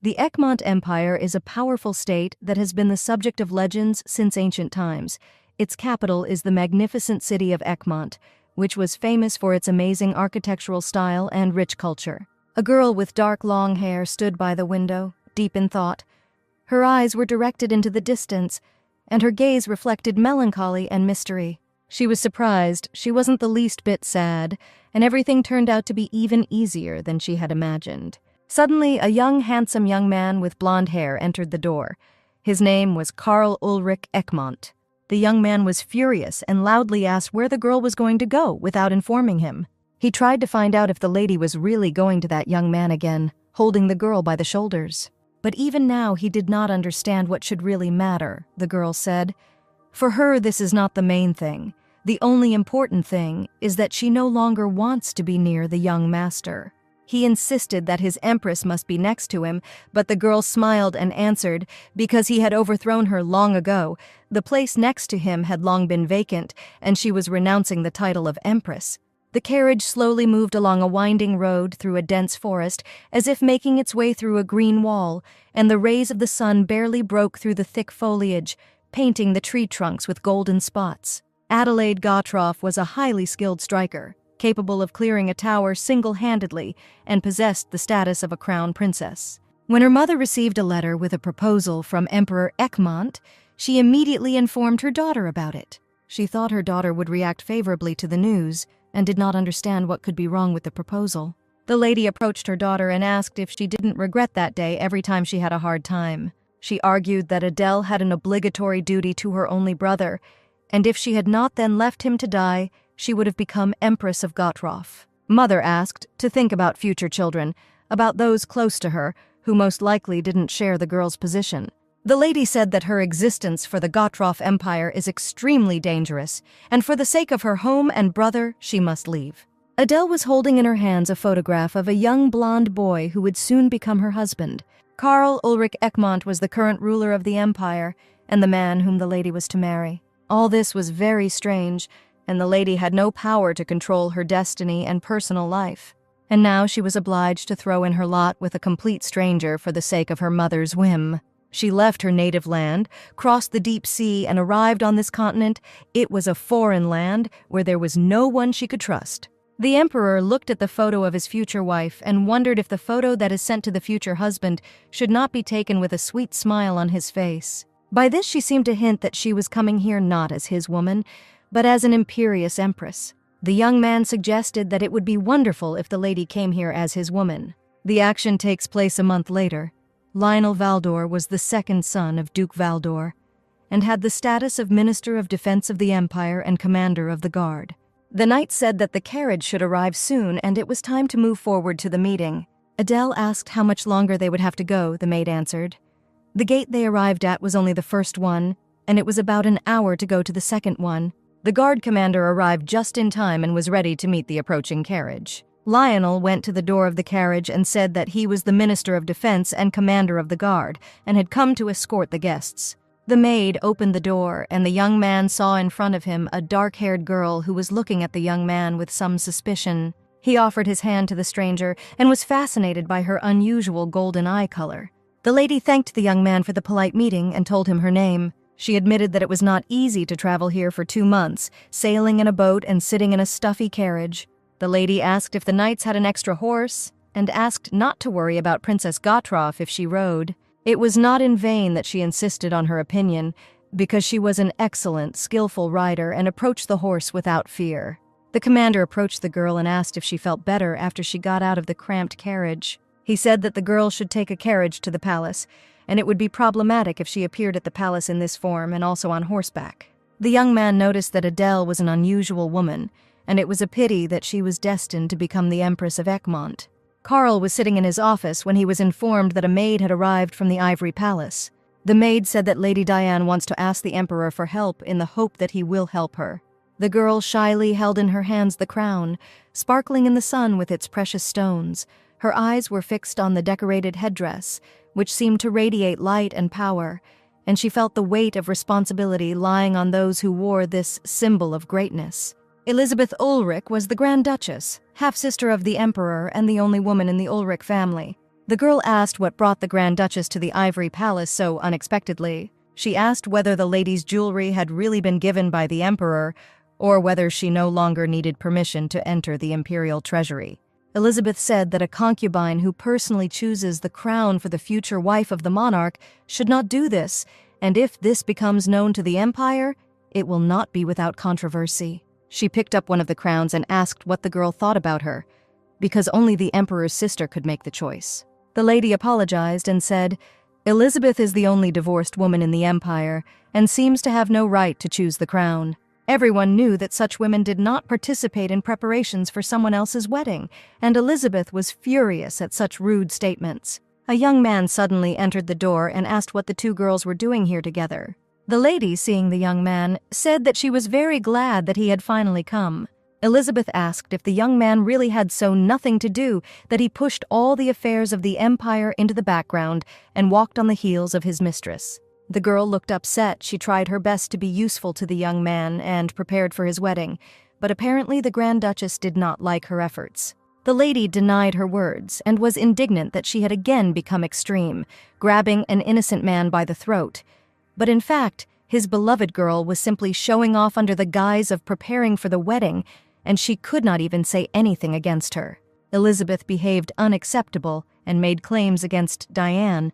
The Egmont Empire is a powerful state that has been the subject of legends since ancient times. Its capital is the magnificent city of Egmont, which was famous for its amazing architectural style and rich culture. A girl with dark long hair stood by the window, deep in thought. Her eyes were directed into the distance, and her gaze reflected melancholy and mystery. She was surprised. She wasn't the least bit sad, and everything turned out to be even easier than she had imagined. Suddenly, a handsome young man with blonde hair entered the door. His name was Karl Ulrich Egmont. The young man was furious and loudly asked where the girl was going to go without informing him. He tried to find out if the lady was really going to that young man again, holding the girl by the shoulders. But even now he did not understand what should really matter, the girl said. For her, this is not the main thing. The only important thing is that she no longer wants to be near the young master. He insisted that his empress must be next to him, but the girl smiled and answered, because he had overthrown her long ago. The place next to him had long been vacant, and she was renouncing the title of empress. The carriage slowly moved along a winding road through a dense forest, as if making its way through a green wall, and the rays of the sun barely broke through the thick foliage, painting the tree trunks with golden spots. Adelaide Gottroff was a highly skilled striker, capable of clearing a tower single-handedly, and possessed the status of a crown princess. When her mother received a letter with a proposal from Emperor Egmont, she immediately informed her daughter about it. She thought her daughter would react favorably to the news, and did not understand what could be wrong with the proposal. The lady approached her daughter and asked if she didn't regret that day every time she had a hard time. She argued that Adele had an obligatory duty to her only brother, and if she had not then left him to die, she would have become Empress of Gottroff. Mother asked to think about future children, about those close to her, who most likely didn't share the girl's position. The lady said that her existence for the Gottroff Empire is extremely dangerous, and for the sake of her home and brother, she must leave. Adele was holding in her hands a photograph of a young blonde boy who would soon become her husband. Karl Ulrich Egmont was the current ruler of the empire, and the man whom the lady was to marry. All this was very strange, and the lady had no power to control her destiny and personal life. And now she was obliged to throw in her lot with a complete stranger for the sake of her mother's whim. She left her native land, crossed the deep sea, and arrived on this continent. It was a foreign land where there was no one she could trust. The emperor looked at the photo of his future wife and wondered if the photo that is sent to the future husband should not be taken with a sweet smile on his face. By this she seemed to hint that she was coming here not as his woman, but as an imperious empress. The young man suggested that it would be wonderful if the lady came here as his woman. The action takes place a month later. Lionel Valdor was the second son of Duke Valdor, and had the status of Minister of Defense of the Empire and Commander of the Guard. The knight said that the carriage should arrive soon, and it was time to move forward to the meeting. Adele asked how much longer they would have to go, the maid answered. The gate they arrived at was only the first one, and it was about an hour to go to the second one. The guard commander arrived just in time and was ready to meet the approaching carriage. Lionel went to the door of the carriage and said that he was the Minister of Defense and Commander of the Guard, and had come to escort the guests. The maid opened the door, and the young man saw in front of him a dark-haired girl who was looking at the young man with some suspicion. He offered his hand to the stranger, and was fascinated by her unusual golden eye color. The lady thanked the young man for the polite meeting and told him her name. She admitted that it was not easy to travel here for 2 months, sailing in a boat and sitting in a stuffy carriage. The lady asked if the knights had an extra horse, and asked not to worry about Princess Gottroff if she rode. It was not in vain that she insisted on her opinion, because she was an excellent, skillful rider and approached the horse without fear. The commander approached the girl and asked if she felt better after she got out of the cramped carriage. He said that the girl should take a carriage to the palace, and it would be problematic if she appeared at the palace in this form and also on horseback. The young man noticed that Adele was an unusual woman, and it was a pity that she was destined to become the Empress of Egmont. Karl was sitting in his office when he was informed that a maid had arrived from the Ivory Palace. The maid said that Lady Diane wants to ask the Emperor for help in the hope that he will help her. The girl shyly held in her hands the crown, sparkling in the sun with its precious stones. Her eyes were fixed on the decorated headdress, which seemed to radiate light and power, and she felt the weight of responsibility lying on those who wore this symbol of greatness. Elizabeth Ulrich was the Grand Duchess, half-sister of the Emperor and the only woman in the Ulrich family. The girl asked what brought the Grand Duchess to the Ivory Palace so unexpectedly. She asked whether the lady's jewelry had really been given by the emperor, or whether she no longer needed permission to enter the imperial treasury. Elizabeth said that a concubine who personally chooses the crown for the future wife of the monarch should not do this, and if this becomes known to the empire, it will not be without controversy. She picked up one of the crowns and asked what the girl thought about her, because only the emperor's sister could make the choice. The lady apologized and said, "Elizabeth is the only divorced woman in the empire and seems to have no right to choose the crown." Everyone knew that such women did not participate in preparations for someone else's wedding, and Elizabeth was furious at such rude statements. A young man suddenly entered the door and asked what the two girls were doing here together. The lady, seeing the young man, said that she was very glad that he had finally come. Elizabeth asked if the young man really had so nothing to do that he pushed all the affairs of the empire into the background and walked on the heels of his mistress. The girl looked upset. She tried her best to be useful to the young man and prepared for his wedding, but apparently the Grand Duchess did not like her efforts. The lady denied her words and was indignant that she had again become extreme, grabbing an innocent man by the throat. But in fact, his beloved girl was simply showing off under the guise of preparing for the wedding, and she could not even say anything against her. Elizabeth behaved unacceptable and made claims against Diane.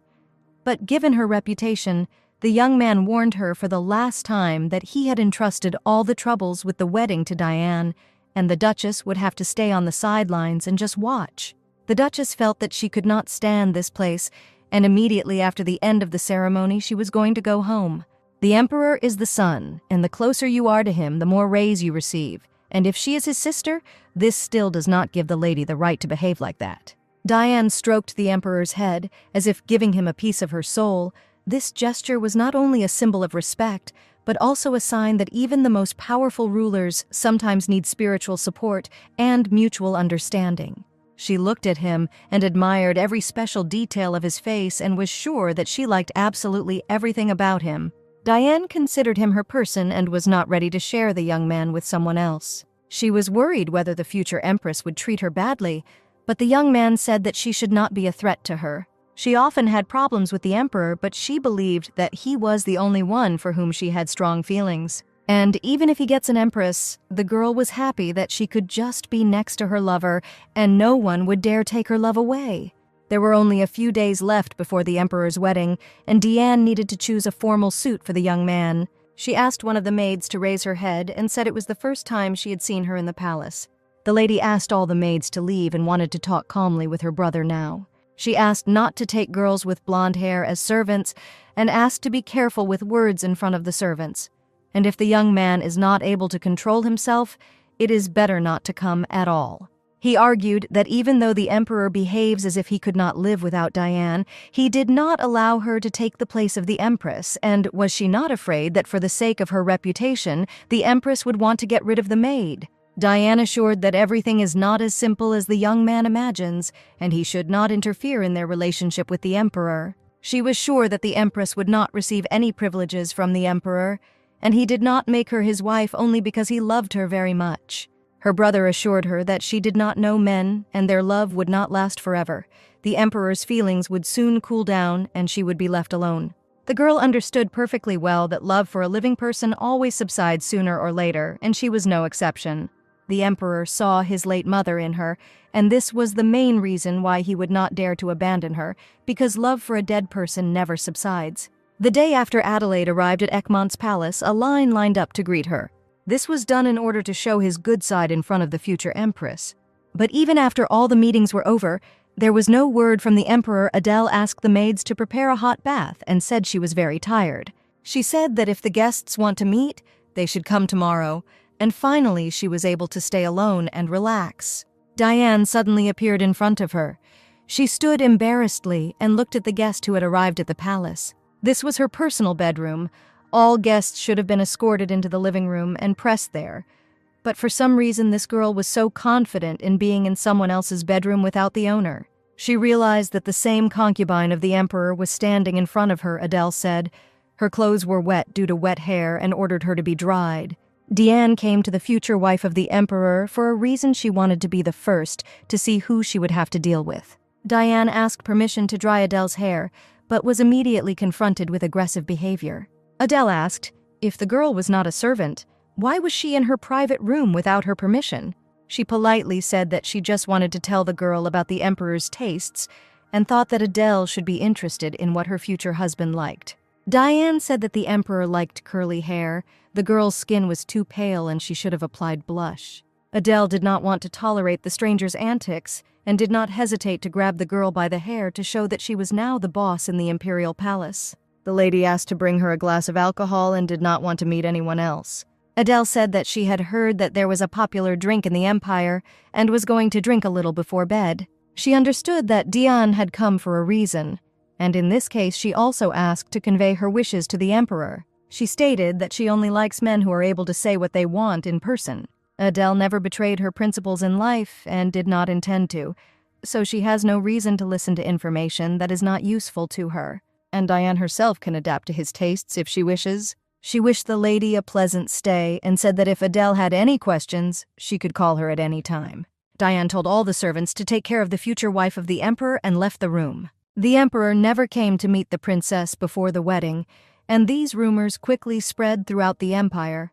But given her reputation, the young man warned her for the last time that he had entrusted all the troubles with the wedding to Diane, and the Duchess would have to stay on the sidelines and just watch. The Duchess felt that she could not stand this place, and immediately after the end of the ceremony she was going to go home. The Emperor is the sun, and the closer you are to him, the more rays you receive. And if she is his sister, this still does not give the lady the right to behave like that. Diane stroked the Emperor's head, as if giving him a piece of her soul. This gesture was not only a symbol of respect, but also a sign that even the most powerful rulers sometimes need spiritual support and mutual understanding. She looked at him and admired every special detail of his face and was sure that she liked absolutely everything about him. Diane considered him her person and was not ready to share the young man with someone else. She was worried whether the future empress would treat her badly, but the young man said that she should not be a threat to her. She often had problems with the emperor, but she believed that he was the only one for whom she had strong feelings. And even if he gets an empress, the girl was happy that she could just be next to her lover, and no one would dare take her love away. There were only a few days left before the emperor's wedding, and Diane needed to choose a formal suit for the young man. She asked one of the maids to raise her head and said it was the first time she had seen her in the palace. The lady asked all the maids to leave and wanted to talk calmly with her brother now. She asked not to take girls with blonde hair as servants and asked to be careful with words in front of the servants. And if the young man is not able to control himself, it is better not to come at all. He argued that even though the emperor behaves as if he could not live without Diane, he did not allow her to take the place of the empress, and was she not afraid that for the sake of her reputation, the empress would want to get rid of the maid? Diane assured that everything is not as simple as the young man imagines, and he should not interfere in their relationship with the emperor. She was sure that the empress would not receive any privileges from the emperor, and he did not make her his wife only because he loved her very much. Her brother assured her that she did not know men, and their love would not last forever. The emperor's feelings would soon cool down, and she would be left alone. The girl understood perfectly well that love for a living person always subsides sooner or later, and she was no exception. The emperor saw his late mother in her, and this was the main reason why he would not dare to abandon her, because love for a dead person never subsides. The day after Adelaide arrived at Egmont's palace, a line lined up to greet her. This was done in order to show his good side in front of the future empress. But even after all the meetings were over, there was no word from the emperor. Adele asked the maids to prepare a hot bath and said she was very tired. She said that if the guests want to meet, they should come tomorrow, and finally she was able to stay alone and relax. Diane suddenly appeared in front of her. She stood embarrassedly and looked at the guest who had arrived at the palace. This was her personal bedroom. All guests should have been escorted into the living room and pressed there. But for some reason, this girl was so confident in being in someone else's bedroom without the owner. She realized that the same concubine of the emperor was standing in front of her, Adele said. Her clothes were wet due to wet hair and ordered her to be dried. Diane came to the future wife of the emperor for a reason. She wanted to be the first to see who she would have to deal with. Diane asked permission to dry Adele's hair, but was immediately confronted with aggressive behavior. Adele asked, if the girl was not a servant, why was she in her private room without her permission? She politely said that she just wanted to tell the girl about the emperor's tastes and thought that Adele should be interested in what her future husband liked. Diane said that the emperor liked curly hair, the girl's skin was too pale and she should have applied blush. Adele did not want to tolerate the stranger's antics and did not hesitate to grab the girl by the hair to show that she was now the boss in the imperial palace. The lady asked to bring her a glass of alcohol and did not want to meet anyone else. Adele said that she had heard that there was a popular drink in the empire and was going to drink a little before bed. She understood that Diane had come for a reason, and in this case she also asked to convey her wishes to the emperor. She stated that she only likes men who are able to say what they want in person. Adele never betrayed her principles in life and did not intend to, so she has no reason to listen to information that is not useful to her, and Diane herself can adapt to his tastes if she wishes. She wished the lady a pleasant stay and said that if Adele had any questions, she could call her at any time. Diane told all the servants to take care of the future wife of the emperor and left the room. The emperor never came to meet the princess before the wedding, and these rumors quickly spread throughout the empire.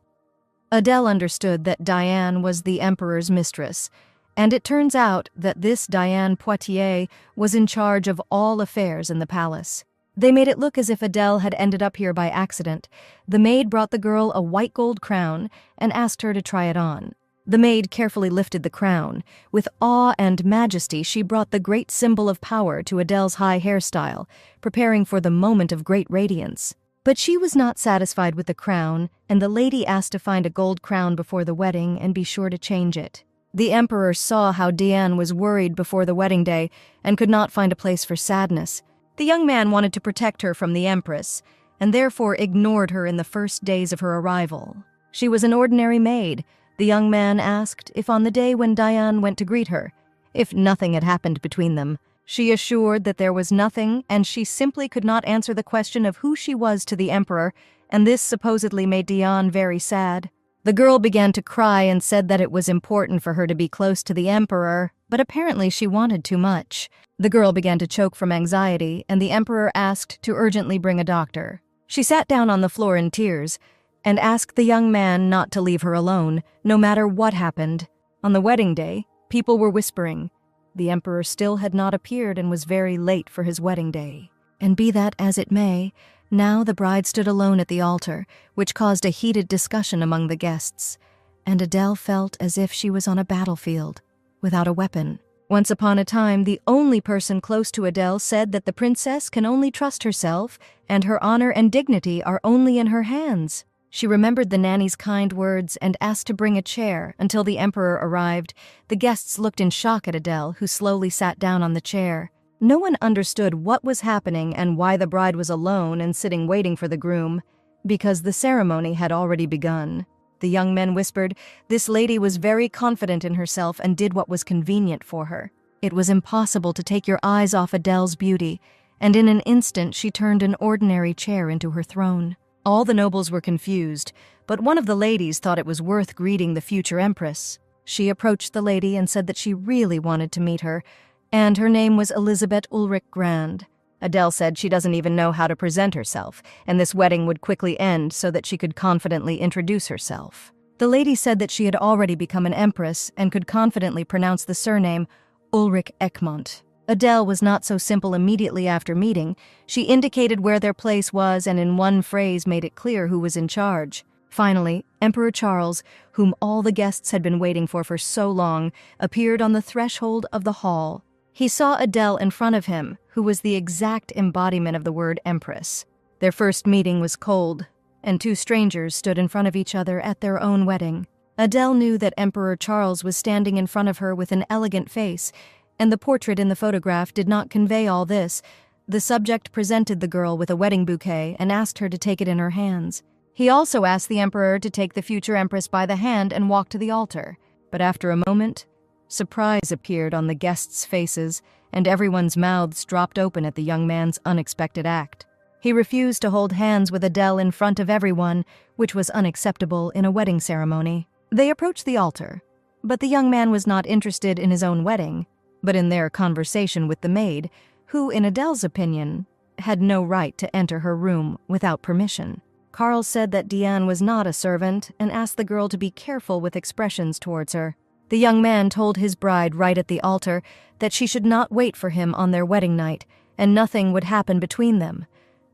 Adele understood that Diane was the emperor's mistress, and it turns out that this Diane Poitiers was in charge of all affairs in the palace. They made it look as if Adele had ended up here by accident. The maid brought the girl a white gold crown and asked her to try it on. The maid carefully lifted the crown. With awe and majesty, she brought the great symbol of power to Adele's high hairstyle, preparing for the moment of great radiance. But she was not satisfied with the crown, and the lady asked to find a gold crown before the wedding and be sure to change it. The emperor saw how Diane was worried before the wedding day and could not find a place for sadness. The young man wanted to protect her from the empress, and therefore ignored her in the first days of her arrival. She was an ordinary maid. The young man asked if on the day when Diane went to greet her, if nothing had happened between them. She assured that there was nothing, and she simply could not answer the question of who she was to the emperor, and this supposedly made Diane very sad. The girl began to cry and said that it was important for her to be close to the emperor, but apparently she wanted too much. The girl began to choke from anxiety, and the emperor asked to urgently bring a doctor. She sat down on the floor in tears and asked the young man not to leave her alone, no matter what happened. On the wedding day, people were whispering. The emperor still had not appeared and was very late for his wedding day. And be that as it may, now the bride stood alone at the altar, which caused a heated discussion among the guests, and Adele felt as if she was on a battlefield, without a weapon. Once upon a time, the only person close to Adele said that the princess can only trust herself, and her honor and dignity are only in her hands. She remembered the nanny's kind words and asked to bring a chair until the emperor arrived. The guests looked in shock at Adele, who slowly sat down on the chair. No one understood what was happening and why the bride was alone and sitting waiting for the groom, because the ceremony had already begun. The young men whispered, this lady was very confident in herself and did what was convenient for her. It was impossible to take your eyes off Adele's beauty, and in an instant she turned an ordinary chair into her throne. All the nobles were confused, but one of the ladies thought it was worth greeting the future empress. She approached the lady and said that she really wanted to meet her, and her name was Elizabeth Ulrich Grand. Adele said she doesn't even know how to present herself, and this wedding would quickly end so that she could confidently introduce herself. The lady said that she had already become an empress and could confidently pronounce the surname Ulrich Egmont. Adele was not so simple immediately after meeting. She indicated where their place was and in one phrase made it clear who was in charge. Finally, Emperor Charles, whom all the guests had been waiting for so long, appeared on the threshold of the hall. He saw Adele in front of him, who was the exact embodiment of the word empress. Their first meeting was cold, and two strangers stood in front of each other at their own wedding. Adele knew that Emperor Charles was standing in front of her with an elegant face, and the portrait in the photograph did not convey all this. The subject presented the girl with a wedding bouquet and asked her to take it in her hands. He also asked the emperor to take the future empress by the hand and walk to the altar. But after a moment, surprise appeared on the guests' faces, and everyone's mouths dropped open at the young man's unexpected act. He refused to hold hands with Adele in front of everyone, which was unacceptable in a wedding ceremony. They approached the altar, but the young man was not interested in his own wedding. but in their conversation with the maid, who, in Adele's opinion, had no right to enter her room without permission. Carl said that Diane was not a servant and asked the girl to be careful with expressions towards her. The young man told his bride right at the altar that she should not wait for him on their wedding night, and nothing would happen between them.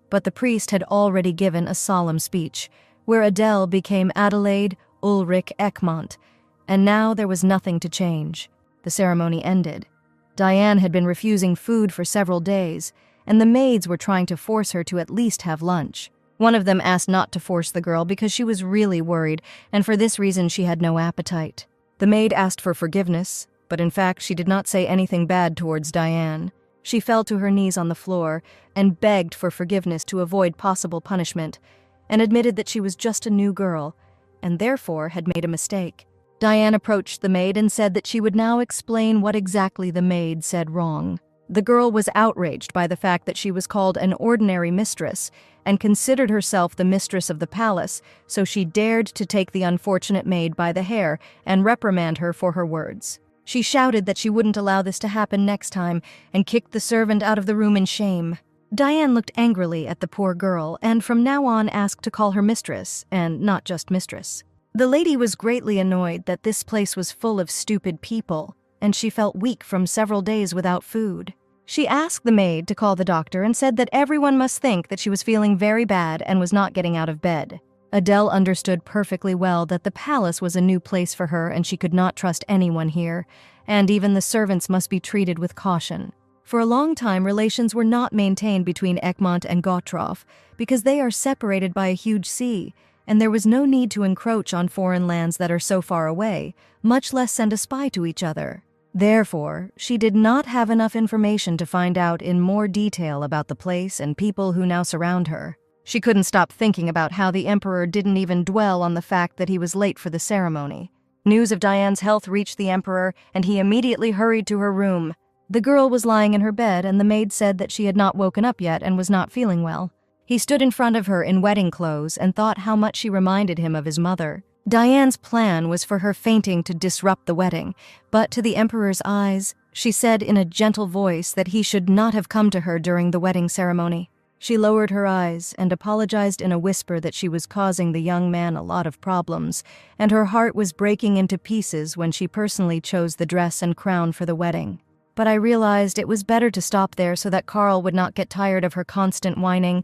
But the priest had already given a solemn speech, where Adele became Adelaide Ulrich Egmont, and now there was nothing to change. The ceremony ended. Diane had been refusing food for several days, and the maids were trying to force her to at least have lunch. One of them asked not to force the girl because she was really worried, and for this reason she had no appetite. The maid asked for forgiveness, but in fact she did not say anything bad towards Diane. She fell to her knees on the floor and begged for forgiveness to avoid possible punishment, and admitted that she was just a new girl, and therefore had made a mistake. Diane approached the maid and said that she would now explain what exactly the maid said wrong. The girl was outraged by the fact that she was called an ordinary mistress and considered herself the mistress of the palace, so she dared to take the unfortunate maid by the hair and reprimand her for her words. She shouted that she wouldn't allow this to happen next time and kicked the servant out of the room in shame. Diane looked angrily at the poor girl and from now on asked to call her mistress, and not just mistress. The lady was greatly annoyed that this place was full of stupid people, and she felt weak from several days without food. She asked the maid to call the doctor and said that everyone must think that she was feeling very bad and was not getting out of bed. Adele understood perfectly well that the palace was a new place for her and she could not trust anyone here, and even the servants must be treated with caution. For a long time, relations were not maintained between Egmont and Gottroff because they are separated by a huge sea, and there was no need to encroach on foreign lands that are so far away, much less send a spy to each other. Therefore, she did not have enough information to find out in more detail about the place and people who now surround her. She couldn't stop thinking about how the emperor didn't even dwell on the fact that he was late for the ceremony. News of Diane's health reached the emperor, and he immediately hurried to her room. The girl was lying in her bed, and the maid said that she had not woken up yet and was not feeling well. He stood in front of her in wedding clothes and thought how much she reminded him of his mother. Diane's plan was for her fainting to disrupt the wedding, but to the emperor's eyes, she said in a gentle voice that he should not have come to her during the wedding ceremony. She lowered her eyes and apologized in a whisper that she was causing the young man a lot of problems, and her heart was breaking into pieces when she personally chose the dress and crown for the wedding. But I realized it was better to stop there so that Carl would not get tired of her constant whining,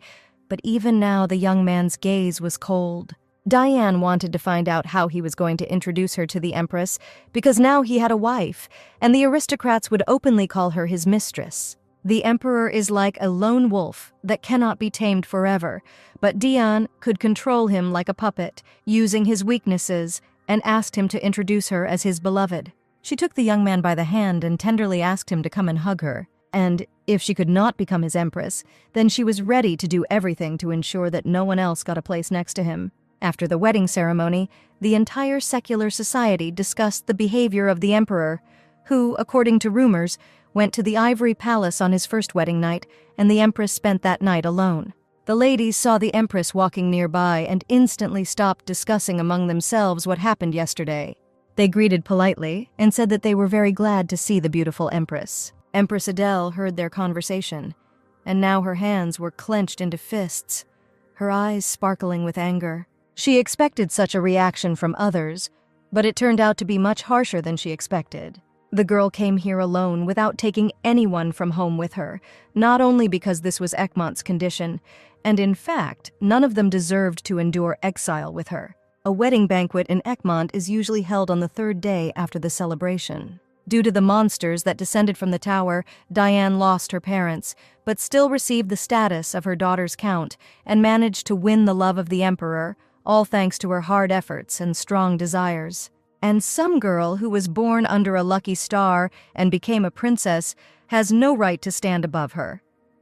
but even now the young man's gaze was cold. Diane wanted to find out how he was going to introduce her to the Empress, because now he had a wife, and the aristocrats would openly call her his mistress. The Emperor is like a lone wolf that cannot be tamed forever, but Diane could control him like a puppet, using his weaknesses, and asked him to introduce her as his beloved. She took the young man by the hand and tenderly asked him to come and hug her, and if she could not become his Empress, then she was ready to do everything to ensure that no one else got a place next to him. After the wedding ceremony, the entire secular society discussed the behavior of the emperor, who, according to rumors, went to the Ivory Palace on his first wedding night, and the empress spent that night alone. The ladies saw the empress walking nearby and instantly stopped discussing among themselves what happened yesterday. They greeted politely and said that they were very glad to see the beautiful empress. Empress Adele heard their conversation, and now her hands were clenched into fists, her eyes sparkling with anger. She expected such a reaction from others, but it turned out to be much harsher than she expected. The girl came here alone without taking anyone from home with her, not only because this was Egmont's condition, and in fact, none of them deserved to endure exile with her. A wedding banquet in Egmont is usually held on the third day after the celebration. Due to the monsters that descended from the tower, Diane lost her parents, but still received the status of her daughter's count and managed to win the love of the emperor, all thanks to her hard efforts and strong desires. And some girl who was born under a lucky star and became a princess has no right to stand above her.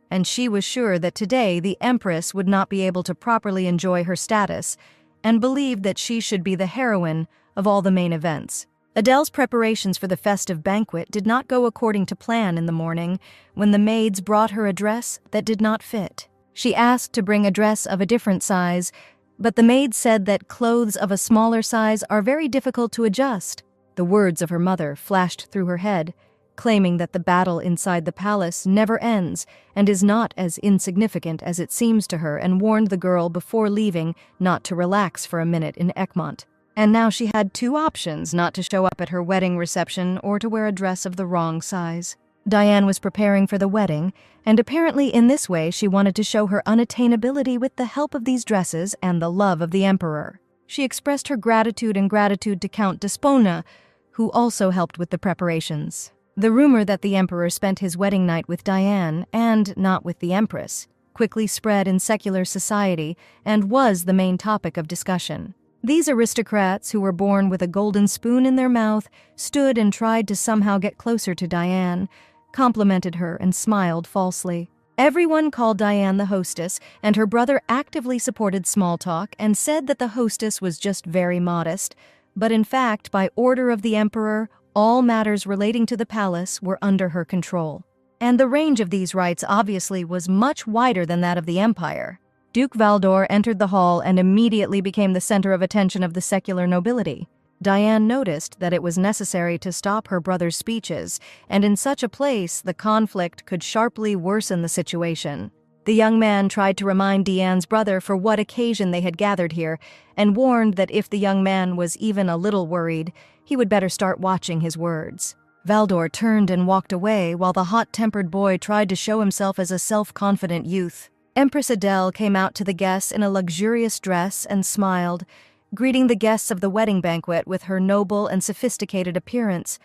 And she was sure that today the empress would not be able to properly enjoy her status, and believed that she should be the heroine of all the main events. Adele's preparations for the festive banquet did not go according to plan in the morning when the maids brought her a dress that did not fit. She asked to bring a dress of a different size, but the maid said that clothes of a smaller size are very difficult to adjust. The words of her mother flashed through her head. claiming that the battle inside the palace never ends and is not as insignificant as it seems to her, and warned the girl before leaving not to relax for a minute in Egmont. And now she had two options: not to show up at her wedding reception or to wear a dress of the wrong size. Diane was preparing for the wedding, and apparently in this way she wanted to show her unattainability with the help of these dresses and the love of the emperor. She expressed her gratitude to Count Despona, who also helped with the preparations. The rumor that the emperor spent his wedding night with Diane, and not with the empress, quickly spread in secular society and was the main topic of discussion. These aristocrats, who were born with a golden spoon in their mouth, stood and tried to somehow get closer to Diane, complimented her and smiled falsely. Everyone called Diane the hostess, and her brother actively supported small talk and said that the hostess was just very modest, but in fact, by order of the emperor, all matters relating to the palace were under her control. And the range of these rights obviously was much wider than that of the empire. Duke Valdor entered the hall and immediately became the center of attention of the secular nobility. Diane noticed that it was necessary to stop her brother's speeches, and in such a place the conflict could sharply worsen the situation. The young man tried to remind Diane's brother for what occasion they had gathered here, and warned that if the young man was even a little worried, he would better start watching his words. Valdor turned and walked away while the hot-tempered boy tried to show himself as a self-confident youth. Empress Adele came out to the guests in a luxurious dress and smiled, greeting the guests of the wedding banquet with her noble and sophisticated appearance,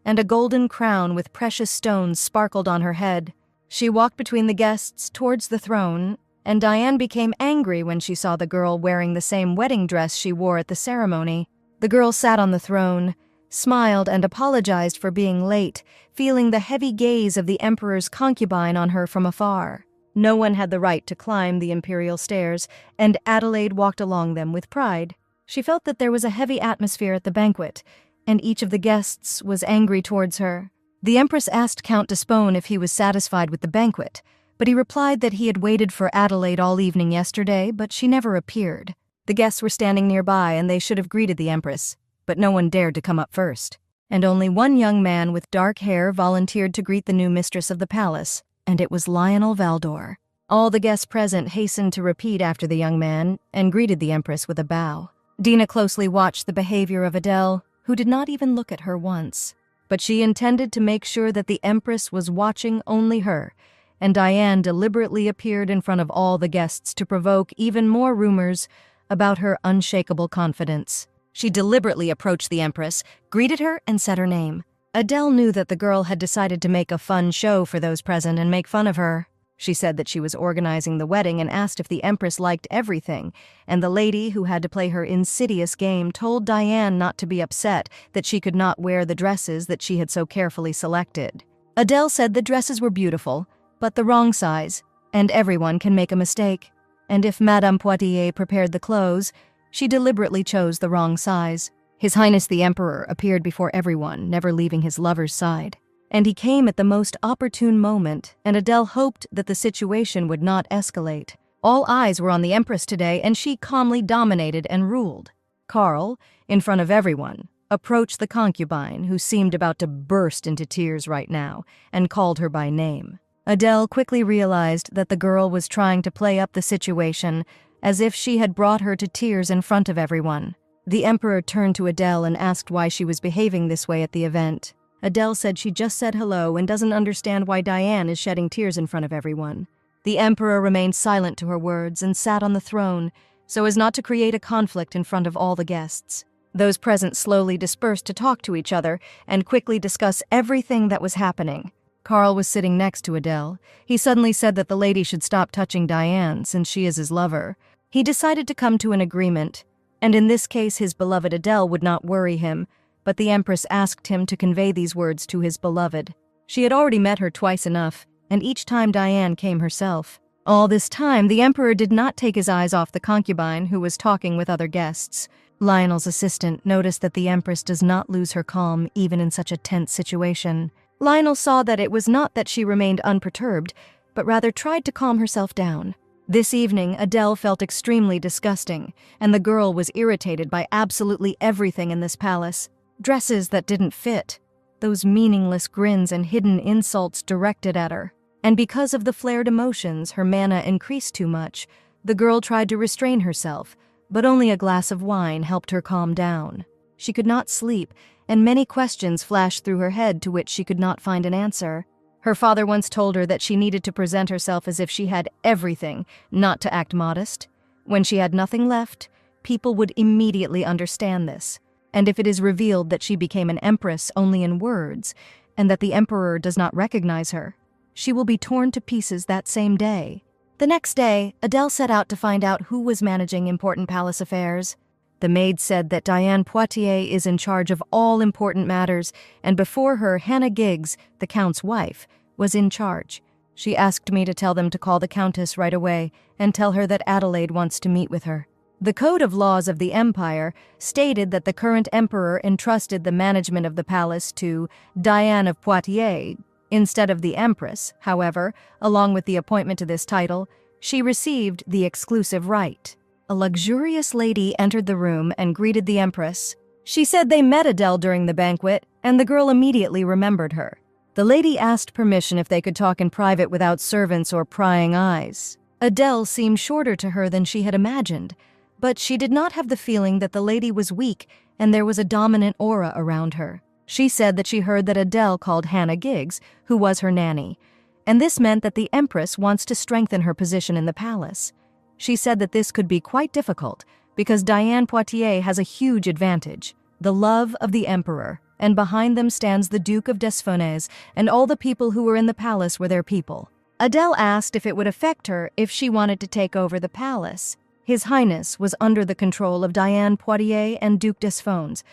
and a golden crown with precious stones sparkled on her head. She walked between the guests towards the throne, and Diane became angry when she saw the girl wearing the same wedding dress she wore at the ceremony. The girl sat on the throne, smiled and apologized for being late, feeling the heavy gaze of the emperor's concubine on her from afar. No one had the right to climb the imperial stairs, and Adelaide walked along them with pride. She felt that there was a heavy atmosphere at the banquet, and each of the guests was angry towards her. The empress asked Count Despone if he was satisfied with the banquet, but he replied that he had waited for Adelaide all evening yesterday, but she never appeared. The guests were standing nearby, and they should have greeted the empress, but no one dared to come up first. And only one young man with dark hair volunteered to greet the new mistress of the palace, and it was Lionel Valdor. All the guests present hastened to repeat after the young man and greeted the empress with a bow. Dina closely watched the behavior of Adele, who did not even look at her once. But she intended to make sure that the empress was watching only her, and Diane deliberately appeared in front of all the guests to provoke even more rumors about her unshakable confidence. She deliberately approached the empress, greeted her, and said her name. Adele knew that the girl had decided to make a fun show for those present and make fun of her. She said that she was organizing the wedding and asked if the empress liked everything, and the lady who had to play her insidious game told Diane not to be upset that she could not wear the dresses that she had so carefully selected. Adele said the dresses were beautiful, but the wrong size, and everyone can make a mistake. And if Madame Poitiers prepared the clothes, she deliberately chose the wrong size. His Highness the Emperor appeared before everyone, never leaving his lover's side. And he came at the most opportune moment, and Adele hoped that the situation would not escalate. All eyes were on the Empress today, and she calmly dominated and ruled. Karl, in front of everyone, approached the concubine, who seemed about to burst into tears right now, and called her by name. Adele quickly realized that the girl was trying to play up the situation as if she had brought her to tears in front of everyone. The Emperor turned to Adele and asked why she was behaving this way at the event. Adele said she just said hello and doesn't understand why Diane is shedding tears in front of everyone. The Emperor remained silent to her words and sat on the throne, so as not to create a conflict in front of all the guests. Those present slowly dispersed to talk to each other and quickly discuss everything that was happening. Karl was sitting next to Adele. He suddenly said that the lady should stop touching Diane since she is his lover. He decided to come to an agreement, and in this case his beloved Adele would not worry him, but the Empress asked him to convey these words to his beloved. She had already met her twice enough, and each time Diane came herself. All this time, the Emperor did not take his eyes off the concubine who was talking with other guests. Lionel's assistant noticed that the Empress does not lose her calm even in such a tense situation. Lionel saw that it was not that she remained unperturbed, but rather tried to calm herself down. This evening, Adele felt extremely disgusting, and the girl was irritated by absolutely everything in this palace. Dresses that didn't fit, those meaningless grins and hidden insults directed at her. And because of the flared emotions, her mana increased too much. The girl tried to restrain herself, but only a glass of wine helped her calm down. She could not sleep, and many questions flashed through her head to which she could not find an answer. Her father once told her that she needed to present herself as if she had everything, not to act modest. When she had nothing left, people would immediately understand this. And if it is revealed that she became an empress only in words, and that the emperor does not recognize her, she will be torn to pieces that same day. The next day, Adele set out to find out who was managing important palace affairs. The maid said that Diane Poitiers is in charge of all important matters, and before her, Hannah Giggs, the count's wife, was in charge. She asked me to tell them to call the countess right away and tell her that Adelaide wants to meet with her. The Code of Laws of the Empire stated that the current emperor entrusted the management of the palace to Diane of Poitiers instead of the empress. However, along with the appointment to this title, she received the exclusive right. A luxurious lady entered the room and greeted the empress. She said they met Adele during the banquet, and the girl immediately remembered her. The lady asked permission if they could talk in private without servants or prying eyes. Adele seemed shorter to her than she had imagined, but she did not have the feeling that the lady was weak and there was a dominant aura around her. She said that she heard that Adele called Hannah Giggs, who was her nanny, and this meant that the empress wants to strengthen her position in the palace. She said that this could be quite difficult because Diane Poitiers has a huge advantage, the love of the emperor, and behind them stands the Duke of Desfonais, and all the people who were in the palace were their people. Adele asked if it would affect her if she wanted to take over the palace. His Highness was under the control of Diane Poitiers and Duke Desfonds.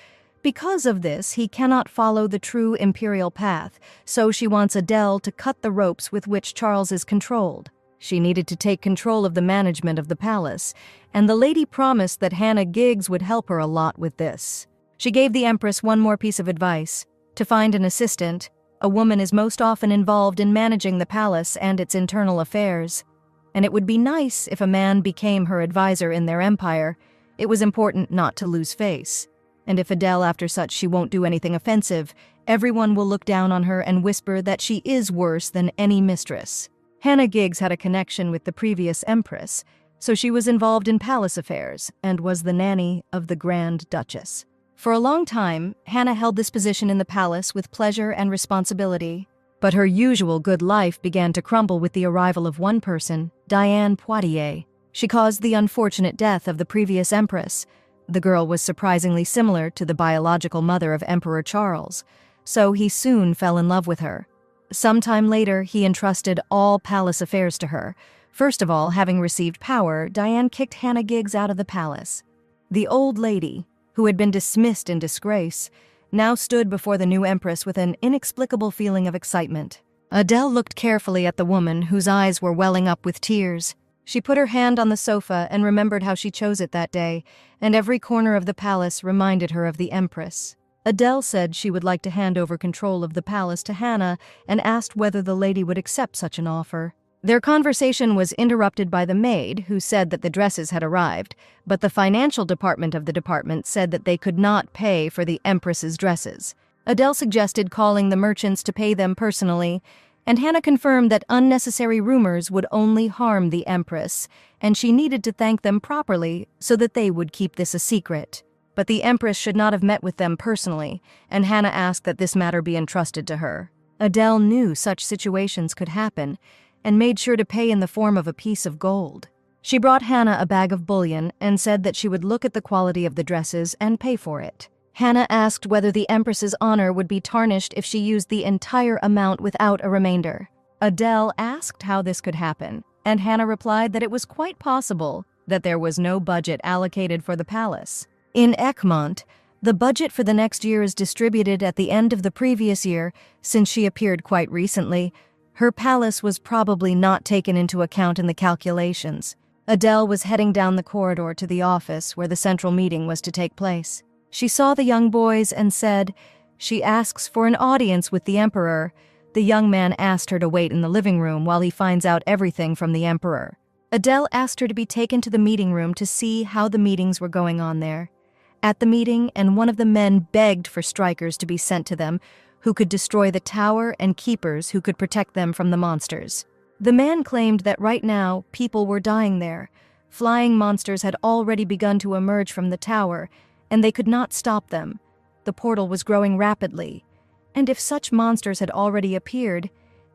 Because of this, he cannot follow the true imperial path, so she wants Adele to cut the ropes with which Charles is controlled. She needed to take control of the management of the palace, and the lady promised that Hannah Giggs would help her a lot with this. She gave the Empress one more piece of advice: to find an assistant. A woman is most often involved in managing the palace and its internal affairs, and it would be nice if a man became her advisor in their empire. It was important not to lose face. And if Adele, after such, she won't do anything offensive, everyone will look down on her and whisper that she is worse than any mistress. Hannah Giggs had a connection with the previous empress, so she was involved in palace affairs and was the nanny of the Grand Duchess. For a long time, Hannah held this position in the palace with pleasure and responsibility. But her usual good life began to crumble with the arrival of one person, Diane Poitiers. She caused the unfortunate death of the previous empress. The girl was surprisingly similar to the biological mother of Emperor Charles, so he soon fell in love with her. Sometime later, he entrusted all palace affairs to her. First of all, having received power, Diane kicked Hannah Giggs out of the palace. The old lady, who had been dismissed in disgrace, now stood before the new empress with an inexplicable feeling of excitement. Adele looked carefully at the woman, whose eyes were welling up with tears. She put her hand on the sofa and remembered how she chose it that day, and every corner of the palace reminded her of the empress. Adele said she would like to hand over control of the palace to Hannah and asked whether the lady would accept such an offer. Their conversation was interrupted by the maid, who said that the dresses had arrived, but the financial department of the department said that they could not pay for the empress's dresses. Adele suggested calling the merchants to pay them personally, and Hannah confirmed that unnecessary rumors would only harm the empress, and she needed to thank them properly so that they would keep this a secret. But the empress should not have met with them personally, and Hannah asked that this matter be entrusted to her. Adele knew such situations could happen, and made sure to pay in the form of a piece of gold. She brought Hannah a bag of bullion and said that she would look at the quality of the dresses and pay for it. Hannah asked whether the empress's honor would be tarnished if she used the entire amount without a remainder. Adele asked how this could happen, and Hannah replied that it was quite possible that there was no budget allocated for the palace. In Egmont, the budget for the next year is distributed at the end of the previous year. Since she appeared quite recently, her palace was probably not taken into account in the calculations. Adele was heading down the corridor to the office where the central meeting was to take place. She saw the young boys and said, "She asks for an audience with the emperor." The young man asked her to wait in the living room while he finds out everything from the emperor. Adele asked her to be taken to the meeting room to see how the meetings were going on there. At the meeting, and one of the men begged for strikers to be sent to them, who could destroy the tower and keepers who could protect them from the monsters. The man claimed that right now people were dying there. Flying monsters had already begun to emerge from the tower, and they could not stop them. The portal was growing rapidly, and if such monsters had already appeared,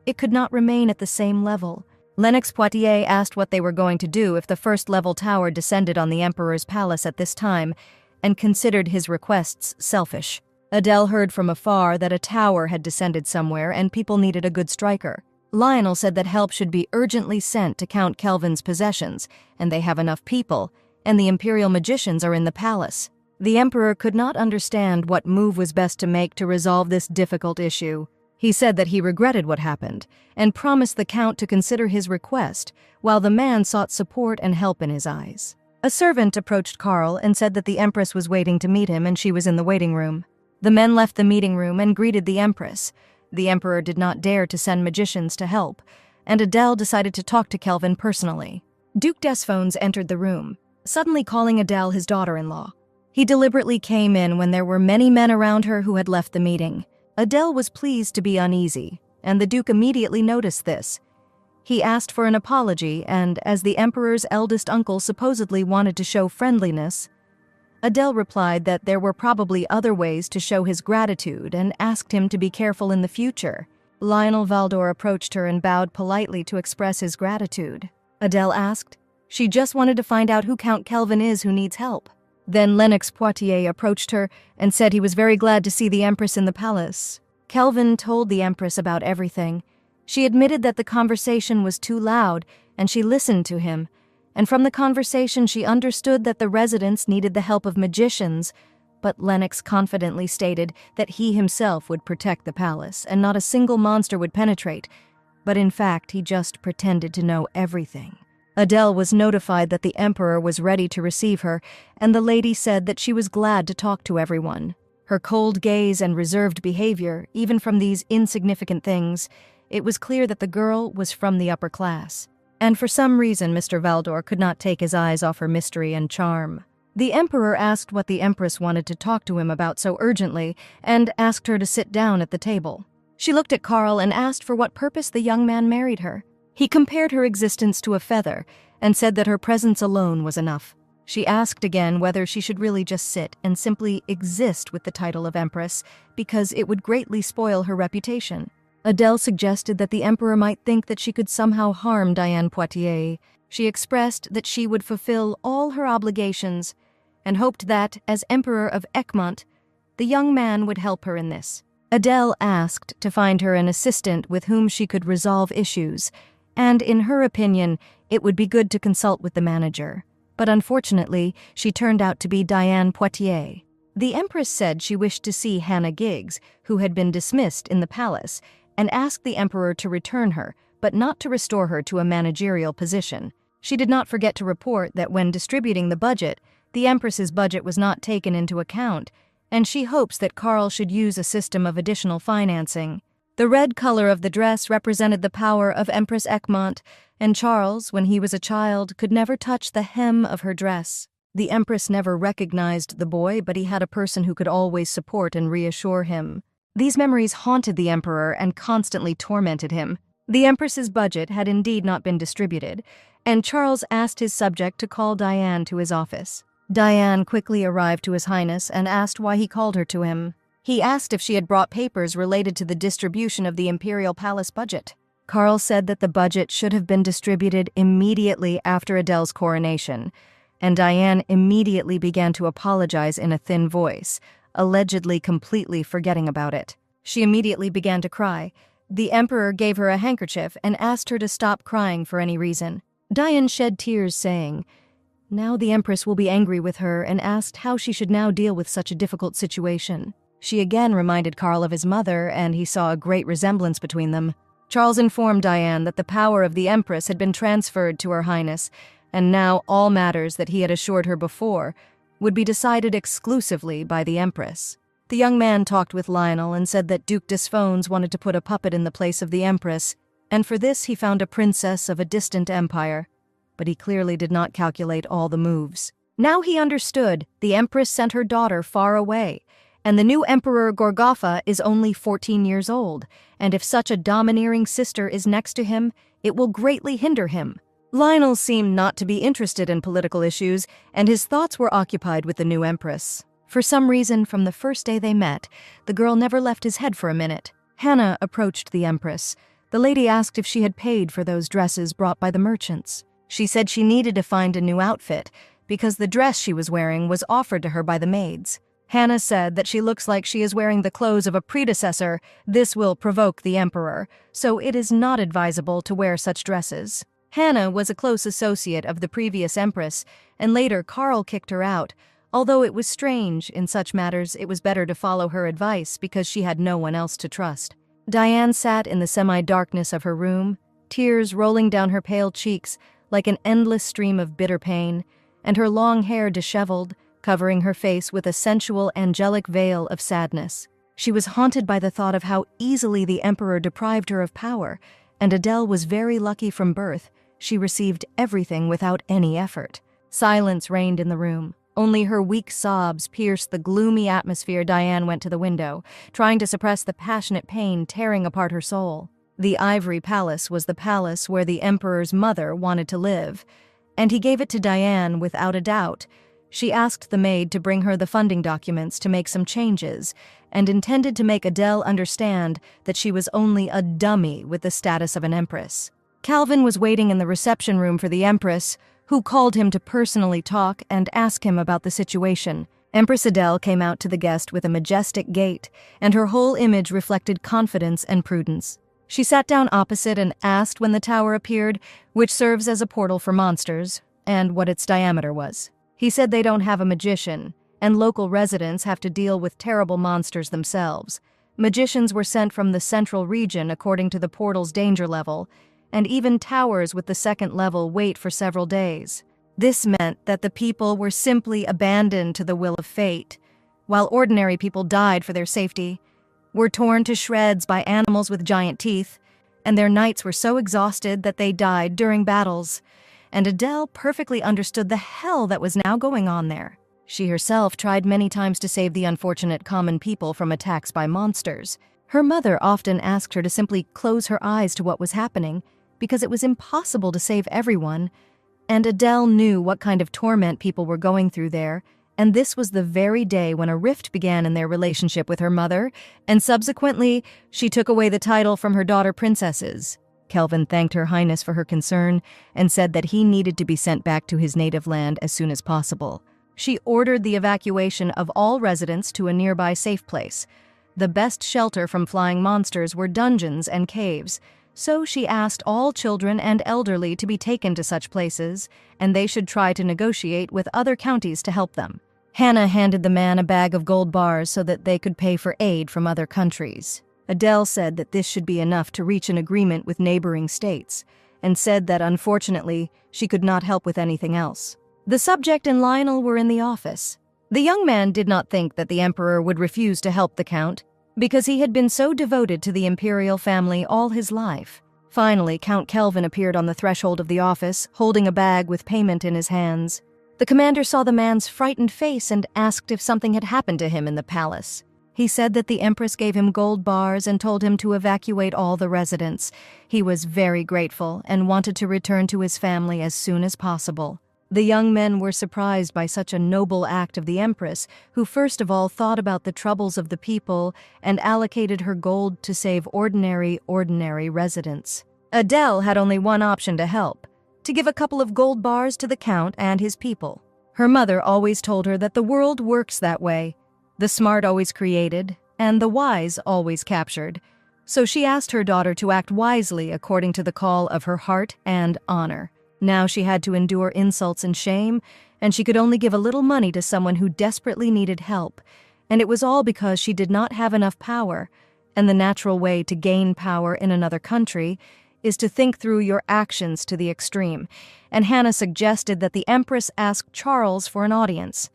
it could not remain at the same level. Lennox Poitier asked what they were going to do if the first-level tower descended on the Emperor's palace at this time, and considered his requests selfish. Adele heard from afar that a tower had descended somewhere and people needed a good striker. Lionel said that help should be urgently sent to Count Kelvin's possessions, and they have enough people, and the Imperial magicians are in the palace. The Emperor could not understand what move was best to make to resolve this difficult issue. He said that he regretted what happened, and promised the Count to consider his request, while the man sought support and help in his eyes. A servant approached Carl and said that the Empress was waiting to meet him and she was in the waiting room. The men left the meeting room and greeted the Empress. The Emperor did not dare to send magicians to help, and Adele decided to talk to Kelvin personally. Duke Desfones entered the room, suddenly calling Adele his daughter-in-law. He deliberately came in when there were many men around her who had left the meeting. Adele was pleased to be uneasy, and the Duke immediately noticed this. He asked for an apology, and as the Emperor's eldest uncle supposedly wanted to show friendliness, Adele replied that there were probably other ways to show his gratitude and asked him to be careful in the future. Lionel Valdor approached her and bowed politely to express his gratitude. Adele asked. She just wanted to find out who Count Kelvin is who needs help. Then Lennox Poitier approached her and said he was very glad to see the Empress in the palace. Kelvin told the Empress about everything. She admitted that the conversation was too loud, and she listened to him. And from the conversation she understood that the residents needed the help of magicians, but Lennox confidently stated that he himself would protect the palace, and not a single monster would penetrate. But in fact, he just pretended to know everything. Adele was notified that the Emperor was ready to receive her, and the lady said that she was glad to talk to everyone. Her cold gaze and reserved behavior, even from these insignificant things, it was clear that the girl was from the upper class. And for some reason, Mr. Valdor could not take his eyes off her mystery and charm. The Emperor asked what the Empress wanted to talk to him about so urgently, and asked her to sit down at the table. She looked at Carl and asked for what purpose the young man married her. He compared her existence to a feather, and said that her presence alone was enough. She asked again whether she should really just sit and simply exist with the title of Empress, because it would greatly spoil her reputation. Adele suggested that the Emperor might think that she could somehow harm Diane Poitier. She expressed that she would fulfill all her obligations, and hoped that, as Emperor of Egmont, the young man would help her in this. Adele asked to find her an assistant with whom she could resolve issues, and in her opinion, it would be good to consult with the manager. But unfortunately, she turned out to be Diane Poitier. The Empress said she wished to see Hannah Giggs, who had been dismissed in the palace, and asked the Emperor to return her, but not to restore her to a managerial position. She did not forget to report that when distributing the budget, the Empress's budget was not taken into account, and she hopes that Carl should use a system of additional financing. The red color of the dress represented the power of Empress Egmont, and Charles, when he was a child, could never touch the hem of her dress. The Empress never recognized the boy, but he had a person who could always support and reassure him. These memories haunted the Emperor and constantly tormented him. The Empress's budget had indeed not been distributed, and Charles asked his subject to call Diane to his office. Diane quickly arrived to His Highness and asked why he called her to him. He asked if she had brought papers related to the distribution of the Imperial Palace budget. Carl said that the budget should have been distributed immediately after Adele's coronation, and Diane immediately began to apologize in a thin voice, allegedly completely forgetting about it. She immediately began to cry. The Emperor gave her a handkerchief and asked her to stop crying for any reason. Diane shed tears, saying, "Now the Empress will be angry with her," and asked how she should now deal with such a difficult situation. She again reminded Carl of his mother, and he saw a great resemblance between them. Charles informed Diane that the power of the Empress had been transferred to Her Highness, and now all matters that he had assured her before would be decided exclusively by the Empress. The young man talked with Lionel and said that Duke Desfones wanted to put a puppet in the place of the Empress, and for this he found a princess of a distant empire, but he clearly did not calculate all the moves. Now he understood the Empress sent her daughter far away, and the new Emperor Gorgotha is only 14 years old, and if such a domineering sister is next to him, it will greatly hinder him. Lionel seemed not to be interested in political issues, and his thoughts were occupied with the new empress. For some reason, from the first day they met, the girl never left his head for a minute. Hannah approached the empress. The lady asked if she had paid for those dresses brought by the merchants. She said she needed to find a new outfit, because the dress she was wearing was offered to her by the maids. Hannah said that she looks like she is wearing the clothes of a predecessor. This will provoke the emperor, so it is not advisable to wear such dresses. Hannah was a close associate of the previous empress, and later Karl kicked her out. Although it was strange, in such matters it was better to follow her advice because she had no one else to trust. Diane sat in the semi-darkness of her room, tears rolling down her pale cheeks like an endless stream of bitter pain, and her long hair disheveled, covering her face with a sensual, angelic veil of sadness. She was haunted by the thought of how easily the emperor deprived her of power, and Adele was very lucky from birth. She received everything without any effort. Silence reigned in the room. Only her weak sobs pierced the gloomy atmosphere. Diane went to the window, trying to suppress the passionate pain tearing apart her soul. The Ivory Palace was the palace where the emperor's mother wanted to live, and he gave it to Diane without a doubt. She asked the maid to bring her the funding documents to make some changes, and intended to make Adele understand that she was only a dummy with the status of an empress. Calvin was waiting in the reception room for the empress, who called him to personally talk and ask him about the situation. Empress Adele came out to the guest with a majestic gait, and her whole image reflected confidence and prudence. She sat down opposite and asked when the tower appeared, which serves as a portal for monsters, and what its diameter was. He said they don't have a magician, and local residents have to deal with terrible monsters themselves. Magicians were sent from the central region according to the portal's danger level, and even towers with the second level wait for several days. This meant that the people were simply abandoned to the will of fate, while ordinary people died for their safety, were torn to shreds by animals with giant teeth, and their knights were so exhausted that they died during battles. And Adele perfectly understood the hell that was now going on there. She herself tried many times to save the unfortunate common people from attacks by monsters. Her mother often asked her to simply close her eyes to what was happening, because it was impossible to save everyone, and Adele knew what kind of torment people were going through there, and this was the very day when a rift began in their relationship with her mother, and subsequently, she took away the title from her daughter princesses. Kelvin thanked Her Highness for her concern and said that he needed to be sent back to his native land as soon as possible. She ordered the evacuation of all residents to a nearby safe place. The best shelter from flying monsters were dungeons and caves, so she asked all children and elderly to be taken to such places, and they should try to negotiate with other counties to help them. Hannah handed the man a bag of gold bars so that they could pay for aid from other countries. Adele said that this should be enough to reach an agreement with neighboring states, and said that unfortunately she could not help with anything else. The subject and Lionel were in the office. The young man did not think that the emperor would refuse to help the count, because he had been so devoted to the imperial family all his life. Finally, Count Kelvin appeared on the threshold of the office, holding a bag with payment in his hands. The commander saw the man's frightened face and asked if something had happened to him in the palace. He said that the empress gave him gold bars and told him to evacuate all the residents. He was very grateful and wanted to return to his family as soon as possible. The young men were surprised by such a noble act of the empress, who first of all thought about the troubles of the people and allocated her gold to save ordinary residents. Adele had only one option to help: to give a couple of gold bars to the count and his people. Her mother always told her that the world works that way. The smart always created, and the wise always captured. So she asked her daughter to act wisely according to the call of her heart and honor. Now she had to endure insults and shame, and she could only give a little money to someone who desperately needed help, and it was all because she did not have enough power, and the natural way to gain power in another country is to think through your actions to the extreme, and Hannah suggested that the Empress ask Charles for an audience.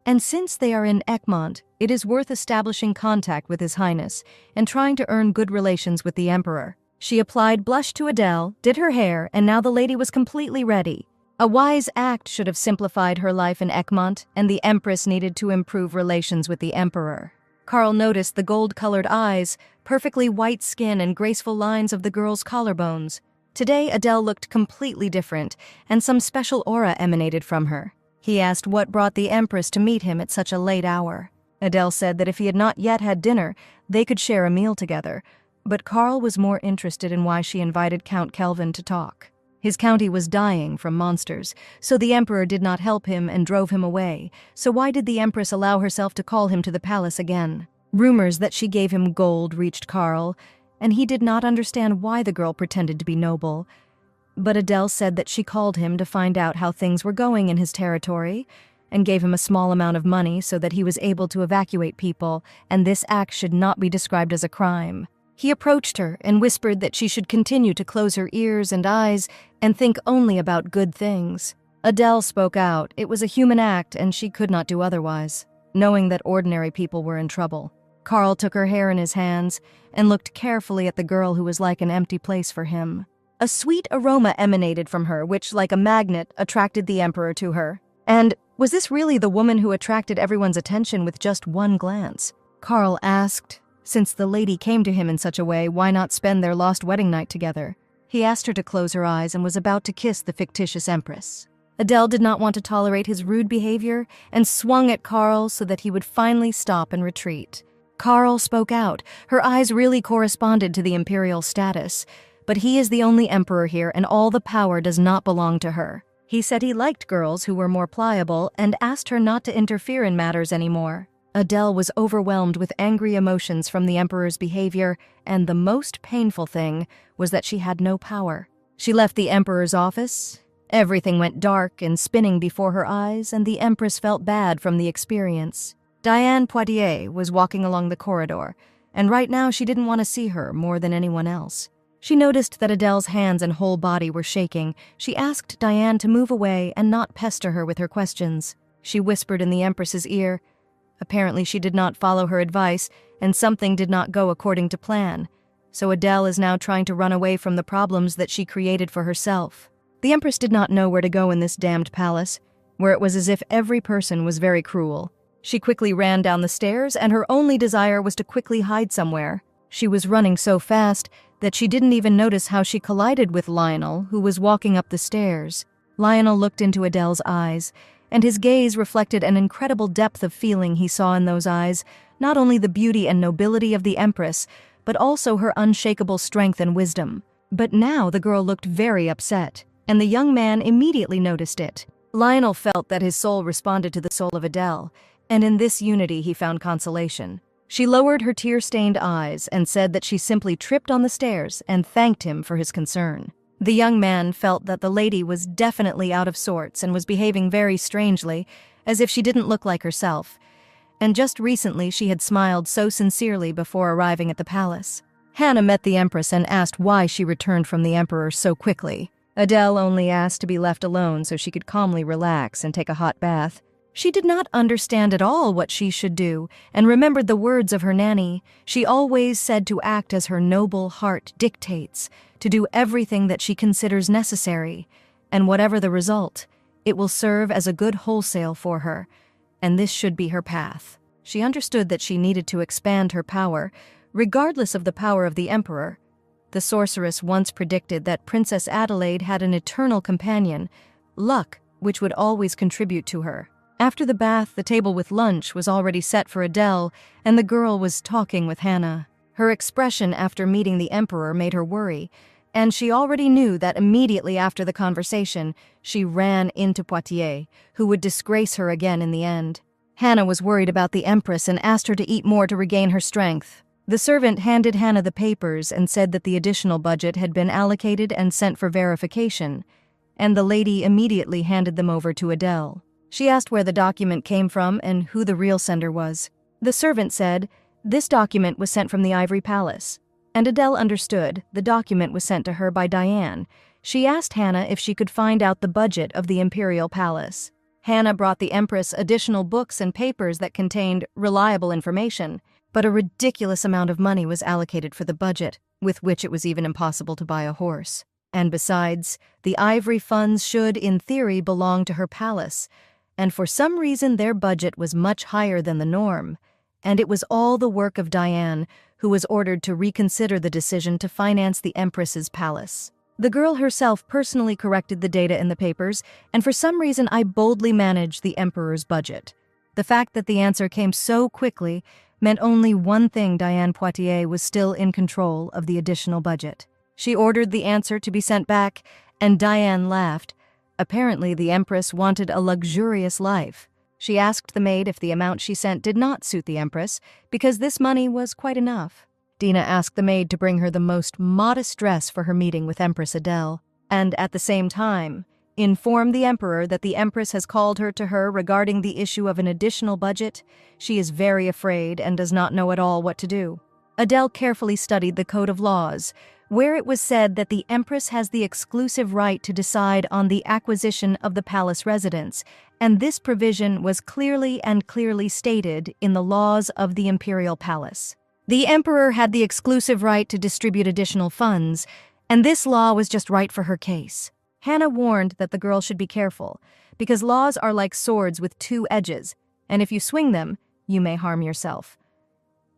And since they are in Egmont, it is worth establishing contact with His Highness and trying to earn good relations with the Emperor. She applied blush to Adele, did her hair, and now the lady was completely ready. A wise act should have simplified her life in Egmont, and the Empress needed to improve relations with the Emperor. Carl noticed the gold-colored eyes, perfectly white skin, and graceful lines of the girl's collarbones. Today, Adele looked completely different, and some special aura emanated from her. He asked what brought the Empress to meet him at such a late hour. Adele said that if he had not yet had dinner, they could share a meal together, but Carl was more interested in why she invited Count Kelvin to talk. His county was dying from monsters, so the Emperor did not help him and drove him away, so why did the Empress allow herself to call him to the palace again? Rumors that she gave him gold reached Carl, and he did not understand why the girl pretended to be noble. But Adele said that she called him to find out how things were going in his territory, and gave him a small amount of money so that he was able to evacuate people, and this act should not be described as a crime. He approached her and whispered that she should continue to close her ears and eyes and think only about good things. Adele spoke out. It was a human act, and she could not do otherwise, knowing that ordinary people were in trouble. Carl took her hair in his hands and looked carefully at the girl who was like an empty place for him. A sweet aroma emanated from her, which, like a magnet, attracted the Emperor to her. And was this really the woman who attracted everyone's attention with just one glance? Carl asked. Since the lady came to him in such a way, why not spend their lost wedding night together? He asked her to close her eyes and was about to kiss the fictitious Empress. Adele did not want to tolerate his rude behavior and swung at Carl so that he would finally stop and retreat. Carl spoke out. Her eyes really corresponded to the imperial status, but he is the only emperor here and all the power does not belong to her. He said he liked girls who were more pliable and asked her not to interfere in matters anymore. Adele was overwhelmed with angry emotions from the Emperor's behavior, and the most painful thing was that she had no power. She left the Emperor's office. Everything went dark and spinning before her eyes, and the Empress felt bad from the experience. Diane Poitiers was walking along the corridor, and right now she didn't want to see her more than anyone else. She noticed that Adele's hands and whole body were shaking. She asked Diane to move away and not pester her with her questions. She whispered in the Empress's ear. Apparently she did not follow her advice, and something did not go according to plan. So Adele is now trying to run away from the problems that she created for herself. The Empress did not know where to go in this damned palace, where it was as if every person was very cruel. She quickly ran down the stairs, and her only desire was to quickly hide somewhere. She was running so fast that she didn't even notice how she collided with Lionel, who was walking up the stairs. Lionel looked into Adele's eyes, and his gaze reflected an incredible depth of feeling he saw in those eyes, not only the beauty and nobility of the Empress, but also her unshakable strength and wisdom. But now the girl looked very upset, and the young man immediately noticed it. Lionel felt that his soul responded to the soul of Adele, and in this unity he found consolation. She lowered her tear-stained eyes and said that she simply tripped on the stairs and thanked him for his concern. The young man felt that the lady was definitely out of sorts and was behaving very strangely, as if she didn't look like herself. And just recently she had smiled so sincerely before arriving at the palace. Hannah met the Empress and asked why she returned from the Emperor so quickly. Adele only asked to be left alone so she could calmly relax and take a hot bath. She did not understand at all what she should do, and remembered the words of her nanny. She always said to act as her noble heart dictates, to do everything that she considers necessary, and whatever the result, it will serve as a good wholesale for her, and this should be her path. She understood that she needed to expand her power, regardless of the power of the Emperor. The sorceress once predicted that Princess Adelaide had an eternal companion, luck, which would always contribute to her. After the bath, the table with lunch was already set for Adele, and the girl was talking with Hannah. Her expression after meeting the Emperor made her worry, and she already knew that immediately after the conversation, she ran into Poitiers, who would disgrace her again in the end. Hannah was worried about the Empress and asked her to eat more to regain her strength. The servant handed Hannah the papers and said that the additional budget had been allocated and sent for verification, and the lady immediately handed them over to Adele. She asked where the document came from and who the real sender was. The servant said, "This document was sent from the Ivory Palace." And Adele understood the document was sent to her by Diane. She asked Hannah if she could find out the budget of the Imperial Palace. Hannah brought the Empress additional books and papers that contained reliable information, but a ridiculous amount of money was allocated for the budget, with which it was even impossible to buy a horse. And besides, the ivory funds should, in theory, belong to her palace, and for some reason their budget was much higher than the norm, And it was all the work of Diane, who was ordered to reconsider the decision to finance the Empress's palace. The girl herself personally corrected the data in the papers, and for some reason I boldly managed the Emperor's budget. The fact that the answer came so quickly meant only one thing: Diane Poitiers was still in control of the additional budget. She ordered the answer to be sent back, and Diane laughed. Apparently, the Empress wanted a luxurious life. She asked the maid if the amount she sent did not suit the Empress, because this money was quite enough. Dina asked the maid to bring her the most modest dress for her meeting with Empress Adele, and at the same time, inform the Emperor that the Empress has called her to her regarding the issue of an additional budget. She is very afraid and does not know at all what to do. Adele carefully studied the Code of Laws, where it was said that the Empress has the exclusive right to decide on the acquisition of the palace residence, and this provision was clearly stated in the laws of the imperial palace. The Emperor had the exclusive right to distribute additional funds, and this law was just right for her case. Hannah warned that the girl should be careful, because laws are like swords with two edges, and if you swing them, you may harm yourself.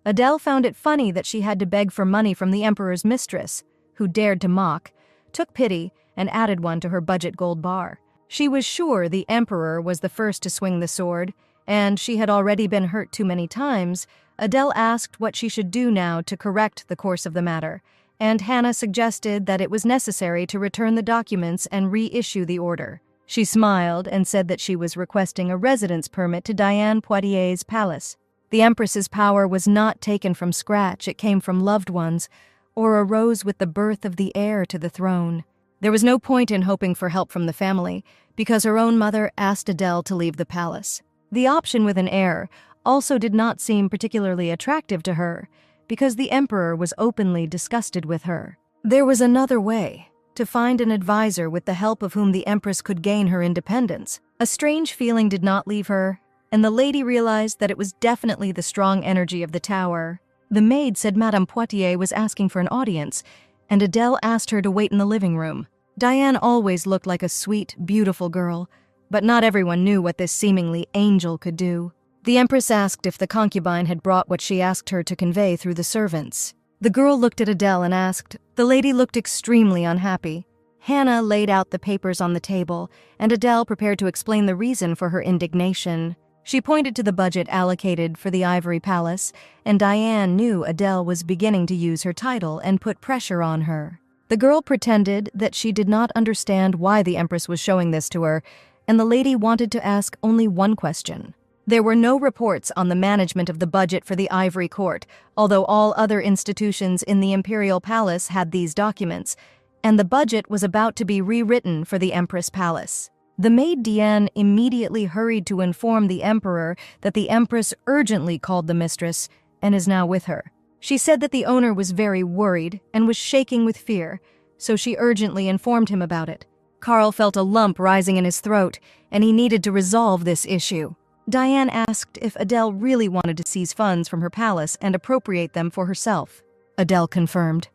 Adele found it funny that she had to beg for money from the Emperor's mistress, who dared to mock, took pity, and added one to her budget gold bar. She was sure the Emperor was the first to swing the sword, and she had already been hurt too many times. Adele asked what she should do now to correct the course of the matter, and Hannah suggested that it was necessary to return the documents and reissue the order. She smiled and said that she was requesting a residence permit to Diane Poitiers' palace. The Empress's power was not taken from scratch, it came from loved ones, or arose with the birth of the heir to the throne. There was no point in hoping for help from the family, because her own mother asked Adele to leave the palace. The option with an heir also did not seem particularly attractive to her, because the Emperor was openly disgusted with her. There was another way: to find an advisor with the help of whom the Empress could gain her independence. A strange feeling did not leave her, and the lady realized that it was definitely the strong energy of the tower. The maid said Madame Poitiers was asking for an audience, and Adele asked her to wait in the living room. Diane always looked like a sweet, beautiful girl, but not everyone knew what this seemingly angel could do. The Empress asked if the concubine had brought what she asked her to convey through the servants. The girl looked at Adele and asked. The lady looked extremely unhappy. Hannah laid out the papers on the table, and Adele prepared to explain the reason for her indignation. She pointed to the budget allocated for the Ivory Palace, and Diane knew Adele was beginning to use her title and put pressure on her. The girl pretended that she did not understand why the Empress was showing this to her, and the lady wanted to ask only one question. There were no reports on the management of the budget for the Ivory Court, although all other institutions in the Imperial Palace had these documents, and the budget was about to be rewritten for the Empress Palace. The maid Diane immediately hurried to inform the Emperor that the Empress urgently called the mistress and is now with her. She said that the owner was very worried and was shaking with fear, so she urgently informed him about it. Carl felt a lump rising in his throat, and he needed to resolve this issue. Diane asked if Adele really wanted to seize funds from her palace and appropriate them for herself. Adele confirmed.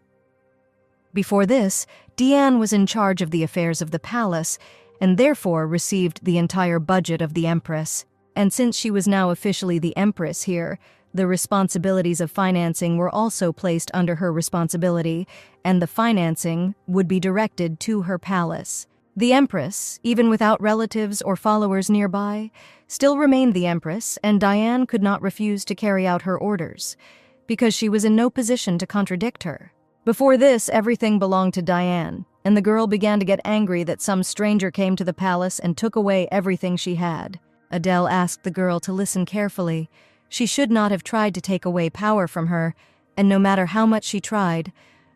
Before this, Diane was in charge of the affairs of the palace, and therefore received the entire budget of the Empress. And since she was now officially the Empress here, the responsibilities of financing were also placed under her responsibility, and the financing would be directed to her palace. The Empress, even without relatives or followers nearby, still remained the Empress, and Diane could not refuse to carry out her orders, because she was in no position to contradict her. Before this, everything belonged to Diane, and the girl began to get angry that some stranger came to the palace and took away everything she had. Adele asked the girl to listen carefully. She should not have tried to take away power from her, and no matter how much she tried,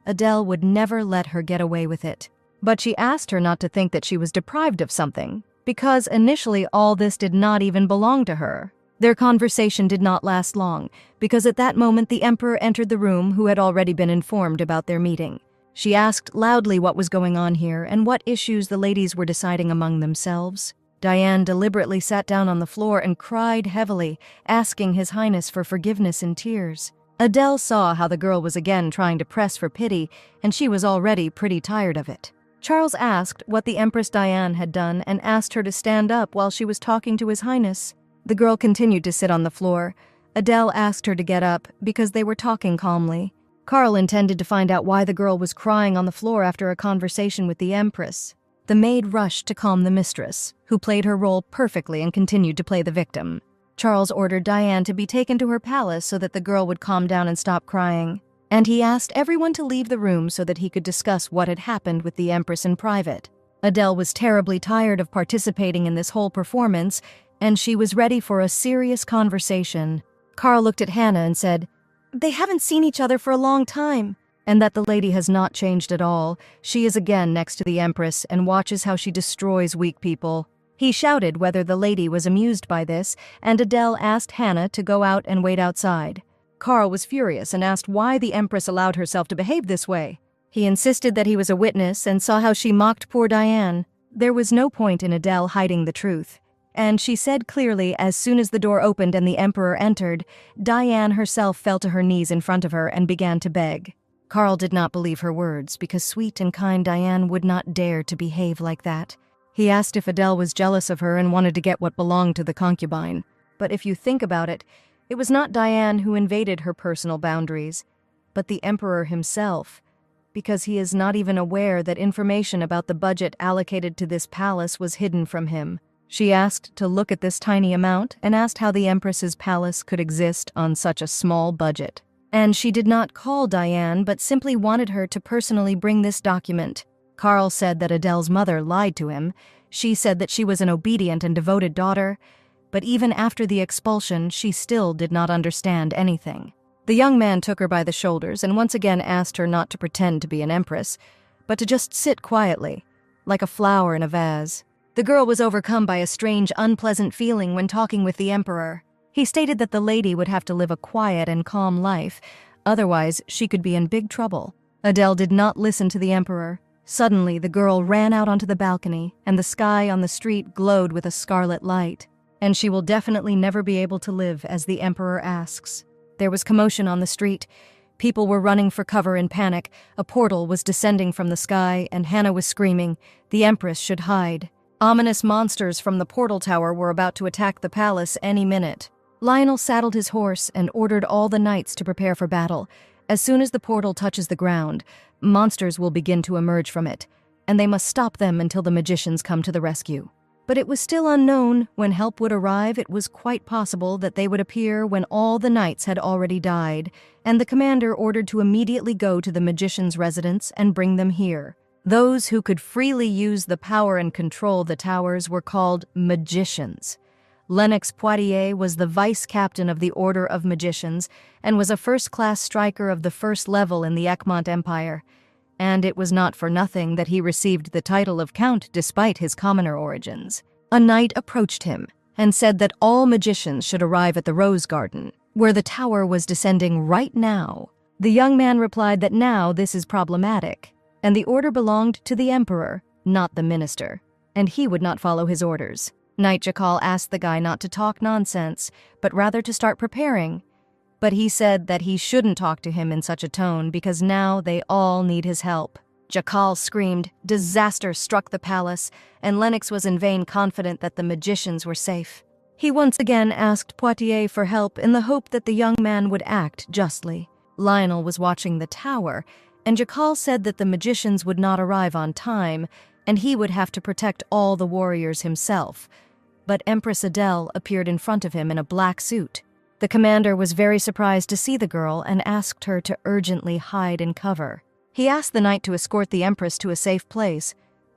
Adele would never let her get away with it. But she asked her not to think that she was deprived of something, because initially all this did not even belong to her. Their conversation did not last long, because at that moment the Emperor entered the room, who had already been informed about their meeting. She asked loudly what was going on here and what issues the ladies were deciding among themselves. Diane deliberately sat down on the floor and cried heavily, asking His Highness for forgiveness in tears. Adele saw how the girl was again trying to press for pity, and she was already pretty tired of it. Charles asked what the Empress Diane had done and asked her to stand up while she was talking to His Highness. The girl continued to sit on the floor. Adele asked her to get up because they were talking calmly. Carl intended to find out why the girl was crying on the floor after a conversation with the Empress. The maid rushed to calm the mistress, who played her role perfectly and continued to play the victim. Charles ordered Diane to be taken to her palace so that the girl would calm down and stop crying, and he asked everyone to leave the room so that he could discuss what had happened with the Empress in private. Adele was terribly tired of participating in this whole performance, and she was ready for a serious conversation. Carl looked at Hannah and said, "They haven't seen each other for a long time." And that the lady has not changed at all. She is again next to the Empress and watches how she destroys weak people. He shouted whether the lady was amused by this, and Adele asked Hannah to go out and wait outside. Carl was furious and asked why the Empress allowed herself to behave this way. He insisted that he was a witness and saw how she mocked poor Diane. There was no point in Adele hiding the truth. And she said clearly as soon as the door opened and the Emperor entered, Diane herself fell to her knees in front of her and began to beg. Carl did not believe her words because sweet and kind Diane would not dare to behave like that. He asked if Adele was jealous of her and wanted to get what belonged to the concubine. But if you think about it, it was not Diane who invaded her personal boundaries, but the Emperor himself, because he is not even aware that information about the budget allocated to this palace was hidden from him. She asked to look at this tiny amount and asked how the Empress's palace could exist on such a small budget. And she did not call Diane, but simply wanted her to personally bring this document. Carl said that Adele's mother lied to him. She said that she was an obedient and devoted daughter, but even after the expulsion, she still did not understand anything. The young man took her by the shoulders and once again asked her not to pretend to be an empress, but to just sit quietly, like a flower in a vase. The girl was overcome by a strange, unpleasant feeling when talking with the Emperor. He stated that the lady would have to live a quiet and calm life, otherwise she could be in big trouble. Adele did not listen to the Emperor. Suddenly, the girl ran out onto the balcony, and the sky on the street glowed with a scarlet light. And she will definitely never be able to live as the Emperor asks. There was commotion on the street. People were running for cover in panic. A portal was descending from the sky, and Hannah was screaming, "The Empress should hide." Ominous monsters from the portal tower were about to attack the palace any minute. Lionel saddled his horse and ordered all the knights to prepare for battle. As soon as the portal touches the ground, monsters will begin to emerge from it, and they must stop them until the magicians come to the rescue. But it was still unknown when help would arrive. It was quite possible that they would appear when all the knights had already died, and the commander ordered to immediately go to the magician's residence and bring them here. Those who could freely use the power and control the towers were called magicians. Lennox Poitier was the vice captain of the Order of Magicians and was a first-class striker of the first level in the Egmont Empire. And it was not for nothing that he received the title of Count despite his commoner origins. A knight approached him and said that all magicians should arrive at the Rose Garden, where the tower was descending right now. The young man replied that now this is problematic, and the order belonged to the Emperor, not the minister, and he would not follow his orders. Knight Jakal asked the guy not to talk nonsense, but rather to start preparing. But he said that he shouldn't talk to him in such a tone because now they all need his help. Jakal screamed. Disaster struck the palace, and Lennox was in vain confident that the magicians were safe. He once again asked Poitier for help in the hope that the young man would act justly. Lionel was watching the tower, and Jakal said that the magicians would not arrive on time, and he would have to protect all the warriors himself. But Empress Adele appeared in front of him in a black suit. The commander was very surprised to see the girl and asked her to urgently hide in cover. He asked the knight to escort the Empress to a safe place,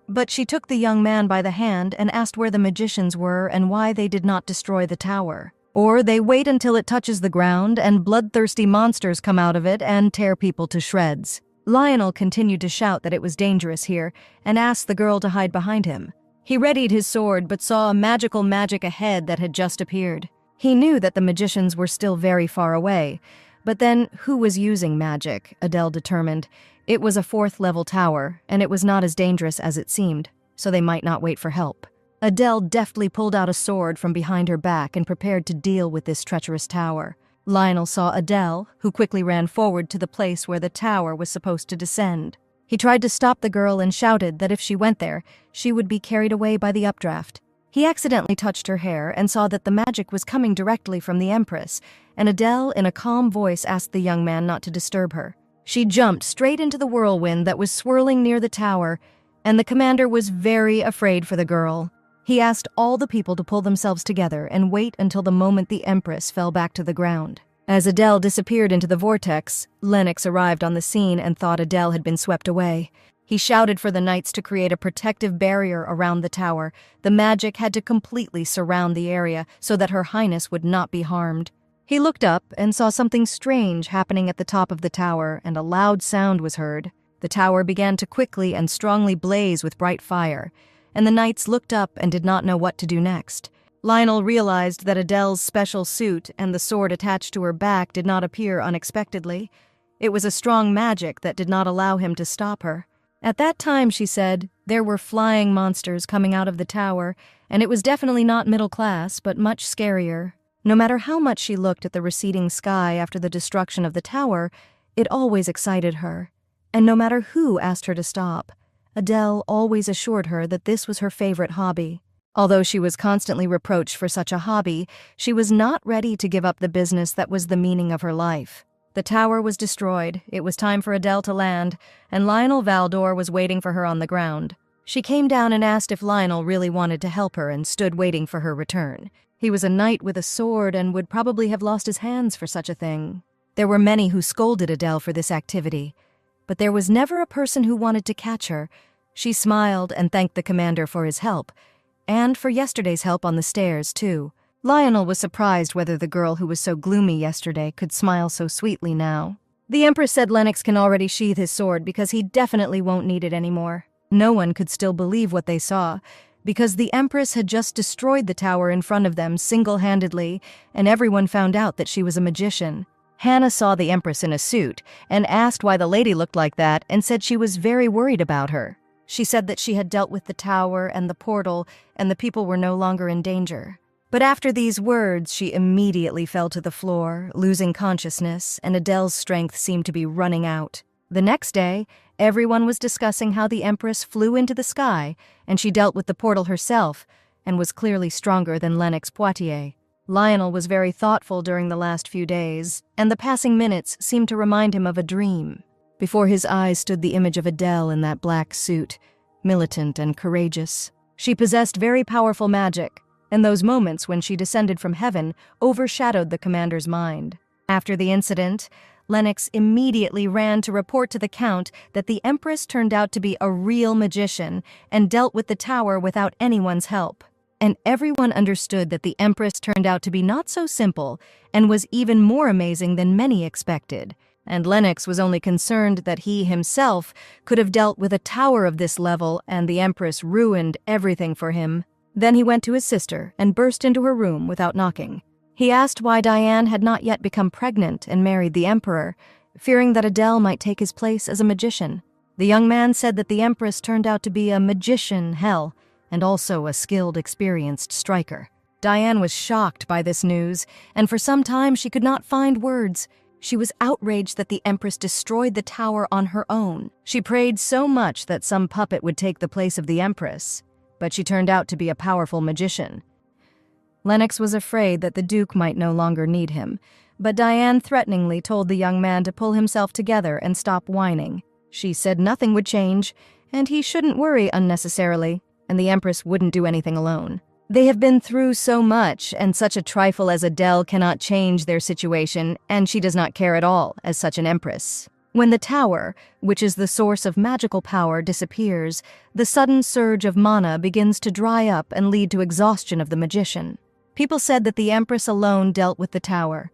but she took the young man by the hand and asked where the magicians were and why they did not destroy the tower. Or they wait until it touches the ground and bloodthirsty monsters come out of it and tear people to shreds. Lionel continued to shout that it was dangerous here and asked the girl to hide behind him. He readied his sword but saw a magic ahead that had just appeared. He knew that the magicians were still very far away, but then who was using magic, Adele determined. It was a 4th-level tower, and it was not as dangerous as it seemed, so they might not wait for help. Adele deftly pulled out a sword from behind her back and prepared to deal with this treacherous tower. Lionel saw Adele, who quickly ran forward to the place where the tower was supposed to descend. He tried to stop the girl and shouted that if she went there, she would be carried away by the updraft. He accidentally touched her hair and saw that the magic was coming directly from the Empress, and Adele, in a calm voice, asked the young man not to disturb her. She jumped straight into the whirlwind that was swirling near the tower, and the commander was very afraid for the girl. He asked all the people to pull themselves together and wait until the moment the Empress fell back to the ground. As Adele disappeared into the vortex, Lennox arrived on the scene and thought Adele had been swept away. He shouted for the knights to create a protective barrier around the tower. The magic had to completely surround the area so that Her Highness would not be harmed. He looked up and saw something strange happening at the top of the tower, and a loud sound was heard. The tower began to quickly and strongly blaze with bright fire, and the knights looked up and did not know what to do next. Lionel realized that Adele's special suit and the sword attached to her back did not appear unexpectedly. It was a strong magic that did not allow him to stop her. At that time, she said, there were flying monsters coming out of the tower, and it was definitely not middle class, but much scarier. No matter how much she looked at the receding sky after the destruction of the tower, it always excited her. And no matter who asked her to stop, Adele always assured her that this was her favorite hobby. Although she was constantly reproached for such a hobby, she was not ready to give up the business that was the meaning of her life. The tower was destroyed, it was time for Adele to land, and Lionel Valdor was waiting for her on the ground. She came down and asked if Lionel really wanted to help her and stood waiting for her return. He was a knight with a sword and would probably have lost his hands for such a thing. There were many who scolded Adele for this activity, but there was never a person who wanted to catch her. She smiled and thanked the commander for his help, and for yesterday's help on the stairs, too. Lionel was surprised whether the girl who was so gloomy yesterday could smile so sweetly now. The Empress said Lennox can already sheath his sword because he definitely won't need it anymore. No one could still believe what they saw, because the Empress had just destroyed the tower in front of them single-handedly, and everyone found out that she was a magician. Hannah saw the Empress in a suit and asked why the lady looked like that and said she was very worried about her. She said that she had dealt with the tower and the portal, and the people were no longer in danger. But after these words, she immediately fell to the floor, losing consciousness, and Adele's strength seemed to be running out. The next day, everyone was discussing how the Empress flew into the sky, and she dealt with the portal herself, and was clearly stronger than Lennox Poitiers. Lionel was very thoughtful during the last few days, and the passing minutes seemed to remind him of a dream. Before his eyes stood the image of Adele in that black suit, militant and courageous. She possessed very powerful magic, and those moments when she descended from heaven overshadowed the commander's mind. After the incident, Lennox immediately ran to report to the Count that the Empress turned out to be a real magician and dealt with the tower without anyone's help. And everyone understood that the Empress turned out to be not so simple and was even more amazing than many expected. And Lennox was only concerned that he himself could have dealt with a tower of this level, and the Empress ruined everything for him. Then he went to his sister and burst into her room without knocking. He asked why Diane had not yet become pregnant and married the Emperor, fearing that Adele might take his place as a magician. The young man said that the Empress turned out to be a magician, hell, and also a skilled, experienced striker. Diane was shocked by this news, and for some time she could not find words. She was outraged that the Empress destroyed the tower on her own. She prayed so much that some puppet would take the place of the Empress, but she turned out to be a powerful magician. Lennox was afraid that the Duke might no longer need him, but Diane threateningly told the young man to pull himself together and stop whining. She said nothing would change, and he shouldn't worry unnecessarily, and the Empress wouldn't do anything alone. They have been through so much, and such a trifle as Adele cannot change their situation, and she does not care at all as such an Empress. When the tower, which is the source of magical power, disappears, the sudden surge of mana begins to dry up and lead to exhaustion of the magician. People said that the Empress alone dealt with the tower.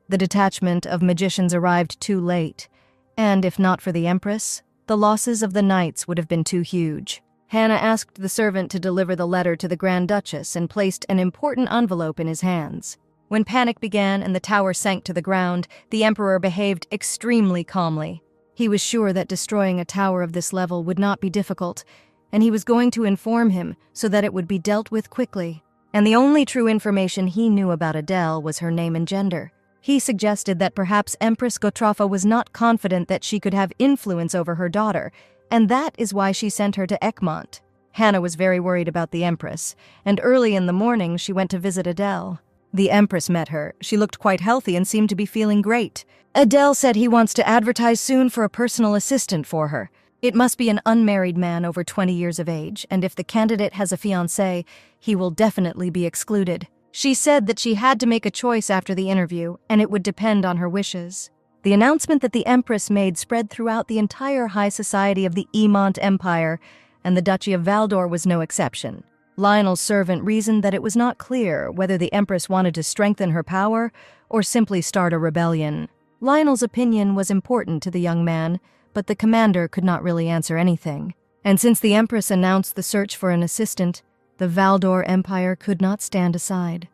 The detachment of magicians arrived too late, and if not for the Empress, the losses of the knights would have been too huge. Hannah asked the servant to deliver the letter to the Grand Duchess and placed an important envelope in his hands. When panic began and the tower sank to the ground, the Emperor behaved extremely calmly. He was sure that destroying a tower of this level would not be difficult, and he was going to inform him so that it would be dealt with quickly. And the only true information he knew about Adele was her name and gender. He suggested that perhaps Empress Gotrafa was not confident that she could have influence over her daughter, and that is why she sent her to Egmont. Hannah was very worried about the Empress, and early in the morning she went to visit Adele. The Empress met her. She looked quite healthy and seemed to be feeling great. Adele said he wants to advertise soon for a personal assistant for her. It must be an unmarried man over 20 years of age, and if the candidate has a fiancé, he will definitely be excluded. She said that she had to make a choice after the interview, and it would depend on her wishes. The announcement that the Empress made spread throughout the entire high society of the Emont Empire, and the Duchy of Valdor was no exception. Lionel's servant reasoned that it was not clear whether the Empress wanted to strengthen her power or simply start a rebellion. Lionel's opinion was important to the young man, but the commander could not really answer anything. And since the Empress announced the search for an assistant, the Valdor Empire could not stand aside.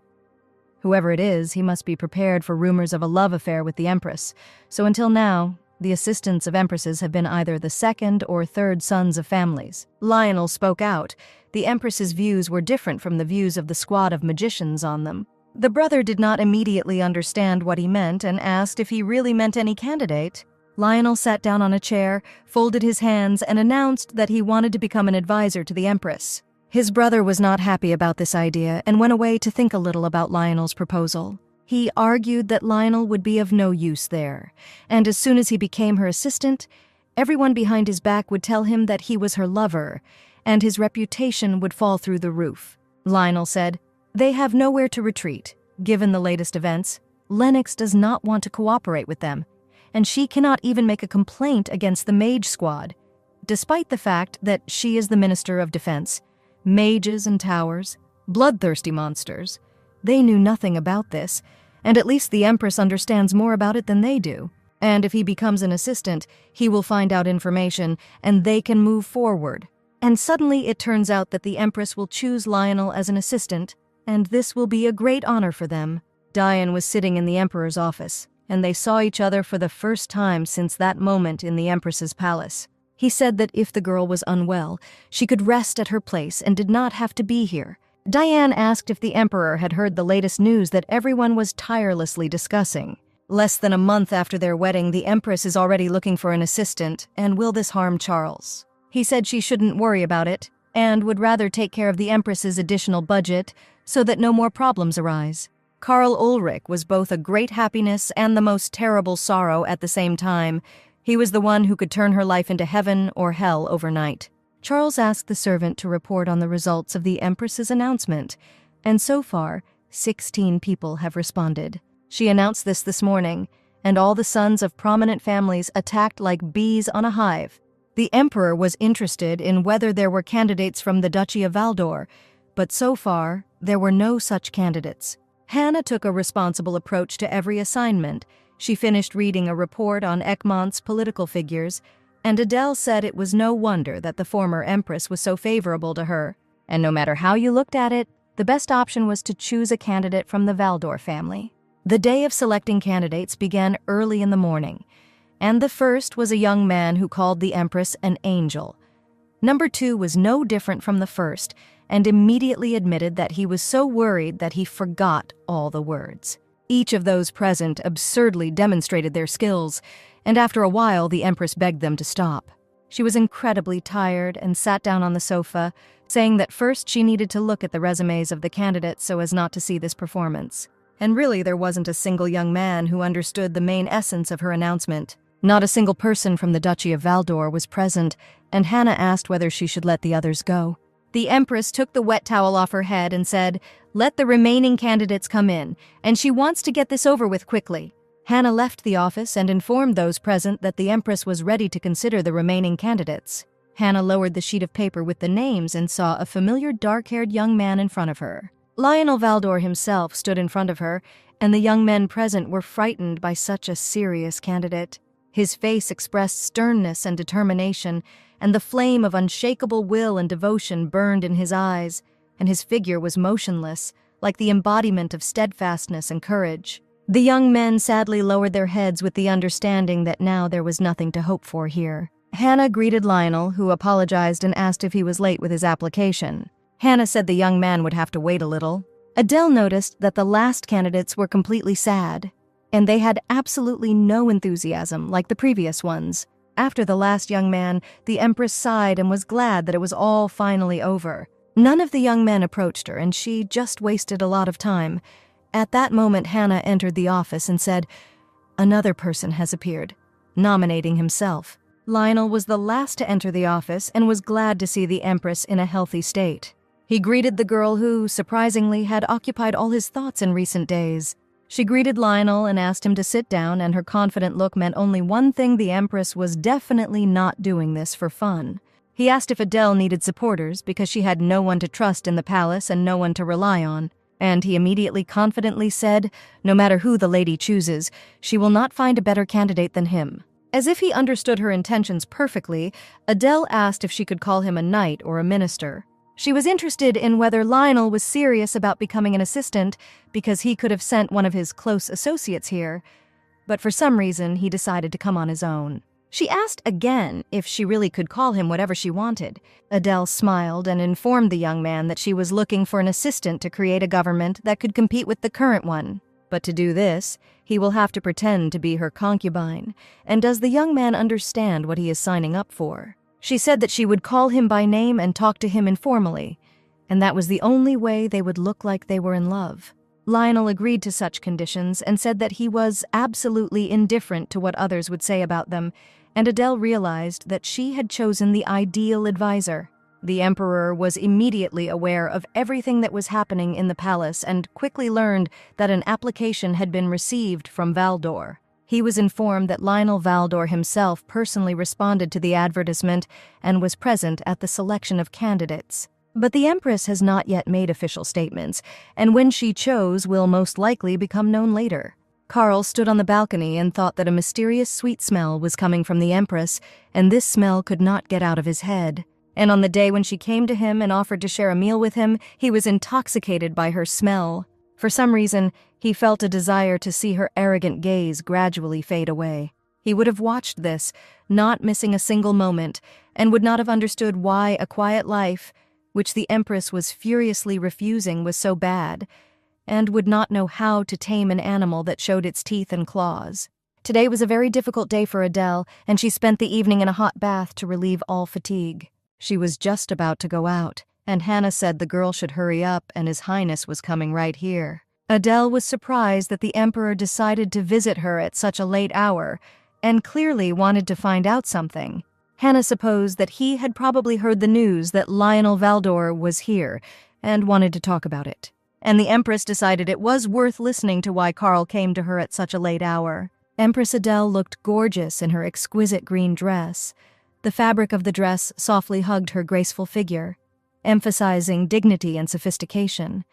Whoever it is, he must be prepared for rumors of a love affair with the Empress, so until now, the assistants of empresses have been either the second or third sons of families. Lionel spoke out. The Empress's views were different from the views of the squad of magicians on them. The brother did not immediately understand what he meant and asked if he really meant any candidate. Lionel sat down on a chair, folded his hands, and announced that he wanted to become an advisor to the Empress. His brother was not happy about this idea and went away to think a little about Lionel's proposal. He argued that Lionel would be of no use there, and as soon as he became her assistant, everyone behind his back would tell him that he was her lover, and his reputation would fall through the roof. Lionel said, "They have nowhere to retreat. Given the latest events, Lennox does not want to cooperate with them, and she cannot even make a complaint against the mage squad, despite the fact that she is the Minister of Defense. Mages and towers, bloodthirsty monsters. They knew nothing about this, and at least the Empress understands more about it than they do. And if he becomes an assistant, he will find out information, and they can move forward." And suddenly it turns out that the Empress will choose Lionel as an assistant, and this will be a great honor for them. Diane was sitting in the Emperor's office, and they saw each other for the first time since that moment in the Empress's palace. He said that if the girl was unwell, she could rest at her place and did not have to be here. Diane asked if the Emperor had heard the latest news that everyone was tirelessly discussing. Less than a month after their wedding, the Empress is already looking for an assistant, and will this harm Charles? He said she shouldn't worry about it, and would rather take care of the Empress's additional budget so that no more problems arise. Karl Ulrich was both a great happiness and the most terrible sorrow at the same time. He was the one who could turn her life into heaven or hell overnight. Charles asked the servant to report on the results of the Empress's announcement, and so far, 16 people have responded. She announced this morning, and all the sons of prominent families attacked like bees on a hive. The Emperor was interested in whether there were candidates from the Duchy of Valdor, but so far, there were no such candidates. Hannah took a responsible approach to every assignment. She finished reading a report on Egmont's political figures, and Adele said it was no wonder that the former Empress was so favorable to her. And no matter how you looked at it, the best option was to choose a candidate from the Valdor family. The day of selecting candidates began early in the morning, and the first was a young man who called the Empress an angel. Number 2 was no different from the first, and immediately admitted that he was so worried that he forgot all the words. Each of those present absurdly demonstrated their skills, and after a while the Empress begged them to stop. She was incredibly tired and sat down on the sofa, saying that first she needed to look at the resumes of the candidates so as not to see this performance. And really there wasn't a single young man who understood the main essence of her announcement. Not a single person from the Duchy of Valdor was present, and Hannah asked whether she should let the others go. The Empress took the wet towel off her head and said, "Let the remaining candidates come in, and she wants to get this over with quickly." Hannah left the office and informed those present that the Empress was ready to consider the remaining candidates. Hannah lowered the sheet of paper with the names and saw a familiar dark-haired young man in front of her. Lionel Valdor himself stood in front of her, and the young men present were frightened by such a serious candidate. His face expressed sternness and determination, and the flame of unshakable will and devotion burned in his eyes, and his figure was motionless, like the embodiment of steadfastness and courage. The young men sadly lowered their heads with the understanding that now there was nothing to hope for here. Hannah greeted Lionel, who apologized and asked if he was late with his application. Hannah said the young man would have to wait a little. Adele noticed that the last candidates were completely sad, and they had absolutely no enthusiasm like the previous ones. After the last young man, the Empress sighed and was glad that it was all finally over. None of the young men approached her, and she just wasted a lot of time. At that moment, Hannah entered the office and said, "Another person has appeared," nominating himself. Lionel was the last to enter the office and was glad to see the Empress in a healthy state. He greeted the girl who, surprisingly, had occupied all his thoughts in recent days. She greeted Lionel and asked him to sit down, and her confident look meant only one thing: the Empress was definitely not doing this for fun. He asked if Adele needed supporters because she had no one to trust in the palace and no one to rely on, and he immediately confidently said, no matter who the lady chooses, she will not find a better candidate than him. As if he understood her intentions perfectly, Adele asked if she could call him a knight or a minister. She was interested in whether Lionel was serious about becoming an assistant because he could have sent one of his close associates here, but for some reason he decided to come on his own. She asked again if she really could call him whatever she wanted. Adele smiled and informed the young man that she was looking for an assistant to create a government that could compete with the current one. But to do this, he will have to pretend to be her concubine. And does the young man understand what he is signing up for? She said that she would call him by name and talk to him informally, and that was the only way they would look like they were in love. Lionel agreed to such conditions and said that he was absolutely indifferent to what others would say about them, and Adele realized that she had chosen the ideal advisor. The Emperor was immediately aware of everything that was happening in the palace and quickly learned that an application had been received from Valdor. He was informed that Lionel Valdor himself personally responded to the advertisement and was present at the selection of candidates. But the Empress has not yet made official statements, and when she chose will most likely become known later. Carl stood on the balcony and thought that a mysterious sweet smell was coming from the Empress, and this smell could not get out of his head. And on the day when she came to him and offered to share a meal with him, he was intoxicated by her smell. For some reason, he felt a desire to see her arrogant gaze gradually fade away. He would have watched this, not missing a single moment, and would not have understood why a quiet life, which the Empress was furiously refusing, was so bad, and would not know how to tame an animal that showed its teeth and claws. Today was a very difficult day for Adele, and she spent the evening in a hot bath to relieve all fatigue. She was just about to go out, and Hannah said the girl should hurry up and His Highness was coming right here. Adele was surprised that the Emperor decided to visit her at such a late hour, and clearly wanted to find out something. Hannah supposed that he had probably heard the news that Lionel Valdor was here, and wanted to talk about it. And the Empress decided it was worth listening to why Carl came to her at such a late hour. Empress Adele looked gorgeous in her exquisite green dress. The fabric of the dress softly hugged her graceful figure, emphasizing dignity and sophistication,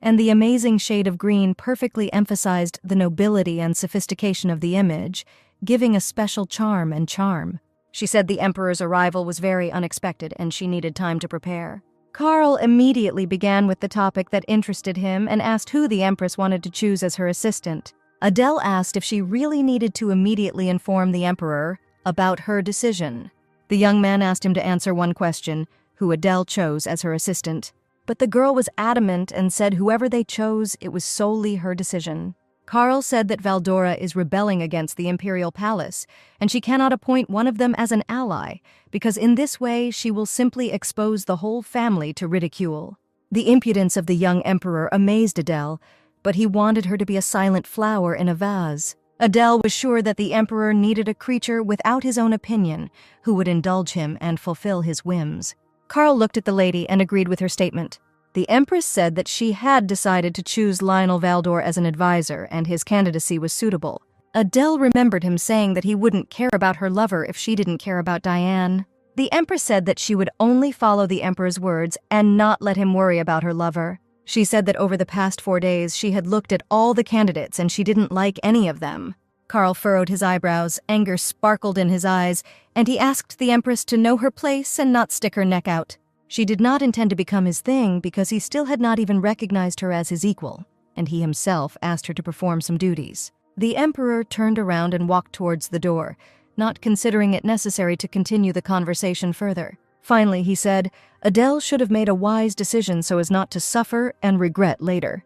and the amazing shade of green perfectly emphasized the nobility and sophistication of the image, giving a special charm. She said the Emperor's arrival was very unexpected and she needed time to prepare. Carl immediately began with the topic that interested him and asked who the Empress wanted to choose as her assistant. Adele asked if she really needed to immediately inform the Emperor about her decision. The young man asked him to answer one question, who Adele chose as her assistant. But the girl was adamant and said whoever they chose, it was solely her decision. Carl said that Valdora is rebelling against the imperial palace, and she cannot appoint one of them as an ally, because in this way she will simply expose the whole family to ridicule. The impudence of the young emperor amazed Adele, but he wanted her to be a silent flower in a vase. Adele was sure that the emperor needed a creature without his own opinion, who would indulge him and fulfill his whims. Carl looked at the lady and agreed with her statement. The Empress said that she had decided to choose Lionel Valdor as an advisor, and his candidacy was suitable. Adele remembered him saying that he wouldn't care about her lover if she didn't care about Diane. The Empress said that she would only follow the Emperor's words and not let him worry about her lover. She said that over the past 4 days she had looked at all the candidates and she didn't like any of them. Carl furrowed his eyebrows, anger sparkled in his eyes, and he asked the Empress to know her place and not stick her neck out. She did not intend to become his thing because he still had not even recognized her as his equal, and he himself asked her to perform some duties. The Emperor turned around and walked towards the door, not considering it necessary to continue the conversation further. Finally, he said, Adele should have made a wise decision so as not to suffer and regret later.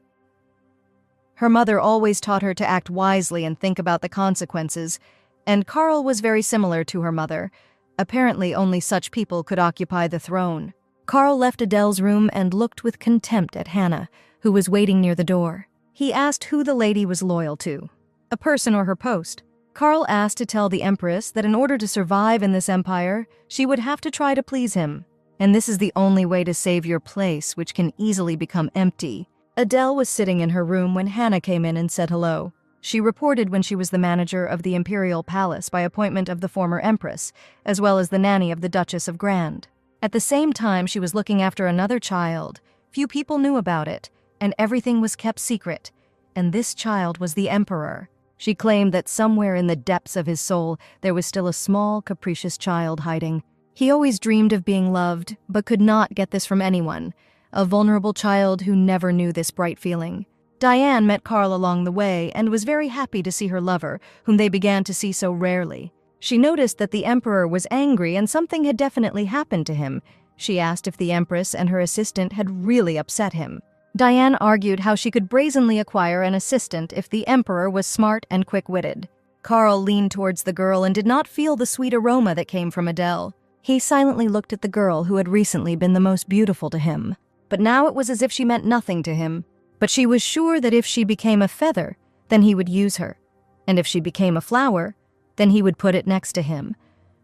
Her mother always taught her to act wisely and think about the consequences, and Carl was very similar to her mother. Apparently, only such people could occupy the throne. Carl left Adele's room and looked with contempt at Hannah, who was waiting near the door. He asked who the lady was loyal to, a person or her post. Carl asked to tell the Empress that in order to survive in this empire, she would have to try to please him. And this is the only way to save your place, which can easily become empty. Adele was sitting in her room when Hannah came in and said hello. She reported when she was the manager of the Imperial Palace by appointment of the former Empress, as well as the nanny of the Duchess of Grand. At the same time, she was looking after another child. Few people knew about it, and everything was kept secret. And this child was the Emperor. She claimed that somewhere in the depths of his soul, there was still a small, capricious child hiding. He always dreamed of being loved, but could not get this from anyone. A vulnerable child who never knew this bright feeling. Diane met Carl along the way and was very happy to see her lover, whom they began to see so rarely. She noticed that the Emperor was angry and something had definitely happened to him. She asked if the Empress and her assistant had really upset him. Diane argued how she could brazenly acquire an assistant if the Emperor was smart and quick-witted. Carl leaned towards the girl and did not feel the sweet aroma that came from Adele. He silently looked at the girl who had recently been the most beautiful to him. But now it was as if she meant nothing to him. But she was sure that if she became a feather, then he would use her. And if she became a flower, then he would put it next to him.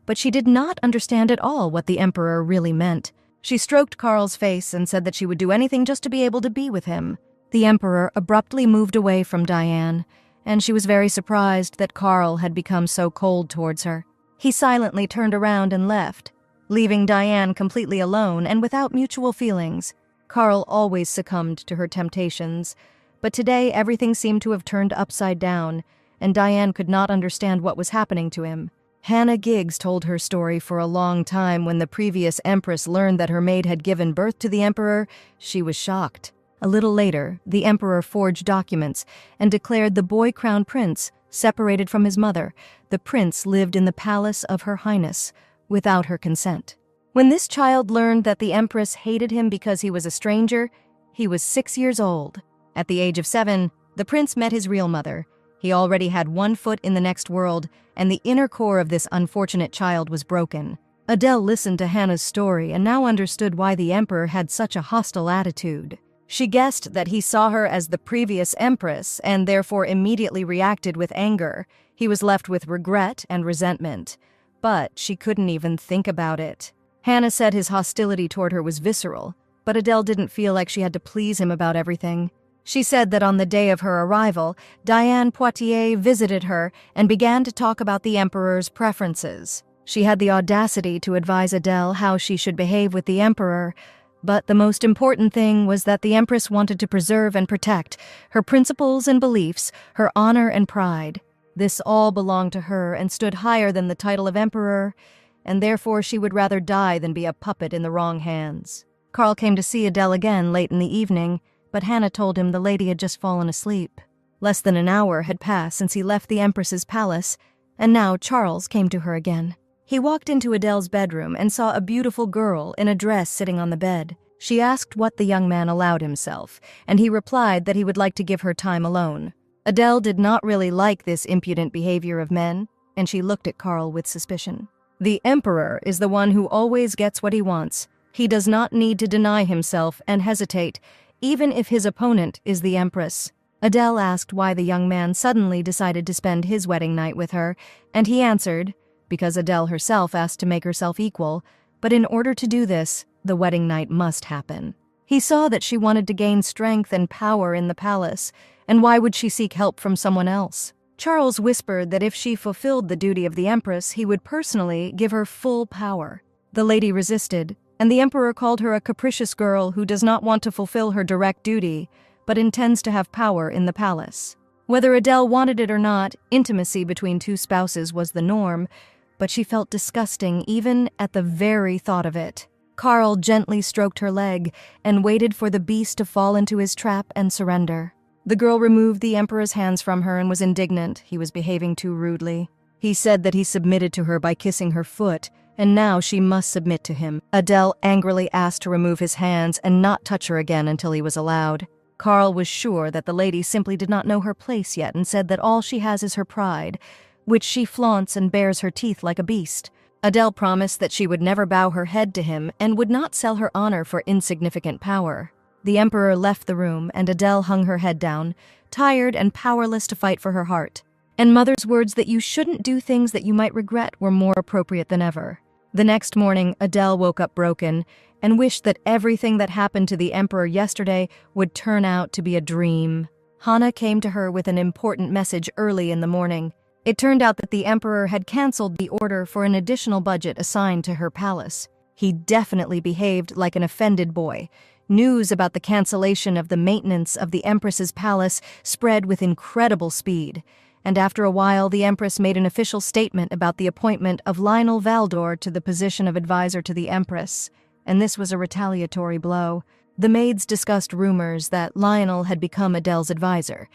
But she did not understand at all what the Emperor really meant. She stroked Carl's face and said that she would do anything just to be able to be with him. The Emperor abruptly moved away from Diane, and she was very surprised that Carl had become so cold towards her. He silently turned around and left, leaving Diane completely alone and without mutual feelings. Carl always succumbed to her temptations, but today everything seemed to have turned upside down, and Diane could not understand what was happening to him. Hannah Giggs told her story for a long time. When the previous Empress learned that her maid had given birth to the Emperor, she was shocked. A little later, the Emperor forged documents and declared the boy crown prince separated from his mother. The prince lived in the palace of Her Highness without her consent. When this child learned that the Empress hated him because he was a stranger, he was 6 years old. At the age of 7, the prince met his real mother. He already had one foot in the next world, and the inner core of this unfortunate child was broken. Adele listened to Hannah's story and now understood why the Emperor had such a hostile attitude. She guessed that he saw her as the previous Empress and therefore immediately reacted with anger. He was left with regret and resentment. But she couldn't even think about it. Hannah said his hostility toward her was visceral, but Adele didn't feel like she had to please him about everything. She said that on the day of her arrival, Diane Poitiers visited her and began to talk about the Emperor's preferences. She had the audacity to advise Adele how she should behave with the Emperor, but the most important thing was that the Empress wanted to preserve and protect her principles and beliefs, her honor and pride. This all belonged to her and stood higher than the title of Emperor, and therefore she would rather die than be a puppet in the wrong hands. Carl came to see Adele again late in the evening, but Hannah told him the lady had just fallen asleep. Less than an hour had passed since he left the Empress's palace, and now Charles came to her again. He walked into Adele's bedroom and saw a beautiful girl in a dress sitting on the bed. She asked what the young man allowed himself, and he replied that he would like to give her time alone. Adele did not really like this impudent behavior of men, and she looked at Carl with suspicion. The Emperor is the one who always gets what he wants. He does not need to deny himself and hesitate, even if his opponent is the Empress. Adele asked why the young man suddenly decided to spend his wedding night with her, and he answered, because Adele herself asked to make herself equal, but in order to do this, the wedding night must happen. He saw that she wanted to gain strength and power in the palace, and why would she seek help from someone else? Charles whispered that if she fulfilled the duty of the Empress, he would personally give her full power. The lady resisted, and the Emperor called her a capricious girl who does not want to fulfill her direct duty, but intends to have power in the palace. Whether Adele wanted it or not, intimacy between two spouses was the norm, but she felt disgusting even at the very thought of it. Carl gently stroked her leg and waited for the beast to fall into his trap and surrender. The girl removed the Emperor's hands from her and was indignant. He was behaving too rudely. He said that he submitted to her by kissing her foot, and now she must submit to him. Adele angrily asked to remove his hands and not touch her again until he was allowed. Carl was sure that the lady simply did not know her place yet and said that all she has is her pride, which she flaunts and bares her teeth like a beast. Adele promised that she would never bow her head to him and would not sell her honor for insignificant power. The emperor left the room, and Adele hung her head down, tired and powerless to fight for her heart. And Mother's words that you shouldn't do things that you might regret were more appropriate than ever. The next morning, Adele woke up broken and wished that everything that happened to the emperor yesterday would turn out to be a dream. Hana came to her with an important message early in the morning. It turned out that the emperor had canceled the order for an additional budget assigned to her palace. He definitely behaved like an offended boy. News about the cancellation of the maintenance of the Empress's palace spread with incredible speed, and after a while the Empress made an official statement about the appointment of Lionel Valdor to the position of advisor to the Empress, and this was a retaliatory blow. The maids discussed rumors that Lionel had become Adele's advisor,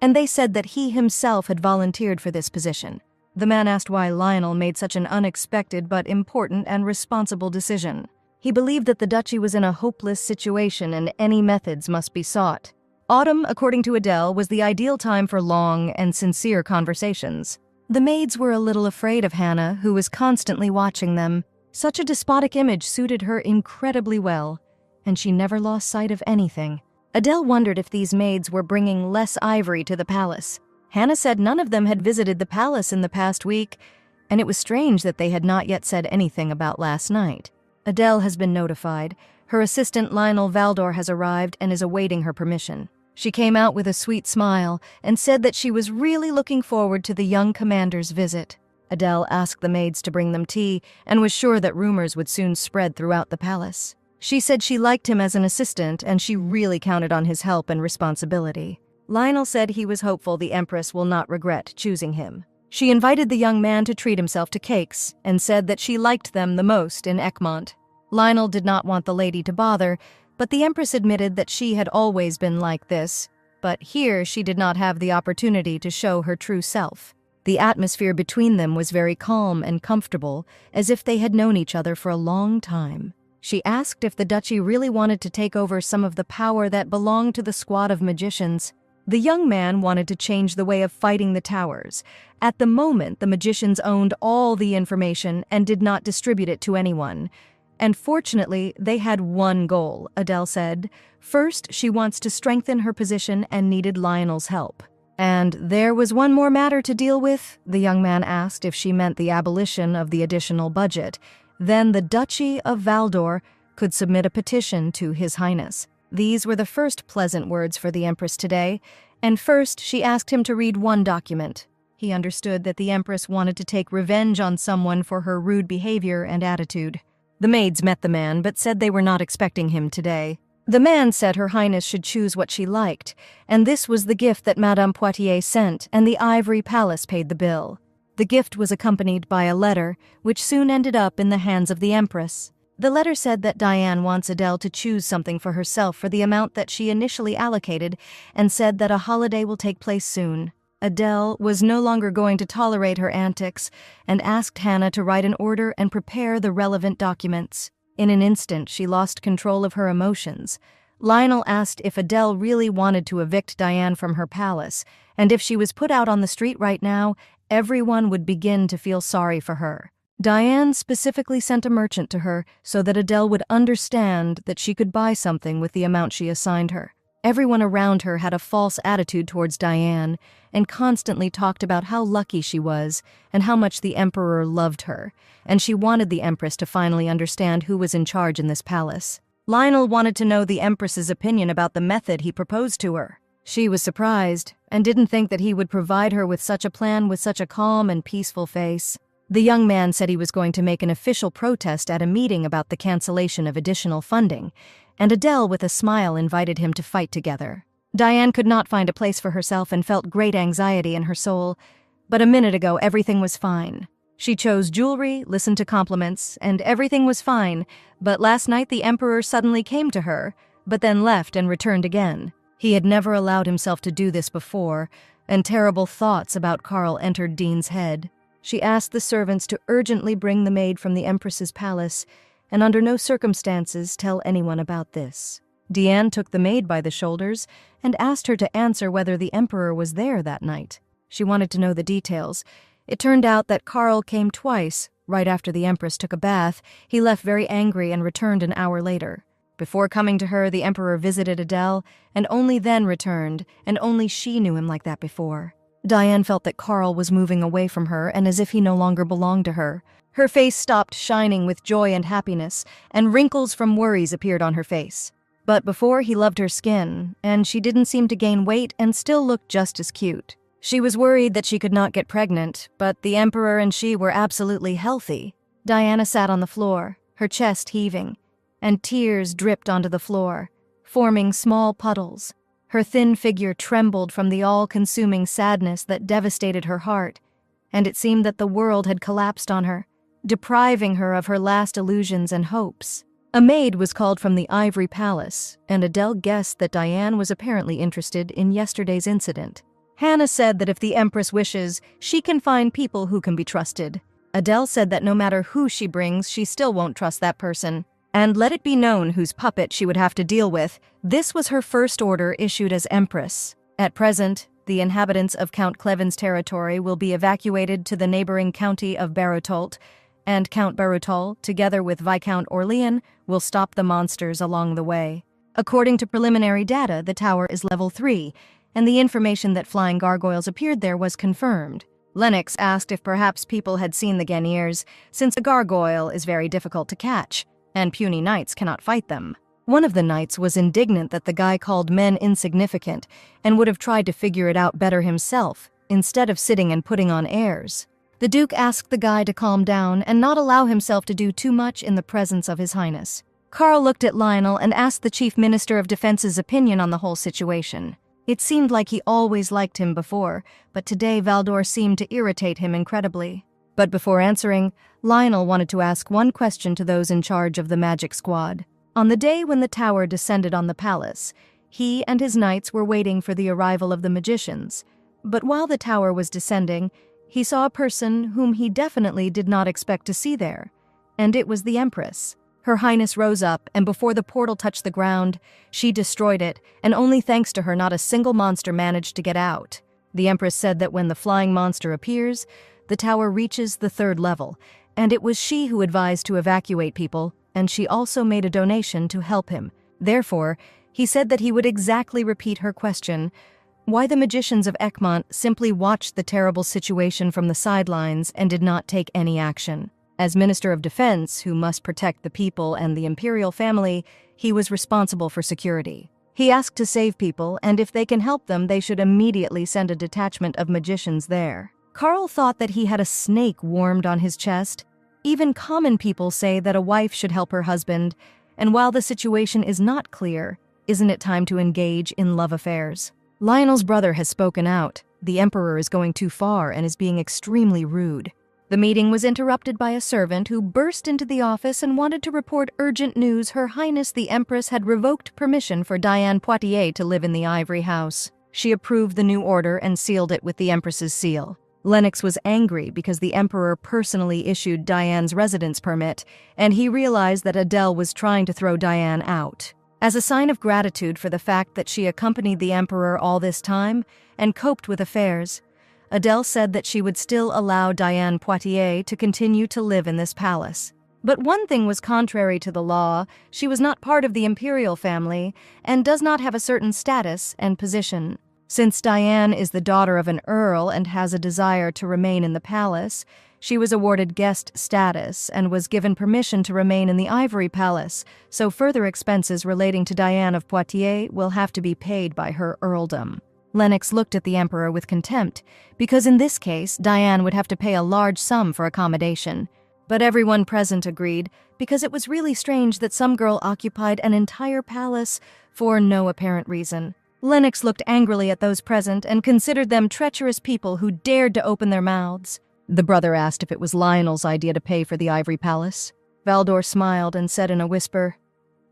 and they said that he himself had volunteered for this position. The man asked why Lionel made such an unexpected but important and responsible decision. He believed that the duchy was in a hopeless situation and any methods must be sought. Autumn, according to Adele, was the ideal time for long and sincere conversations. The maids were a little afraid of Hannah, who was constantly watching them. Such a despotic image suited her incredibly well, and she never lost sight of anything. Adele wondered if these maids were bringing less ivory to the palace. Hannah said none of them had visited the palace in the past week, and it was strange that they had not yet said anything about last night. Adele has been notified. Her assistant Lionel Valdor has arrived and is awaiting her permission. She came out with a sweet smile and said that she was really looking forward to the young commander's visit. Adele asked the maids to bring them tea and was sure that rumors would soon spread throughout the palace. She said she liked him as an assistant and she really counted on his help and responsibility. Lionel said he was hopeful the Empress will not regret choosing him. She invited the young man to treat himself to cakes and said that she liked them the most in Egmont. Lionel did not want the lady to bother, but the Empress admitted that she had always been like this, but here she did not have the opportunity to show her true self. The atmosphere between them was very calm and comfortable, as if they had known each other for a long time. She asked if the duchy really wanted to take over some of the power that belonged to the squad of magicians. The young man wanted to change the way of fighting the towers. At the moment, the magicians owned all the information and did not distribute it to anyone. And fortunately, they had one goal, Adele said. First, she wants to strengthen her position and needed Lionel's help. And there was one more matter to deal with? The young man asked if she meant the abolition of the additional budget. Then the Duchy of Valdor could submit a petition to His Highness. These were the first pleasant words for the Empress today, and first she asked him to read one document. He understood that the Empress wanted to take revenge on someone for her rude behavior and attitude. The maids met the man, but said they were not expecting him today. The man said Her Highness should choose what she liked, and this was the gift that Madame Poitiers sent, and the Ivory Palace paid the bill. The gift was accompanied by a letter, which soon ended up in the hands of the Empress. The letter said that Diane wants Adele to choose something for herself for the amount that she initially allocated, and said that a holiday will take place soon. Adele was no longer going to tolerate her antics, and asked Hannah to write an order and prepare the relevant documents. In an instant, she lost control of her emotions. Lionel asked if Adele really wanted to evict Diane from her palace, and if she was put out on the street right now, everyone would begin to feel sorry for her. Diane specifically sent a merchant to her so that Adele would understand that she could buy something with the amount she assigned her. Everyone around her had a false attitude towards Diane and constantly talked about how lucky she was and how much the Emperor loved her, and she wanted the Empress to finally understand who was in charge in this palace. Lionel wanted to know the Empress's opinion about the method he proposed to her. She was surprised and didn't think that he would provide her with such a plan with such a calm and peaceful face. The young man said he was going to make an official protest at a meeting about the cancellation of additional funding, and Adele with a smile invited him to fight together. Diane could not find a place for herself and felt great anxiety in her soul, but a minute ago everything was fine. She chose jewelry, listened to compliments, and everything was fine, but last night the Emperor suddenly came to her, but then left and returned again. He had never allowed himself to do this before, and terrible thoughts about Karl entered Dean's head. She asked the servants to urgently bring the maid from the Empress's palace, and under no circumstances tell anyone about this. Diane took the maid by the shoulders and asked her to answer whether the Emperor was there that night. She wanted to know the details, It turned out that Karl came twice. Right after the Empress took a bath, he left very angry and returned an hour later. Before coming to her, the Emperor visited Adele, and only then returned, and only she knew him like that before. Diane felt that Karl was moving away from her and as if he no longer belonged to her. Her face stopped shining with joy and happiness, and wrinkles from worries appeared on her face. But before, he loved her skin, and she didn't seem to gain weight and still looked just as cute. She was worried that she could not get pregnant, but the Emperor and she were absolutely healthy. Diana sat on the floor, her chest heaving, and tears dripped onto the floor, forming small puddles. Her thin figure trembled from the all-consuming sadness that devastated her heart, and it seemed that the world had collapsed on her, depriving her of her last illusions and hopes. A maid was called from the Ivory Palace, and Adele guessed that Diane was apparently interested in yesterday's incident. Hannah said that if the Empress wishes, she can find people who can be trusted. Adele said that no matter who she brings, she still won't trust that person. And let it be known whose puppet she would have to deal with, this was her first order issued as Empress. At present, the inhabitants of Count Cleven's territory will be evacuated to the neighboring county of Barotult, and Count Barotol, together with Viscount Orlean, will stop the monsters along the way. According to preliminary data, the tower is level 3, and the information that flying gargoyles appeared there was confirmed. Lennox asked if perhaps people had seen the Geniers, since a gargoyle is very difficult to catch, and puny knights cannot fight them. One of the knights was indignant that the guy called men insignificant and would have tried to figure it out better himself, instead of sitting and putting on airs. The Duke asked the guy to calm down and not allow himself to do too much in the presence of His Highness. Karl looked at Lionel and asked the Chief Minister of Defense's opinion on the whole situation. It seemed like he always liked him before, but today Valdor seemed to irritate him incredibly. But before answering, Lionel wanted to ask one question to those in charge of the magic squad. On the day when the tower descended on the palace, he and his knights were waiting for the arrival of the magicians. But while the tower was descending, he saw a person whom he definitely did not expect to see there, and it was the Empress. Her Highness rose up, and before the portal touched the ground, she destroyed it, and only thanks to her not a single monster managed to get out. The Empress said that when the flying monster appears, the tower reaches the 3rd level, and it was she who advised to evacuate people, and she also made a donation to help him. Therefore, he said that he would exactly repeat her question, why the magicians of Egmont simply watched the terrible situation from the sidelines and did not take any action. As Minister of Defense, who must protect the people and the imperial family, he was responsible for security. He asked to save people, and if they can help them, they should immediately send a detachment of magicians there. Karl thought that he had a snake warmed on his chest. Even common people say that a wife should help her husband, and while the situation is not clear, isn't it time to engage in love affairs? Lionel's brother has spoken out. The Emperor is going too far and is being extremely rude. The meeting was interrupted by a servant who burst into the office and wanted to report urgent news. Her Highness the Empress had revoked permission for Diane Poitiers to live in the Ivory House. She approved the new order and sealed it with the Empress's seal. Lennox was angry because the Emperor personally issued Diane's residence permit, and he realized that Adele was trying to throw Diane out. As a sign of gratitude for the fact that she accompanied the Emperor all this time and coped with affairs, Adele said that she would still allow Diane Poitiers to continue to live in this palace. But one thing was contrary to the law: she was not part of the imperial family and does not have a certain status and position. Since Diane is the daughter of an earl and has a desire to remain in the palace, she was awarded guest status and was given permission to remain in the Ivory Palace, so further expenses relating to Diane of Poitiers will have to be paid by her earldom. Lennox looked at the Emperor with contempt, because in this case, Diane would have to pay a large sum for accommodation. But everyone present agreed, because it was really strange that some girl occupied an entire palace for no apparent reason. Lennox looked angrily at those present and considered them treacherous people who dared to open their mouths. The brother asked if it was Lionel's idea to pay for the Ivory Palace. Valdor smiled and said in a whisper,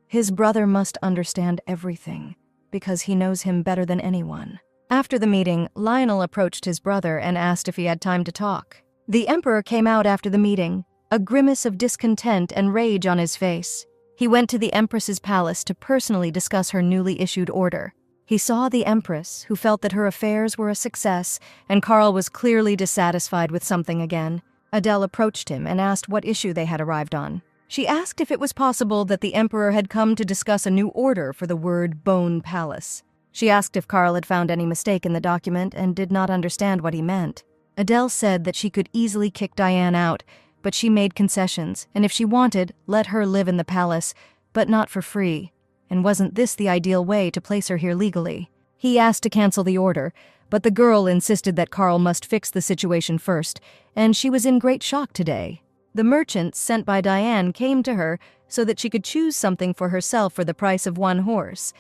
"His brother must understand everything, because he knows him better than anyone." After the meeting, Lionel approached his brother and asked if he had time to talk. The Emperor came out after the meeting, a grimace of discontent and rage on his face. He went to the Empress's palace to personally discuss her newly issued order. He saw the Empress, who felt that her affairs were a success, and Carl was clearly dissatisfied with something again. Adele approached him and asked what issue they had arrived on. She asked if it was possible that the Emperor had come to discuss a new order for the word Bone Palace. She asked if Carl had found any mistake in the document and did not understand what he meant. Adele said that she could easily kick Diane out, but she made concessions, and if she wanted, let her live in the palace, but not for free. And wasn't this the ideal way to place her here legally? He asked to cancel the order, but the girl insisted that Carl must fix the situation first, and she was in great shock today. The merchants sent by Diane came to her so that she could choose something for herself for the price of 1 horse,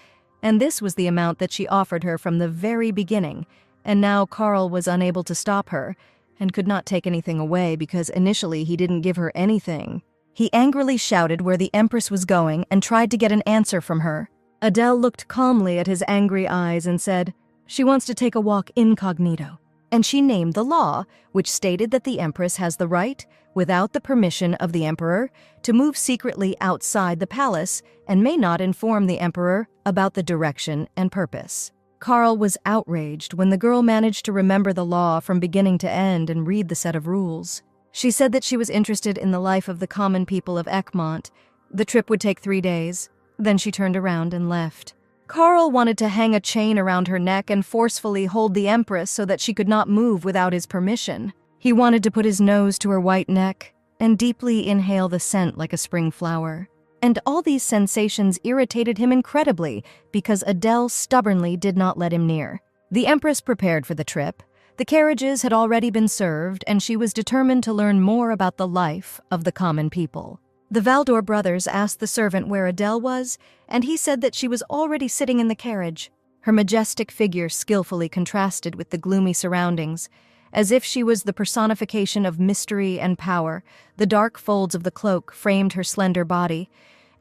and this was the amount that she offered her from the very beginning, and now Carl was unable to stop her, and could not take anything away because initially he didn't give her anything. He angrily shouted where the Empress was going and tried to get an answer from her. Adele looked calmly at his angry eyes and said, "She wants to take a walk incognito." And she named the law, which stated that the Empress has the right, without the permission of the Emperor, to move secretly outside the palace and may not inform the Emperor about the direction and purpose. Carl was outraged when the girl managed to remember the law from beginning to end and read the set of rules. She said that she was interested in the life of the common people of Egmont. The trip would take 3 days. Then she turned around and left. Carl wanted to hang a chain around her neck and forcefully hold the Empress so that she could not move without his permission. He wanted to put his nose to her white neck and deeply inhale the scent like a spring flower. And all these sensations irritated him incredibly because Adele stubbornly did not let him near. The Empress prepared for the trip. The carriages had already been served, and she was determined to learn more about the life of the common people. The Valdor brothers asked the servant where Adele was, and he said that she was already sitting in the carriage. Her majestic figure skillfully contrasted with the gloomy surroundings. As if she was the personification of mystery and power, the dark folds of the cloak framed her slender body,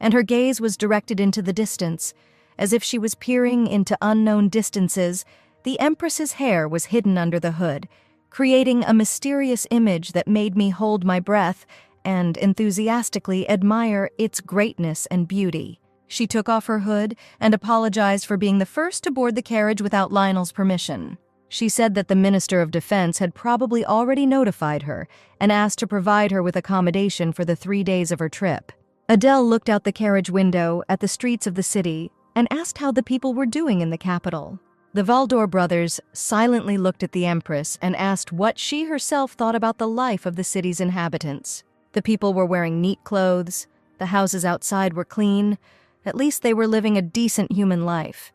and her gaze was directed into the distance. As if she was peering into unknown distances, the Empress's hair was hidden under the hood, creating a mysterious image that made me hold my breath and enthusiastically admire its greatness and beauty. She took off her hood and apologized for being the first to board the carriage without Lionel's permission. She said that the Minister of Defense had probably already notified her and asked to provide her with accommodation for the 3 days of her trip. Adele looked out the carriage window at the streets of the city and asked how the people were doing in the capital. The Valdor brothers silently looked at the Empress and asked what she herself thought about the life of the city's inhabitants. The people were wearing neat clothes, the houses outside were clean, at least they were living a decent human life.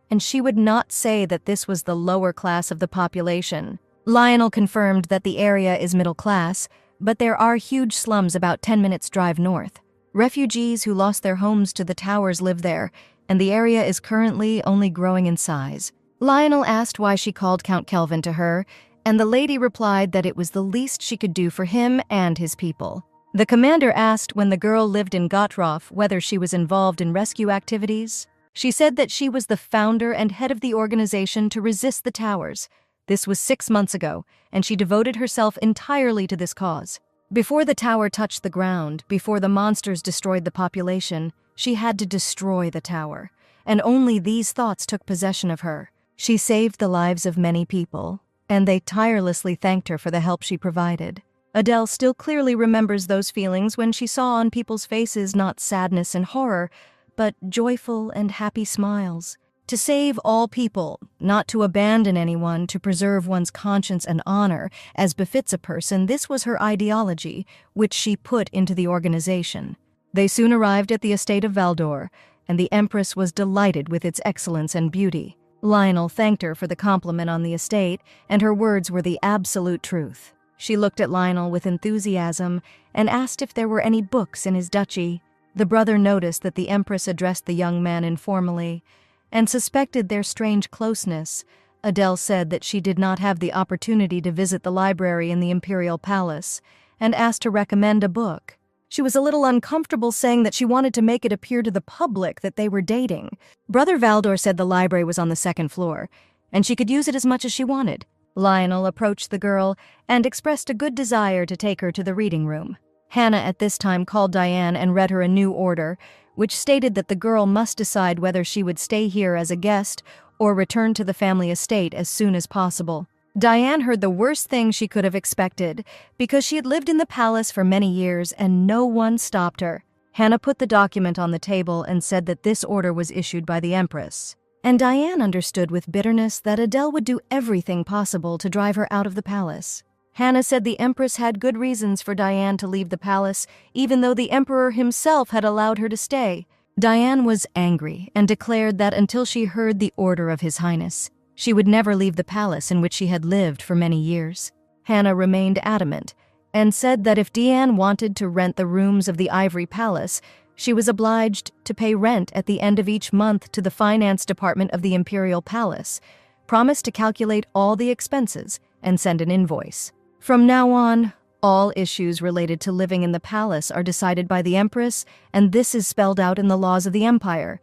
And she would not say that this was the lower class of the population. Lionel confirmed that the area is middle class, but there are huge slums about 10 minutes' drive north. Refugees who lost their homes to the towers live there, and the area is currently only growing in size. Lionel asked why she called Count Kelvin to her, and the lady replied that it was the least she could do for him and his people. The commander asked when the girl lived in Gottroff whether she was involved in rescue activities. She said that she was the founder and head of the organization to resist the towers. This was 6 months ago, and she devoted herself entirely to this cause. Before the tower touched the ground, before the monsters destroyed the population, she had to destroy the tower, and only these thoughts took possession of her. She saved the lives of many people, and they tirelessly thanked her for the help she provided. Adele still clearly remembers those feelings when she saw on people's faces not sadness and horror, but joyful and happy smiles. To save all people, not to abandon anyone, to preserve one's conscience and honor, as befits a person, this was her ideology, which she put into the organization. They soon arrived at the estate of Valdor, and the Empress was delighted with its excellence and beauty. Lionel thanked her for the compliment on the estate, and her words were the absolute truth. She looked at Lionel with enthusiasm and asked if there were any books in his duchy. The brother noticed that the Empress addressed the young man informally and suspected their strange closeness. Adele said that she did not have the opportunity to visit the library in the Imperial Palace and asked to recommend a book. She was a little uncomfortable saying that she wanted to make it appear to the public that they were dating. Brother Valdor said the library was on the 2nd floor, and she could use it as much as she wanted. Lionel approached the girl and expressed a good desire to take her to the reading room. Hannah at this time called Diane and read her a new order, which stated that the girl must decide whether she would stay here as a guest or return to the family estate as soon as possible. Diane heard the worst thing she could have expected, because she had lived in the palace for many years and no one stopped her. Hannah put the document on the table and said that this order was issued by the Empress. And Diane understood with bitterness that Adele would do everything possible to drive her out of the palace. Hannah said the Empress had good reasons for Diane to leave the palace, even though the Emperor himself had allowed her to stay. Diane was angry and declared that until she heard the order of His Highness, she would never leave the palace in which she had lived for many years. Hannah remained adamant and said that if Diane wanted to rent the rooms of the Ivory Palace, she was obliged to pay rent at the end of each month to the finance department of the Imperial Palace, promised to calculate all the expenses, and send an invoice. From now on, all issues related to living in the palace are decided by the Empress, and this is spelled out in the laws of the Empire.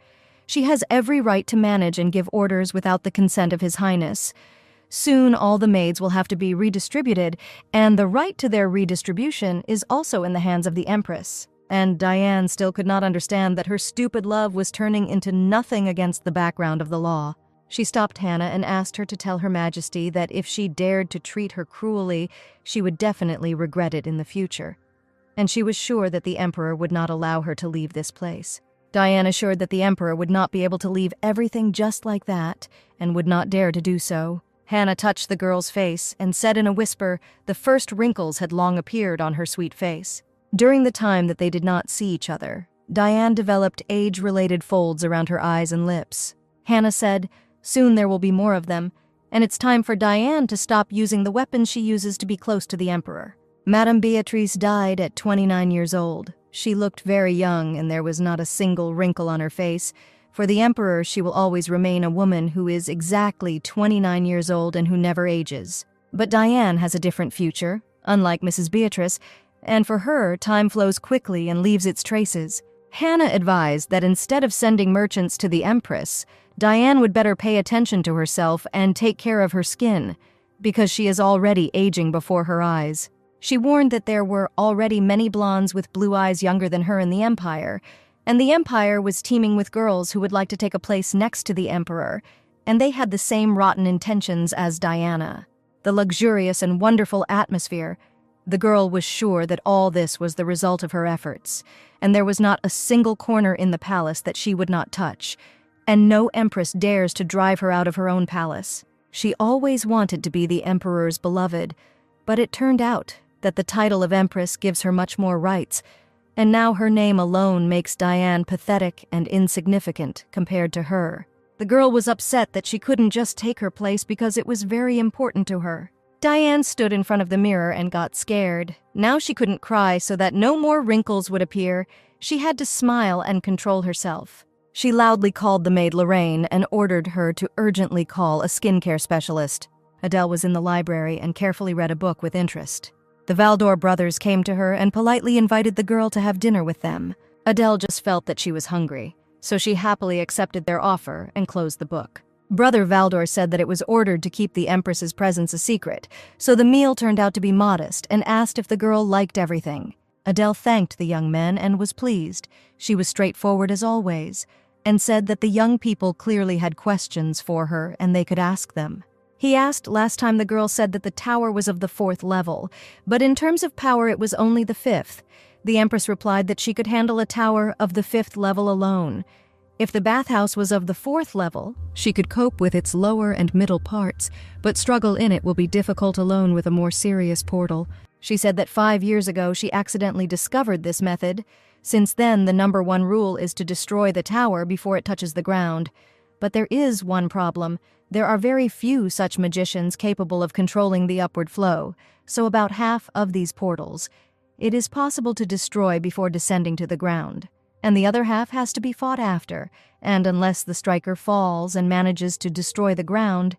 She has every right to manage and give orders without the consent of His Highness. Soon all the maids will have to be redistributed, and the right to their redistribution is also in the hands of the Empress. And Diane still could not understand that her stupid love was turning into nothing against the background of the law. She stopped Hannah and asked her to tell Her Majesty that if she dared to treat her cruelly, she would definitely regret it in the future. And she was sure that the Emperor would not allow her to leave this place. Diane assured that the Emperor would not be able to leave everything just like that, and would not dare to do so. Hannah touched the girl's face and said in a whisper the first wrinkles had long appeared on her sweet face. During the time that they did not see each other, Diane developed age-related folds around her eyes and lips. Hannah said, "Soon there will be more of them, and it's time for Diane to stop using the weapons she uses to be close to the Emperor." Madame Beatrice died at 29 years old. She looked very young, and there was not a single wrinkle on her face. For the Emperor, she will always remain a woman who is exactly 29 years old and who never ages. But Diane has a different future, unlike Mrs. Beatrice, and for her, time flows quickly and leaves its traces. Hannah advised that instead of sending merchants to the Empress, Diane would better pay attention to herself and take care of her skin, because she is already aging before her eyes. She warned that there were already many blondes with blue eyes younger than her in the Empire, and the Empire was teeming with girls who would like to take a place next to the Emperor, and they had the same rotten intentions as Diana. The luxurious and wonderful atmosphere. The girl was sure that all this was the result of her efforts, and there was not a single corner in the palace that she would not touch, and no empress dares to drive her out of her own palace. She always wanted to be the Emperor's beloved, but it turned out that the title of Empress gives her much more rights, and now her name alone makes Diane pathetic and insignificant compared to her. The girl was upset that she couldn't just take her place because it was very important to her. Diane stood in front of the mirror and got scared. Now she couldn't cry so that no more wrinkles would appear. She had to smile and control herself. She loudly called the maid Lorraine and ordered her to urgently call a skincare specialist. Adele was in the library and carefully read a book with interest. The Valdor brothers came to her and politely invited the girl to have dinner with them. Adele just felt that she was hungry, so she happily accepted their offer and closed the book. Brother Valdor said that it was ordered to keep the Empress's presence a secret, so the meal turned out to be modest and asked if the girl liked everything. Adele thanked the young men and was pleased. She was straightforward as always, and said that the young people clearly had questions for her and they could ask them. He asked last time the girl said that the tower was of the 4th level, but in terms of power it was only the 5th. The Empress replied that she could handle a tower of the 5th level alone. If the bathhouse was of the 4th level, she could cope with its lower and middle parts, but struggle in it will be difficult alone with a more serious portal. She said that 5 years ago she accidentally discovered this method. Since then, the number 1 rule is to destroy the tower before it touches the ground. But there is one problem. There are very few such magicians capable of controlling the upward flow, so about half of these portals it is possible to destroy before descending to the ground, and the other half has to be fought after, and unless the striker falls and manages to destroy the ground,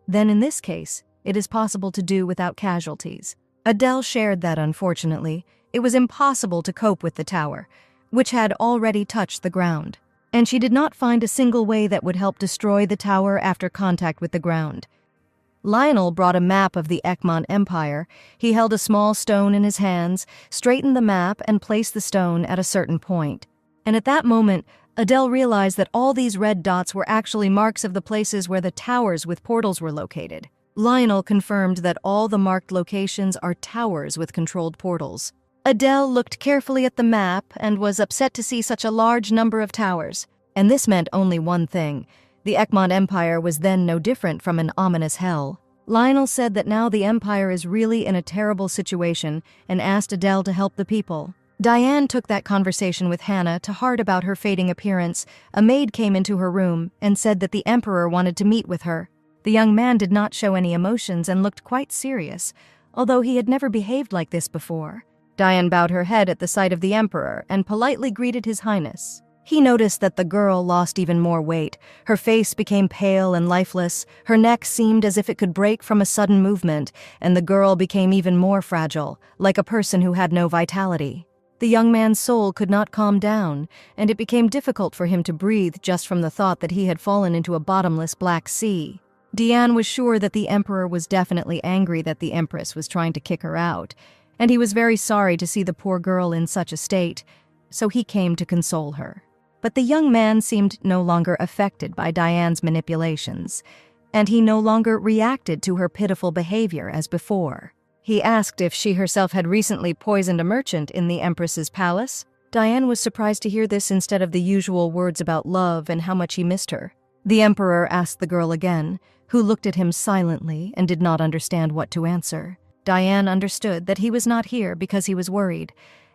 then in this case, it is possible to do without casualties. Adele shared that, unfortunately, it was impossible to cope with the tower, which had already touched the ground, and she did not find a single way that would help destroy the tower after contact with the ground. Lionel brought a map of the Egmont Empire. He held a small stone in his hands, straightened the map, and placed the stone at a certain point. And at that moment, Adele realized that all these red dots were actually marks of the places where the towers with portals were located. Lionel confirmed that all the marked locations are towers with controlled portals. Adele looked carefully at the map and was upset to see such a large number of towers. And this meant only one thing. The Egmont Empire was then no different from an ominous hell. Lionel said that now the Empire is really in a terrible situation and asked Adele to help the people. Diane took that conversation with Hannah to heart about her fading appearance. A maid came into her room and said that the Emperor wanted to meet with her. The young man did not show any emotions and looked quite serious, although he had never behaved like this before. Diane bowed her head at the sight of the Emperor and politely greeted His Highness. He noticed that the girl lost even more weight. Her face became pale and lifeless, her neck seemed as if it could break from a sudden movement, and the girl became even more fragile, like a person who had no vitality. The young man's soul could not calm down, and it became difficult for him to breathe just from the thought that he had fallen into a bottomless black sea. Diane was sure that the Emperor was definitely angry that the Empress was trying to kick her out, and he was very sorry to see the poor girl in such a state, so he came to console her. But the young man seemed no longer affected by Diane's manipulations, and he no longer reacted to her pitiful behavior as before. He asked if she herself had recently poisoned a merchant in the Empress's palace. Diane was surprised to hear this instead of the usual words about love and how much he missed her. The Emperor asked the girl again, who looked at him silently and did not understand what to answer. Diane understood that he was not here because he was worried,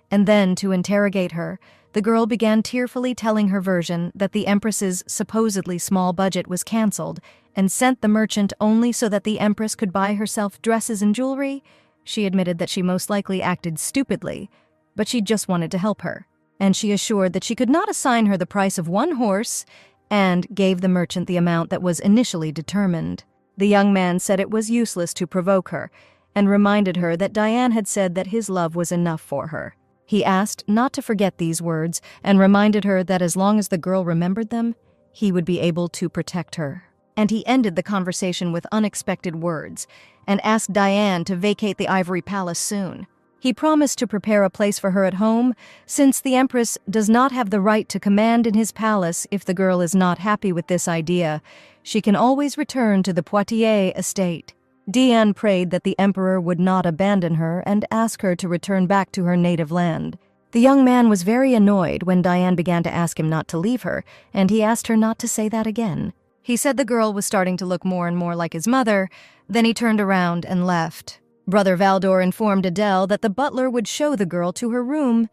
and then, to interrogate her, the girl began tearfully telling her version that the Empress's supposedly small budget was cancelled and sent the merchant only so that the Empress could buy herself dresses and jewelry. She admitted that she most likely acted stupidly, but she just wanted to help her, and she assured that she could not assign her the price of one horse and gave the merchant the amount that was initially determined. The young man said it was useless to provoke her and reminded her that Diane had said that his love was enough for her. He asked not to forget these words and reminded her that as long as the girl remembered them, he would be able to protect her. And he ended the conversation with unexpected words and asked Diane to vacate the Ivory Palace soon. He promised to prepare a place for her at home, since the Empress does not have the right to command in his palace. If the girl is not happy with this idea, she can always return to the Poitiers estate. Diane prayed that the Emperor would not abandon her and ask her to return back to her native land. The young man was very annoyed when Diane began to ask him not to leave her, and he asked her not to say that again. He said the girl was starting to look more and more like his mother, then he turned around and left. Brother Valdor informed Adele that the butler would show the girl to her room,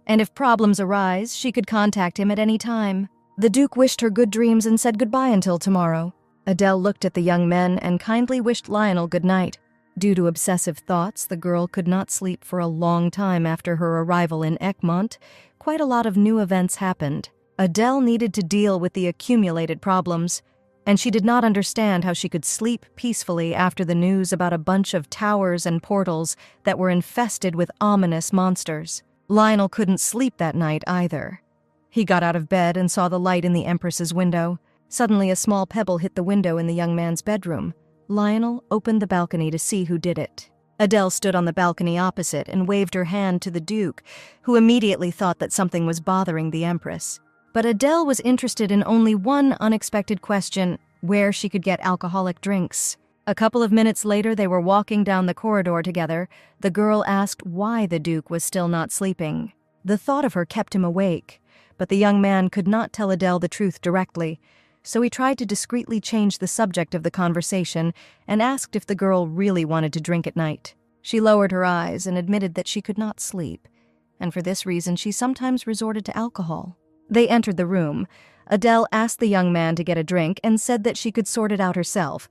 and if problems arise, she could contact him at any time. The Duke wished her good dreams and said goodbye until tomorrow. Adele looked at the young men and kindly wished Lionel good night. Due to obsessive thoughts, the girl could not sleep for a long time after her arrival in Egmont. Quite a lot of new events happened. Adele needed to deal with the accumulated problems, and she did not understand how she could sleep peacefully after the news about a bunch of towers and portals that were infested with ominous monsters. Lionel couldn't sleep that night either. He got out of bed and saw the light in the Empress's window. Suddenly, a small pebble hit the window in the young man's bedroom. Lionel opened the balcony to see who did it. Adele stood on the balcony opposite and waved her hand to the Duke, who immediately thought that something was bothering the Empress. But Adele was interested in only one unexpected question: where she could get alcoholic drinks. A couple of minutes later, they were walking down the corridor together. The girl asked why the Duke was still not sleeping. The thought of her kept him awake, but the young man could not tell Adele the truth directly, so he tried to discreetly change the subject of the conversation and asked if the girl really wanted to drink at night. She lowered her eyes and admitted that she could not sleep, and for this reason she sometimes resorted to alcohol. They entered the room. Adele asked the young man to get a drink and said that she could sort it out herself,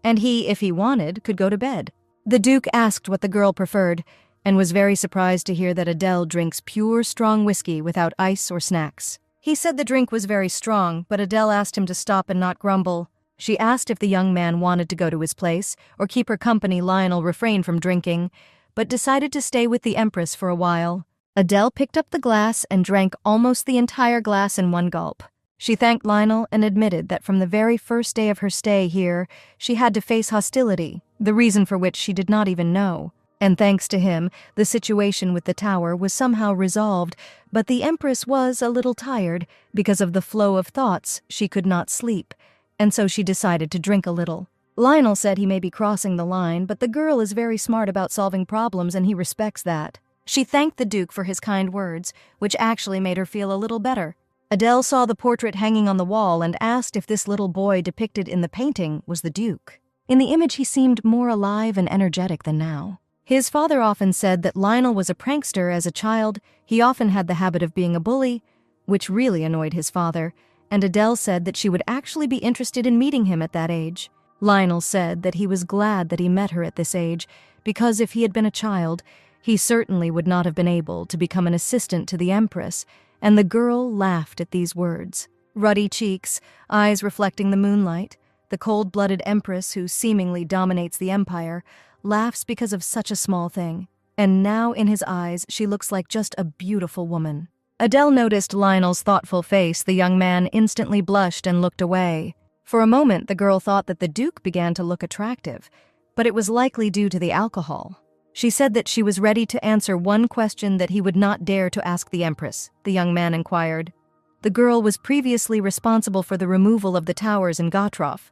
and he, if he wanted, could go to bed. The Duke asked what the girl preferred, and was very surprised to hear that Adele drinks pure, strong whiskey without ice or snacks. He said the drink was very strong, but Adele asked him to stop and not grumble. She asked if the young man wanted to go to his place or keep her company. Lionel refrained from drinking, but decided to stay with the Empress for a while. Adele picked up the glass and drank almost the entire glass in one gulp. She thanked Lionel and admitted that from the very first day of her stay here, she had to face hostility, the reason for which she did not even know. And thanks to him, the situation with the tower was somehow resolved, but the Empress was a little tired. Because of the flow of thoughts, she could not sleep, and so she decided to drink a little. Lionel said he may be crossing the line, but the girl is very smart about solving problems and he respects that. She thanked the Duke for his kind words, which actually made her feel a little better. Adele saw the portrait hanging on the wall and asked if this little boy depicted in the painting was the Duke. In the image he seemed more alive and energetic than now. His father often said that Lionel was a prankster as a child. He often had the habit of being a bully, which really annoyed his father, and Adele said that she would actually be interested in meeting him at that age. Lionel said that he was glad that he met her at this age, because if he had been a child, he certainly would not have been able to become an assistant to the Empress, and the girl laughed at these words. Ruddy cheeks, eyes reflecting the moonlight, the cold-blooded Empress who seemingly dominates the Empire, laughs because of such a small thing, and now in his eyes she looks like just a beautiful woman. Adele noticed Lionel's thoughtful face. The young man instantly blushed and looked away. For a moment the girl thought that the Duke began to look attractive, but it was likely due to the alcohol. She said that she was ready to answer one question that he would not dare to ask the Empress, the young man inquired. The girl was previously responsible for the removal of the towers in Gotroff,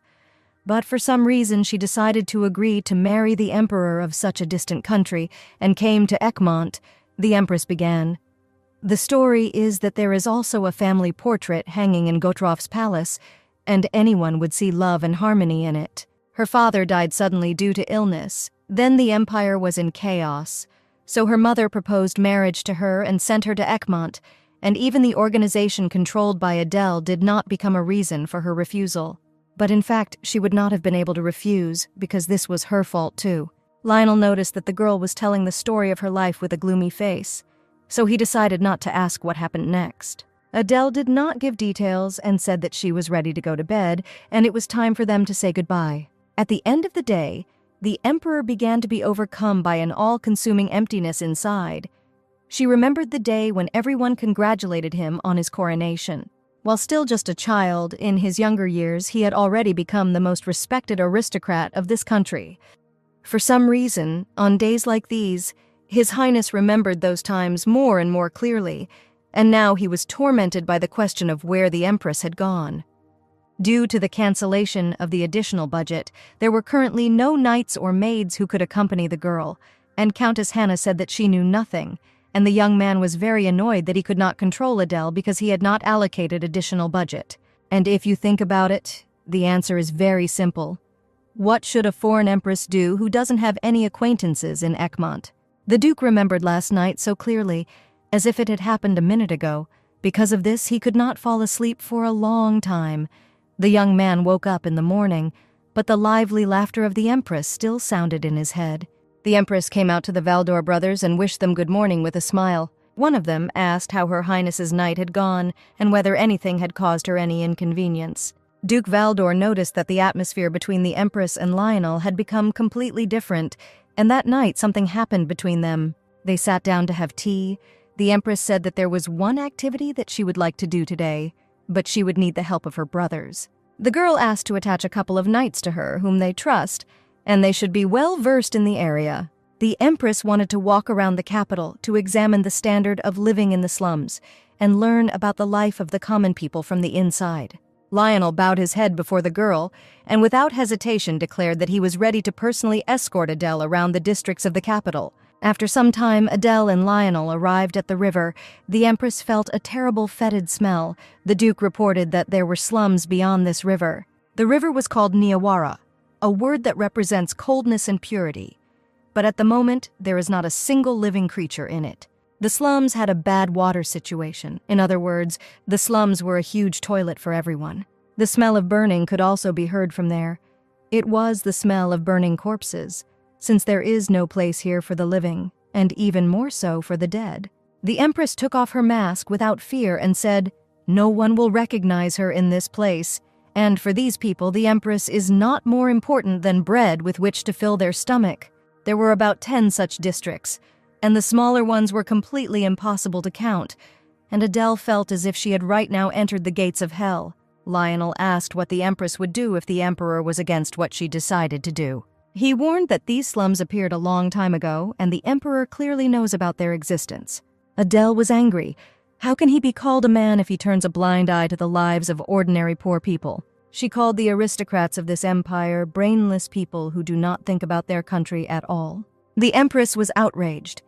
but for some reason she decided to agree to marry the emperor of such a distant country and came to Egmont. The Empress began. The story is that there is also a family portrait hanging in Gotroff's palace, and anyone would see love and harmony in it. Her father died suddenly due to illness. Then the empire was in chaos, so her mother proposed marriage to her and sent her to Egmont, and even the organization controlled by Adele did not become a reason for her refusal. But in fact, she would not have been able to refuse, because this was her fault too. Lionel noticed that the girl was telling the story of her life with a gloomy face, so he decided not to ask what happened next. Adele did not give details and said that she was ready to go to bed, and it was time for them to say goodbye. At the end of the day, the Emperor began to be overcome by an all-consuming emptiness inside. She remembered the day when everyone congratulated him on his coronation. While still just a child, in his younger years, he had already become the most respected aristocrat of this country. For some reason, on days like these, His Highness remembered those times more and more clearly, and now he was tormented by the question of where the Empress had gone. Due to the cancellation of the additional budget, there were currently no knights or maids who could accompany the girl, and Countess Hannah said that she knew nothing, and the young man was very annoyed that he could not control Adele because he had not allocated additional budget. And if you think about it, the answer is very simple. What should a foreign empress do who doesn't have any acquaintances in Egmont? The Duke remembered last night so clearly, as if it had happened a minute ago. Because of this, he could not fall asleep for a long time. The young man woke up in the morning, but the lively laughter of the Empress still sounded in his head. The Empress came out to the Valdor brothers and wished them good morning with a smile. One of them asked how Her Highness's night had gone and whether anything had caused her any inconvenience. Duke Valdor noticed that the atmosphere between the Empress and Lionel had become completely different, and that night something happened between them. They sat down to have tea. The Empress said that there was one activity that she would like to do today, but she would need the help of her brothers. The girl asked to attach a couple of knights to her whom they trust, and they should be well versed in the area. The Empress wanted to walk around the capital to examine the standard of living in the slums and learn about the life of the common people from the inside. Lionel bowed his head before the girl and without hesitation declared that he was ready to personally escort Adele around the districts of the capital. After some time, Adele and Lionel arrived at the river. The Empress felt a terrible fetid smell. The Duke reported that there were slums beyond this river. The river was called Niawara, a word that represents coldness and purity. But at the moment, there is not a single living creature in it. The slums had a bad water situation. In other words, the slums were a huge toilet for everyone. The smell of burning could also be heard from there. It was the smell of burning corpses, since there is no place here for the living, and even more so for the dead. The Empress took off her mask without fear and said, "No one will recognize her in this place. And for these people, the Empress is not more important than bread with which to fill their stomach." There were about 10 such districts, and the smaller ones were completely impossible to count, and Adele felt as if she had right now entered the gates of hell. Lionel asked what the Empress would do if the Emperor was against what she decided to do. He warned that these slums appeared a long time ago, and the emperor clearly knows about their existence. Adele was angry. How can he be called a man if he turns a blind eye to the lives of ordinary poor people? She called the aristocrats of this empire brainless people who do not think about their country at all. The empress was outraged.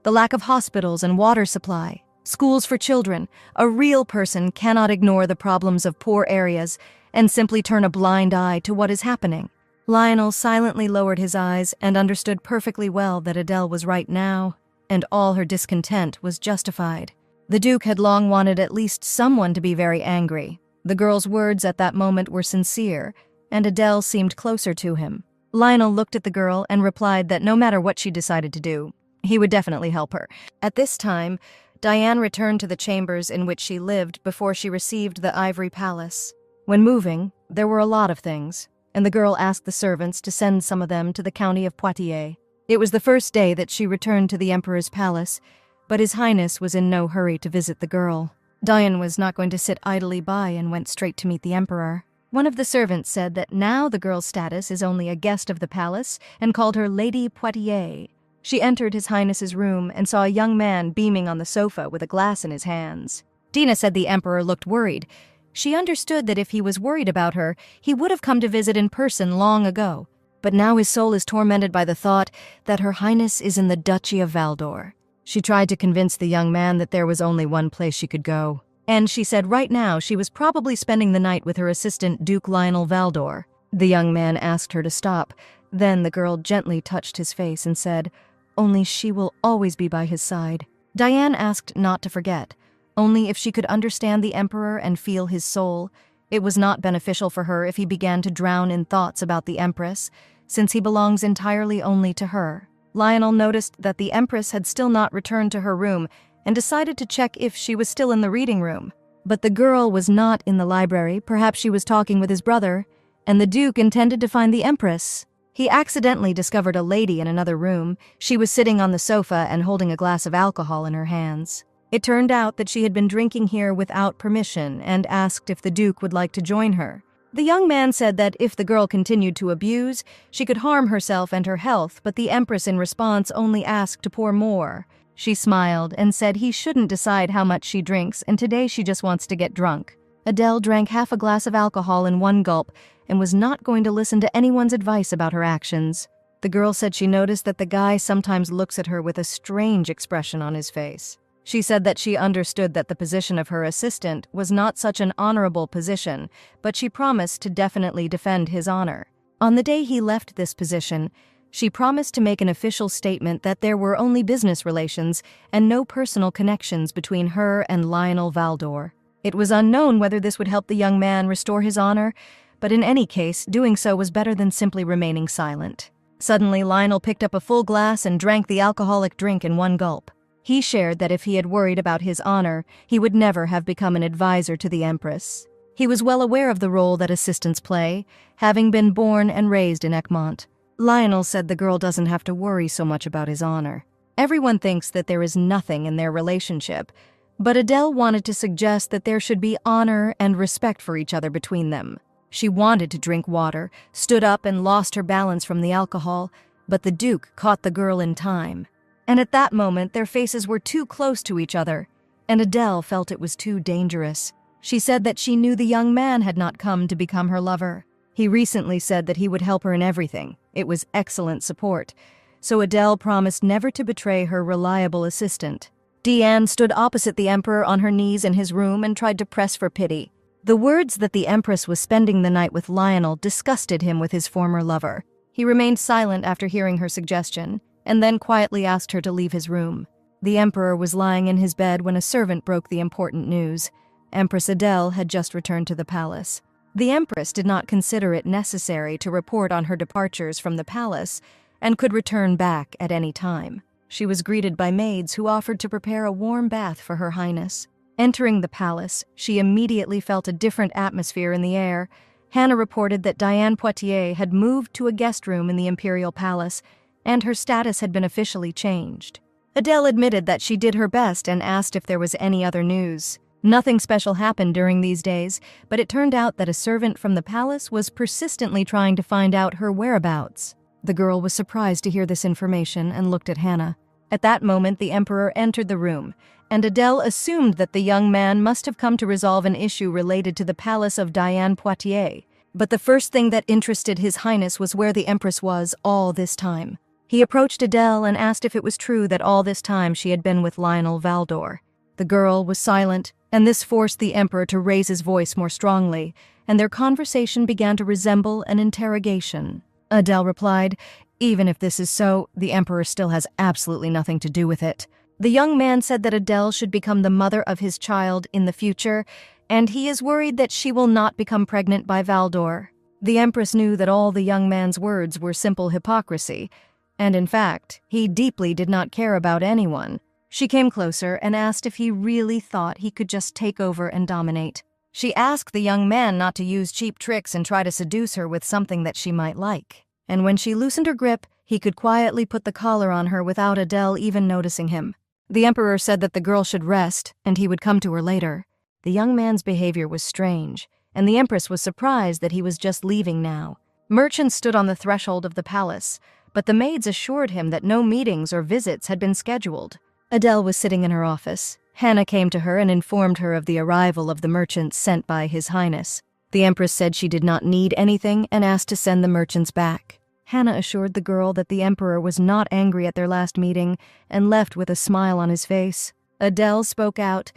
The lack of hospitals and water supply, schools for children. A real person cannot ignore the problems of poor areas and simply turn a blind eye to what is happening. Lionel silently lowered his eyes and understood perfectly well that Adele was right now, and all her discontent was justified. The Duke had long wanted at least someone to be very angry. The girl's words at that moment were sincere, and Adele seemed closer to him. Lionel looked at the girl and replied that no matter what she decided to do, he would definitely help her. At this time, Diane returned to the chambers in which she lived before she received the ivory palace. When moving, there were a lot of things, and the girl asked the servants to send some of them to the county of Poitiers. It was the first day that she returned to the emperor's palace, but His Highness was in no hurry to visit the girl. Diane was not going to sit idly by and went straight to meet the emperor. One of the servants said that now the girl's status is only a guest of the palace and called her Lady Poitiers. She entered His Highness's room and saw a young man beaming on the sofa with a glass in his hands. Dina said the emperor looked worried. She understood that if he was worried about her, he would have come to visit in person long ago. But now his soul is tormented by the thought that Her Highness is in the Duchy of Valdor. She tried to convince the young man that there was only one place she could go. And she said right now she was probably spending the night with her assistant Duke Lionel Valdor. The young man asked her to stop. Then the girl gently touched his face and said, "Only she will always be by his side." Diane asked not to forget, only if she could understand the emperor and feel his soul. It was not beneficial for her if he began to drown in thoughts about the empress, since he belongs entirely only to her. Lionel noticed that the empress had still not returned to her room and decided to check if she was still in the reading room. But the girl was not in the library. Perhaps she was talking with his brother, and the Duke intended to find the empress. He accidentally discovered a lady in another room. She was sitting on the sofa and holding a glass of alcohol in her hands. It turned out that she had been drinking here without permission and asked if the Duke would like to join her. The young man said that if the girl continued to abuse, she could harm herself and her health, but the empress in response only asked to pour more. She smiled and said he shouldn't decide how much she drinks, and today she just wants to get drunk. Adele drank half a glass of alcohol in one gulp and was not going to listen to anyone's advice about her actions. The girl said she noticed that the guy sometimes looks at her with a strange expression on his face. She said that she understood that the position of her assistant was not such an honorable position, but she promised to definitely defend his honor. On the day he left this position, she promised to make an official statement that there were only business relations and no personal connections between her and Lionel Valdor. It was unknown whether this would help the young man restore his honor, but in any case, doing so was better than simply remaining silent. Suddenly, Lionel picked up a full glass and drank the alcoholic drink in one gulp. He shared that if he had worried about his honor, he would never have become an advisor to the empress. He was well aware of the role that assistants play, having been born and raised in Egmont. Lionel said the girl doesn't have to worry so much about his honor. Everyone thinks that there is nothing in their relationship, but Adele wanted to suggest that there should be honor and respect for each other between them. She wanted to drink water, stood up and lost her balance from the alcohol, but the Duke caught the girl in time. And at that moment, their faces were too close to each other, and Adele felt it was too dangerous. She said that she knew the young man had not come to become her lover. He recently said that he would help her in everything. It was excellent support. So Adele promised never to betray her reliable assistant. Diane stood opposite the emperor on her knees in his room and tried to press for pity. The words that the empress was spending the night with Lionel disgusted him with his former lover. He remained silent after hearing her suggestion, and then quietly asked her to leave his room. The emperor was lying in his bed when a servant broke the important news. Empress Adele had just returned to the palace. The empress did not consider it necessary to report on her departures from the palace and could return back at any time. She was greeted by maids who offered to prepare a warm bath for Her Highness. Entering the palace, she immediately felt a different atmosphere in the air. Hannah reported that Diane Poitiers had moved to a guest room in the imperial palace, and her status had been officially changed. Adele admitted that she did her best and asked if there was any other news. Nothing special happened during these days, but it turned out that a servant from the palace was persistently trying to find out her whereabouts. The girl was surprised to hear this information and looked at Hannah. At that moment, the emperor entered the room, and Adele assumed that the young man must have come to resolve an issue related to the palace of Diane Poitiers. But the first thing that interested His Highness was where the Empress was all this time. He approached Adele and asked if it was true that all this time she had been with Lionel Valdor. The girl was silent, and this forced the emperor to raise his voice more strongly, and their conversation began to resemble an interrogation. Adele replied, "Even if this is so, the emperor still has absolutely nothing to do with it." The young man said that Adele should become the mother of his child in the future, and he is worried that she will not become pregnant by Valdor. The Empress knew that all the young man's words were simple hypocrisy, and in fact, he deeply did not care about anyone. She came closer and asked if he really thought he could just take over and dominate. She asked the young man not to use cheap tricks and try to seduce her with something that she might like. And when she loosened her grip, he could quietly put the collar on her without Adele even noticing him. The emperor said that the girl should rest, and he would come to her later. The young man's behavior was strange, and the empress was surprised that he was just leaving now. Merchants stood on the threshold of the palace, but the maids assured him that no meetings or visits had been scheduled. Adele was sitting in her office. Hannah came to her and informed her of the arrival of the merchants sent by His Highness. The empress said she did not need anything and asked to send the merchants back. Hannah assured the girl that the emperor was not angry at their last meeting and left with a smile on his face. Adele spoke out.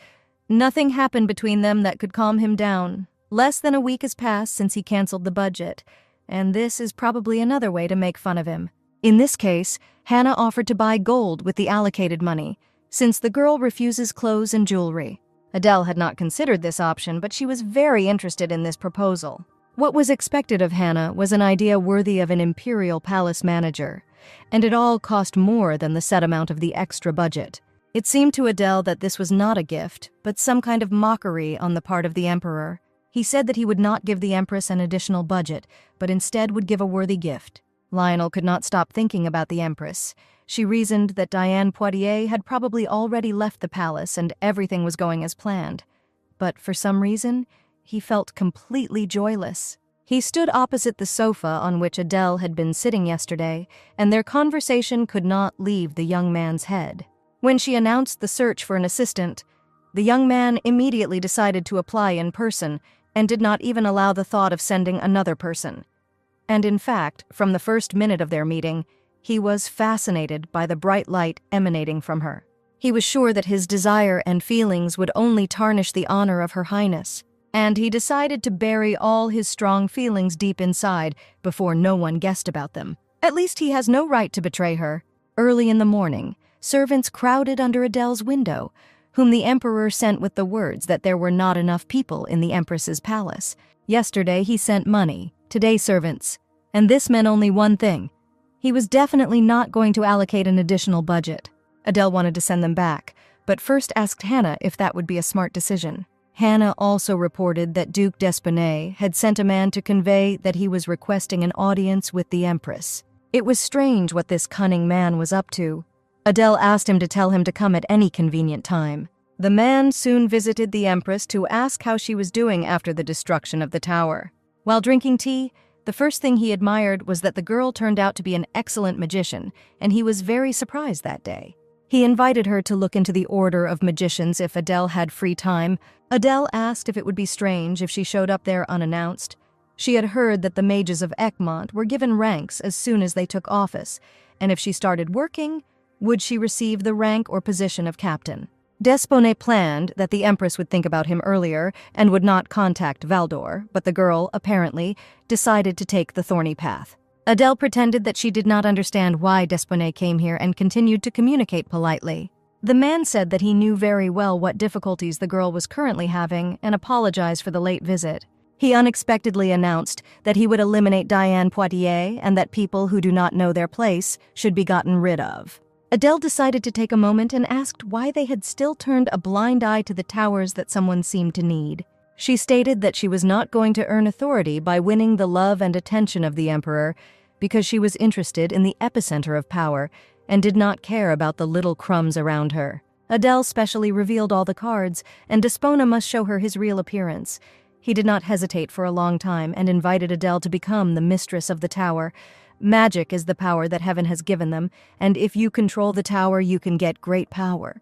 Nothing happened between them that could calm him down. Less than a week has passed since he canceled the budget, and this is probably another way to make fun of him. In this case, Hannah offered to buy gold with the allocated money, since the girl refuses clothes and jewelry. Adele had not considered this option, but she was very interested in this proposal. What was expected of Hannah was an idea worthy of an imperial palace manager, and it all cost more than the set amount of the extra budget. It seemed to Adele that this was not a gift, but some kind of mockery on the part of the emperor. He said that he would not give the empress an additional budget, but instead would give a worthy gift. Lionel could not stop thinking about the empress. She reasoned that Diane Poitiers had probably already left the palace and everything was going as planned. But for some reason, he felt completely joyless. He stood opposite the sofa on which Adele had been sitting yesterday, and their conversation could not leave the young man's head. When she announced the search for an assistant, the young man immediately decided to apply in person and did not even allow the thought of sending another person. And in fact, from the first minute of their meeting, he was fascinated by the bright light emanating from her. He was sure that his desire and feelings would only tarnish the honor of Her Highness, and he decided to bury all his strong feelings deep inside before no one guessed about them. At least he has no right to betray her. Early in the morning, servants crowded under Adele's window, whom the emperor sent with the words that there were not enough people in the empress's palace. Yesterday he sent money, today servants, and this meant only one thing. He was definitely not going to allocate an additional budget. Adele wanted to send them back, but first asked Hannah if that would be a smart decision. Hannah also reported that Duke d'Espinay had sent a man to convey that he was requesting an audience with the empress. It was strange what this cunning man was up to. Adele asked him to tell him to come at any convenient time. The man soon visited the empress to ask how she was doing after the destruction of the tower. While drinking tea, the first thing he admired was that the girl turned out to be an excellent magician, and he was very surprised that day. He invited her to look into the order of magicians if Adele had free time. Adele asked if it would be strange if she showed up there unannounced. She had heard that the mages of Egmont were given ranks as soon as they took office, and if she started working, would she receive the rank or position of captain? D'Espinay planned that the empress would think about him earlier and would not contact Valdor, but the girl, apparently, decided to take the thorny path. Adele pretended that she did not understand why D'Espinay came here and continued to communicate politely. The man said that he knew very well what difficulties the girl was currently having and apologized for the late visit. He unexpectedly announced that he would eliminate Diane Poitiers and that people who do not know their place should be gotten rid of. Adele decided to take a moment and asked why they had still turned a blind eye to the towers that someone seemed to need. She stated that she was not going to earn authority by winning the love and attention of the emperor because she was interested in the epicenter of power and did not care about the little crumbs around her. Adele specially revealed all the cards, and Despona must show her his real appearance. He did not hesitate for a long time and invited Adele to become the mistress of the tower. Magic is the power that heaven has given them, and if you control the tower, you can get great power.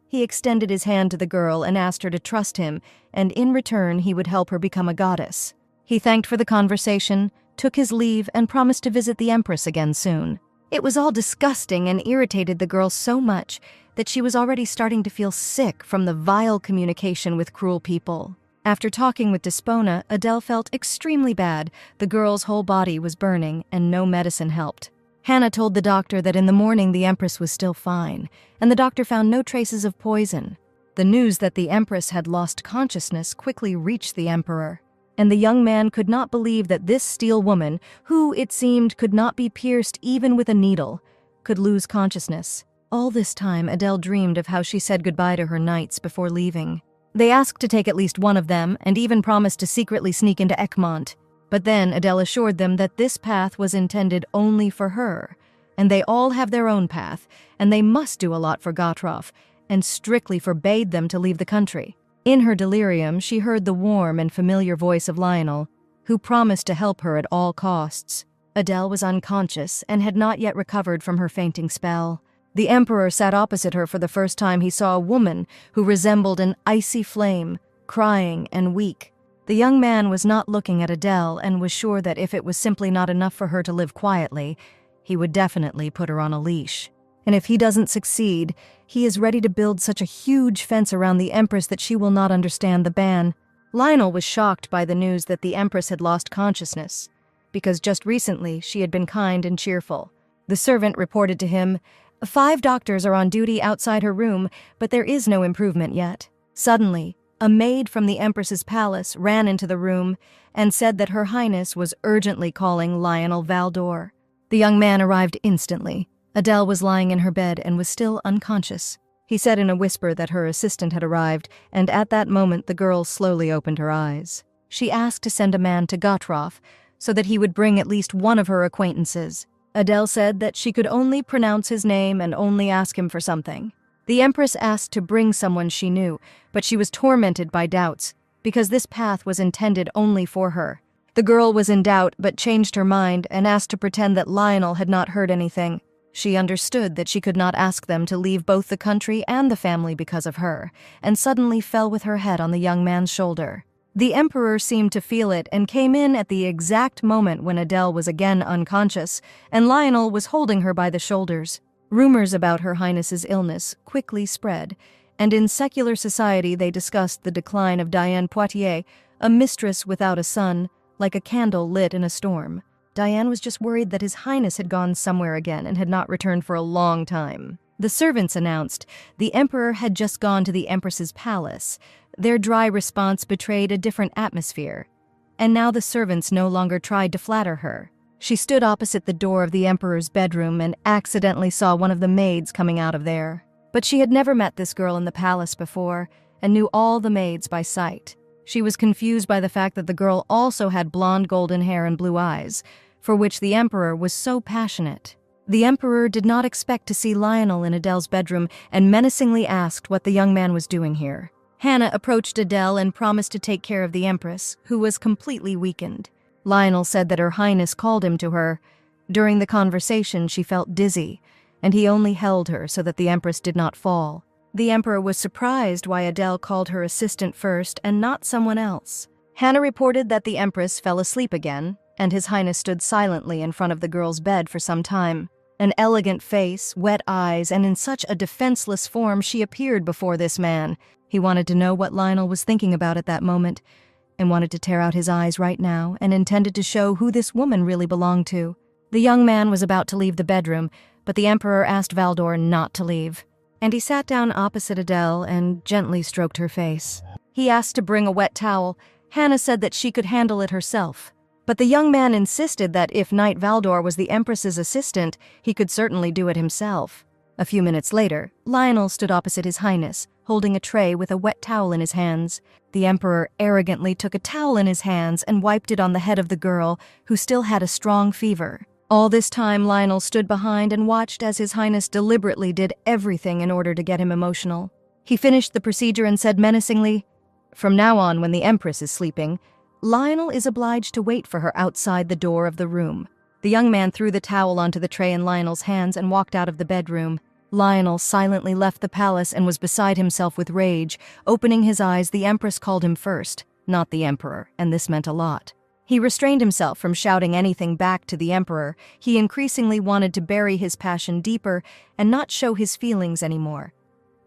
He extended his hand to the girl and asked her to trust him, and in return he would help her become a goddess. He thanked for the conversation, took his leave, and promised to visit the Empress again soon. It was all disgusting and irritated the girl so much that she was already starting to feel sick from the vile communication with cruel people. After talking with Despona, Adele felt extremely bad. The girl's whole body was burning, and no medicine helped. Hannah told the doctor that in the morning the Empress was still fine, and the doctor found no traces of poison. The news that the Empress had lost consciousness quickly reached the Emperor, and the young man could not believe that this steel woman, who, it seemed, could not be pierced even with a needle, could lose consciousness. All this time, Adele dreamed of how she said goodbye to her knights before leaving. They asked to take at least one of them, and even promised to secretly sneak into Egmont. But then Adele assured them that this path was intended only for her, and they all have their own path, and they must do a lot for Gottroff, and strictly forbade them to leave the country. In her delirium, she heard the warm and familiar voice of Lionel, who promised to help her at all costs. Adele was unconscious and had not yet recovered from her fainting spell. The Emperor sat opposite her for the first time. He saw a woman who resembled an icy flame, crying and weak. The young man was not looking at Adele and was sure that if it was simply not enough for her to live quietly, he would definitely put her on a leash. And if he doesn't succeed, he is ready to build such a huge fence around the Empress that she will not understand the ban. Lionel was shocked by the news that the Empress had lost consciousness, because just recently she had been kind and cheerful. The servant reported to him, "5 doctors are on duty outside her room, but there is no improvement yet." Suddenly, a maid from the Empress's palace ran into the room and said that Her Highness was urgently calling Lionel Valdor. The young man arrived instantly. Adele was lying in her bed and was still unconscious. He said in a whisper that her assistant had arrived, and at that moment the girl slowly opened her eyes. She asked to send a man to Gottroff so that he would bring at least one of her acquaintances. Adele said that she could only pronounce his name and only ask him for something. The Empress asked to bring someone she knew, but she was tormented by doubts, because this path was intended only for her. The girl was in doubt, but changed her mind and asked to pretend that Lionel had not heard anything. She understood that she could not ask them to leave both the country and the family because of her, and suddenly fell with her head on the young man's shoulder. The Emperor seemed to feel it and came in at the exact moment when Adele was again unconscious, and Lionel was holding her by the shoulders. Rumors about Her Highness's illness quickly spread, and in secular society they discussed the decline of Diane Poitiers, a mistress without a son, like a candle lit in a storm. Diane was just worried that His Highness had gone somewhere again and had not returned for a long time. The servants announced the Emperor had just gone to the Empress's palace. Their dry response betrayed a different atmosphere, and now the servants no longer tried to flatter her. She stood opposite the door of the Emperor's bedroom and accidentally saw one of the maids coming out of there. But she had never met this girl in the palace before and knew all the maids by sight. She was confused by the fact that the girl also had blonde golden hair and blue eyes, for which the Emperor was so passionate. The Emperor did not expect to see Lionel in Adele's bedroom and menacingly asked what the young man was doing here. Hannah approached Adele and promised to take care of the Empress, who was completely weakened. Lionel said that Her Highness called him to her. During the conversation, she felt dizzy, and he only held her so that the Empress did not fall. The Emperor was surprised why Adele called her assistant first and not someone else. Hannah reported that the Empress fell asleep again, and His Highness stood silently in front of the girl's bed for some time. An elegant face, wet eyes, and in such a defenseless form she appeared before this man. He wanted to know what Lionel was thinking about at that moment, and wanted to tear out his eyes right now, and intended to show who this woman really belonged to. The young man was about to leave the bedroom, but the Emperor asked Valdor not to leave, and he sat down opposite Adele and gently stroked her face. He asked to bring a wet towel. Hannah said that she could handle it herself, but the young man insisted that if Knight Valdor was the Empress's assistant, he could certainly do it himself. A few minutes later, Lionel stood opposite His Highness, holding a tray with a wet towel in his hands. The Emperor arrogantly took a towel in his hands and wiped it on the head of the girl, who still had a strong fever. All this time, Lionel stood behind and watched as His Highness deliberately did everything in order to get him emotional. He finished the procedure and said menacingly, "From now on, when the Empress is sleeping, Lionel is obliged to wait for her outside the door of the room. The young man threw the towel onto the tray in Lionel's hands and walked out of the bedroom. Lionel silently left the palace and was beside himself with rage. Opening his eyes, the Empress called him first, not the Emperor, and this meant a lot. He restrained himself from shouting anything back to the Emperor. He increasingly wanted to bury his passion deeper and not show his feelings anymore.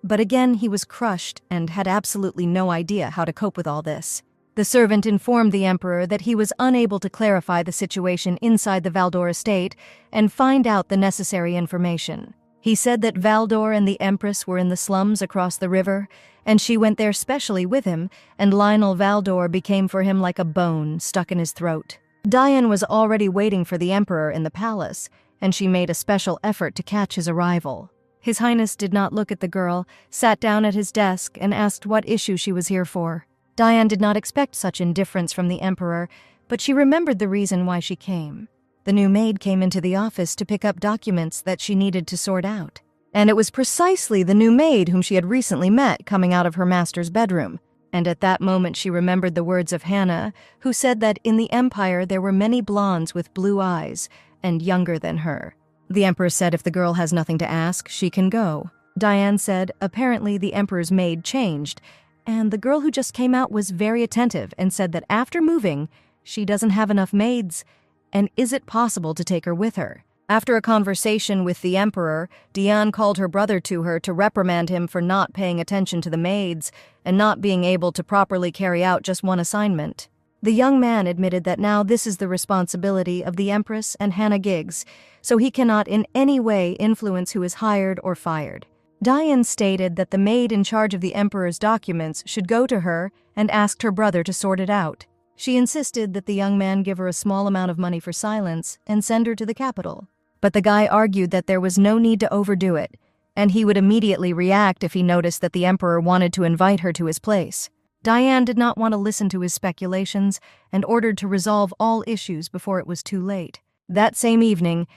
But again, he was crushed and had absolutely no idea how to cope with all this. The servant informed the Emperor that he was unable to clarify the situation inside the Valdor estate and find out the necessary information. He said that Valdor and the Empress were in the slums across the river, and she went there specially with him, and Lionel Valdor became for him like a bone stuck in his throat. Diane was already waiting for the Emperor in the palace, and she made a special effort to catch his arrival. His Highness did not look at the girl, sat down at his desk, and asked what issue she was here for. Diane did not expect such indifference from the Emperor, but she remembered the reason why she came. The new maid came into the office to pick up documents that she needed to sort out. And it was precisely the new maid whom she had recently met coming out of her master's bedroom. And at that moment she remembered the words of Hannah, who said that in the Empire there were many blondes with blue eyes, and younger than her. The Emperor said if the girl has nothing to ask, she can go. Diane said apparently the Emperor's maid changed, and the girl who just came out was very attentive and said that after moving, she doesn't have enough maids, and is it possible to take her with her? After a conversation with the Emperor, Diane called her brother to her to reprimand him for not paying attention to the maids and not being able to properly carry out just one assignment. The young man admitted that now this is the responsibility of the Empress and Hannah Giggs, so he cannot in any way influence who is hired or fired. Diane stated that the maid in charge of the Emperor's documents should go to her and asked her brother to sort it out. She insisted that the young man give her a small amount of money for silence and send her to the capital. But the guy argued that there was no need to overdo it, and he would immediately react if he noticed that the Emperor wanted to invite her to his place. Diane did not want to listen to his speculations and ordered to resolve all issues before it was too late. That same evening,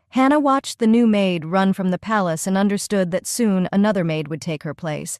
Hannah watched the new maid run from the palace and understood that soon another maid would take her place,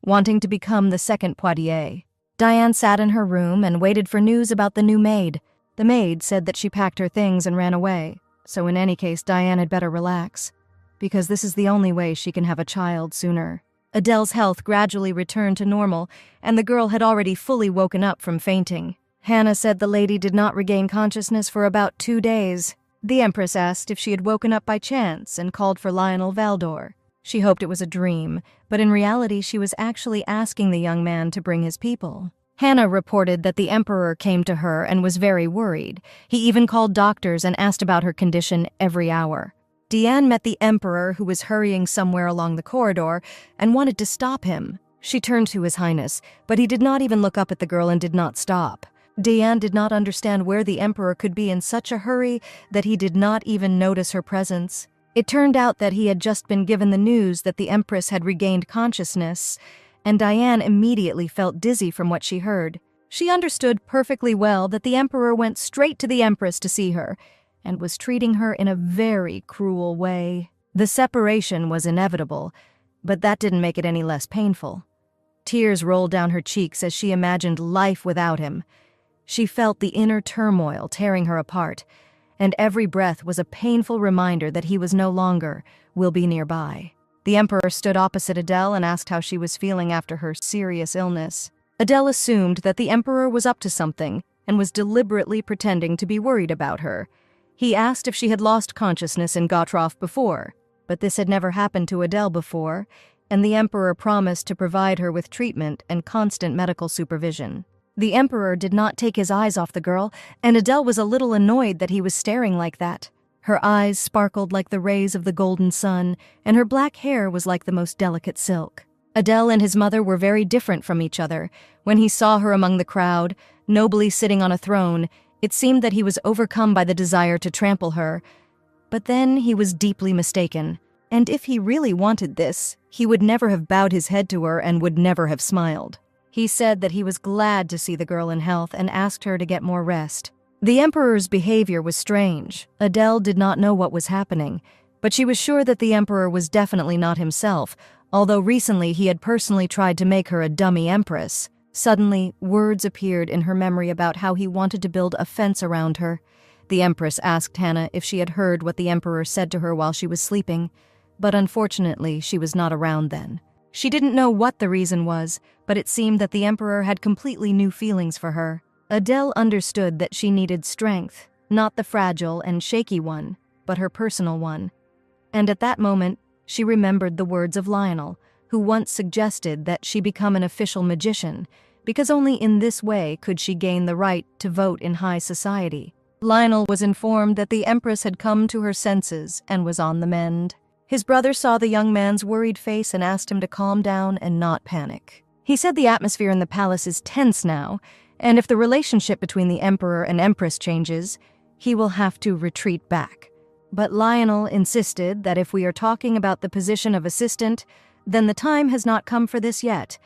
wanting to become the second Poitiers. Diane sat in her room and waited for news about the new maid. The maid said that she packed her things and ran away, so in any case Diane had better relax, because this is the only way she can have a child sooner. Adele's health gradually returned to normal, and the girl had already fully woken up from fainting. Hannah said the lady did not regain consciousness for about 2 days. The Empress asked if she had woken up by chance and called for Lionel Valdor. She hoped it was a dream, but in reality she was actually asking the young man to bring his people. Hannah reported that the Emperor came to her and was very worried. He even called doctors and asked about her condition every hour. Diane met the Emperor, who was hurrying somewhere along the corridor, and wanted to stop him. She turned to His Highness, but he did not even look up at the girl and did not stop. Diane did not understand where the Emperor could be in such a hurry that he did not even notice her presence. It turned out that he had just been given the news that the Empress had regained consciousness, and Diane immediately felt dizzy from what she heard. She understood perfectly well that the Emperor went straight to the Empress to see her, and was treating her in a very cruel way. The separation was inevitable, but that didn't make it any less painful. Tears rolled down her cheeks as she imagined life without him. She felt the inner turmoil tearing her apart, and every breath was a painful reminder that he was no longer, will be nearby. The Emperor stood opposite Adele and asked how she was feeling after her serious illness. Adele assumed that the Emperor was up to something and was deliberately pretending to be worried about her. He asked if she had lost consciousness in Gautroff before, but this had never happened to Adele before, and the Emperor promised to provide her with treatment and constant medical supervision. The Emperor did not take his eyes off the girl, and Adele was a little annoyed that he was staring like that. Her eyes sparkled like the rays of the golden sun, and her black hair was like the most delicate silk. Adele and his mother were very different from each other. When he saw her among the crowd, nobly sitting on a throne, it seemed that he was overcome by the desire to trample her. But then he was deeply mistaken, and if he really wanted this, he would never have bowed his head to her and would never have smiled. He said that he was glad to see the girl in health and asked her to get more rest. The Emperor's behavior was strange. Adele did not know what was happening, but she was sure that the Emperor was definitely not himself, although recently he had personally tried to make her a dummy empress. Suddenly, words appeared in her memory about how he wanted to build a fence around her. The Empress asked Hannah if she had heard what the Emperor said to her while she was sleeping, but unfortunately she was not around then. She didn't know what the reason was, but it seemed that the Emperor had completely new feelings for her. Adele understood that she needed strength, not the fragile and shaky one, but her personal one. And at that moment, she remembered the words of Lionel, who once suggested that she become an official magician, because only in this way could she gain the right to vote in high society. Lionel was informed that the Empress had come to her senses and was on the mend. His brother saw the young man's worried face and asked him to calm down and not panic. He said the atmosphere in the palace is tense now, and if the relationship between the Emperor and Empress changes, he will have to retreat back. But Lionel insisted that if we are talking about the position of assistant, then the time has not come for this yet,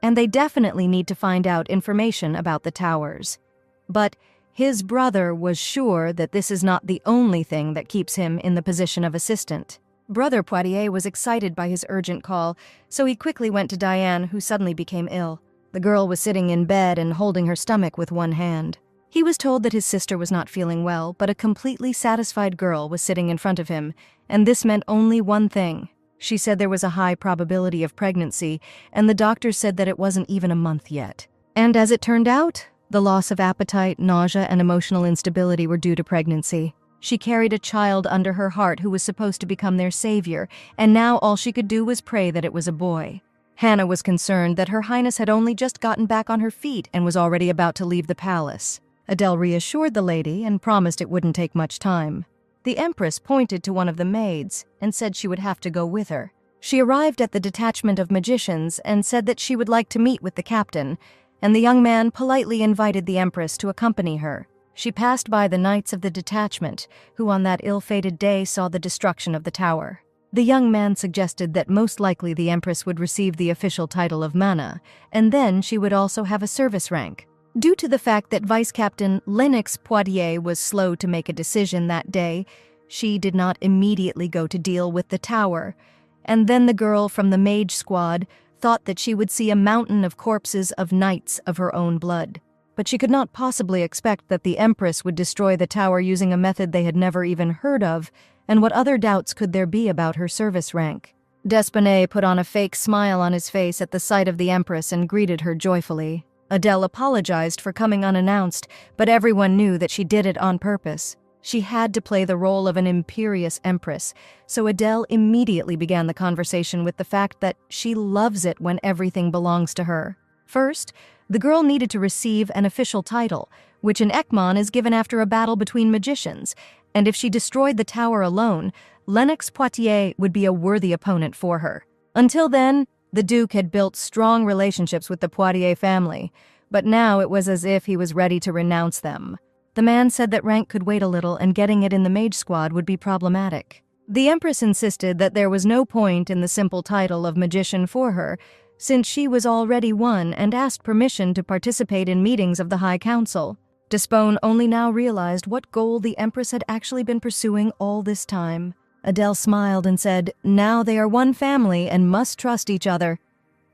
and they definitely need to find out information about the towers. But his brother was sure that this is not the only thing that keeps him in the position of assistant. Brother Poitier was excited by his urgent call, so he quickly went to Diane, who suddenly became ill. The girl was sitting in bed and holding her stomach with one hand. He was told that his sister was not feeling well, but a completely satisfied girl was sitting in front of him, and this meant only one thing. She said there was a high probability of pregnancy, and the doctor said that it wasn't even a month yet. And as it turned out, the loss of appetite, nausea, and emotional instability were due to pregnancy. She carried a child under her heart who was supposed to become their savior, and now all she could do was pray that it was a boy. Hannah was concerned that Her Highness had only just gotten back on her feet and was already about to leave the palace. Adele reassured the lady and promised it wouldn't take much time. The Empress pointed to one of the maids and said she would have to go with her. She arrived at the detachment of magicians and said that she would like to meet with the captain, and the young man politely invited the Empress to accompany her. She passed by the knights of the detachment, who on that ill-fated day saw the destruction of the tower. The young man suggested that most likely the Empress would receive the official title of Mana, and then she would also have a service rank. Due to the fact that Vice Captain Lennox Poitier was slow to make a decision that day, she did not immediately go to deal with the tower, and then the girl from the mage squad thought that she would see a mountain of corpses of knights of her own blood. But she could not possibly expect that the Empress would destroy the tower using a method they had never even heard of, and what other doubts could there be about her service rank? Despinay put on a fake smile on his face at the sight of the Empress and greeted her joyfully. Adele apologized for coming unannounced, but everyone knew that she did it on purpose. She had to play the role of an imperious empress, so Adele immediately began the conversation with the fact that she loves it when everything belongs to her. First, the girl needed to receive an official title, which in Ekmon is given after a battle between magicians, and if she destroyed the tower alone, Lennox Poitier would be a worthy opponent for her. Until then, the Duke had built strong relationships with the Poitier family, but now it was as if he was ready to renounce them. The man said that rank could wait a little and getting it in the mage squad would be problematic. The Empress insisted that there was no point in the simple title of magician for her, since she was already one, and asked permission to participate in meetings of the High Council. Despone only now realized what goal the Empress had actually been pursuing all this time. Adele smiled and said, "Now they are one family and must trust each other."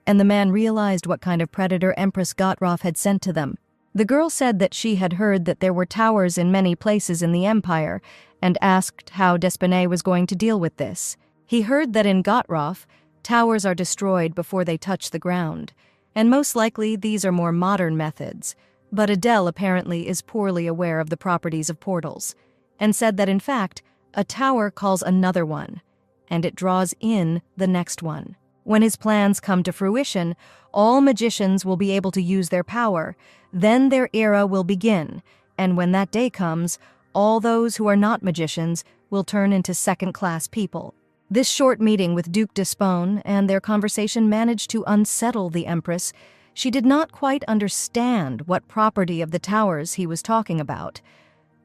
And the man realized what kind of predator Empress Gotroff had sent to them. The girl said that she had heard that there were towers in many places in the Empire, and asked how Despinay was going to deal with this. He heard that in Gotroff, towers are destroyed before they touch the ground, and most likely these are more modern methods. But Adele apparently is poorly aware of the properties of portals, and said that in fact, a tower calls another one, and it draws in the next one. When his plans come to fruition, all magicians will be able to use their power, then their era will begin, and when that day comes, all those who are not magicians will turn into second-class people. This short meeting with Duke Despone and their conversation managed to unsettle the Empress. She did not quite understand what property of the towers he was talking about.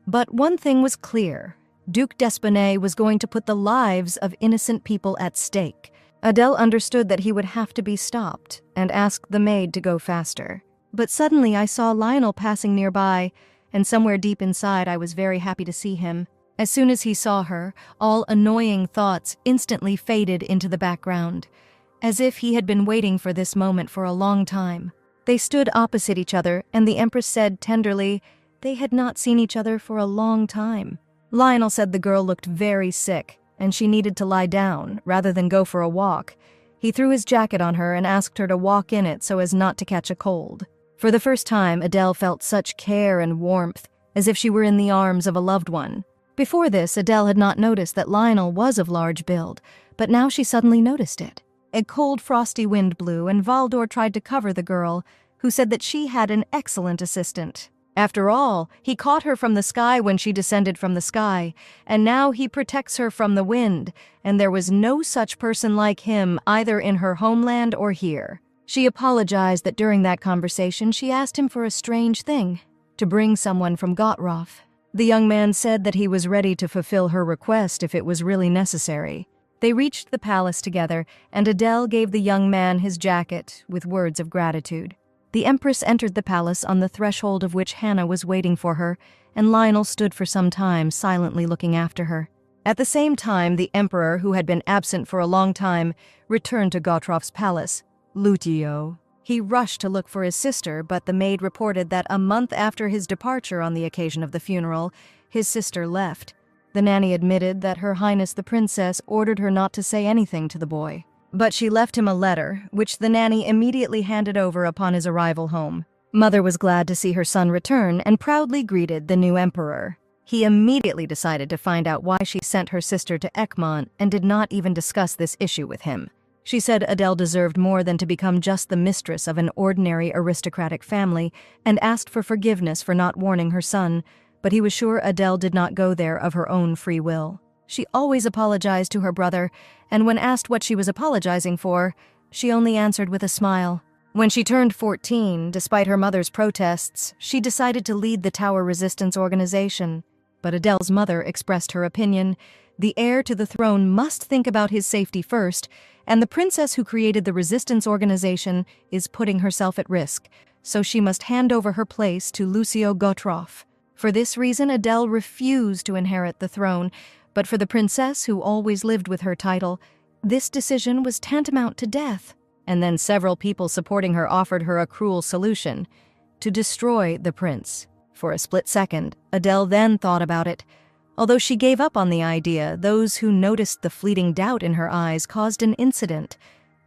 But one thing was clear. Duke Despinay was going to put the lives of innocent people at stake. Adele understood that he would have to be stopped and asked the maid to go faster. But suddenly I saw Lionel passing nearby, and somewhere deep inside I was very happy to see him. As soon as he saw her, all annoying thoughts instantly faded into the background, as if he had been waiting for this moment for a long time. They stood opposite each other, and the Empress said tenderly, They had not seen each other for a long time. Lionel said the girl looked very sick, and she needed to lie down rather than go for a walk. He threw his jacket on her and asked her to walk in it so as not to catch a cold. For the first time, Adele felt such care and warmth, as if she were in the arms of a loved one. Before this, Adele had not noticed that Lionel was of large build, but now she suddenly noticed it. A cold, frosty wind blew, and Valdor tried to cover the girl, who said that she had an excellent assistant. After all, he caught her from the sky when she descended from the sky, and now he protects her from the wind, and there was no such person like him either in her homeland or here. She apologized that during that conversation she asked him for a strange thing, to bring someone from Gottroff. The young man said that he was ready to fulfill her request if it was really necessary. They reached the palace together, and Adele gave the young man his jacket with words of gratitude. The Empress entered the palace on the threshold of which Hannah was waiting for her, and Lionel stood for some time silently looking after her. At the same time, the Emperor, who had been absent for a long time, returned to Gottroff's palace. Lutio. He rushed to look for his sister, but the maid reported that a month after his departure on the occasion of the funeral, his sister left. The nanny admitted that Her Highness the Princess ordered her not to say anything to the boy. But she left him a letter, which the nanny immediately handed over upon his arrival home. Mother was glad to see her son return and proudly greeted the new emperor. He immediately decided to find out why she sent her sister to Egmont and did not even discuss this issue with him. She said Adele deserved more than to become just the mistress of an ordinary aristocratic family and asked for forgiveness for not warning her son, but he was sure Adele did not go there of her own free will. She always apologized to her brother, and when asked what she was apologizing for, she only answered with a smile. When she turned 14, despite her mother's protests, she decided to lead the Tower Resistance Organization. But Adele's mother expressed her opinion. The heir to the throne must think about his safety first, and the princess who created the resistance organization is putting herself at risk, so she must hand over her place to Lucio Gottroff. For this reason, Adele refused to inherit the throne, but for the princess who always lived with her title, this decision was tantamount to death. And then several people supporting her offered her a cruel solution: to destroy the prince. For a split second, Adele then thought about it. Although she gave up on the idea, those who noticed the fleeting doubt in her eyes caused an incident,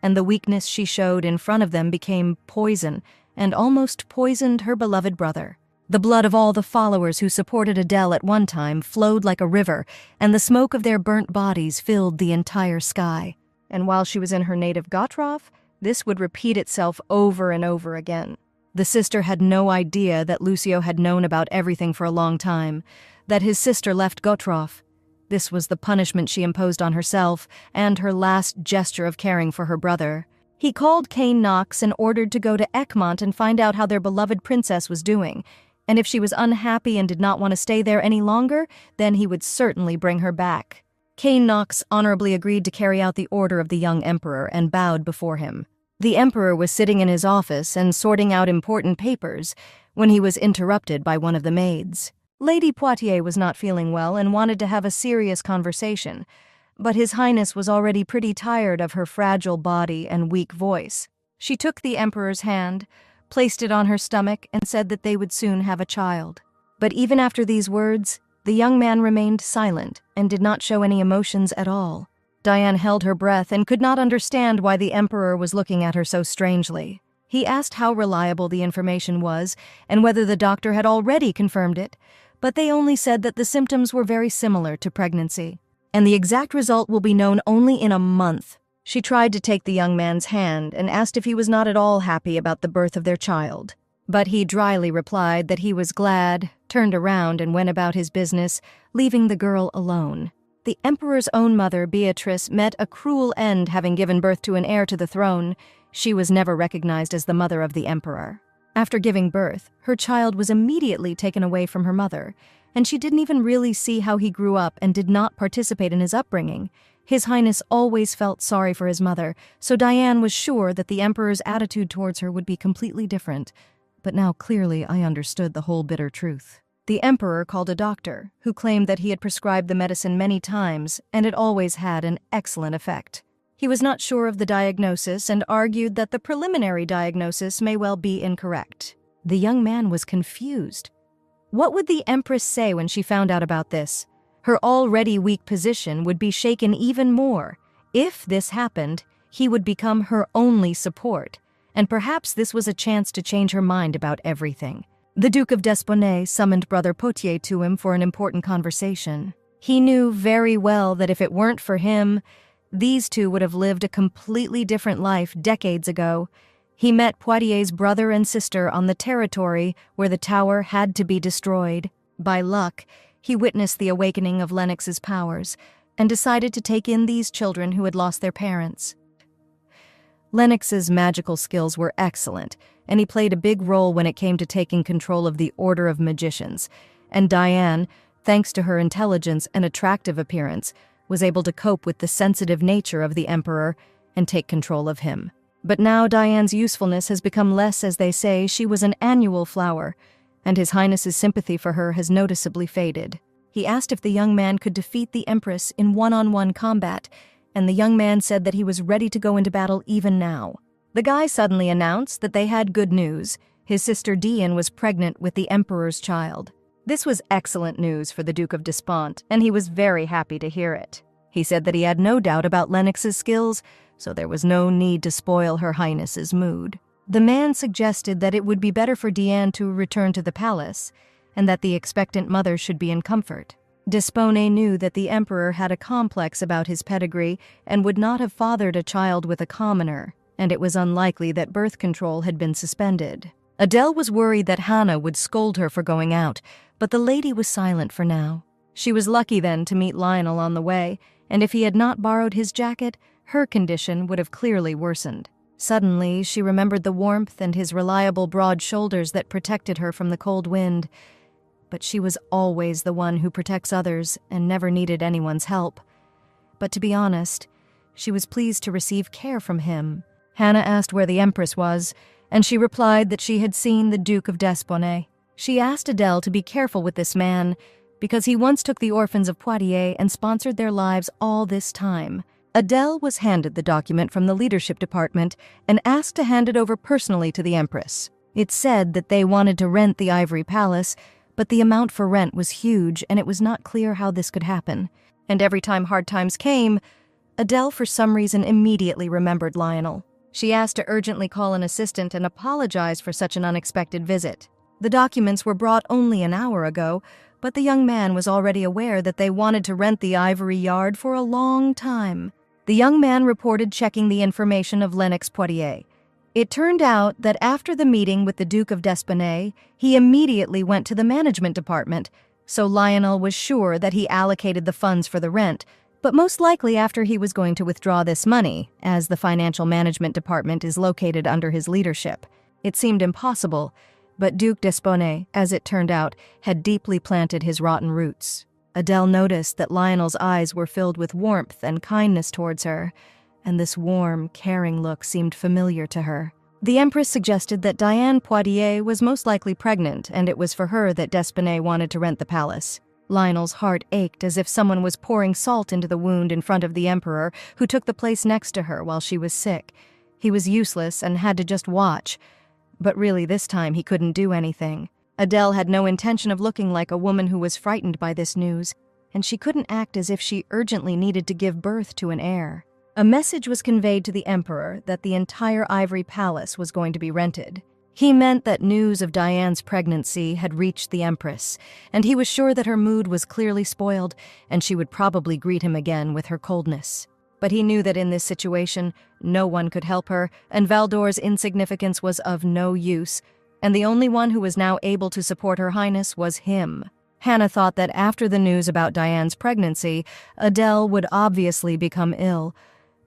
and the weakness she showed in front of them became poison and almost poisoned her beloved brother. The blood of all the followers who supported Adele at one time flowed like a river, and the smoke of their burnt bodies filled the entire sky. And while she was in her native Gottroff, this would repeat itself over and over again. The sister had no idea that Lucio had known about everything for a long time, that his sister left Gottroff. This was the punishment she imposed on herself, and her last gesture of caring for her brother. He called Cain Knox and ordered to go to Egmont and find out how their beloved princess was doing, and if she was unhappy and did not want to stay there any longer, then he would certainly bring her back. Cain Knox honorably agreed to carry out the order of the young emperor and bowed before him. The emperor was sitting in his office and sorting out important papers when he was interrupted by one of the maids. Lady Poitiers was not feeling well and wanted to have a serious conversation, but His Highness was already pretty tired of her fragile body and weak voice. She took the emperor's hand, placed it on her stomach, and said that they would soon have a child. But even after these words, the young man remained silent and did not show any emotions at all. Diane held her breath and could not understand why the emperor was looking at her so strangely. He asked how reliable the information was and whether the doctor had already confirmed it, but they only said that the symptoms were very similar to pregnancy, and the exact result will be known only in a month. She tried to take the young man's hand and asked if he was not at all happy about the birth of their child, but he dryly replied that he was glad, turned around and went about his business, leaving the girl alone. The emperor's own mother, Beatrice, met a cruel end having given birth to an heir to the throne. She was never recognized as the mother of the emperor. After giving birth, her child was immediately taken away from her mother, and she didn't even really see how he grew up and did not participate in his upbringing. His Highness always felt sorry for his mother, so Diane was sure that the emperor's attitude towards her would be completely different. But now clearly I understood the whole bitter truth. The emperor called a doctor, who claimed that he had prescribed the medicine many times and it always had an excellent effect. He was not sure of the diagnosis and argued that the preliminary diagnosis may well be incorrect. The young man was confused. What would the Empress say when she found out about this? Her already weak position would be shaken even more. If this happened, he would become her only support, and perhaps this was a chance to change her mind about everything. The Duke of Desponnay summoned Brother Potier to him for an important conversation. He knew very well that if it weren't for him, these two would have lived a completely different life decades ago. He met Poitier's brother and sister on the territory where the tower had to be destroyed. By luck, he witnessed the awakening of Lennox's powers and decided to take in these children who had lost their parents. Lennox's magical skills were excellent, and he played a big role when it came to taking control of the Order of Magicians. And Diane, thanks to her intelligence and attractive appearance, was able to cope with the sensitive nature of the Emperor and take control of him. But now Diane's usefulness has become less, as they say. She was an annual flower, and His Highness's sympathy for her has noticeably faded. He asked if the young man could defeat the Empress in one-on-one combat, and the young man said that he was ready to go into battle even now. The guy suddenly announced that they had good news. His sister Diane was pregnant with the Emperor's child. This was excellent news for the Duke of Despont, and he was very happy to hear it. He said that he had no doubt about Lennox's skills, so there was no need to spoil Her Highness's mood. The man suggested that it would be better for Diane to return to the palace, and that the expectant mother should be in comfort. Desponnay knew that the Emperor had a complex about his pedigree and would not have fathered a child with a commoner, and it was unlikely that birth control had been suspended. Adele was worried that Hannah would scold her for going out, but the lady was silent for now. She was lucky then to meet Lionel on the way, and if he had not borrowed his jacket, her condition would have clearly worsened. Suddenly, she remembered the warmth and his reliable broad shoulders that protected her from the cold wind. But she was always the one who protects others and never needed anyone's help. But to be honest, she was pleased to receive care from him. Hannah asked where the Empress was, and she replied that she had seen the Duke of Desponnay. She asked Adele to be careful with this man, because he once took the orphans of Poitiers and sponsored their lives all this time. Adele was handed the document from the leadership department and asked to hand it over personally to the Empress. It said that they wanted to rent the Ivory Palace, but the amount for rent was huge, and it was not clear how this could happen. And every time hard times came, Adele for some reason immediately remembered Lionel. She asked to urgently call an assistant and apologize for such an unexpected visit. The documents were brought only an hour ago, but the young man was already aware that they wanted to rent the Ivory Yard for a long time. The young man reported checking the information of Lennox Poitier. It turned out that after the meeting with the Duke of Desponnay, he immediately went to the management department, so Lionel was sure that he allocated the funds for the rent, but most likely after he was going to withdraw this money, as the financial management department is located under his leadership. It seemed impossible, but Duke Desponnay, as it turned out, had deeply planted his rotten roots. Adele noticed that Lionel's eyes were filled with warmth and kindness towards her, and this warm, caring look seemed familiar to her. The Empress suggested that Diane Poitiers was most likely pregnant, and it was for her that Desponnay wanted to rent the palace. Lionel's heart ached as if someone was pouring salt into the wound in front of the Emperor, who took the place next to her while she was sick. He was useless and had to just watch. But really this time he couldn't do anything. Adele had no intention of looking like a woman who was frightened by this news, and she couldn't act as if she urgently needed to give birth to an heir. A message was conveyed to the Emperor that the entire Ivory Palace was going to be rented. He meant that news of Diane's pregnancy had reached the Empress, and he was sure that her mood was clearly spoiled, and she would probably greet him again with her coldness. But he knew that in this situation, no one could help her, and Valdor's insignificance was of no use, and the only one who was now able to support Her Highness was him. Hannah thought that after the news about Diane's pregnancy, Adele would obviously become ill,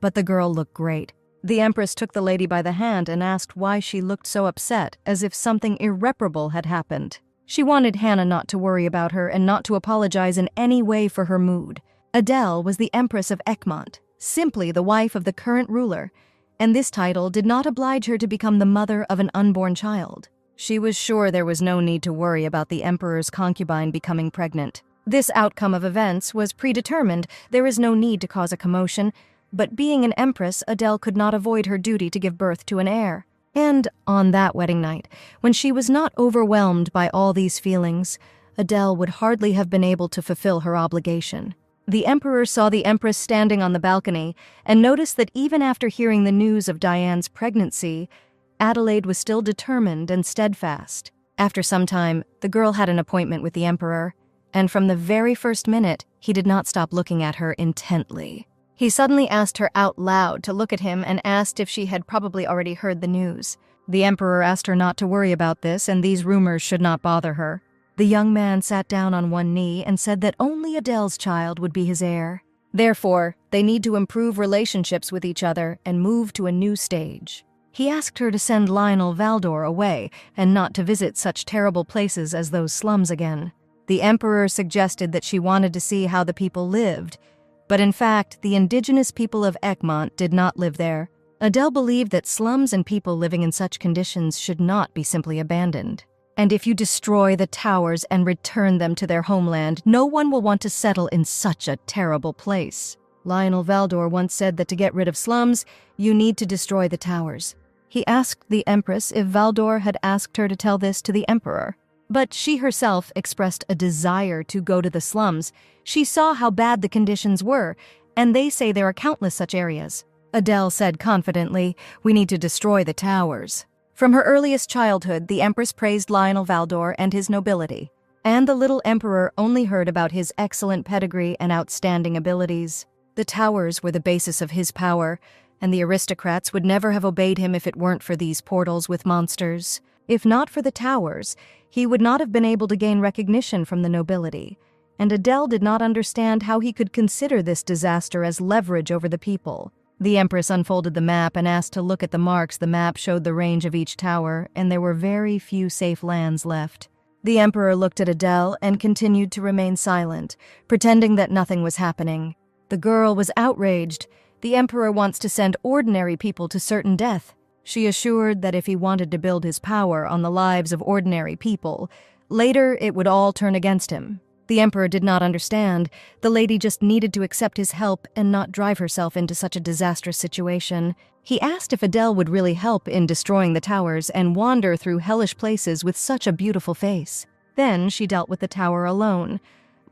but the girl looked great. The Empress took the lady by the hand and asked why she looked so upset, as if something irreparable had happened. She wanted Hannah not to worry about her and not to apologize in any way for her mood. Adele was the Empress of Egmont, simply the wife of the current ruler, and this title did not oblige her to become the mother of an unborn child. She was sure there was no need to worry about the Emperor's concubine becoming pregnant. This outcome of events was predetermined. There is no need to cause a commotion, but being an empress, Adele could not avoid her duty to give birth to an heir. And on that wedding night, when she was not overwhelmed by all these feelings, Adele would hardly have been able to fulfill her obligation. The emperor saw the empress standing on the balcony and noticed that even after hearing the news of Diane's pregnancy, Adelaide was still determined and steadfast. After some time, the girl had an appointment with the emperor, and from the very first minute, he did not stop looking at her intently. He suddenly asked her out loud to look at him and asked if she had probably already heard the news. The emperor asked her not to worry about this, and these rumors should not bother her. The young man sat down on one knee and said that only Adele's child would be his heir. Therefore, they need to improve relationships with each other and move to a new stage. He asked her to send Lionel Valdor away and not to visit such terrible places as those slums again. The emperor suggested that she wanted to see how the people lived, but in fact, the indigenous people of Egmont did not live there. Adele believed that slums and people living in such conditions should not be simply abandoned. And if you destroy the towers and return them to their homeland, no one will want to settle in such a terrible place. Lionel Valdor once said that to get rid of slums, you need to destroy the towers. He asked the empress if Valdor had asked her to tell this to the emperor. But she herself expressed a desire to go to the slums. She saw how bad the conditions were, and they say there are countless such areas. Adele said confidently, "We need to destroy the towers." From her earliest childhood, the empress praised Lionel Valdor and his nobility, and the little emperor only heard about his excellent pedigree and outstanding abilities. The towers were the basis of his power, and the aristocrats would never have obeyed him if it weren't for these portals with monsters. If not for the towers, he would not have been able to gain recognition from the nobility, and Adele did not understand how he could consider this disaster as leverage over the people. The empress unfolded the map and asked to look at the marks. The map showed the range of each tower, and there were very few safe lands left. The emperor looked at Adele and continued to remain silent, pretending that nothing was happening. The girl was outraged. The emperor wants to send ordinary people to certain death. She assured that if he wanted to build his power on the lives of ordinary people, later it would all turn against him. The emperor did not understand. The lady just needed to accept his help and not drive herself into such a disastrous situation. He asked if Adele would really help in destroying the towers and wander through hellish places with such a beautiful face. Then she dealt with the tower alone.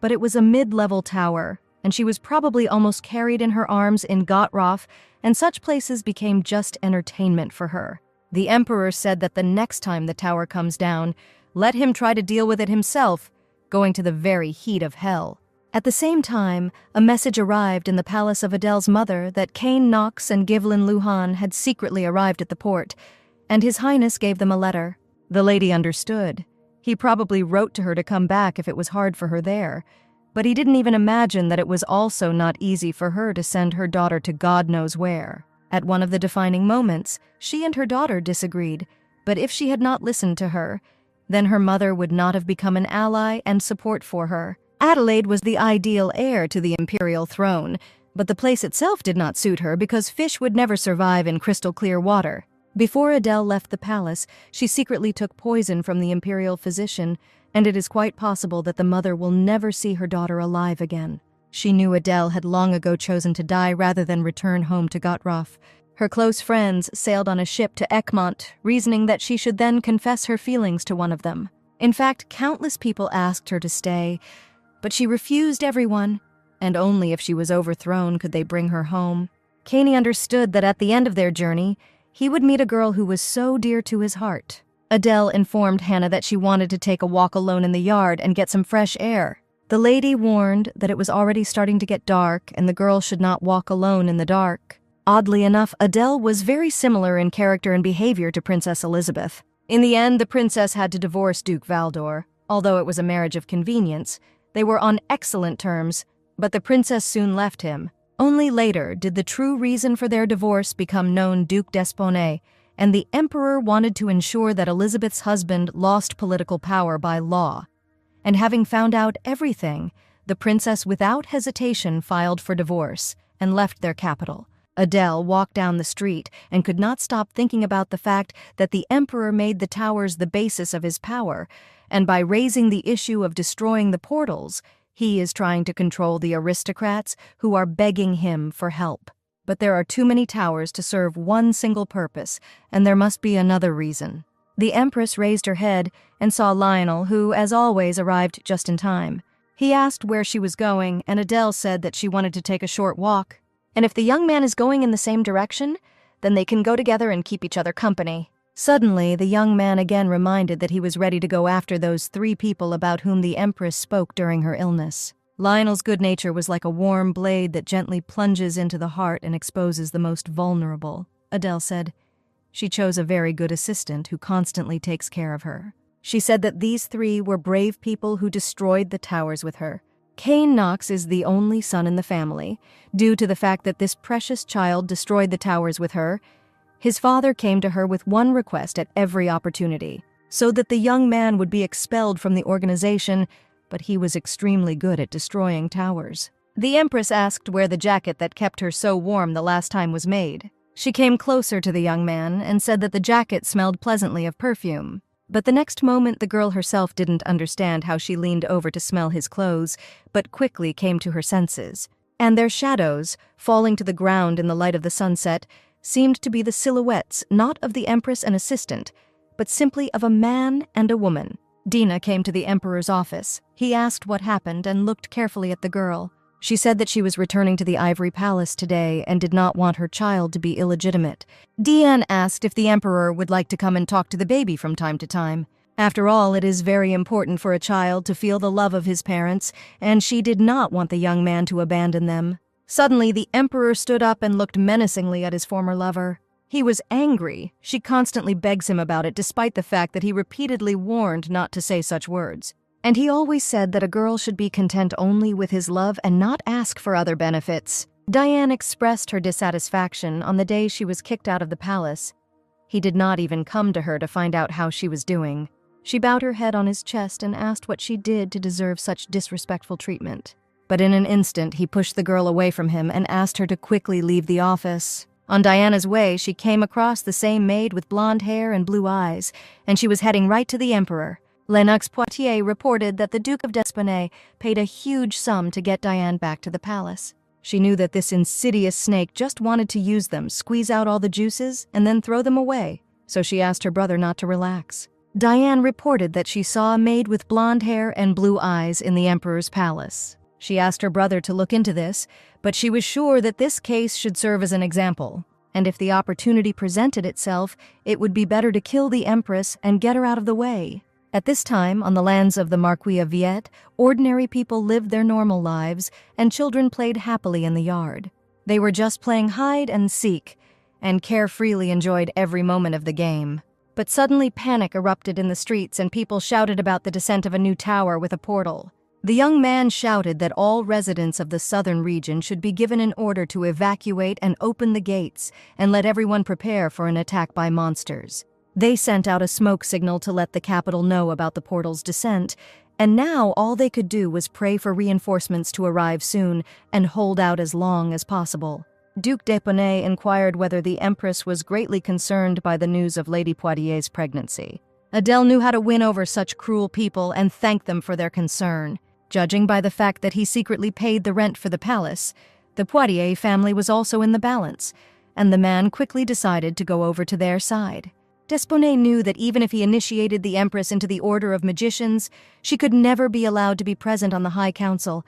But it was a mid-level tower, and she was probably almost carried in her arms in Gottroff, and such places became just entertainment for her. The emperor said that the next time the tower comes down, let him try to deal with it himself, going to the very heat of hell. At the same time, a message arrived in the palace of Adele's mother that Cain Knox and Givlin Luhan had secretly arrived at the port, and His Highness gave them a letter. The lady understood. He probably wrote to her to come back if it was hard for her there, but he didn't even imagine that it was also not easy for her to send her daughter to God knows where. At one of the defining moments, she and her daughter disagreed, but if she had not listened to her, then her mother would not have become an ally and support for her. Adelaide was the ideal heir to the imperial throne, but the place itself did not suit her because fish would never survive in crystal-clear water. Before Adele left the palace, she secretly took poison from the imperial physician, and it is quite possible that the mother will never see her daughter alive again. She knew Adele had long ago chosen to die rather than return home to Gottroff. Her close friends sailed on a ship to Egmont, reasoning that she should then confess her feelings to one of them. In fact, countless people asked her to stay, but she refused everyone, and only if she was overthrown could they bring her home. Caney understood that at the end of their journey, he would meet a girl who was so dear to his heart. Adele informed Hannah that she wanted to take a walk alone in the yard and get some fresh air. The lady warned that it was already starting to get dark and the girl should not walk alone in the dark. Oddly enough, Adele was very similar in character and behavior to Princess Elizabeth. In the end, the princess had to divorce Duke Valdor. Although it was a marriage of convenience, they were on excellent terms, but the princess soon left him. Only later did the true reason for their divorce become known. Duke d'Esponnay, and the emperor wanted to ensure that Elizabeth's husband lost political power by law. And having found out everything, the princess without hesitation filed for divorce and left their capital. Adele walked down the street and could not stop thinking about the fact that the emperor made the towers the basis of his power, and by raising the issue of destroying the portals, he is trying to control the aristocrats who are begging him for help. But there are too many towers to serve one single purpose, and there must be another reason. The Empress raised her head and saw Lionel, who, as always, arrived just in time. He asked where she was going, and Adele said that she wanted to take a short walk. And if the young man is going in the same direction, then they can go together and keep each other company. Suddenly, the young man again reminded that he was ready to go after those 3 people about whom the Empress spoke during her illness. Lionel's good nature was like a warm blade that gently plunges into the heart and exposes the most vulnerable, Adele said. She chose a very good assistant who constantly takes care of her. She said that these 3 were brave people who destroyed the towers with her. Kane Knox is the only son in the family. Due to the fact that this precious child destroyed the towers with her, his father came to her with one request at every opportunity, so that the young man would be expelled from the organization, but he was extremely good at destroying towers. The Empress asked where the jacket that kept her so warm the last time was made. She came closer to the young man and said that the jacket smelled pleasantly of perfume. But the next moment the girl herself didn't understand how she leaned over to smell his clothes, but quickly came to her senses. And their shadows, falling to the ground in the light of the sunset, seemed to be the silhouettes not of the Empress and assistant, but simply of a man and a woman. Dina came to the Emperor's office. He asked what happened and looked carefully at the girl. She said that she was returning to the Ivory Palace today and did not want her child to be illegitimate. Diane asked if the Emperor would like to come and talk to the baby from time to time. After all, it is very important for a child to feel the love of his parents, and she did not want the young man to abandon them. Suddenly, the Emperor stood up and looked menacingly at his former lover. He was angry. She constantly begs him about it, despite the fact that he repeatedly warned not to say such words. And he always said that a girl should be content only with his love and not ask for other benefits. Diane expressed her dissatisfaction on the day she was kicked out of the palace. He did not even come to her to find out how she was doing. She bowed her head on his chest and asked what she did to deserve such disrespectful treatment. But in an instant, he pushed the girl away from him and asked her to quickly leave the office. On Diana's way, she came across the same maid with blonde hair and blue eyes, and she was heading right to the Emperor. Lennox Poitiers reported that the Duke of Desponnay paid a huge sum to get Diane back to the palace. She knew that this insidious snake just wanted to use them, squeeze out all the juices, and then throw them away, so she asked her brother not to relax. Diane reported that she saw a maid with blonde hair and blue eyes in the Emperor's palace. She asked her brother to look into this, but she was sure that this case should serve as an example, and if the opportunity presented itself, it would be better to kill the Empress and get her out of the way. At this time, on the lands of the Marquis of Villette, ordinary people lived their normal lives, and children played happily in the yard. They were just playing hide and seek, and carefreely enjoyed every moment of the game. But suddenly panic erupted in the streets, and people shouted about the descent of a new tower with a portal. The young man shouted that all residents of the southern region should be given an order to evacuate and open the gates, and let everyone prepare for an attack by monsters. They sent out a smoke signal to let the capital know about the portal's descent, and now all they could do was pray for reinforcements to arrive soon and hold out as long as possible. Duke d'Épinay inquired whether the Empress was greatly concerned by the news of Lady Poitiers' pregnancy. Adele knew how to win over such cruel people and thank them for their concern. Judging by the fact that he secretly paid the rent for the palace, the Poitiers family was also in the balance, and the man quickly decided to go over to their side. Desponnay knew that even if he initiated the Empress into the Order of Magicians, she could never be allowed to be present on the High Council,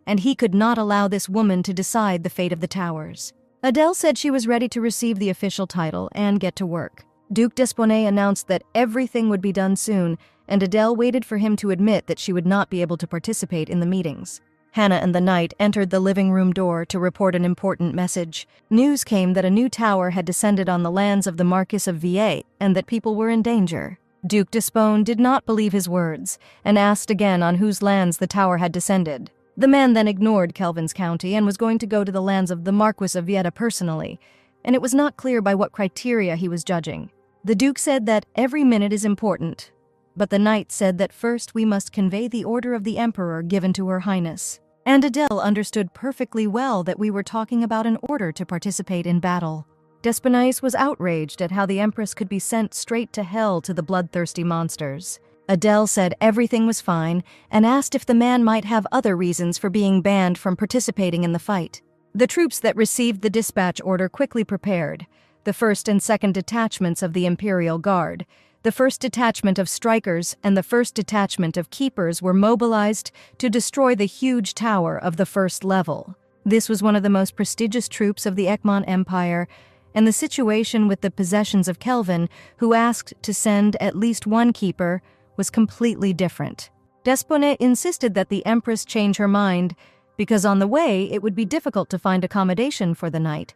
and he could not allow this woman to decide the fate of the towers. Adele said she was ready to receive the official title and get to work. Duke d'Esponnay announced that everything would be done soon, and Adele waited for him to admit that she would not be able to participate in the meetings. Hannah and the knight entered the living room door to report an important message. News came that a new tower had descended on the lands of the Marquis of Villette and that people were in danger. Duke d'Esponnay did not believe his words and asked again on whose lands the tower had descended. The man then ignored Kelvin's county and was going to go to the lands of the Marquis of Villette personally, and it was not clear by what criteria he was judging. The Duke said that every minute is important, but the knight said that first we must convey the order of the Emperor given to Her Highness. And Adele understood perfectly well that we were talking about an order to participate in battle. Desponnay was outraged at how the Empress could be sent straight to hell to the bloodthirsty monsters. Adele said everything was fine and asked if the man might have other reasons for being banned from participating in the fight. The troops that received the dispatch order quickly prepared, the 1st and 2nd detachments of the Imperial Guard, The first detachment of strikers and the first detachment of keepers were mobilized to destroy the huge tower of the first level. This was one of the most prestigious troops of the Egmont Empire, and the situation with the possessions of Kelvin, who asked to send at least one keeper, was completely different. Desponnet insisted that the Empress change her mind, because on the way it would be difficult to find accommodation for the night,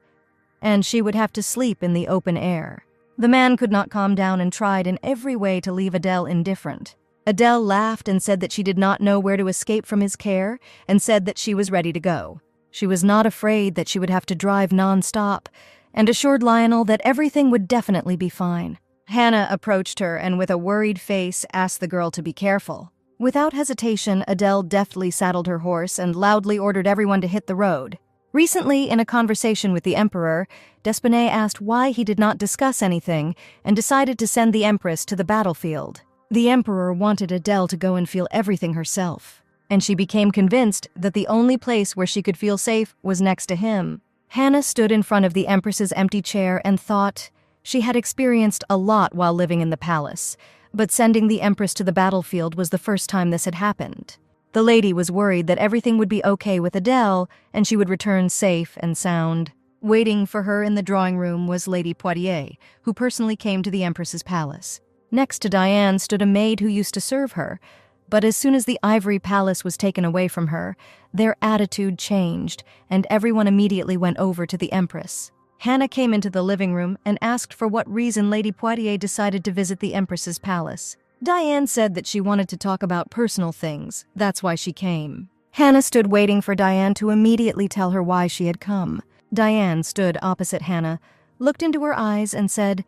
and she would have to sleep in the open air. The man could not calm down and tried in every way to leave Adele indifferent. Adele laughed and said that she did not know where to escape from his care, and said that she was ready to go. She was not afraid that she would have to drive non-stop, and assured Lionel that everything would definitely be fine. Hannah approached her and with a worried face asked the girl to be careful. Without hesitation, Adele deftly saddled her horse and loudly ordered everyone to hit the road. Recently, in a conversation with the Emperor, Desponnet asked why he did not discuss anything and decided to send the Empress to the battlefield. The Emperor wanted Adele to go and feel everything herself, and she became convinced that the only place where she could feel safe was next to him. Hannah stood in front of the Empress's empty chair and thought she had experienced a lot while living in the palace, but sending the Empress to the battlefield was the first time this had happened. The lady was worried that everything would be okay with Adele and she would return safe and sound. Waiting for her in the drawing room was Lady Poitiers, who personally came to the Empress's palace. Next to Diane stood a maid who used to serve her, but as soon as the ivory palace was taken away from her, their attitude changed, and everyone immediately went over to the Empress. Hannah came into the living room and asked for what reason Lady Poitiers decided to visit the Empress's palace. Diane said that she wanted to talk about personal things, that's why she came. Hannah stood waiting for Diane to immediately tell her why she had come. Diane stood opposite Hannah, looked into her eyes and said,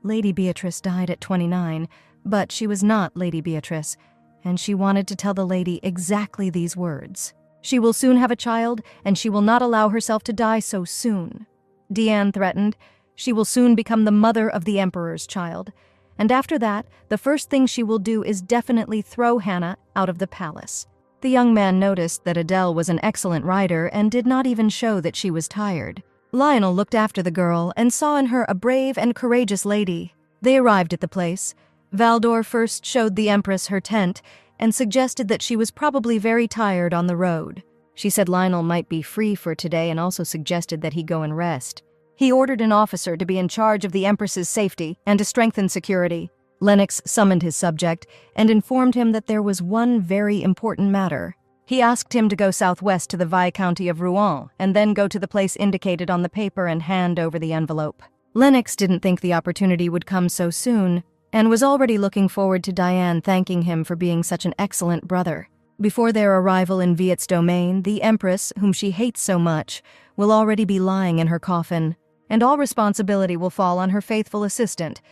"Lady Beatrice died at 29, but she was not Lady Beatrice, and she wanted to tell the lady exactly these words. She will soon have a child, and she will not allow herself to die so soon." Diane threatened, "She will soon become the mother of the Emperor's child, and after that, the first thing she will do is definitely throw Hannah out of the palace." The young man noticed that Adele was an excellent rider and did not even show that she was tired. Lionel looked after the girl and saw in her a brave and courageous lady. They arrived at the place. Valdor first showed the Empress her tent and suggested that she was probably very tired on the road. She said Lionel might be free for today and also suggested that he go and rest. He ordered an officer to be in charge of the Empress's safety and to strengthen security. Lennox summoned his subject and informed him that there was one very important matter. He asked him to go southwest to the Viscounty of Rouen and then go to the place indicated on the paper and hand over the envelope. Lennox didn't think the opportunity would come so soon and was already looking forward to Diane thanking him for being such an excellent brother. Before their arrival in Viet's domain, the Empress, whom she hates so much, will already be lying in her coffin, and all responsibility will fall on her faithful assistant,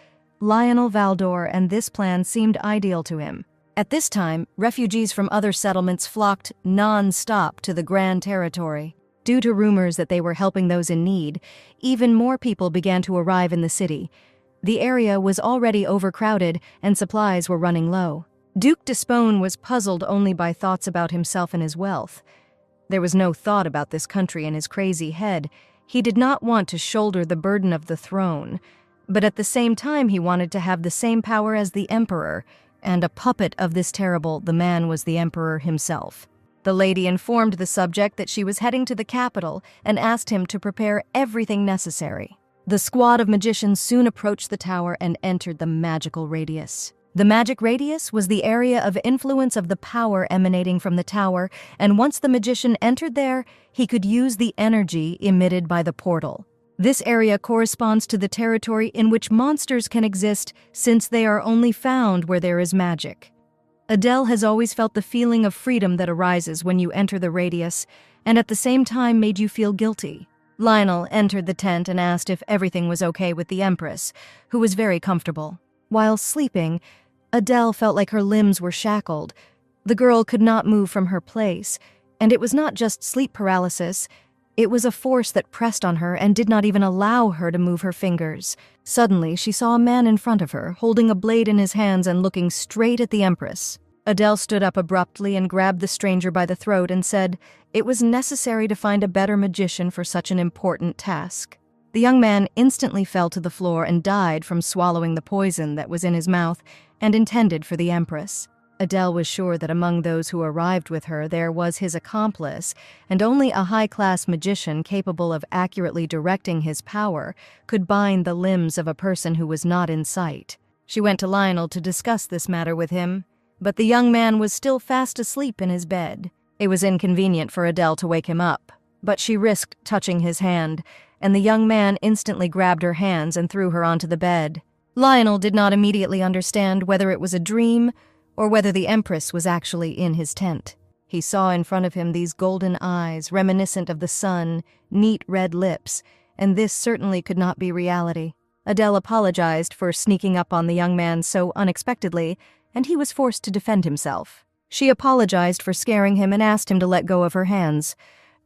Lionel Valdor, and this plan seemed ideal to him. At this time, refugees from other settlements flocked non-stop to the Grand Territory. Due to rumors that they were helping those in need, even more people began to arrive in the city. The area was already overcrowded and supplies were running low. Duke d'Espone was puzzled only by thoughts about himself and his wealth. There was no thought about this country in his crazy head. He did not want to shoulder the burden of the throne, but at the same time he wanted to have the same power as the Emperor, and a puppet of this terrible the man was the Emperor himself. The lady informed the subject that she was heading to the capital and asked him to prepare everything necessary. The squad of magicians soon approached the tower and entered the magical radius. The magic radius was the area of influence of the power emanating from the tower, and once the magician entered there, he could use the energy emitted by the portal. This area corresponds to the territory in which monsters can exist, since they are only found where there is magic. Adele has always felt the feeling of freedom that arises when you enter the radius, and at the same time made you feel guilty. Lionel entered the tent and asked if everything was okay with the Empress, who was very comfortable. While sleeping, Adele felt like her limbs were shackled. The girl could not move from her place, and it was not just sleep paralysis. It was a force that pressed on her and did not even allow her to move her fingers. Suddenly, she saw a man in front of her, holding a blade in his hands and looking straight at the Empress. Adele stood up abruptly and grabbed the stranger by the throat and said it was necessary to find a better magician for such an important task. The young man instantly fell to the floor and died from swallowing the poison that was in his mouth and intended for the Empress. Adele was sure that among those who arrived with her there was his accomplice, and only a high-class magician capable of accurately directing his power could bind the limbs of a person who was not in sight. She went to Lionel to discuss this matter with him, but the young man was still fast asleep in his bed. It was inconvenient for Adele to wake him up, but she risked touching his hand, and the young man instantly grabbed her hands and threw her onto the bed. Lionel did not immediately understand whether it was a dream or whether the Empress was actually in his tent. He saw in front of him these golden eyes, reminiscent of the sun, neat red lips, and this certainly could not be reality. Adele apologized for sneaking up on the young man so unexpectedly, and he was forced to defend himself. She apologized for scaring him and asked him to let go of her hands,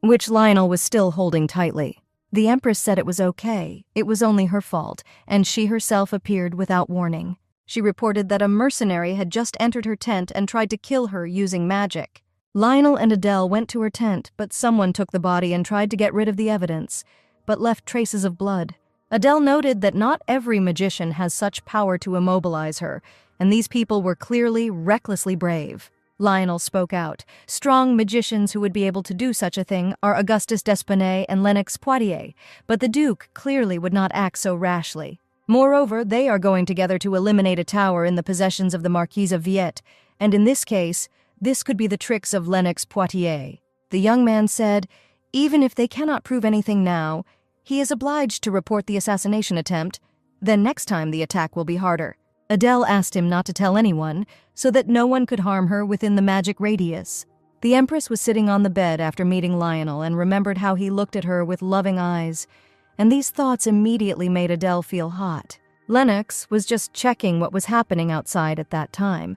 which Lionel was still holding tightly. The Empress said it was okay, it was only her fault, and she herself appeared without warning. She reported that a mercenary had just entered her tent and tried to kill her using magic. Lionel and Adele went to her tent, but someone took the body and tried to get rid of the evidence, but left traces of blood. Adele noted that not every magician has such power to immobilize her, and these people were clearly recklessly brave. Lionel spoke out. Strong magicians who would be able to do such a thing are Augustus d'Espinay and Lennox Poitiers, but the Duke clearly would not act so rashly. Moreover, they are going together to eliminate a tower in the possessions of the Marquise of Viette, and in this case, this could be the tricks of Lennox Poitiers. The young man said, even if they cannot prove anything now, he is obliged to report the assassination attempt, then next time the attack will be harder. Adele asked him not to tell anyone, so that no one could harm her within the magic radius. The Empress was sitting on the bed after meeting Lionel and remembered how he looked at her with loving eyes, and these thoughts immediately made Adele feel hot. Lennox was just checking what was happening outside at that time.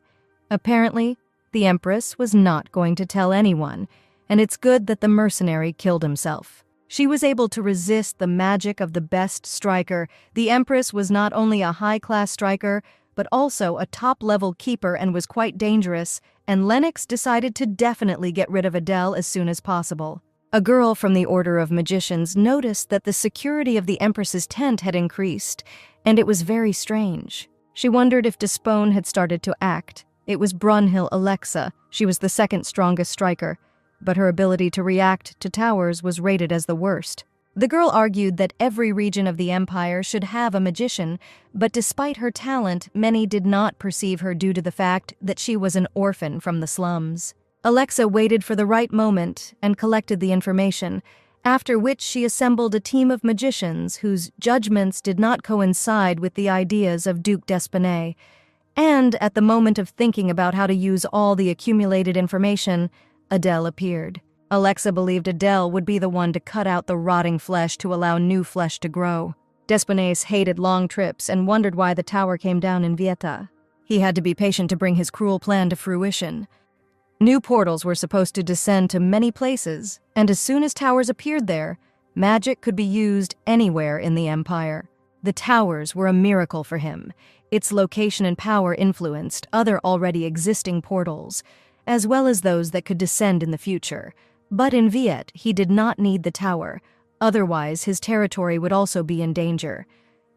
Apparently, the Empress was not going to tell anyone, and it's good that the mercenary killed himself. She was able to resist the magic of the best striker. The Empress was not only a high-class striker, but also a top-level keeper and was quite dangerous, and Lennox decided to definitely get rid of Adele as soon as possible. A girl from the Order of Magicians noticed that the security of the Empress's tent had increased, and it was very strange. She wondered if Despone had started to act. It was Brunhild Alexa. She was the second strongest striker, but her ability to react to towers was rated as the worst. The girl argued that every region of the empire should have a magician, but despite her talent, many did not perceive her due to the fact that she was an orphan from the slums. Alexa waited for the right moment and collected the information, after which she assembled a team of magicians whose judgments did not coincide with the ideas of Duke d'Espinay. And at the moment of thinking about how to use all the accumulated information, Adele appeared. Alexa believed Adele would be the one to cut out the rotting flesh to allow new flesh to grow. D'Espinay hated long trips and wondered why the tower came down in Vieta. He had to be patient to bring his cruel plan to fruition. New portals were supposed to descend to many places, and as soon as towers appeared there, magic could be used anywhere in the empire. The towers were a miracle for him. Its location and power influenced other already existing portals, as well as those that could descend in the future. But in Viet, he did not need the tower, otherwise his territory would also be in danger.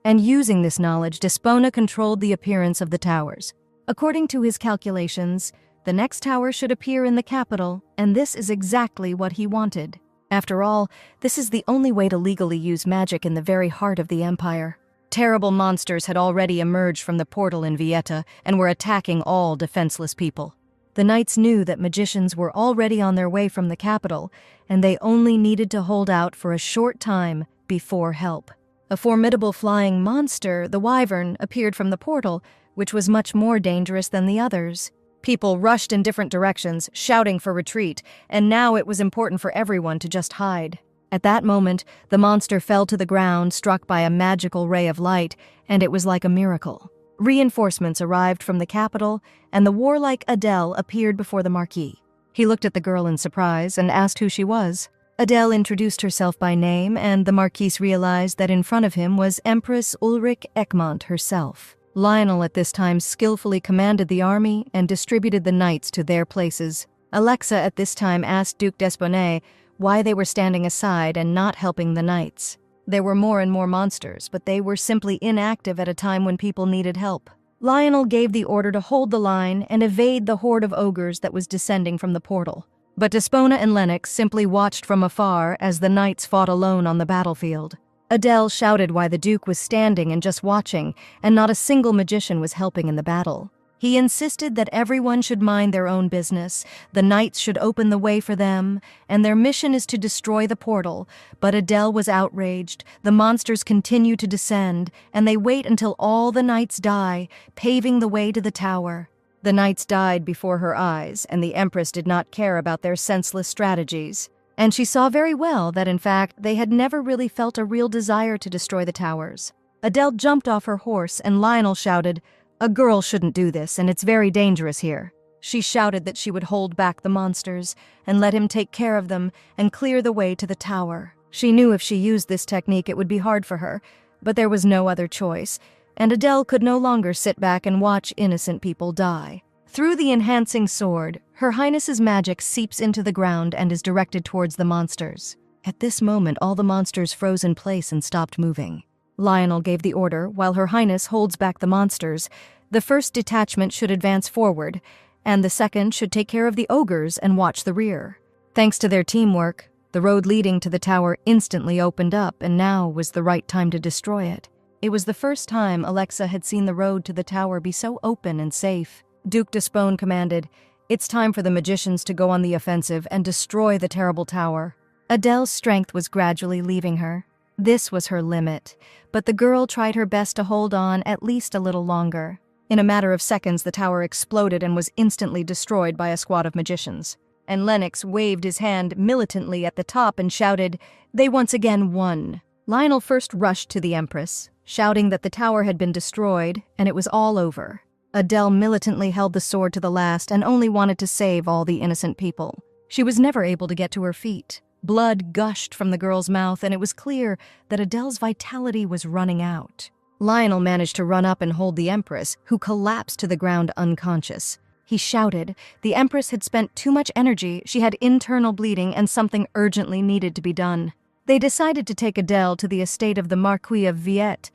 And using this knowledge, Despona controlled the appearance of the towers. According to his calculations, the next tower should appear in the capital, and this is exactly what he wanted. After all, this is the only way to legally use magic in the very heart of the empire. Terrible monsters had already emerged from the portal in Vieta and were attacking all defenseless people. The knights knew that magicians were already on their way from the capital, and they only needed to hold out for a short time before help. A formidable flying monster, the Wyvern, appeared from the portal, which was much more dangerous than the others. People rushed in different directions, shouting for retreat, and now it was important for everyone to just hide. At that moment, the monster fell to the ground, struck by a magical ray of light, and it was like a miracle. Reinforcements arrived from the capital, and the warlike Adele appeared before the Marquis. He looked at the girl in surprise and asked who she was. Adele introduced herself by name, and the Marquis realized that in front of him was Empress Ulrich Egmont herself. Lionel at this time skillfully commanded the army and distributed the knights to their places. Alexa at this time asked Duke d'Espinay why they were standing aside and not helping the knights. There were more and more monsters, but they were simply inactive at a time when people needed help. Lionel gave the order to hold the line and evade the horde of ogres that was descending from the portal. But Despona and Lennox simply watched from afar as the knights fought alone on the battlefield. Adele shouted why the Duke was standing and just watching, and not a single magician was helping in the battle. He insisted that everyone should mind their own business, the knights should open the way for them, and their mission is to destroy the portal. But Adele was outraged. The monsters continue to descend, and they wait until all the knights die, paving the way to the tower. The knights died before her eyes, and the Empress did not care about their senseless strategies. And she saw very well that, in fact, they had never really felt a real desire to destroy the towers. Adele jumped off her horse, and Lionel shouted, "A girl shouldn't do this, and it's very dangerous here." She shouted that she would hold back the monsters, and let him take care of them, and clear the way to the tower. She knew if she used this technique it would be hard for her, but there was no other choice, and Adele could no longer sit back and watch innocent people die. Through the enhancing sword, Her Highness's magic seeps into the ground and is directed towards the monsters. At this moment, all the monsters froze in place and stopped moving. Lionel gave the order, while Her Highness holds back the monsters. The first detachment should advance forward, and the second should take care of the ogres and watch the rear. Thanks to their teamwork, the road leading to the tower instantly opened up, and now was the right time to destroy it. It was the first time Alexa had seen the road to the tower be so open and safe. Duke Despone commanded, "It's time for the magicians to go on the offensive and destroy the terrible tower." Adele's strength was gradually leaving her. This was her limit, but the girl tried her best to hold on at least a little longer. In a matter of seconds, the tower exploded and was instantly destroyed by a squad of magicians. And Lennox waved his hand militantly at the top and shouted, "They once again won." Lionel first rushed to the Empress, shouting that the tower had been destroyed and it was all over. Adele militantly held the sword to the last and only wanted to save all the innocent people. She was never able to get to her feet. Blood gushed from the girl's mouth, and it was clear that Adele's vitality was running out. Lionel managed to run up and hold the Empress, who collapsed to the ground unconscious. He shouted the Empress had spent too much energy, she had internal bleeding, and something urgently needed to be done. They decided to take Adele to the estate of the Marquis of Villette.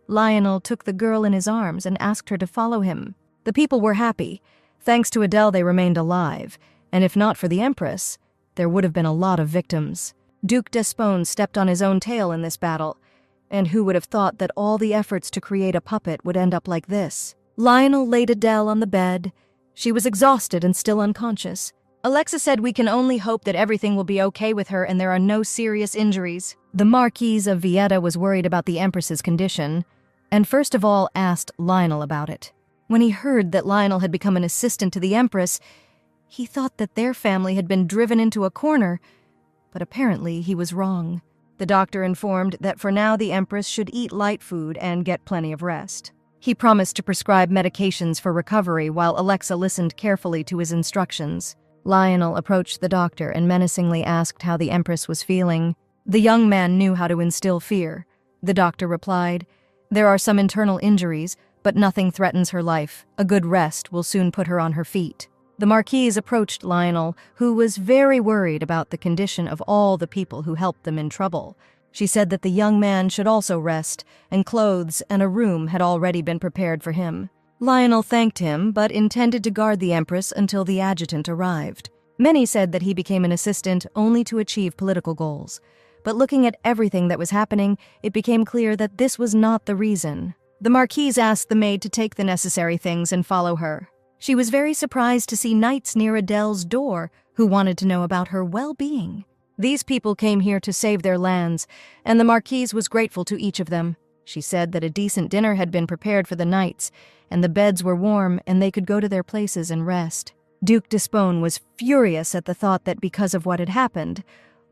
Lionel took the girl in his arms and asked her to follow him. The people were happy. Thanks to Adele, they remained alive, and if not for the Empress, there would have been a lot of victims. Duke Despone stepped on his own tail in this battle, and who would have thought that all the efforts to create a puppet would end up like this? Lionel laid Adele on the bed. She was exhausted and still unconscious. Alexa said, "We can only hope that everything will be okay with her and there are no serious injuries." The Marquis of Villette was worried about the Empress's condition, and first of all asked Lionel about it. When he heard that Lionel had become an assistant to the Empress, he thought that their family had been driven into a corner, but apparently he was wrong. The doctor informed that for now the Empress should eat light food and get plenty of rest. He promised to prescribe medications for recovery while Alexa listened carefully to his instructions. Lionel approached the doctor and menacingly asked how the Empress was feeling. The young man knew how to instill fear. The doctor replied, "There are some internal injuries, but nothing threatens her life. A good rest will soon put her on her feet." The Marquise approached Lionel, who was very worried about the condition of all the people who helped them in trouble. She said that the young man should also rest, and clothes and a room had already been prepared for him. Lionel thanked him, but intended to guard the Empress until the adjutant arrived. Many said that he became an assistant only to achieve political goals. But looking at everything that was happening, it became clear that this was not the reason. The Marquise asked the maid to take the necessary things and follow her. She was very surprised to see knights near Adele's door who wanted to know about her well-being. These people came here to save their lands, and the Marquise was grateful to each of them. She said that a decent dinner had been prepared for the knights, and the beds were warm and they could go to their places and rest. Duke Despone was furious at the thought that because of what had happened,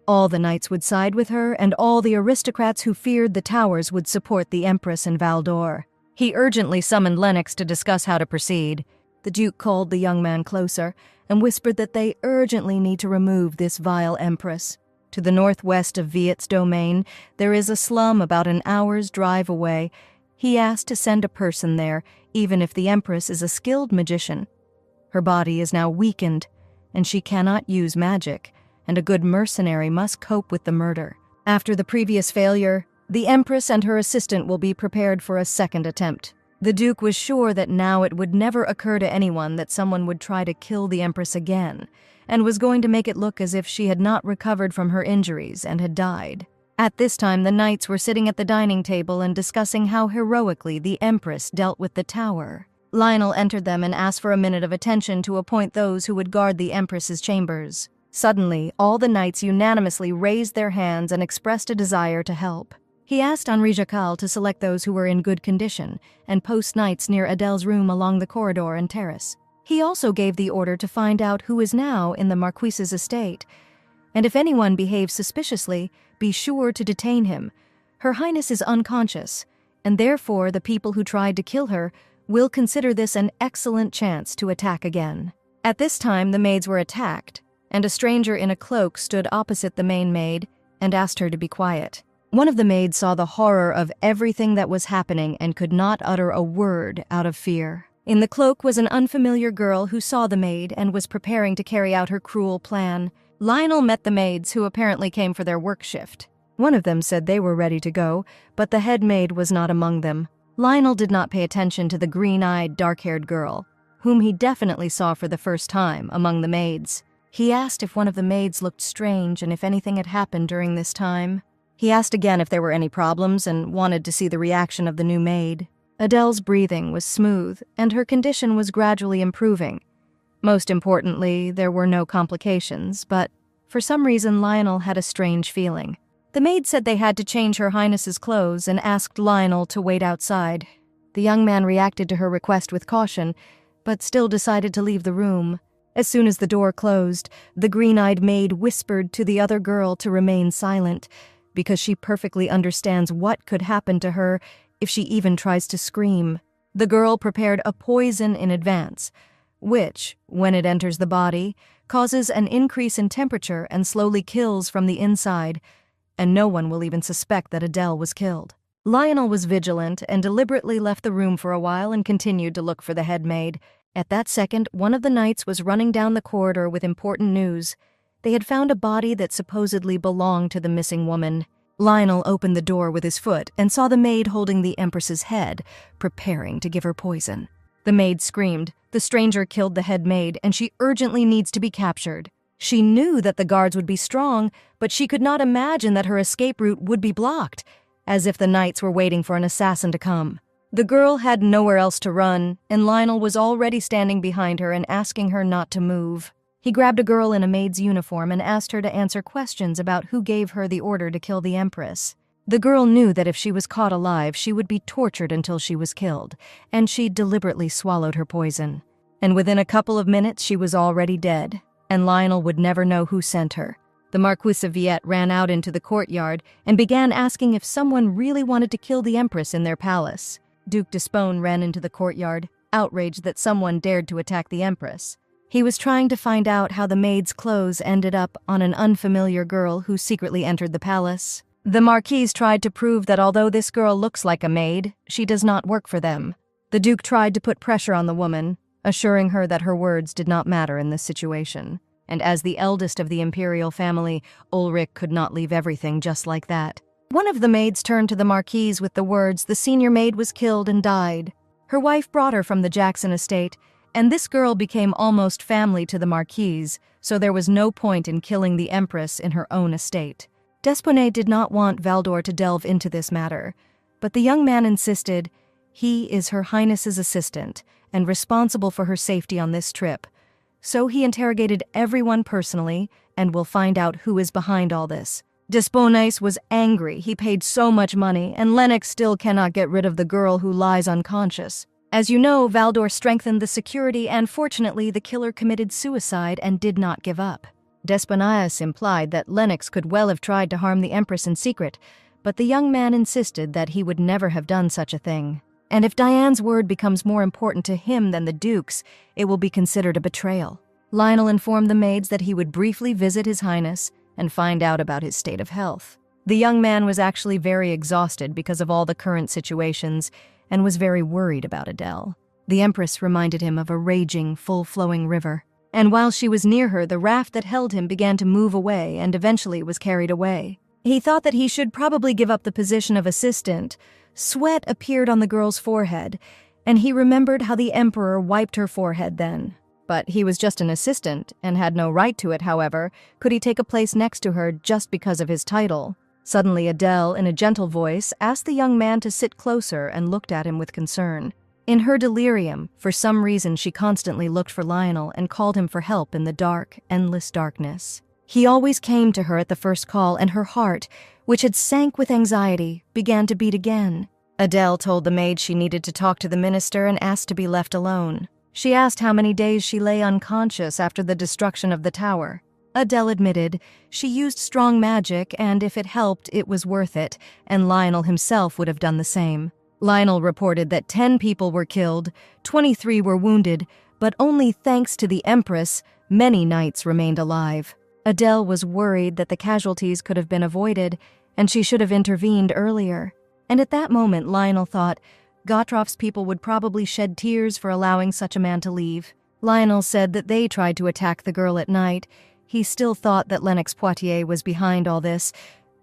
all the knights would side with her and all the aristocrats who feared the towers would support the Empress and Valdor. He urgently summoned Lennox to discuss how to proceed. The Duke called the young man closer and whispered that they urgently need to remove this vile Empress. To the northwest of Villette's domain, there is a slum about an hour's drive away. He asked to send a person there, even if the Empress is a skilled magician. Her body is now weakened, and she cannot use magic, and a good mercenary must cope with the murder. After the previous failure, The Empress and her assistant will be prepared for a second attempt. The Duke was sure that now it would never occur to anyone that someone would try to kill the Empress again, and was going to make it look as if she had not recovered from her injuries and had died. At this time, the knights were sitting at the dining table and discussing how heroically the Empress dealt with the tower. Lionel entered them and asked for a minute of attention to appoint those who would guard the Empress's chambers. Suddenly, all the knights unanimously raised their hands and expressed a desire to help. He asked Henri Jacal to select those who were in good condition and post knights near Adele's room along the corridor and terrace. He also gave the order to find out who is now in the Marquise's estate, and if anyone behaves suspiciously, be sure to detain him. Her Highness is unconscious, and therefore the people who tried to kill her will consider this an excellent chance to attack again. At this time, the maids were attacked, and a stranger in a cloak stood opposite the main maid and asked her to be quiet. One of the maids saw the horror of everything that was happening and could not utter a word out of fear. In the cloak was an unfamiliar girl who saw the maid and was preparing to carry out her cruel plan. Lionel met the maids, who apparently came for their work shift. One of them said they were ready to go, but the head maid was not among them. Lionel did not pay attention to the green-eyed, dark-haired girl, whom he definitely saw for the first time among the maids. He asked if one of the maids looked strange and if anything had happened during this time. He asked again if there were any problems and wanted to see the reaction of the new maid. Adele's breathing was smooth, and her condition was gradually improving. Most importantly, there were no complications, but for some reason Lionel had a strange feeling. The maid said they had to change Her Highness's clothes and asked Lionel to wait outside. The young man reacted to her request with caution, but still decided to leave the room. As soon as the door closed, the green-eyed maid whispered to the other girl to remain silent, because she perfectly understands what could happen to her if she even tries to scream. The girl prepared a poison in advance, which, when it enters the body, causes an increase in temperature and slowly kills from the inside, and no one will even suspect that Adele was killed. Lionel was vigilant and deliberately left the room for a while and continued to look for the head maid. At that second, one of the knights was running down the corridor with important news. They had found a body that supposedly belonged to the missing woman. Lionel opened the door with his foot and saw the maid holding the Empress's head, preparing to give her poison. The maid screamed. The stranger killed the head maid, and she urgently needs to be captured. She knew that the guards would be strong, but she could not imagine that her escape route would be blocked, as if the knights were waiting for an assassin to come. The girl had nowhere else to run, and Lionel was already standing behind her and asking her not to move. He grabbed a girl in a maid's uniform and asked her to answer questions about who gave her the order to kill the Empress. The girl knew that if she was caught alive, she would be tortured until she was killed, and she deliberately swallowed her poison. And within a couple of minutes, she was already dead, and Lionel would never know who sent her. The Marquise of Villette ran out into the courtyard and began asking if someone really wanted to kill the Empress in their palace. Duke d'Espone ran into the courtyard, outraged that someone dared to attack the Empress. He was trying to find out how the maid's clothes ended up on an unfamiliar girl who secretly entered the palace. The Marquise tried to prove that although this girl looks like a maid, she does not work for them. The Duke tried to put pressure on the woman, assuring her that her words did not matter in this situation. And as the eldest of the imperial family, Ulrich could not leave everything just like that. One of the maids turned to the Marquise with the words, "The senior maid was killed and died." Her wife brought her from the Jackson estate, and this girl became almost family to the Marquise, so there was no point in killing the Empress in her own estate. D'Espone did not want Valdor to delve into this matter, but the young man insisted he is Her Highness's assistant and responsible for her safety on this trip. So he interrogated everyone personally and will find out who is behind all this. D'Espone was angry. He paid so much money, and Lennox still cannot get rid of the girl who lies unconscious. As you know, Valdor strengthened the security, and fortunately the killer committed suicide and did not give up. D'Espone implied that Lennox could well have tried to harm the Empress in secret, but the young man insisted that he would never have done such a thing. And if Diane's word becomes more important to him than the Duke's, it will be considered a betrayal. Lionel informed the maids that he would briefly visit His Highness and find out about his state of health. The young man was actually very exhausted because of all the current situations and was very worried about Adele. The Empress reminded him of a raging, full-flowing river, and while she was near her, the raft that held him began to move away and eventually was carried away. He thought that he should probably give up the position of assistant. Sweat appeared on the girl's forehead, and he remembered how the emperor wiped her forehead then. But he was just an assistant and had no right to it, however. Could he take a place next to her just because of his title? Suddenly Adele, in a gentle voice, asked the young man to sit closer and looked at him with concern. In her delirium, for some reason she constantly looked for Lionel and called him for help in the dark, endless darkness. He always came to her at the first call, and her heart, which had sank with anxiety, began to beat again. Adele told the maid she needed to talk to the minister and asked to be left alone. She asked how many days she lay unconscious after the destruction of the tower. Adele admitted she used strong magic, and if it helped, it was worth it, and Lionel himself would have done the same. Lionel reported that 10 people were killed, 23 were wounded, but only thanks to the Empress, many knights remained alive. Adele was worried that the casualties could have been avoided, and she should have intervened earlier. And at that moment, Lionel thought Gottroff's people would probably shed tears for allowing such a man to leave. Lionel said that they tried to attack the girl at night. He still thought that Lennox Poitiers was behind all this,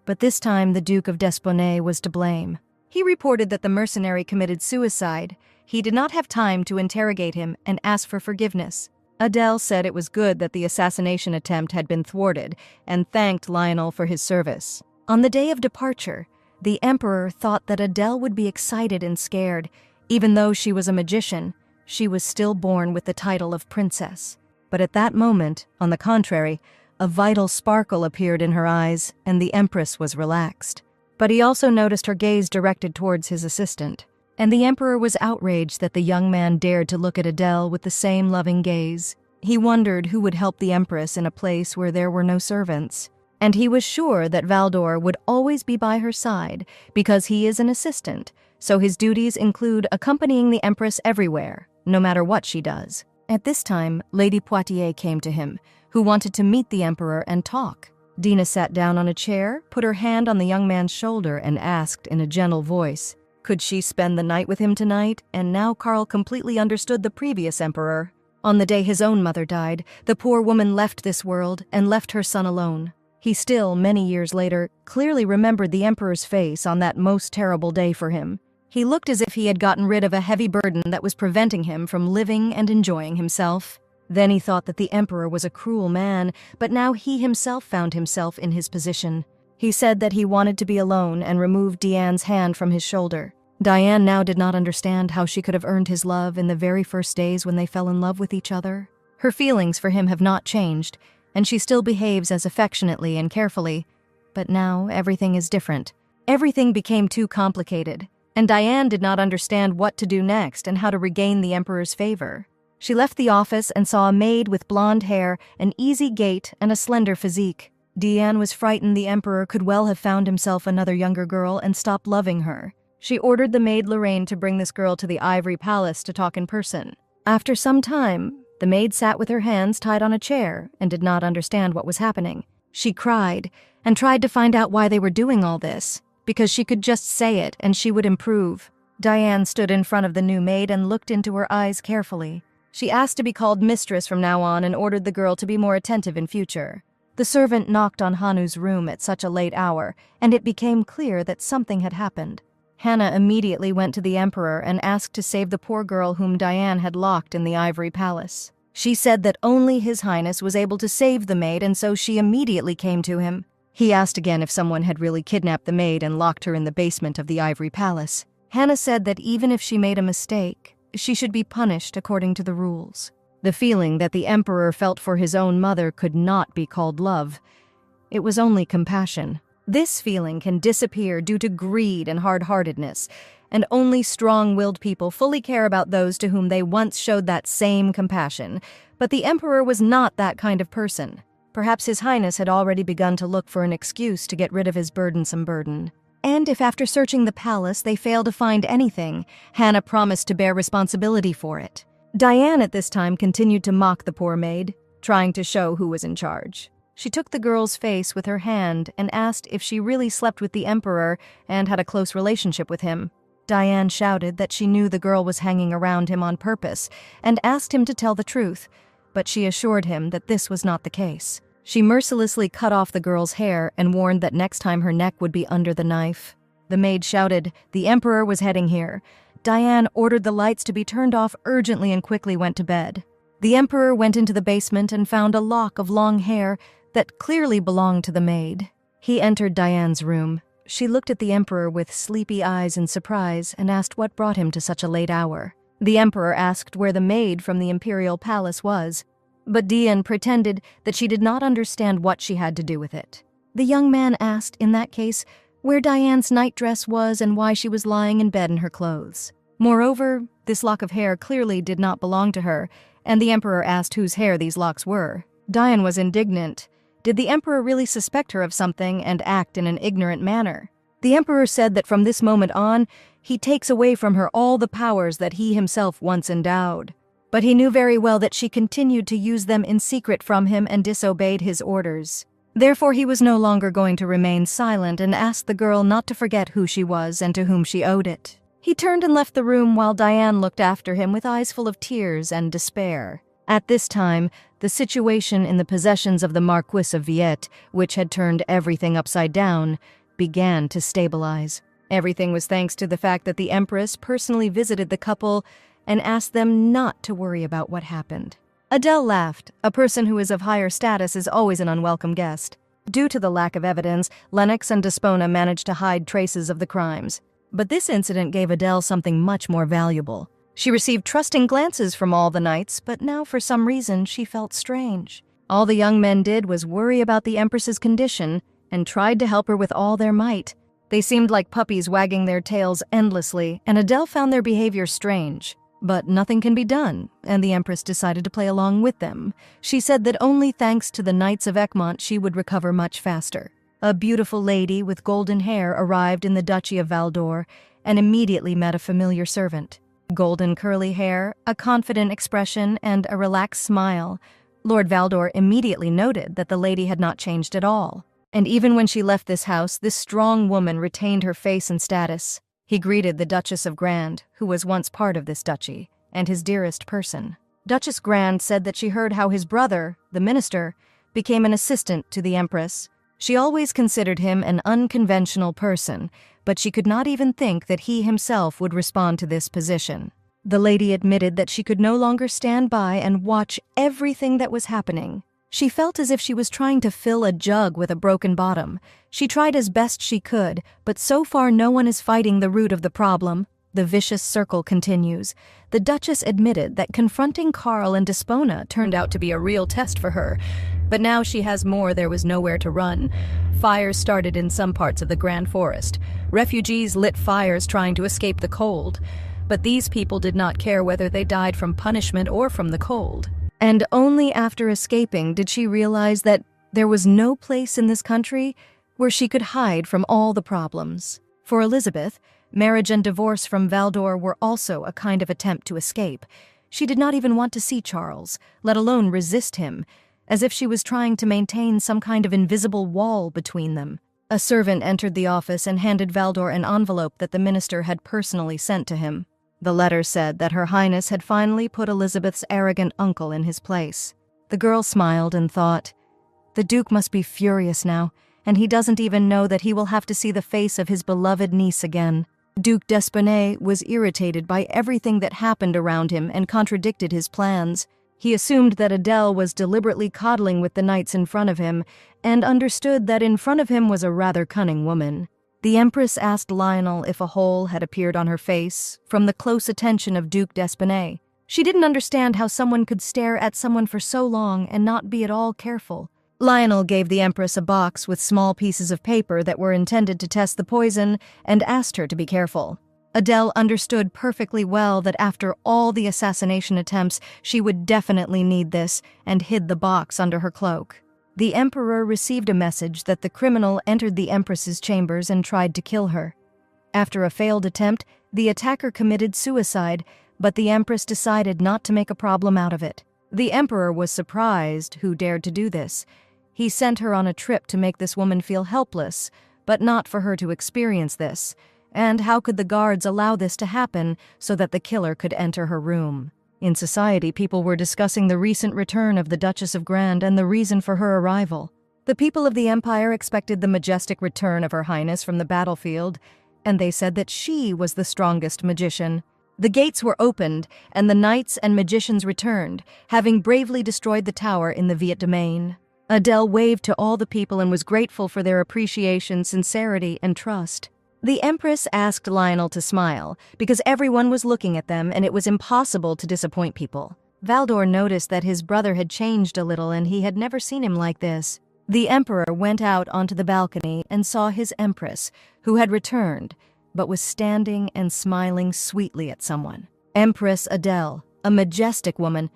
but this time the Duke of Desponnay was to blame. He reported that the mercenary committed suicide. He did not have time to interrogate him and ask for forgiveness. Adele said it was good that the assassination attempt had been thwarted and thanked Lionel for his service. On the day of departure, the emperor thought that Adele would be excited and scared. Even though she was a magician, she was still born with the title of princess. But at that moment, on the contrary, a vital sparkle appeared in her eyes, and the empress was relaxed. But he also noticed her gaze directed towards his assistant, and the emperor was outraged that the young man dared to look at Adele with the same loving gaze. He wondered who would help the empress in a place where there were no servants. And he was sure that Valdor would always be by her side, because he is an assistant, so his duties include accompanying the empress everywhere, no matter what she does. At this time, Lady Poitiers came to him, who wanted to meet the emperor and talk. Dina sat down on a chair, put her hand on the young man's shoulder, and asked in a gentle voice, could she spend the night with him tonight? And now Karl completely understood the previous emperor. On the day his own mother died, the poor woman left this world and left her son alone. He still, many years later, clearly remembered the emperor's face on that most terrible day for him. He looked as if he had gotten rid of a heavy burden that was preventing him from living and enjoying himself. Then he thought that the emperor was a cruel man, but now he himself found himself in his position. He said that he wanted to be alone and removed Diane's hand from his shoulder. Diane now did not understand how she could have earned his love in the very first days when they fell in love with each other. Her feelings for him have not changed, and she still behaves as affectionately and carefully. But now everything is different. Everything became too complicated, and Diane did not understand what to do next and how to regain the emperor's favor. She left the office and saw a maid with blonde hair, an easy gait, and a slender physique. Diane was frightened the emperor could well have found himself another younger girl and stopped loving her. She ordered the maid Lorraine to bring this girl to the Ivory Palace to talk in person. After some time, the maid sat with her hands tied on a chair and did not understand what was happening. She cried and tried to find out why they were doing all this, because she could just say it and she would improve. Diane stood in front of the new maid and looked into her eyes carefully. She asked to be called mistress from now on and ordered the girl to be more attentive in future. The servant knocked on Hanu's room at such a late hour, and it became clear that something had happened. Hannah immediately went to the emperor and asked to save the poor girl whom Diane had locked in the Ivory Palace. She said that only His Highness was able to save the maid, and so she immediately came to him. He asked again if someone had really kidnapped the maid and locked her in the basement of the Ivory Palace. Hannah said that even if she made a mistake, she should be punished according to the rules. The feeling that the emperor felt for his own mother could not be called love. It was only compassion. This feeling can disappear due to greed and hard-heartedness, and only strong-willed people fully care about those to whom they once showed that same compassion. But the emperor was not that kind of person. Perhaps His Highness had already begun to look for an excuse to get rid of his burdensome burden. And if after searching the palace they failed to find anything, Hannah promised to bear responsibility for it. Diane at this time continued to mock the poor maid, trying to show who was in charge. She took the girl's face with her hand and asked if she really slept with the emperor and had a close relationship with him. Diane shouted that she knew the girl was hanging around him on purpose and asked him to tell the truth, but she assured him that this was not the case. She mercilessly cut off the girl's hair and warned that next time her neck would be under the knife. The maid shouted, "The emperor was heading here." Diane ordered the lights to be turned off urgently and quickly went to bed. The emperor went into the basement and found a lock of long hair that clearly belonged to the maid. He entered Diane's room. She looked at the emperor with sleepy eyes in surprise and asked what brought him to such a late hour. The emperor asked where the maid from the imperial palace was, but Diane pretended that she did not understand what she had to do with it. The young man asked, in that case, where Diane's nightdress was and why she was lying in bed in her clothes. Moreover, this lock of hair clearly did not belong to her, and the emperor asked whose hair these locks were. Diane was indignant. Did the emperor really suspect her of something and act in an ignorant manner? The emperor said that from this moment on, he takes away from her all the powers that he himself once endowed. But he knew very well that she continued to use them in secret from him and disobeyed his orders. Therefore, he was no longer going to remain silent and asked the girl not to forget who she was and to whom she owed it. He turned and left the room while Diane looked after him with eyes full of tears and despair. At this time, the situation in the possessions of the Marquis of Viette, which had turned everything upside down, began to stabilize. Everything was thanks to the fact that the Empress personally visited the couple and asked them not to worry about what happened. Adele laughed. A person who is of higher status is always an unwelcome guest. Due to the lack of evidence, Lennox and Despona managed to hide traces of the crimes. But this incident gave Adele something much more valuable. She received trusting glances from all the knights, but now for some reason she felt strange. All the young men did was worry about the Empress's condition and tried to help her with all their might. They seemed like puppies wagging their tails endlessly, and Adele found their behavior strange. But nothing can be done, and the Empress decided to play along with them. She said that only thanks to the Knights of Egmont she would recover much faster. A beautiful lady with golden hair arrived in the Duchy of Valdor and immediately met a familiar servant. Golden curly hair, a confident expression, and a relaxed smile. Lord Valdor immediately noted that the lady had not changed at all. And even when she left this house, this strong woman retained her face and status. He greeted the Duchess of Grand, who was once part of this duchy, and his dearest person. Duchess Grand said that she heard how his brother, the minister, became an assistant to the Empress. She always considered him an unconventional person, but she could not even think that he himself would respond to this position. The lady admitted that she could no longer stand by and watch everything that was happening. She felt as if she was trying to fill a jug with a broken bottom. She tried as best she could, but so far no one is fighting the root of the problem. The vicious circle continues. The Duchess admitted that confronting Carl and Despona turned out to be a real test for her. But now she has more. There was nowhere to run. Fires started in some parts of the Grand Forest. Refugees lit fires trying to escape the cold. But these people did not care whether they died from punishment or from the cold. And only after escaping did she realize that there was no place in this country where she could hide from all the problems. For Elizabeth, marriage and divorce from Valdor were also a kind of attempt to escape. She did not even want to see Charles, let alone resist him, as if she was trying to maintain some kind of invisible wall between them. A servant entered the office and handed Valdor an envelope that the minister had personally sent to him. The letter said that Her Highness had finally put Elizabeth's arrogant uncle in his place. The girl smiled and thought, the Duke must be furious now, and he doesn't even know that he will have to see the face of his beloved niece again. Duke d'Espernay was irritated by everything that happened around him and contradicted his plans. He assumed that Adele was deliberately coddling with the knights in front of him, and understood that in front of him was a rather cunning woman. The Empress asked Lionel if a hole had appeared on her face from the close attention of Duke d'Espernay. She didn't understand how someone could stare at someone for so long and not be at all careful. Lionel gave the Empress a box with small pieces of paper that were intended to test the poison and asked her to be careful. Adele understood perfectly well that after all the assassination attempts, she would definitely need this and hid the box under her cloak. The Emperor received a message that the criminal entered the Empress's chambers and tried to kill her. After a failed attempt, the attacker committed suicide, but the Empress decided not to make a problem out of it. The Emperor was surprised who dared to do this. He sent her on a trip to make this woman feel helpless, but not for her to experience this. And how could the guards allow this to happen so that the killer could enter her room? In society, people were discussing the recent return of the Duchess of Grand and the reason for her arrival. The people of the Empire expected the majestic return of Her Highness from the battlefield, and they said that she was the strongest magician. The gates were opened, and the knights and magicians returned, having bravely destroyed the tower in the Viet domain. Adele waved to all the people and was grateful for their appreciation, sincerity, and trust. The Empress asked Lionel to smile, because everyone was looking at them and it was impossible to disappoint people. Valdor noticed that his brother had changed a little and he had never seen him like this. The Emperor went out onto the balcony and saw his Empress, who had returned, but was standing and smiling sweetly at someone. Empress Adele, a majestic woman,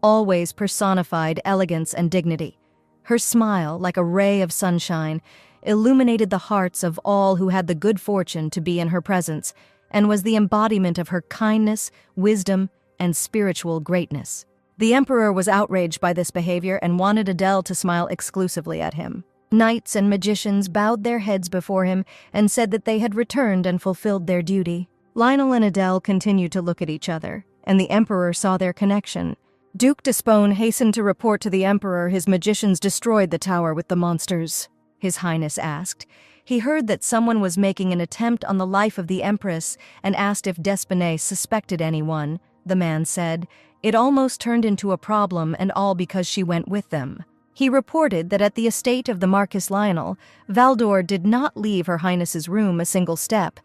always personified elegance and dignity. Her smile, like a ray of sunshine, illuminated the hearts of all who had the good fortune to be in her presence, and was the embodiment of her kindness, wisdom, and spiritual greatness. The Emperor was outraged by this behavior and wanted Adele to smile exclusively at him. Knights and magicians bowed their heads before him and said that they had returned and fulfilled their duty. Lionel and Adele continued to look at each other, and the Emperor saw their connection. Duke d'Espone hastened to report to the Emperor his magicians destroyed the tower with the monsters. His Highness asked. He heard that someone was making an attempt on the life of the Empress and asked if d'Espone suspected anyone. The man said, "It almost turned into a problem, and all because she went with them." He reported that at the estate of the Marquis Lionel, Valdor did not leave Her Highness's room a single step,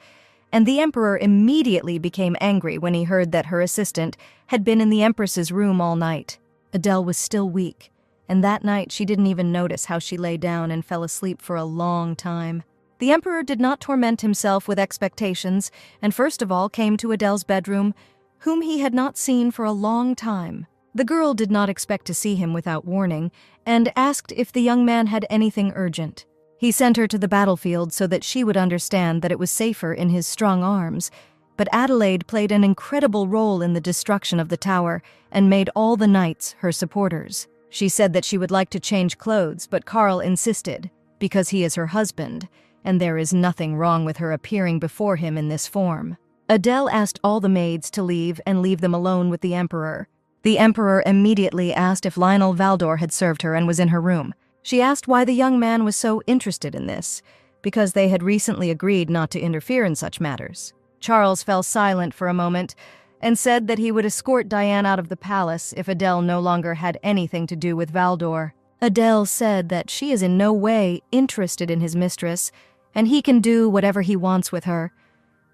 and the Emperor immediately became angry when he heard that her assistant had been in the Empress's room all night. Adele was still weak, and that night she didn't even notice how she lay down and fell asleep for a long time. The Emperor did not torment himself with expectations, and first of all came to Adele's bedroom, whom he had not seen for a long time. The girl did not expect to see him without warning, and asked if the young man had anything urgent. He sent her to the battlefield so that she would understand that it was safer in his strong arms, but Adelaide played an incredible role in the destruction of the tower and made all the knights her supporters. She said that she would like to change clothes, but Karl insisted, because he is her husband, and there is nothing wrong with her appearing before him in this form. Adele asked all the maids to leave and leave them alone with the Emperor. The Emperor immediately asked if Lionel Valdor had served her and was in her room. She asked why the young man was so interested in this, because they had recently agreed not to interfere in such matters. Charles fell silent for a moment and said that he would escort Diane out of the palace if Adele no longer had anything to do with Valdor. Adele said that she is in no way interested in his mistress, and he can do whatever he wants with her.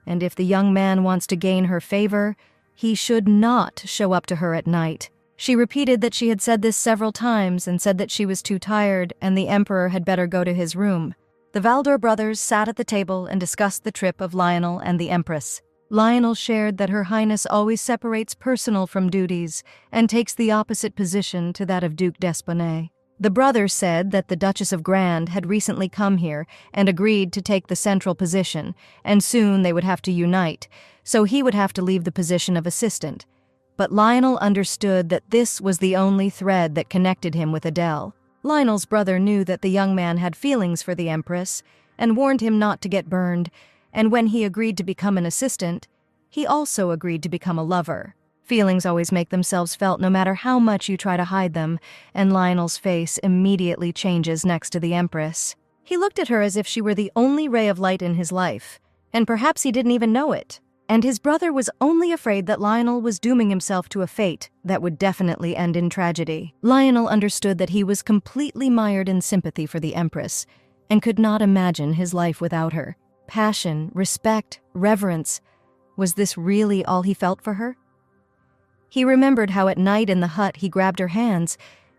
And if the young man wants to gain her favor, he should not show up to her at night. She repeated that she had said this several times and said that she was too tired and the Emperor had better go to his room. The Valdor brothers sat at the table and discussed the trip of Lionel and the Empress. Lionel shared that Her Highness always separates personal from duties and takes the opposite position to that of Duke d'Espone. The brothers said that the Duchess of Grand had recently come here and agreed to take the central position, and soon they would have to unite, so he would have to leave the position of assistant. But Lionel understood that this was the only thread that connected him with Adele. Lionel's brother knew that the young man had feelings for the Empress and warned him not to get burned, and when he agreed to become an assistant, he also agreed to become a lover. Feelings always make themselves felt no matter how much you try to hide them, and Lionel's face immediately changes next to the Empress. He looked at her as if she were the only ray of light in his life, and perhaps he didn't even know it. And his brother was only afraid that Lionel was dooming himself to a fate that would definitely end in tragedy. Lionel understood that he was completely mired in sympathy for the Empress, and could not imagine his life without her. Passion, respect, reverence. Was this really all he felt for her? He remembered how at night in the hut he grabbed her hands,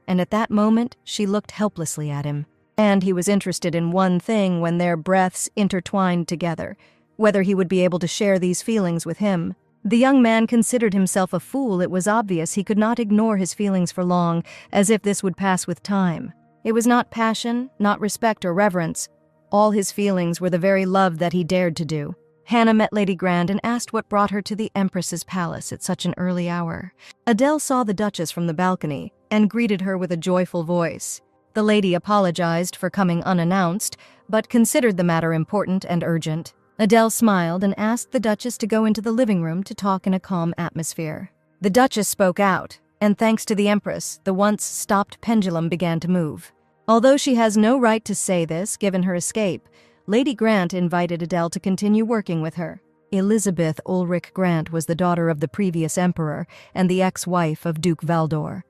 and at that moment she looked helplessly at him. And he was interested in one thing when their breaths intertwined together, whether he would be able to share these feelings with him. The young man considered himself a fool. It was obvious he could not ignore his feelings for long, as if this would pass with time. It was not passion, not respect or reverence. All his feelings were the very love that he dared to do. Hannah met Lady Grand and asked what brought her to the Empress's palace at such an early hour. Adele saw the Duchess from the balcony and greeted her with a joyful voice. The lady apologized for coming unannounced, but considered the matter important and urgent. Adele smiled and asked the Duchess to go into the living room to talk in a calm atmosphere. The Duchess spoke out, and thanks to the Empress, the once stopped pendulum began to move. Although she has no right to say this, given her escape, Lady Grant invited Adele to continue working with her. Elizabeth Ulrich Grant was the daughter of the previous emperor and the ex-wife of Duke Valdor,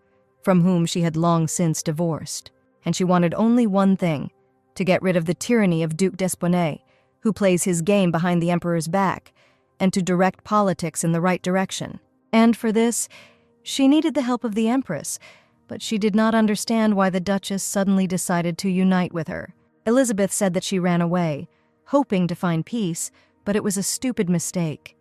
from whom she had long since divorced, and she wanted only one thing: to get rid of the tyranny of Duke d'Espionay, who plays his game behind the emperor's back, and to direct politics in the right direction. And for this, she needed the help of the Empress, but she did not understand why the Duchess suddenly decided to unite with her. Elizabeth said that she ran away, hoping to find peace, but it was a stupid mistake.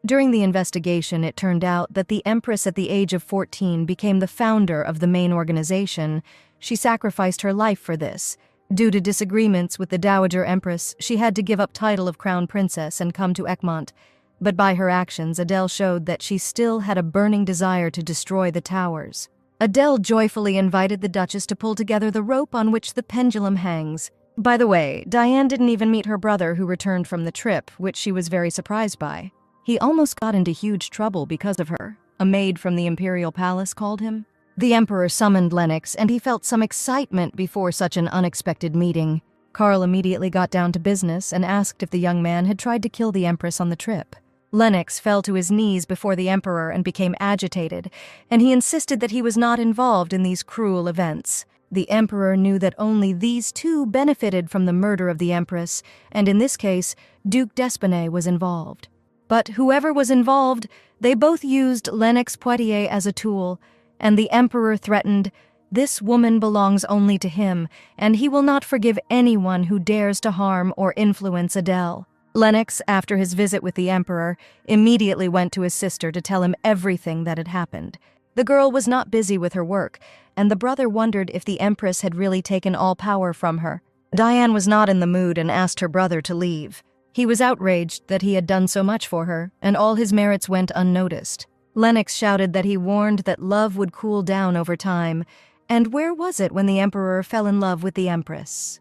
During the investigation, it turned out that the Empress at the age of 14 became the founder of the main organization. She sacrificed her life for this. Due to disagreements with the Dowager Empress, she had to give up title of Crown Princess and come to Egmont. But by her actions, Adele showed that she still had a burning desire to destroy the towers. Adele joyfully invited the Duchess to pull together the rope on which the pendulum hangs. By the way, Diane didn't even meet her brother, who returned from the trip, which she was very surprised by. He almost got into huge trouble because of her. A maid from the Imperial Palace called him. The Emperor summoned Lennox, and he felt some excitement before such an unexpected meeting. Karl immediately got down to business and asked if the young man had tried to kill the Empress on the trip. Lennox fell to his knees before the Emperor and became agitated, and he insisted that he was not involved in these cruel events. The Emperor knew that only these two benefited from the murder of the Empress, and in this case, Duke d'Espionay was involved. But whoever was involved, they both used Lennox Poitiers as a tool, and the Emperor threatened, "This woman belongs only to him, and he will not forgive anyone who dares to harm or influence Adele." Lennox, after his visit with the Emperor, immediately went to his sister to tell him everything that had happened. The girl was not busy with her work, and the brother wondered if the Empress had really taken all power from her. Diane was not in the mood and asked her brother to leave. He was outraged that he had done so much for her, and all his merits went unnoticed. Lennox shouted that he warned that love would cool down over time, and where was it when the Emperor fell in love with the Empress?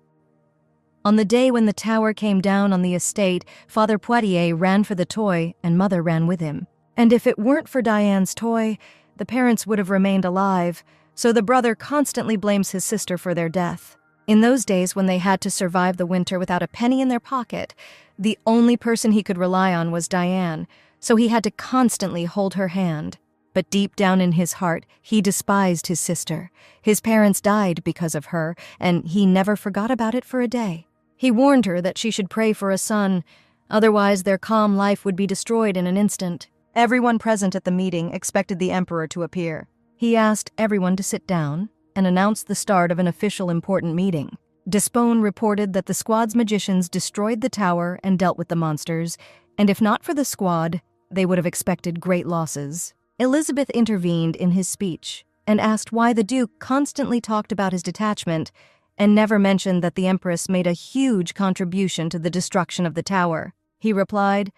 On the day when the tower came down on the estate, Father Poitiers ran for the toy, and Mother ran with him. And if it weren't for Diane's toy, the parents would have remained alive, so the brother constantly blames his sister for their death. In those days when they had to survive the winter without a penny in their pocket, the only person he could rely on was Diane, so he had to constantly hold her hand. But deep down in his heart, he despised his sister. His parents died because of her, and he never forgot about it for a day. He warned her that she should pray for a son, otherwise their calm life would be destroyed in an instant. Everyone present at the meeting expected the Emperor to appear. He asked everyone to sit down and announced the start of an official important meeting. Despone reported that the squad's magicians destroyed the tower and dealt with the monsters, and if not for the squad, they would have expected great losses. Elizabeth intervened in his speech and asked why the Duke constantly talked about his detachment and never mentioned that the Empress made a huge contribution to the destruction of the tower. He replied,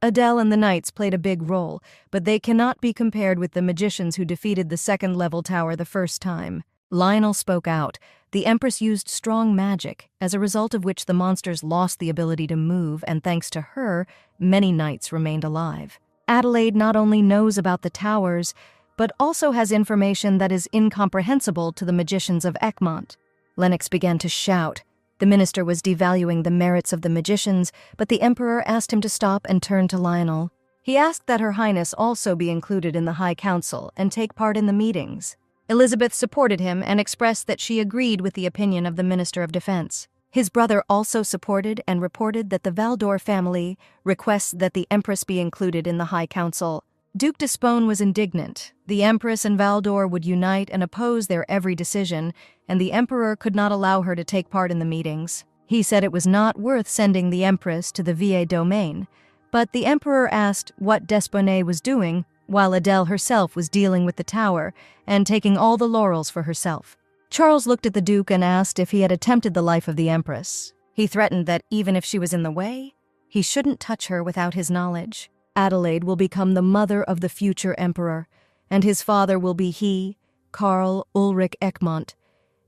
"Adele and the Knights played a big role, but they cannot be compared with the magicians who defeated the second-level tower the first time." Lionel spoke out. The Empress used strong magic, as a result of which the monsters lost the ability to move, and thanks to her, many knights remained alive. Adelaide not only knows about the towers, but also has information that is incomprehensible to the magicians of Egmont. Lennox began to shout. The minister was devaluing the merits of the magicians, but the Emperor asked him to stop and turn to Lionel. He asked that Her Highness also be included in the High Council and take part in the meetings. Elizabeth supported him and expressed that she agreed with the opinion of the Minister of Defense. His brother also supported and reported that the Valdor family requests that the Empress be included in the High Council. Duke d'Espone was indignant. The Empress and Valdor would unite and oppose their every decision, and the Emperor could not allow her to take part in the meetings. He said it was not worth sending the Empress to the Vie domain, but the Emperor asked what d'Espionay was doing, while Adele herself was dealing with the tower and taking all the laurels for herself. Charles looked at the Duke and asked if he had attempted the life of the Empress. He threatened that even if she was in the way, he shouldn't touch her without his knowledge. Adelaide will become the mother of the future Emperor, and his father will be he, Karl Ulrich Egmont,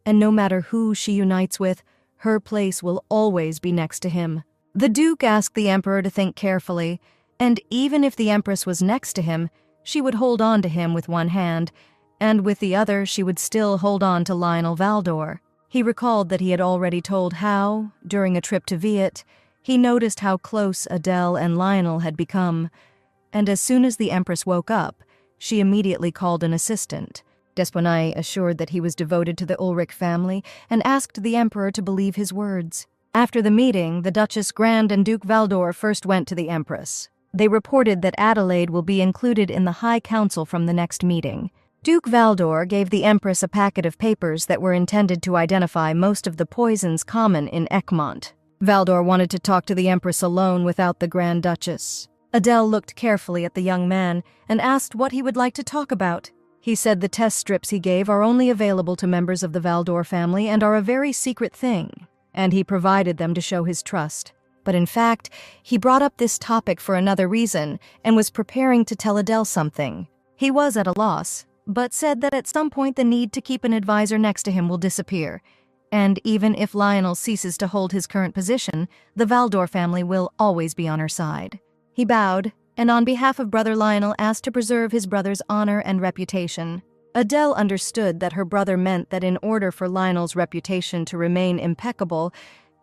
and no matter who she unites with, her place will always be next to him. The Duke asked the Emperor to think carefully, and even if the Empress was next to him, she would hold on to him with one hand, and with the other she would still hold on to Lionel Valdor. He recalled that he had already told how, during a trip to Viet, he noticed how close Adele and Lionel had become, and as soon as the Empress woke up, she immediately called an assistant. Desponnay assured that he was devoted to the Ulrich family and asked the Emperor to believe his words. After the meeting, the Duchess Grand and Duke Valdor first went to the Empress. They reported that Adelaide will be included in the High Council from the next meeting. Duke Valdor gave the Empress a packet of papers that were intended to identify most of the poisons common in Egmont. Valdor wanted to talk to the Empress alone without the Grand Duchess. Adele looked carefully at the young man and asked what he would like to talk about. He said the test strips he gave are only available to members of the Valdor family and are a very secret thing, and he provided them to show his trust. But in fact, he brought up this topic for another reason and was preparing to tell Adele something. He was at a loss, but said that at some point the need to keep an advisor next to him will disappear, and even if Lionel ceases to hold his current position, the Valdor family will always be on her side. He bowed, and on behalf of brother Lionel asked to preserve his brother's honor and reputation. Adele understood that her brother meant that in order for Lionel's reputation to remain impeccable,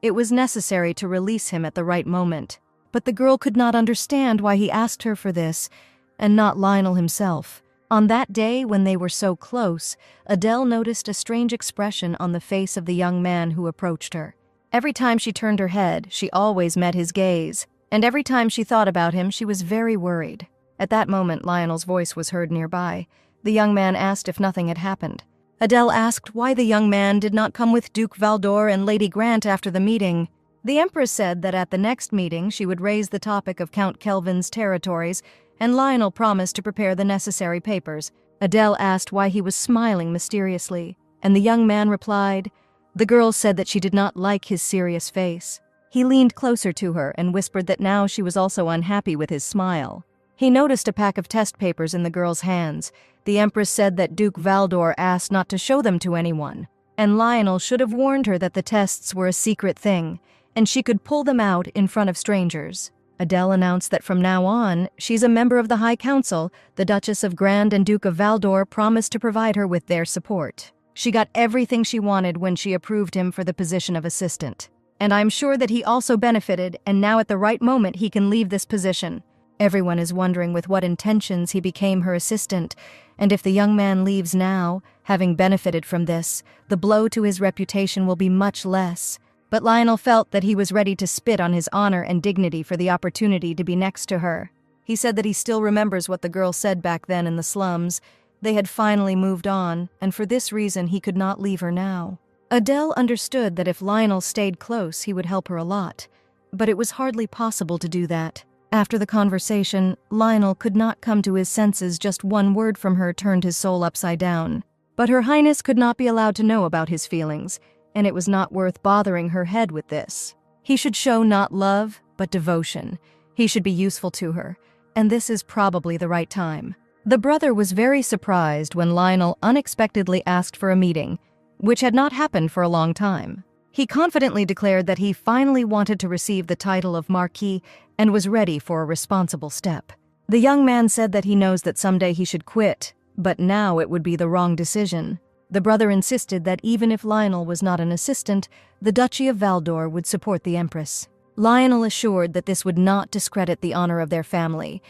it was necessary to release him at the right moment. But the girl could not understand why he asked her for this, and not Lionel himself. On that day, when they were so close, Adele noticed a strange expression on the face of the young man who approached her. Every time she turned her head, she always met his gaze, and every time she thought about him, she was very worried. At that moment, Lionel's voice was heard nearby. The young man asked if nothing had happened. Adele asked why the young man did not come with Duke Valdor and Lady Grant after the meeting. The Empress said that at the next meeting she would raise the topic of Count Kelvin's territories, and Lionel promised to prepare the necessary papers. Adele asked why he was smiling mysteriously, and the young man replied. The girl said that she did not like his serious face. He leaned closer to her and whispered that now she was also unhappy with his smile. He noticed a pack of test papers in the girl's hands. The Empress said that Duke Valdor asked not to show them to anyone, and Lionel should have warned her that the tests were a secret thing, and she could pull them out in front of strangers. Adele announced that from now on, she's a member of the High Council. The Duchess of Grand and Duke of Valdor promised to provide her with their support. She got everything she wanted when she approved him for the position of assistant. And I'm sure that he also benefited, and now at the right moment he can leave this position. Everyone is wondering with what intentions he became her assistant, and if the young man leaves now, having benefited from this, the blow to his reputation will be much less. But Lionel felt that he was ready to spit on his honor and dignity for the opportunity to be next to her. He said that he still remembers what the girl said back then in the slums. They had finally moved on, and for this reason he could not leave her now. Adele understood that if Lionel stayed close, he would help her a lot, but it was hardly possible to do that. After the conversation, Lionel could not come to his senses. Just one word from her turned his soul upside down. But Her Highness could not be allowed to know about his feelings, and it was not worth bothering her head with this. He should show not love, but devotion. He should be useful to her, and this is probably the right time. The brother was very surprised when Lionel unexpectedly asked for a meeting, which had not happened for a long time. He confidently declared that he finally wanted to receive the title of Marquis and was ready for a responsible step. The young man said that he knows that someday he should quit, but now it would be the wrong decision. The brother insisted that even if Lionel was not an assistant, the Duchy of Valdor would support the Empress. Lionel assured that this would not discredit the honor of their family,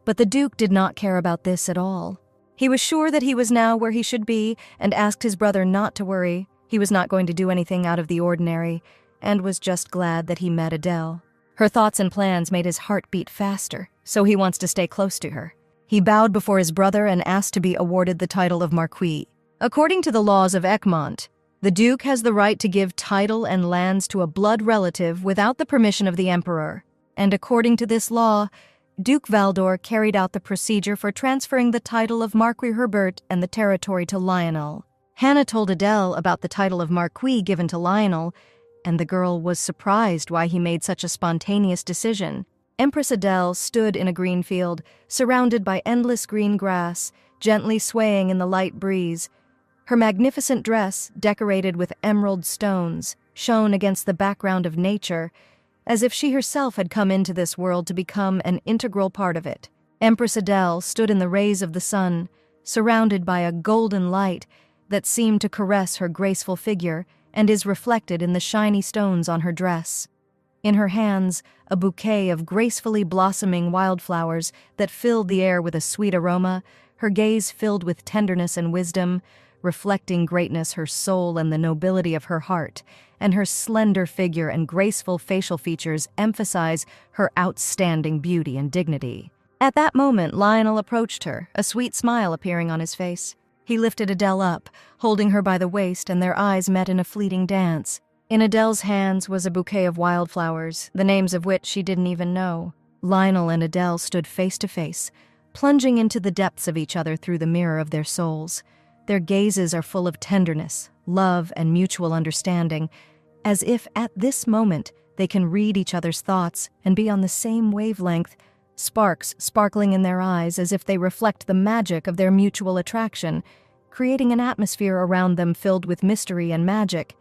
but the Duke did not care about this at all. He was sure that he was now where he should be and asked his brother not to worry. He was not going to do anything out of the ordinary, and was just glad that he met Adele. Her thoughts and plans made his heart beat faster, so he wants to stay close to her. He bowed before his brother and asked to be awarded the title of Marquis. According to the laws of Egmont, the Duke has the right to give title and lands to a blood relative without the permission of the Emperor, and according to this law, Duke Valdor carried out the procedure for transferring the title of Marquis Herbert and the territory to Lionel. Hannah told Adele about the title of Marquis given to Lionel, and the girl was surprised why he made such a spontaneous decision. Empress Adele stood in a green field, surrounded by endless green grass, gently swaying in the light breeze. Her magnificent dress, decorated with emerald stones, shone against the background of nature, as if she herself had come into this world to become an integral part of it. Empress Adele stood in the rays of the sun, surrounded by a golden light that seemed to caress her graceful figure and is reflected in the shiny stones on her dress. In her hands, a bouquet of gracefully blossoming wildflowers that filled the air with a sweet aroma, her gaze filled with tenderness and wisdom, reflecting greatness her soul and the nobility of her heart, and her slender figure and graceful facial features emphasize her outstanding beauty and dignity. At that moment, Lionel approached her, a sweet smile appearing on his face. He lifted Adele up, holding her by the waist, and their eyes met in a fleeting dance. In Adele's hands was a bouquet of wildflowers, the names of which she didn't even know. Lionel and Adele stood face to face, plunging into the depths of each other through the mirror of their souls. Their gazes are full of tenderness, love, and mutual understanding, as if at this moment they can read each other's thoughts and be on the same wavelength, sparks sparkling in their eyes as if they reflect the magic of their mutual attraction, creating an atmosphere around them filled with mystery and magic.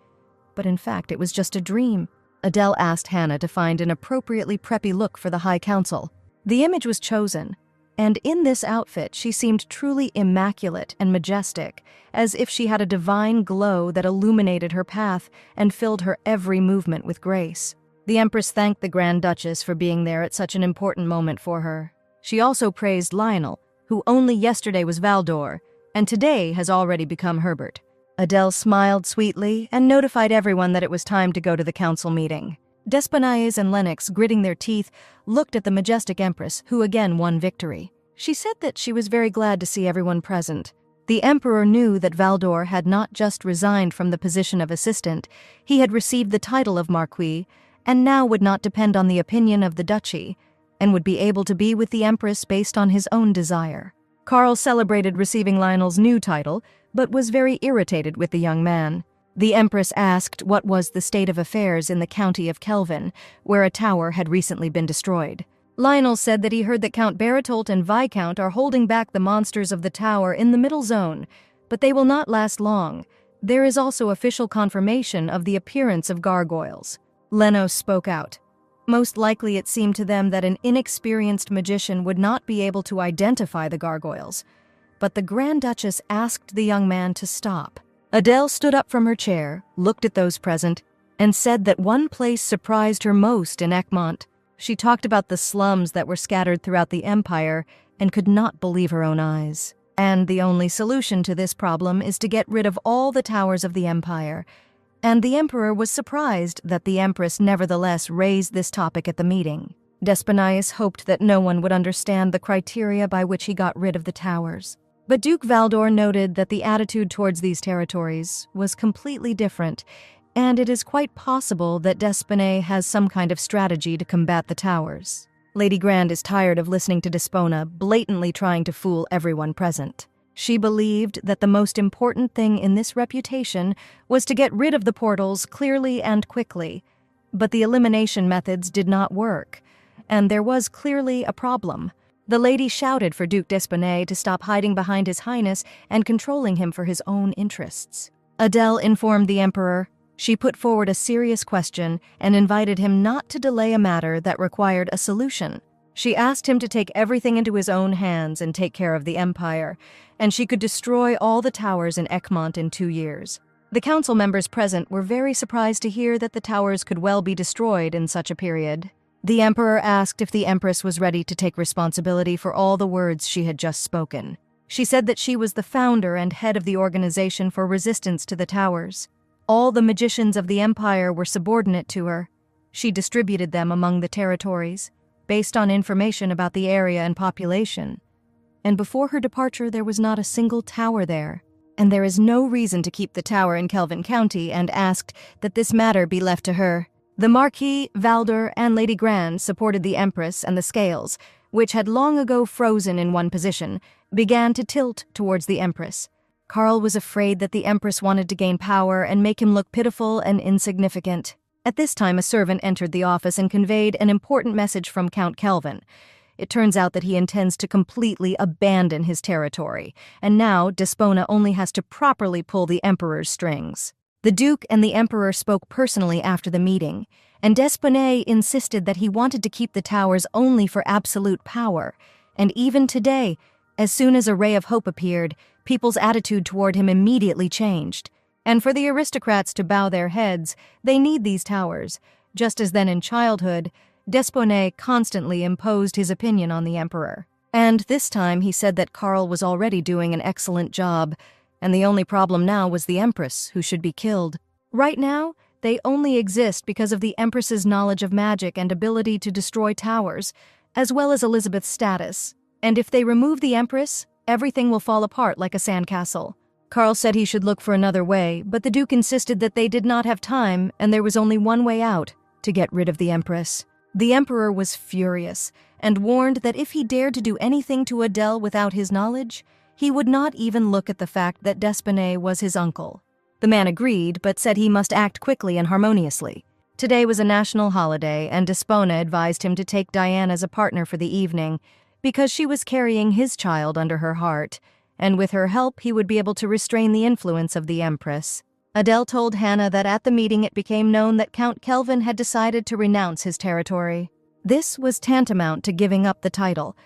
But in fact, it was just a dream. Adele asked Hannah to find an appropriately preppy look for the High Council. The image was chosen, and in this outfit she seemed truly immaculate and majestic, as if she had a divine glow that illuminated her path and filled her every movement with grace. The Empress thanked the Grand Duchess for being there at such an important moment for her. She also praised Lionel, who only yesterday was Valdor, and today has already become Herbert. Adele smiled sweetly and notified everyone that it was time to go to the council meeting. Despinaes and Lennox, gritting their teeth, looked at the majestic Empress, who again won victory. She said that she was very glad to see everyone present. The Emperor knew that Valdor had not just resigned from the position of assistant, he had received the title of Marquis, and now would not depend on the opinion of the duchy, and would be able to be with the Empress based on his own desire. Karl celebrated receiving Lionel's new title, but was very irritated with the young man. The Empress asked what was the state of affairs in the county of Kelvin, where a tower had recently been destroyed. Lionel said that he heard that Count Baratolt and Viscount are holding back the monsters of the tower in the middle zone, but they will not last long. There is also official confirmation of the appearance of gargoyles. Leno spoke out. Most likely it seemed to them that an inexperienced magician would not be able to identify the gargoyles, but the Grand Duchess asked the young man to stop. Adele stood up from her chair, looked at those present, and said that one place surprised her most in Egmont. She talked about the slums that were scattered throughout the empire and could not believe her own eyes. And the only solution to this problem is to get rid of all the towers of the empire. And the Emperor was surprised that the Empress nevertheless raised this topic at the meeting. Despinaes hoped that no one would understand the criteria by which he got rid of the towers. But Duke Valdor noted that the attitude towards these territories was completely different, and it is quite possible that Despinaes has some kind of strategy to combat the towers. Lady Grand is tired of listening to Despona blatantly trying to fool everyone present. She believed that the most important thing in this reputation was to get rid of the portals clearly and quickly, but the elimination methods did not work, and there was clearly a problem. The lady shouted for Duke Despinaes to stop hiding behind His Highness and controlling him for his own interests. Adele informed the Emperor. She put forward a serious question and invited him not to delay a matter that required a solution. She asked him to take everything into his own hands and take care of the empire, and she could destroy all the towers in Egmont in 2 years. The council members present were very surprised to hear that the towers could well be destroyed in such a period. The Emperor asked if the Empress was ready to take responsibility for all the words she had just spoken. She said that she was the founder and head of the organization for resistance to the towers. All the magicians of the empire were subordinate to her. She distributed them among the territories, based on information about the area and population. And before her departure, there was not a single tower there. And there is no reason to keep the tower in Kelvin County, and asked that this matter be left to her. The Marquis, Valdor, and Lady Grand supported the Empress, and the scales, which had long ago frozen in one position, began to tilt towards the Empress. Karl was afraid that the Empress wanted to gain power and make him look pitiful and insignificant. At this time, a servant entered the office and conveyed an important message from Count Kelvin. It turns out that he intends to completely abandon his territory, and now Despona only has to properly pull the Emperor's strings. The Duke and the Emperor spoke personally after the meeting, and Despinaes insisted that he wanted to keep the towers only for absolute power. And even today, as soon as a ray of hope appeared, people's attitude toward him immediately changed. And for the aristocrats to bow their heads, they need these towers. Just as then in childhood, Desponnet constantly imposed his opinion on the emperor. And this time he said that Karl was already doing an excellent job, and the only problem now was the Empress, who should be killed. Right now, they only exist because of the Empress's knowledge of magic and ability to destroy towers, as well as Elizabeth's status. And if they remove the Empress, everything will fall apart like a sandcastle. Karl said he should look for another way, but the Duke insisted that they did not have time and there was only one way out, to get rid of the Empress. The Emperor was furious and warned that if he dared to do anything to Adele without his knowledge, he would not even look at the fact that Desponnet was his uncle. The man agreed, but said he must act quickly and harmoniously. Today was a national holiday, and Desponnet advised him to take Diane as a partner for the evening, because she was carrying his child under her heart, and with her help he would be able to restrain the influence of the Empress. Adele told Hannah that at the meeting it became known that Count Kelvin had decided to renounce his territory. This was tantamount to giving up the title.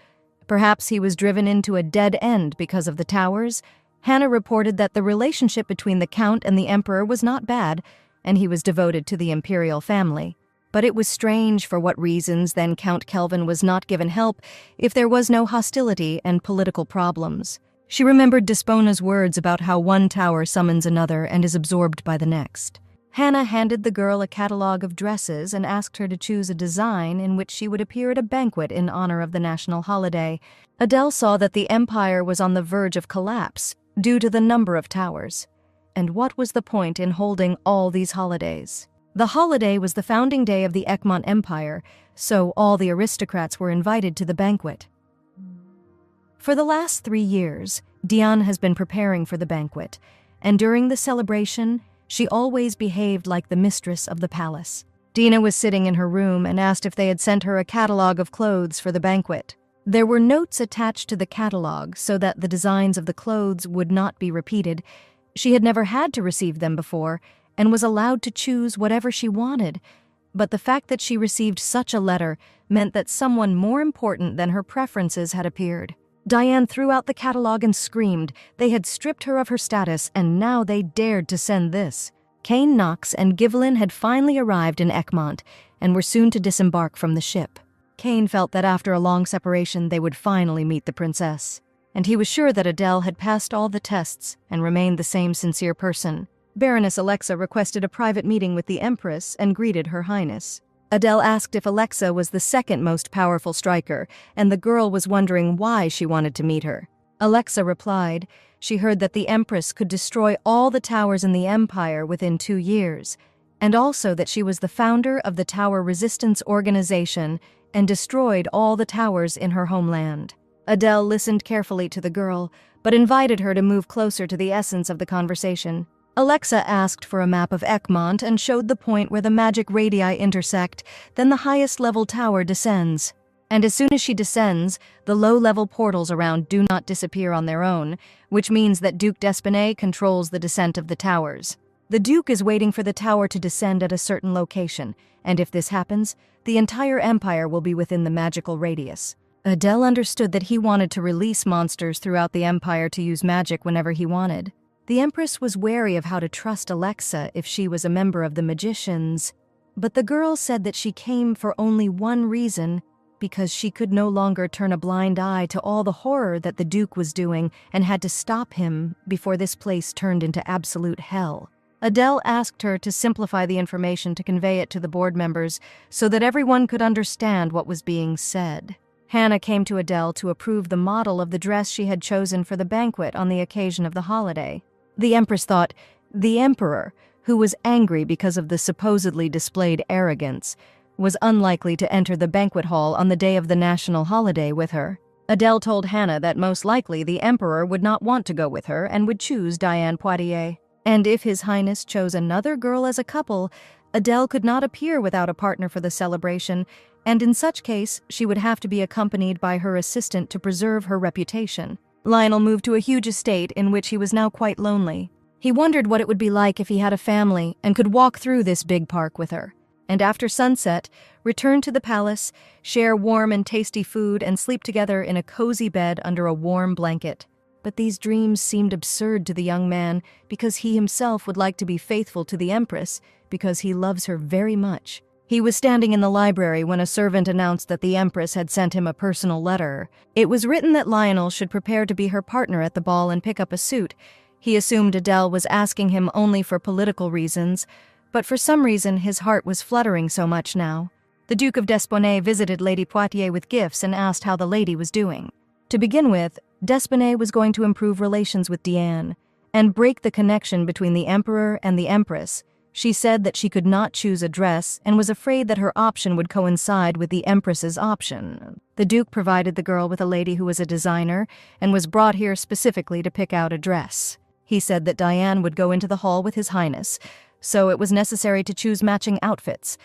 Perhaps he was driven into a dead end because of the towers. Hannah reported that the relationship between the Count and the Emperor was not bad, and he was devoted to the imperial family. But it was strange for what reasons then Count Kelvin was not given help if there was no hostility and political problems. She remembered Desponet's words about how one tower summons another and is absorbed by the next. Hannah handed the girl a catalogue of dresses and asked her to choose a design in which she would appear at a banquet in honor of the national holiday. Adele saw that the empire was on the verge of collapse due to the number of towers. And what was the point in holding all these holidays? The holiday was the founding day of the Egmont Empire, so all the aristocrats were invited to the banquet. For the last 3 years, Diane has been preparing for the banquet, and during the celebration, she always behaved like the mistress of the palace. Dina was sitting in her room and asked if they had sent her a catalogue of clothes for the banquet. There were notes attached to the catalogue so that the designs of the clothes would not be repeated. She had never had to receive them before and was allowed to choose whatever she wanted, but the fact that she received such a letter meant that someone more important than her preferences had appeared. Diane threw out the catalogue and screamed. They had stripped her of her status, and now they dared to send this. Cain Knox and Givelin had finally arrived in Egmont and were soon to disembark from the ship. Cain felt that after a long separation they would finally meet the princess, and he was sure that Adele had passed all the tests and remained the same sincere person. Baroness Alexa requested a private meeting with the Empress and greeted Her Highness. Adele asked if Alexa was the second most powerful striker, and the girl was wondering why she wanted to meet her. Alexa replied she heard that the Empress could destroy all the towers in the Empire within 2 years, and also that she was the founder of the Tower Resistance Organization and destroyed all the towers in her homeland. Adele listened carefully to the girl, but invited her to move closer to the essence of the conversation. Alexa asked for a map of Egmont and showed the point where the magic radii intersect, then the highest level tower descends. And as soon as she descends, the low-level portals around do not disappear on their own, which means that Duke Desponnet controls the descent of the towers. The Duke is waiting for the tower to descend at a certain location, and if this happens, the entire empire will be within the magical radius. Adele understood that he wanted to release monsters throughout the empire to use magic whenever he wanted. The Empress was wary of how to trust Alexa if she was a member of the magicians, but the girl said that she came for only one reason, because she could no longer turn a blind eye to all the horror that the Duke was doing and had to stop him before this place turned into absolute hell. Adele asked her to simplify the information to convey it to the board members so that everyone could understand what was being said. Hannah came to Adele to approve the model of the dress she had chosen for the banquet on the occasion of the holiday. The Empress thought the Emperor, who was angry because of the supposedly displayed arrogance, was unlikely to enter the banquet hall on the day of the national holiday with her. Adele told Hannah that most likely the Emperor would not want to go with her and would choose Diane Poitiers. And if His Highness chose another girl as a couple, Adele could not appear without a partner for the celebration, and in such case, she would have to be accompanied by her assistant to preserve her reputation. Lionel moved to a huge estate in which he was now quite lonely. He wondered what it would be like if he had a family and could walk through this big park with her. and after sunset, return to the palace, share warm and tasty food, and sleep together in a cozy bed under a warm blanket. But these dreams seemed absurd to the young man because he himself would like to be faithful to the Empress because he loves her very much. He was standing in the library when a servant announced that the Empress had sent him a personal letter. It was written that Lionel should prepare to be her partner at the ball and pick up a suit. He assumed Adele was asking him only for political reasons, but for some reason his heart was fluttering so much now. The Duke of Desponnay visited Lady Poitiers with gifts and asked how the lady was doing. To begin with, Desponnay was going to improve relations with Diane and break the connection between the Emperor and the Empress. She said that she could not choose a dress and was afraid that her option would coincide with the Empress's option. The Duke provided the girl with a lady who was a designer and was brought here specifically to pick out a dress. He said that Diane would go into the hall with His Highness, so it was necessary to choose matching outfits.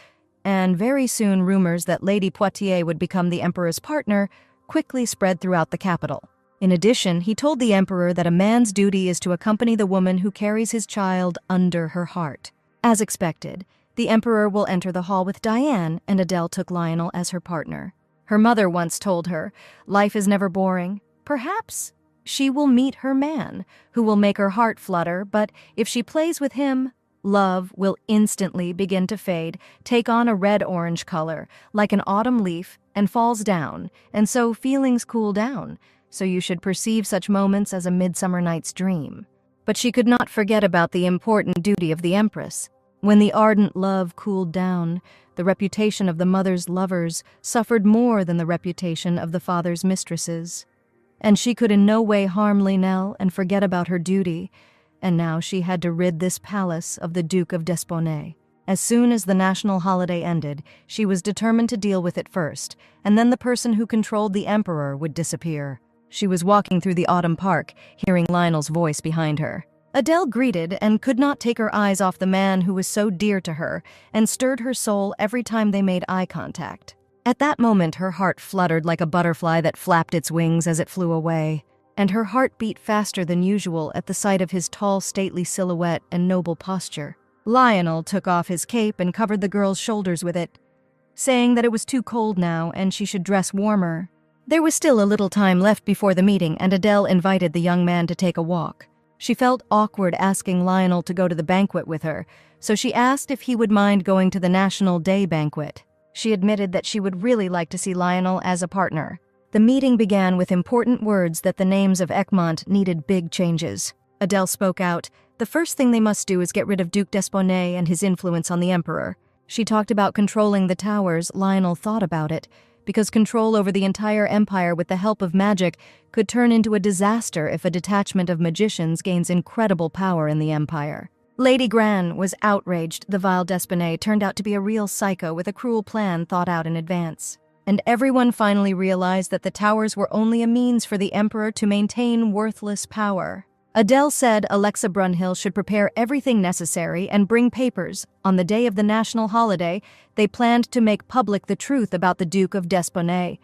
And very soon rumors that Lady Poitiers would become the Emperor's partner quickly spread throughout the capital. In addition, he told the Emperor that a man's duty is to accompany the woman who carries his child under her heart. As expected, the Emperor will enter the hall with Diane, and Adele took Lionel as her partner. Her mother once told her, "Life is never boring. Perhaps she will meet her man, who will make her heart flutter, but if she plays with him, love will instantly begin to fade, take on a red-orange color, like an autumn leaf, and falls down, and so feelings cool down, so you should perceive such moments as a midsummer night's dream." But she could not forget about the important duty of the Empress. When the ardent love cooled down, the reputation of the mother's lovers suffered more than the reputation of the father's mistresses. And she could in no way harm Lionel and forget about her duty, and now she had to rid this palace of the Duke of Desponnay. As soon as the national holiday ended, she was determined to deal with it first, and then the person who controlled the Emperor would disappear. She was walking through the autumn park, hearing Lionel's voice behind her. Adele greeted and could not take her eyes off the man who was so dear to her and stirred her soul every time they made eye contact. At that moment, her heart fluttered like a butterfly that flapped its wings as it flew away, and her heart beat faster than usual at the sight of his tall, stately silhouette and noble posture. Lionel took off his cape and covered the girl's shoulders with it, saying that it was too cold now and she should dress warmer. There was still a little time left before the meeting, and Adele invited the young man to take a walk. She felt awkward asking Lionel to go to the banquet with her, so she asked if he would mind going to the National Day banquet. She admitted that she would really like to see Lionel as a partner. The meeting began with important words that the names of Egmont needed big changes. Adele spoke out. The first thing they must do is get rid of Duke Desponnay and his influence on the Emperor. She talked about controlling the towers. Lionel thought about it, because control over the entire empire with the help of magic could turn into a disaster if a detachment of magicians gains incredible power in the empire. Lady Gran was outraged. The vile Desponnay turned out to be a real psycho with a cruel plan thought out in advance. And everyone finally realized that the towers were only a means for the Emperor to maintain worthless power. Adele said Alexa Brunhill should prepare everything necessary and bring papers. On the day of the national holiday, they planned to make public the truth about the Duke of Desponnay,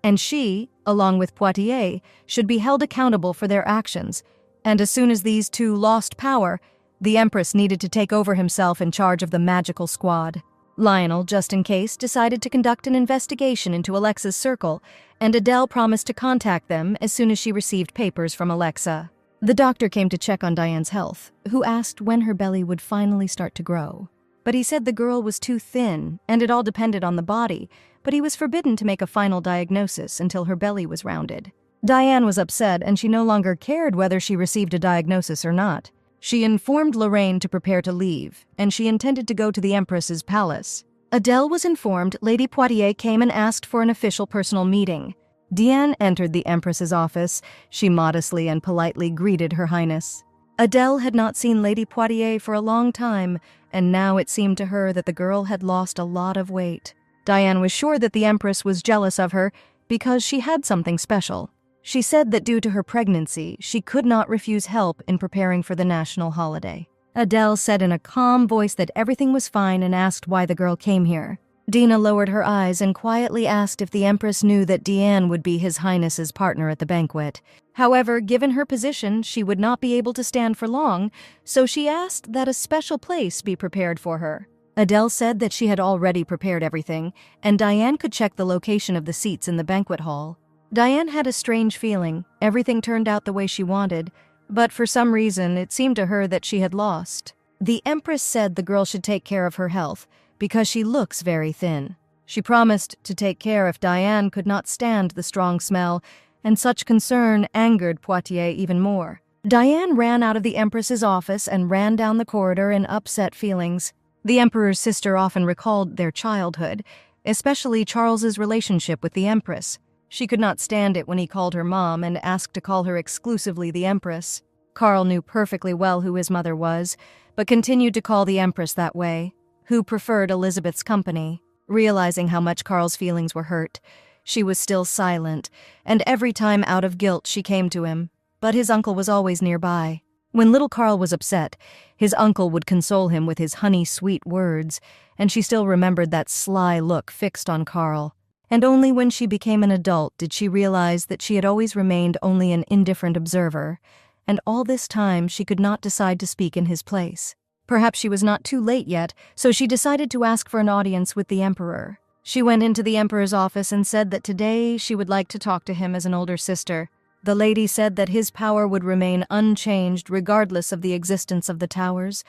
and she, along with Poitiers, should be held accountable for their actions. And as soon as these two lost power, the Empress needed to take over himself in charge of the magical squad. Lionel, just in case, decided to conduct an investigation into Alexa's circle, and Adele promised to contact them as soon as she received papers from Alexa. The doctor came to check on Diane's health, who asked when her belly would finally start to grow. But he said the girl was too thin, and it all depended on the body, but he was forbidden to make a final diagnosis until her belly was rounded. Diane was upset, and she no longer cared whether she received a diagnosis or not. She informed Lorraine to prepare to leave, and she intended to go to the Empress's palace. Adele was informed Lady Poitiers came and asked for an official personal meeting. Diane entered the Empress's office. She modestly and politely greeted Her Highness. Adele had not seen Lady Poitiers for a long time, and now it seemed to her that the girl had lost a lot of weight. Diane was sure that the Empress was jealous of her because she had something special. She said that due to her pregnancy, she could not refuse help in preparing for the national holiday. Adele said in a calm voice that everything was fine and asked why the girl came here. Dina lowered her eyes and quietly asked if the Empress knew that Diane would be His Highness's partner at the banquet. However, given her position, she would not be able to stand for long, so she asked that a special place be prepared for her. Adele said that she had already prepared everything, and Diane could check the location of the seats in the banquet hall. Diane had a strange feeling. Everything turned out the way she wanted, but for some reason it seemed to her that she had lost. The Empress said the girl should take care of her health, because she looks very thin. She promised to take care if Diane could not stand the strong smell, and such concern angered Poitiers even more. Diane ran out of the Empress's office and ran down the corridor in upset feelings. The Emperor's sister often recalled their childhood, especially Charles's relationship with the Empress. She could not stand it when he called her mom and asked to call her exclusively the Empress. Karl knew perfectly well who his mother was, but continued to call the Empress that way, who preferred Elizabeth's company. Realizing how much Karl's feelings were hurt, she was still silent, and every time out of guilt she came to him. But his uncle was always nearby. When little Karl was upset, his uncle would console him with his honey-sweet words, and she still remembered that sly look fixed on Karl. And only when she became an adult did she realize that she had always remained only an indifferent observer, and all this time she could not decide to speak in his place. Perhaps she was not too late yet, so she decided to ask for an audience with the Emperor. She went into the Emperor's office and said that today she would like to talk to him as an older sister. The lady said that his power would remain unchanged regardless of the existence of the towers,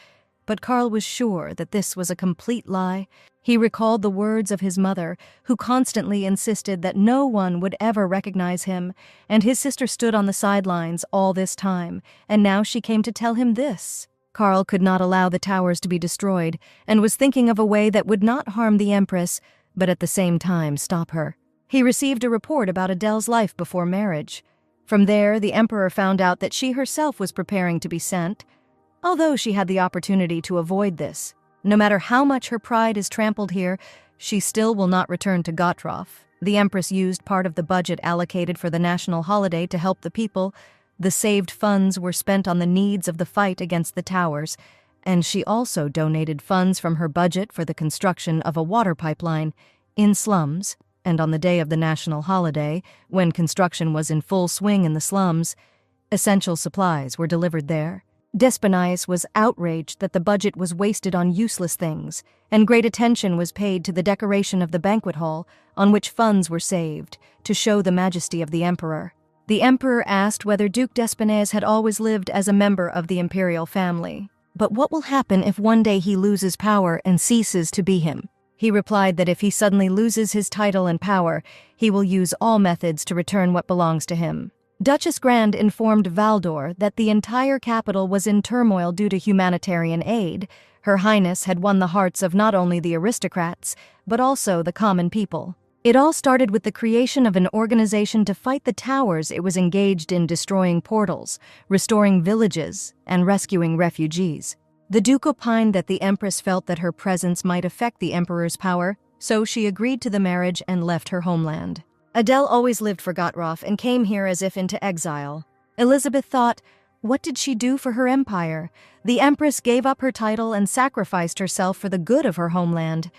but Karl was sure that this was a complete lie. He recalled the words of his mother, who constantly insisted that no one would ever recognize him, and his sister stood on the sidelines all this time, and now she came to tell him this. Karl could not allow the towers to be destroyed, and was thinking of a way that would not harm the Empress, but at the same time stop her. He received a report about Adele's life before marriage. From there, the Emperor found out that she herself was preparing to be sent, although she had the opportunity to avoid this. No matter how much her pride is trampled here, she still will not return to Gottroff. The Empress used part of the budget allocated for the national holiday to help the people. The saved funds were spent on the needs of the fight against the towers, and she also donated funds from her budget for the construction of a water pipeline in slums. And on the day of the national holiday, when construction was in full swing in the slums, essential supplies were delivered there. Despinaïs was outraged that the budget was wasted on useless things, and great attention was paid to the decoration of the banquet hall, on which funds were saved, to show the majesty of the Emperor. The Emperor asked whether Duke Despinaïs had always lived as a member of the imperial family. But what will happen if one day he loses power and ceases to be him? He replied that if he suddenly loses his title and power, he will use all methods to return what belongs to him. Duchess Grand informed Valdor that the entire capital was in turmoil due to humanitarian aid. Her Highness had won the hearts of not only the aristocrats, but also the common people. It all started with the creation of an organization to fight the towers. It was engaged in destroying portals, restoring villages, and rescuing refugees. The Duke opined that the Empress felt that her presence might affect the Emperor's power, so she agreed to the marriage and left her homeland. Adele always lived for Gottroff and came here as if into exile. Elizabeth thought, what did she do for her empire? The Empress gave up her title and sacrificed herself for the good of her homeland.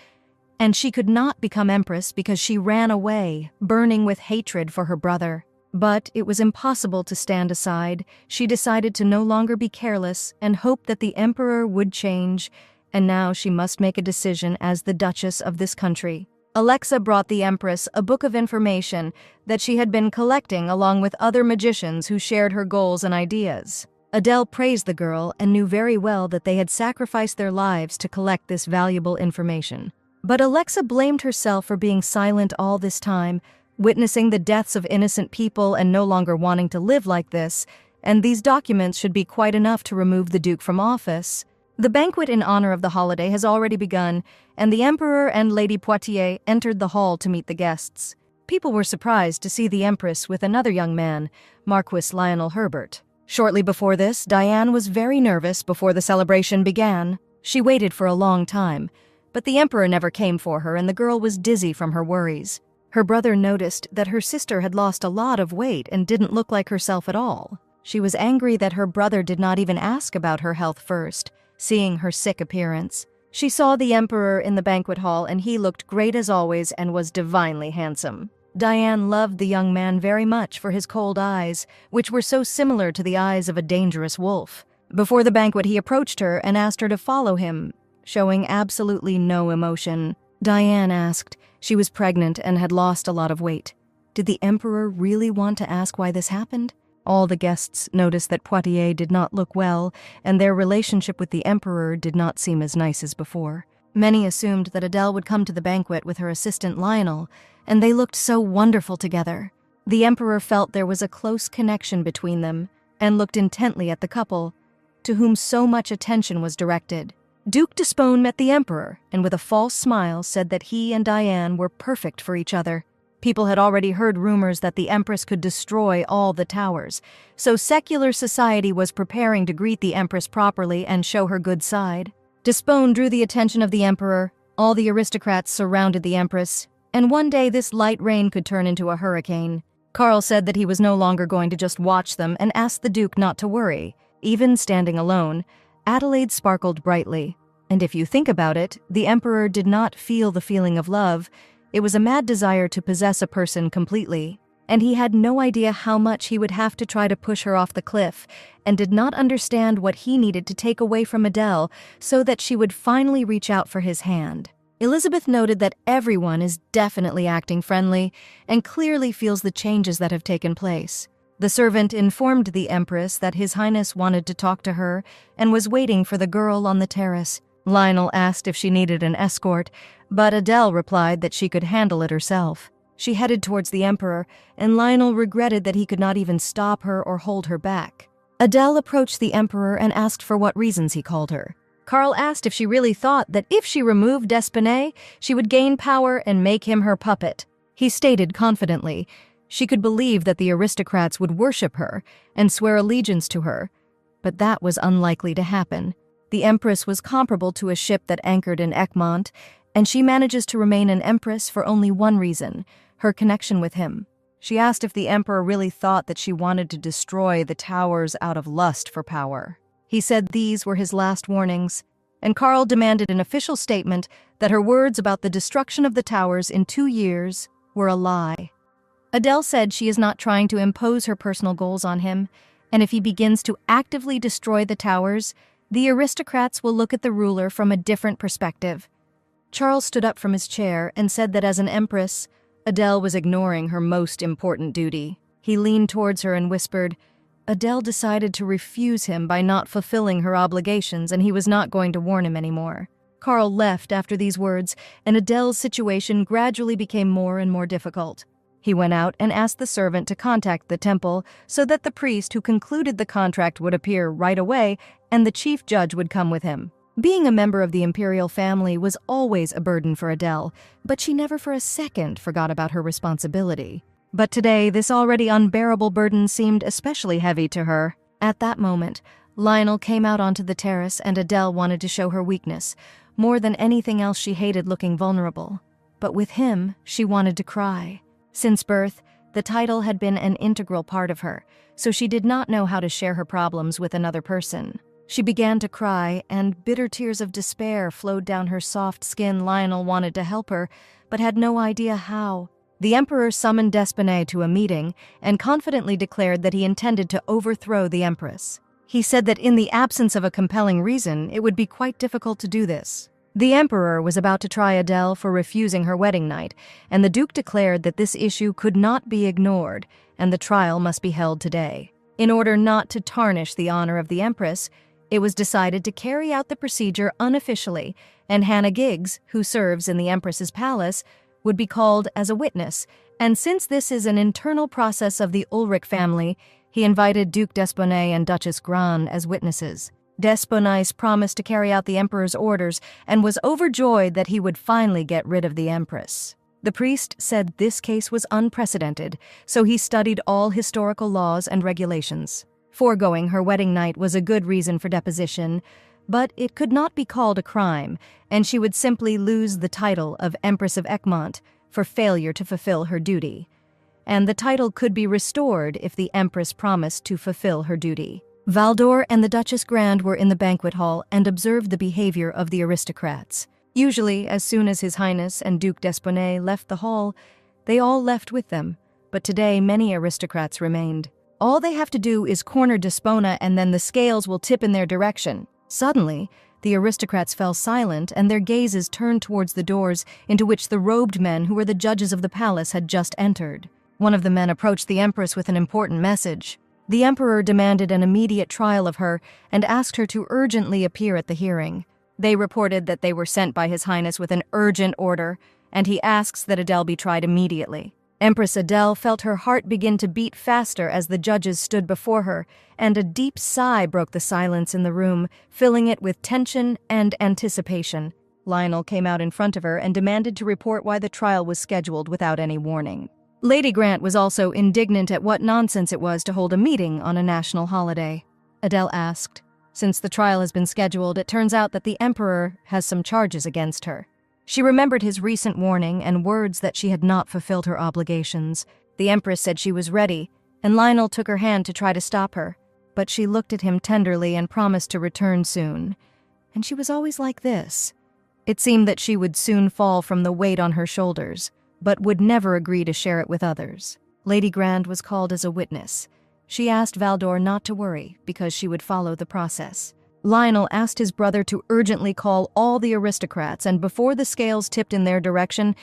And she could not become Empress because she ran away, burning with hatred for her brother. But it was impossible to stand aside. She decided to no longer be careless and hoped that the Emperor would change, and now she must make a decision as the Duchess of this country. Alexa brought the Empress a book of information that she had been collecting along with other magicians who shared her goals and ideas. Adele praised the girl and knew very well that they had sacrificed their lives to collect this valuable information. But Alexa blamed herself for being silent all this time, witnessing the deaths of innocent people and no longer wanting to live like this, and these documents should be quite enough to remove the Duke from office. The banquet in honor of the holiday has already begun, and the Emperor and Lady Poitiers entered the hall to meet the guests. People were surprised to see the Empress with another young man, Marquis Lionel Herbert. Shortly before this, Diane was very nervous before the celebration began. She waited for a long time, but the Emperor never came for her and the girl was dizzy from her worries. Her brother noticed that her sister had lost a lot of weight and didn't look like herself at all. She was angry that her brother did not even ask about her health first, seeing her sick appearance. She saw the Emperor in the banquet hall and he looked great as always and was divinely handsome. Diane loved the young man very much for his cold eyes, which were so similar to the eyes of a dangerous wolf. Before the banquet he approached her and asked her to follow him. showing absolutely no emotion. Diane asked. She was pregnant and had lost a lot of weight. Did the emperor really want to ask why this happened? All the guests noticed that Poitiers did not look well, and their relationship with the emperor did not seem as nice as before. Many assumed that Adele would come to the banquet with her assistant Lionel, and they looked so wonderful together. The emperor felt there was a close connection between them, and looked intently at the couple, to whom so much attention was directed. Duke d'Espone met the emperor, and with a false smile said that he and Diane were perfect for each other. People had already heard rumors that the empress could destroy all the towers, so secular society was preparing to greet the empress properly and show her good side. D'Espone drew the attention of the emperor, all the aristocrats surrounded the empress, and one day this light rain could turn into a hurricane. Karl said that he was no longer going to just watch them and asked the duke not to worry. Even standing alone, Adelaide sparkled brightly. And if you think about it, the emperor did not feel the feeling of love. It was a mad desire to possess a person completely. And he had no idea how much he would have to try to push her off the cliff, and did not understand what he needed to take away from Adele so that she would finally reach out for his hand. Elizabeth noted that everyone is definitely acting friendly and clearly feels the changes that have taken place. The servant informed the Empress that His Highness wanted to talk to her and was waiting for the girl on the terrace. Lionel asked if she needed an escort, but Adele replied that she could handle it herself. She headed towards the Emperor, and Lionel regretted that he could not even stop her or hold her back. Adele approached the Emperor and asked for what reasons he called her. Karl asked if she really thought that if she removed d'Espone, she would gain power and make him her puppet. He stated confidently she could believe that the aristocrats would worship her and swear allegiance to her, but that was unlikely to happen. The Empress was comparable to a ship that anchored in Egmont, and she manages to remain an empress for only one reason: her connection with him. She asked if the Emperor really thought that she wanted to destroy the towers out of lust for power. He said these were his last warnings, and Karl demanded an official statement that her words about the destruction of the towers in 2 years were a lie. Adele said she is not trying to impose her personal goals on him, and if he begins to actively destroy the towers, the aristocrats will look at the ruler from a different perspective. Charles stood up from his chair and said that as an empress, Adele was ignoring her most important duty. He leaned towards her and whispered, Adele decided to refuse him by not fulfilling her obligations, and he was not going to warn him anymore. Karl left after these words, and Adele's situation gradually became more and more difficult. He went out and asked the servant to contact the temple so that the priest who concluded the contract would appear right away and the chief judge would come with him. Being a member of the imperial family was always a burden for Adele, but she never for a second forgot about her responsibility. But today, this already unbearable burden seemed especially heavy to her. At that moment, Lionel came out onto the terrace and Adele wanted to show her weakness. More than anything else, she hated looking vulnerable. But with him, she wanted to cry. Since birth, the title had been an integral part of her, so she did not know how to share her problems with another person. She began to cry, and bitter tears of despair flowed down her soft skin. Lionel wanted to help her, but had no idea how. The Emperor summoned d'Espone to a meeting and confidently declared that he intended to overthrow the Empress. He said that in the absence of a compelling reason, it would be quite difficult to do this. The Emperor was about to try Adele for refusing her wedding night, and the Duke declared that this issue could not be ignored, and the trial must be held today. In order not to tarnish the honor of the Empress, it was decided to carry out the procedure unofficially, and Hannah Giggs, who serves in the Empress's palace, would be called as a witness, and since this is an internal process of the Ulrich family, he invited Duke d'Espone and Duchess Gran as witnesses. D'Espone's promised to carry out the Emperor's orders and was overjoyed that he would finally get rid of the Empress. The priest said this case was unprecedented, so he studied all historical laws and regulations. Foregoing her wedding night was a good reason for deposition, but it could not be called a crime, and she would simply lose the title of Empress of Egmont for failure to fulfill her duty. And the title could be restored if the Empress promised to fulfill her duty. Valdor and the Duchess Grand were in the banquet hall and observed the behavior of the aristocrats. Usually, as soon as His Highness and Duke d'Espone left the hall, they all left with them, but today many aristocrats remained. All they have to do is corner d'Espone and then the scales will tip in their direction. Suddenly, the aristocrats fell silent and their gazes turned towards the doors into which the robed men who were the judges of the palace had just entered. One of the men approached the empress with an important message. The emperor demanded an immediate trial of her and asked her to urgently appear at the hearing. They reported that they were sent by His Highness with an urgent order, and he asks that Adele be tried immediately. Empress Adele felt her heart begin to beat faster as the judges stood before her, and a deep sigh broke the silence in the room, filling it with tension and anticipation. Lionel came out in front of her and demanded to report why the trial was scheduled without any warning. Lady Grant was also indignant at what nonsense it was to hold a meeting on a national holiday. Adele asked, "Since the trial has been scheduled, it turns out that the Emperor has some charges against her." She remembered his recent warning and words that she had not fulfilled her obligations. The Empress said she was ready, and Lionel took her hand to try to stop her, but she looked at him tenderly and promised to return soon. And she was always like this. It seemed that she would soon fall from the weight on her shoulders, but would never agree to share it with others. Lady Grant was called as a witness. She asked Valdor not to worry, because she would follow the process. Lionel asked his brother to urgently call all the aristocrats, and before the scales tipped in their direction,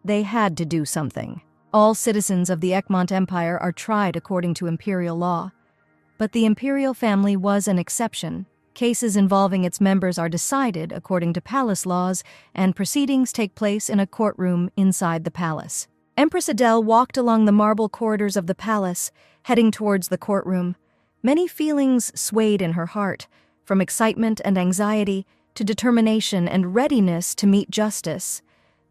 they had to do something. All citizens of the Egmont Empire are tried according to imperial law. But the imperial family was an exception. Cases involving its members are decided according to palace laws, and proceedings take place in a courtroom inside the palace. Empress Adele walked along the marble corridors of the palace, heading towards the courtroom. Many feelings swayed in her heart, from excitement and anxiety to determination and readiness to meet justice.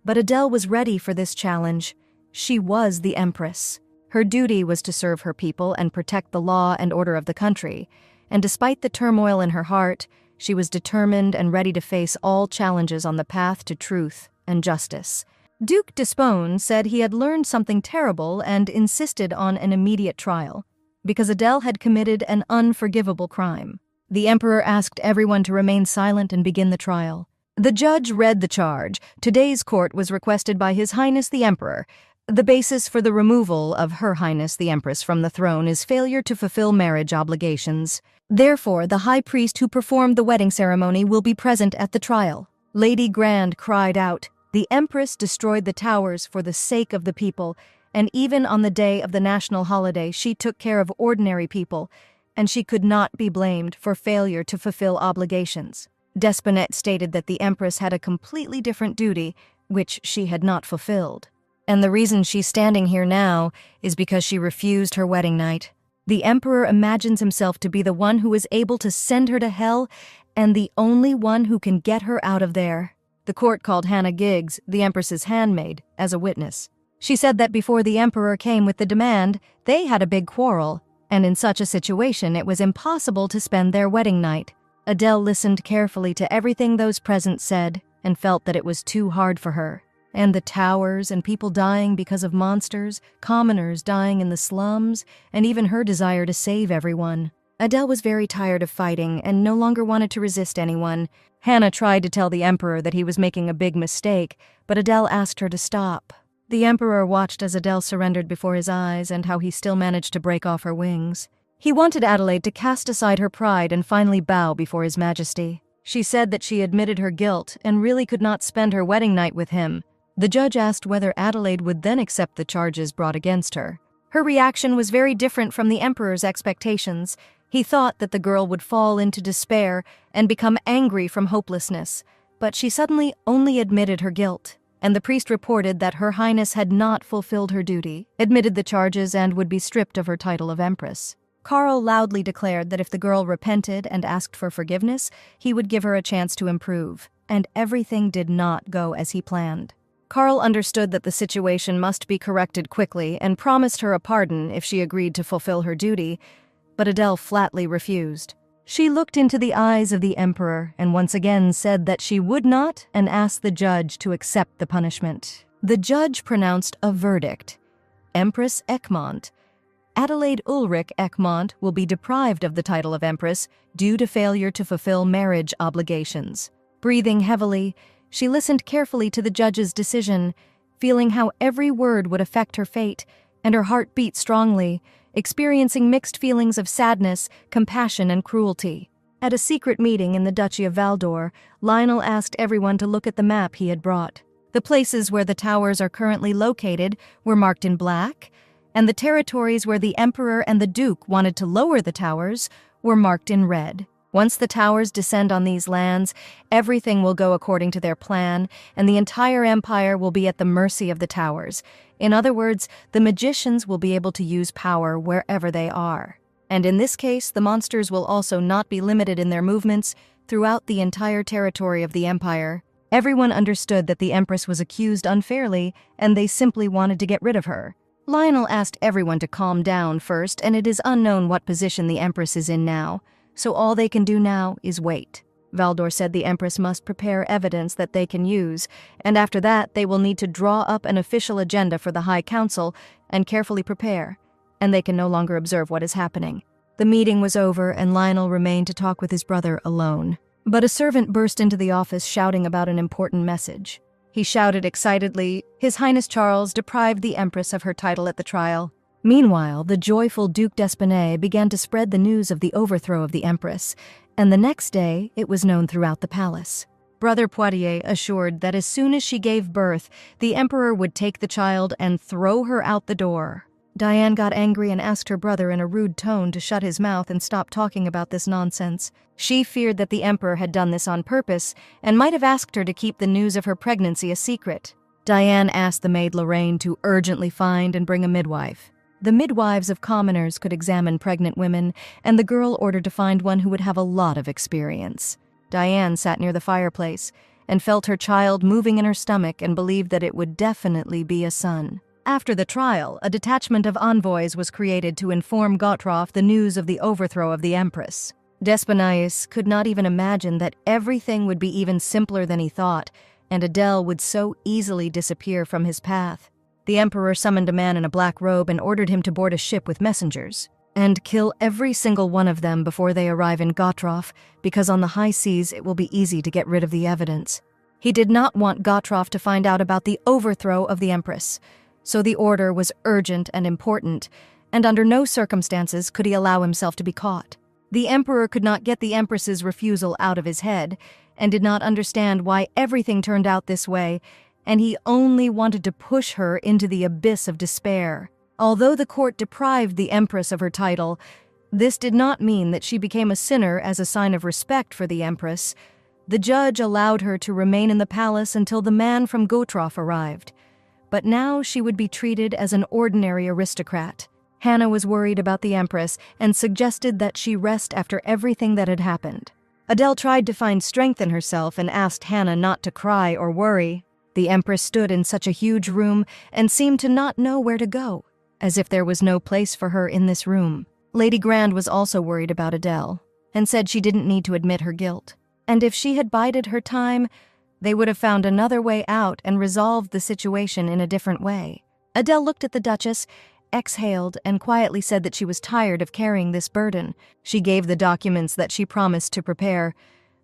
But Adele was ready for this challenge. She was the Empress. Her duty was to serve her people and protect the law and order of the country, and despite the turmoil in her heart, she was determined and ready to face all challenges on the path to truth and justice. Duke d'Espone said he had learned something terrible and insisted on an immediate trial, because Adele had committed an unforgivable crime. The Emperor asked everyone to remain silent and begin the trial. The judge read the charge. Today's court was requested by His Highness the Emperor. The basis for the removal of Her Highness the Empress from the throne is failure to fulfill marriage obligations. Therefore, the high priest who performed the wedding ceremony will be present at the trial. Lady Grant cried out, "The Empress destroyed the towers for the sake of the people, and even on the day of the national holiday she took care of ordinary people, and she could not be blamed for failure to fulfill obligations." D'Espinette stated that the Empress had a completely different duty, which she had not fulfilled. And the reason she's standing here now is because she refused her wedding night. The Emperor imagines himself to be the one who is able to send her to hell, and the only one who can get her out of there. The court called Hannah Giggs, the Empress's handmaid, as a witness. She said that before the Emperor came with the demand, they had a big quarrel, and in such a situation it was impossible to spend their wedding night. Adele listened carefully to everything those present said and felt that it was too hard for her. And the towers and people dying because of monsters, commoners dying in the slums, and even her desire to save everyone. Adele was very tired of fighting and no longer wanted to resist anyone. Hannah tried to tell the Emperor that he was making a big mistake, but Adele asked her to stop. The Emperor watched as Adele surrendered before his eyes and how he still managed to break off her wings. He wanted Adelaide to cast aside her pride and finally bow before His Majesty. She said that she admitted her guilt and really could not spend her wedding night with him. The judge asked whether Adelaide would then accept the charges brought against her. Her reaction was very different from the Emperor's expectations. He thought that the girl would fall into despair and become angry from hopelessness, but she suddenly only admitted her guilt. And the priest reported that Her Highness had not fulfilled her duty, admitted the charges, and would be stripped of her title of Empress. Karl loudly declared that if the girl repented and asked for forgiveness, he would give her a chance to improve, and everything did not go as he planned. Karl understood that the situation must be corrected quickly and promised her a pardon if she agreed to fulfill her duty, but Adele flatly refused. She looked into the eyes of the Emperor and once again said that she would not and asked the judge to accept the punishment. The judge pronounced a verdict. Empress Egmont. Adelaide Ulrich Egmont will be deprived of the title of Empress due to failure to fulfill marriage obligations. Breathing heavily, she listened carefully to the judge's decision, feeling how every word would affect her fate, and her heart beat strongly, experiencing mixed feelings of sadness, compassion, and cruelty. At a secret meeting in the Duchy of Valdor, Lionel asked everyone to look at the map he had brought. The places where the towers are currently located were marked in black, and the territories where the Emperor and the Duke wanted to lower the towers were marked in red. Once the towers descend on these lands, everything will go according to their plan, and the entire empire will be at the mercy of the towers. In other words, the magicians will be able to use power wherever they are. And in this case, the monsters will also not be limited in their movements throughout the entire territory of the empire. Everyone understood that the Empress was accused unfairly, and they simply wanted to get rid of her. Lionel asked everyone to calm down first, and it is unknown what position the Empress is in now, so all they can do now is wait. Valdor said the Empress must prepare evidence that they can use, and after that they will need to draw up an official agenda for the High Council and carefully prepare, and they can no longer observe what is happening. The meeting was over, and Lionel remained to talk with his brother alone. But a servant burst into the office shouting about an important message. He shouted excitedly, "His Highness Charles deprived the Empress of her title at the trial." Meanwhile, the joyful Duc d'Espinay began to spread the news of the overthrow of the Empress, and the next day it was known throughout the palace. Brother Poitiers assured that as soon as she gave birth, the Emperor would take the child and throw her out the door. Diane got angry and asked her brother in a rude tone to shut his mouth and stop talking about this nonsense. She feared that the Emperor had done this on purpose and might have asked her to keep the news of her pregnancy a secret. Diane asked the maid Lorraine to urgently find and bring a midwife. The midwives of commoners could examine pregnant women, and the girl ordered to find one who would have a lot of experience. Diane sat near the fireplace and felt her child moving in her stomach and believed that it would definitely be a son. After the trial, a detachment of envoys was created to inform Gottschalk the news of the overthrow of the Empress. Despinais could not even imagine that everything would be even simpler than he thought, and Adele would so easily disappear from his path. The Emperor summoned a man in a black robe and ordered him to board a ship with messengers, and kill every single one of them before they arrive in Gottschalk, because on the high seas it will be easy to get rid of the evidence. He did not want Gottschalk to find out about the overthrow of the Empress, so the order was urgent and important, and under no circumstances could he allow himself to be caught. The Emperor could not get the Empress's refusal out of his head, and did not understand why everything turned out this way, and he only wanted to push her into the abyss of despair. Although the court deprived the Empress of her title, this did not mean that she became a sinner as a sign of respect for the Empress. The judge allowed her to remain in the palace until the man from Gottschalk arrived. But now she would be treated as an ordinary aristocrat. Hannah was worried about the Empress and suggested that she rest after everything that had happened. Adele tried to find strength in herself and asked Hannah not to cry or worry. The Empress stood in such a huge room and seemed to not know where to go, as if there was no place for her in this room. Lady Grand was also worried about Adele, and said she didn't need to admit her guilt. And if she had bided her time, they would have found another way out and resolved the situation in a different way. Adele looked at the Duchess, exhaled, and quietly said that she was tired of carrying this burden. She gave the documents that she promised to prepare.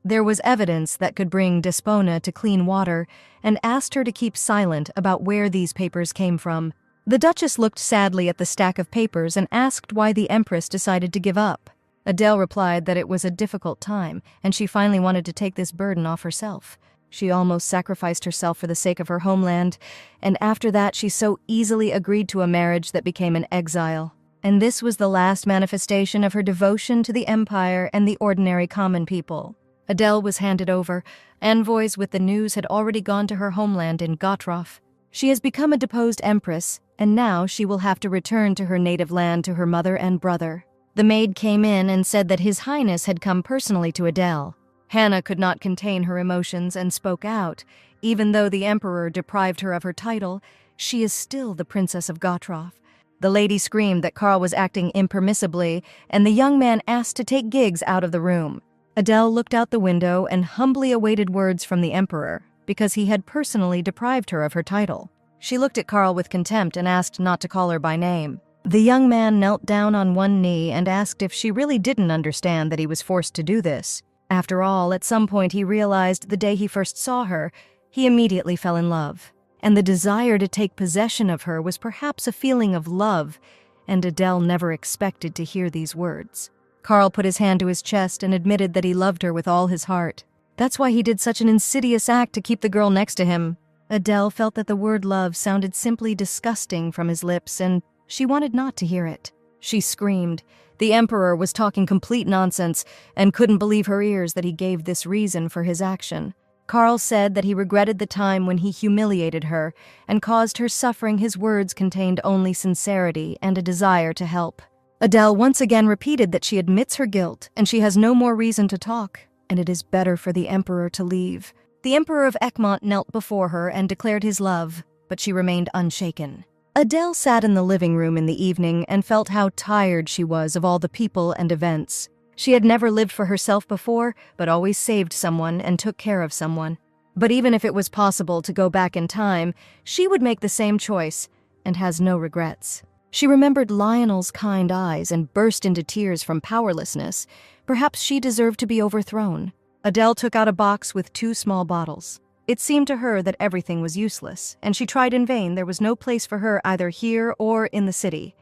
There was evidence that could bring Despona to clean water, and asked her to keep silent about where these papers came from. The Duchess looked sadly at the stack of papers and asked why the Empress decided to give up. Adele replied that it was a difficult time, and she finally wanted to take this burden off herself. She almost sacrificed herself for the sake of her homeland, and after that she so easily agreed to a marriage that became an exile. And this was the last manifestation of her devotion to the empire and the ordinary common people. Adele was handed over. Envoys with the news had already gone to her homeland in Gottschalk. She has become a deposed empress, and now she will have to return to her native land to her mother and brother. The maid came in and said that His Highness had come personally to Adele. Hannah could not contain her emotions and spoke out. Even though the Emperor deprived her of her title, she is still the Princess of Gottschalk. The lady screamed that Karl was acting impermissibly, and the young man asked to take Giggs out of the room. Adele looked out the window and humbly awaited words from the Emperor, because he had personally deprived her of her title. She looked at Karl with contempt and asked not to call her by name. The young man knelt down on one knee and asked if she really didn't understand that he was forced to do this. After all, at some point he realized the day he first saw her, he immediately fell in love. And the desire to take possession of her was perhaps a feeling of love, and Adele never expected to hear these words. Carl put his hand to his chest and admitted that he loved her with all his heart. That's why he did such an insidious act to keep the girl next to him. Adele felt that the word love sounded simply disgusting from his lips, and she wanted not to hear it. She screamed. The Emperor was talking complete nonsense and couldn't believe her ears that he gave this reason for his action. Carl said that he regretted the time when he humiliated her and caused her suffering. His words contained only sincerity and a desire to help. Adele once again repeated that she admits her guilt and she has no more reason to talk, and it is better for the Emperor to leave. The Emperor of Egmont knelt before her and declared his love, but she remained unshaken. Adele sat in the living room in the evening and felt how tired she was of all the people and events. She had never lived for herself before, but always saved someone and took care of someone. But even if it was possible to go back in time, she would make the same choice and has no regrets. She remembered Lionel's kind eyes and burst into tears from powerlessness. Perhaps she deserved to be overthrown. Adele took out a box with 2 small bottles. It seemed to her that everything was useless, and she tried in vain. There was no place for her either here or in the city.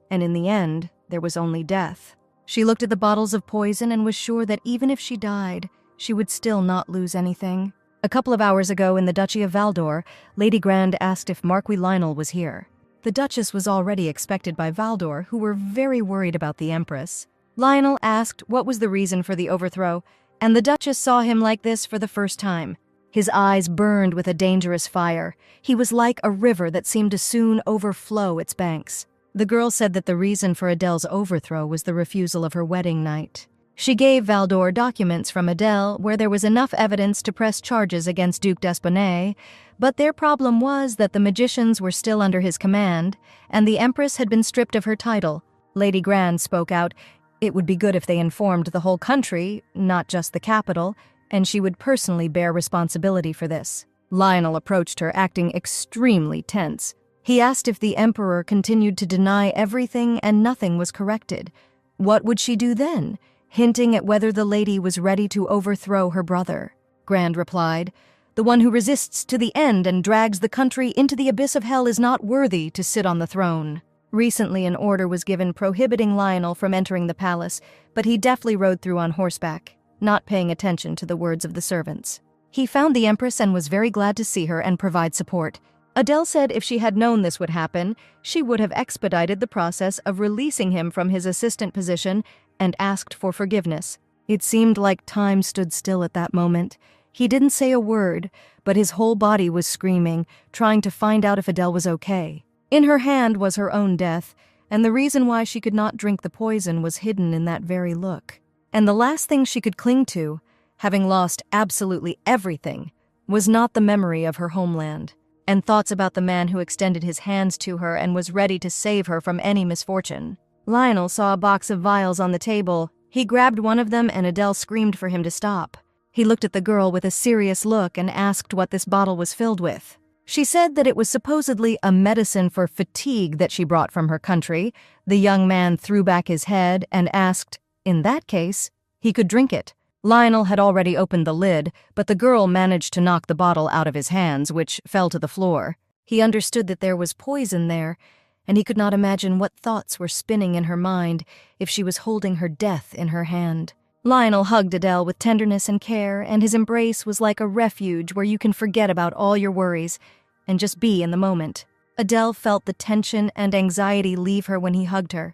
And in the end, there was only death. She looked at the bottles of poison and was sure that even if she died, she would still not lose anything. A couple of hours ago in the Duchy of Valdor, Lady Grand asked if Marquis Lionel was here. The Duchess was already expected by Valdor, who were very worried about the Empress. Lionel asked what was the reason for the overthrow, and the Duchess saw him like this for the first time. His eyes burned with a dangerous fire. He was like a river that seemed to soon overflow its banks. The girl said that the reason for Adele's overthrow was the refusal of her wedding night. She gave Valdor documents from Adele where there was enough evidence to press charges against Duc d'Espinay, but their problem was that the magicians were still under his command, and the Empress had been stripped of her title. Lady Grand spoke out. It would be good if they informed the whole country, not just the capital, and she would personally bear responsibility for this. Lionel approached her, acting extremely tense. He asked if the Emperor continued to deny everything and nothing was corrected. What would she do then? Hinting at whether the lady was ready to overthrow her brother. Grand replied, "The one who resists to the end and drags the country into the abyss of hell is not worthy to sit on the throne." Recently an order was given prohibiting Lionel from entering the palace, but he deftly rode through on horseback, not paying attention to the words of the servants. He found the Empress and was very glad to see her and provide support. Adele said if she had known this would happen, she would have expedited the process of releasing him from his assistant position and asked for forgiveness. It seemed like time stood still at that moment. He didn't say a word, but his whole body was screaming, trying to find out if Adele was okay. In her hand was her own death, and the reason why she could not drink the poison was hidden in that very look. And the last thing she could cling to, having lost absolutely everything, was not the memory of her homeland, and thoughts about the man who extended his hands to her and was ready to save her from any misfortune. Lionel saw a box of vials on the table. He grabbed one of them and Adele screamed for him to stop. He looked at the girl with a serious look and asked what this bottle was filled with. She said that it was supposedly a medicine for fatigue that she brought from her country. The young man threw back his head and asked, in that case, he could drink it. Lionel had already opened the lid, but the girl managed to knock the bottle out of his hands, which fell to the floor. He understood that there was poison there, and he could not imagine what thoughts were spinning in her mind if she was holding her death in her hand. Lionel hugged Adele with tenderness and care, and his embrace was like a refuge where you can forget about all your worries and just be in the moment. Adele felt the tension and anxiety leave her when he hugged her.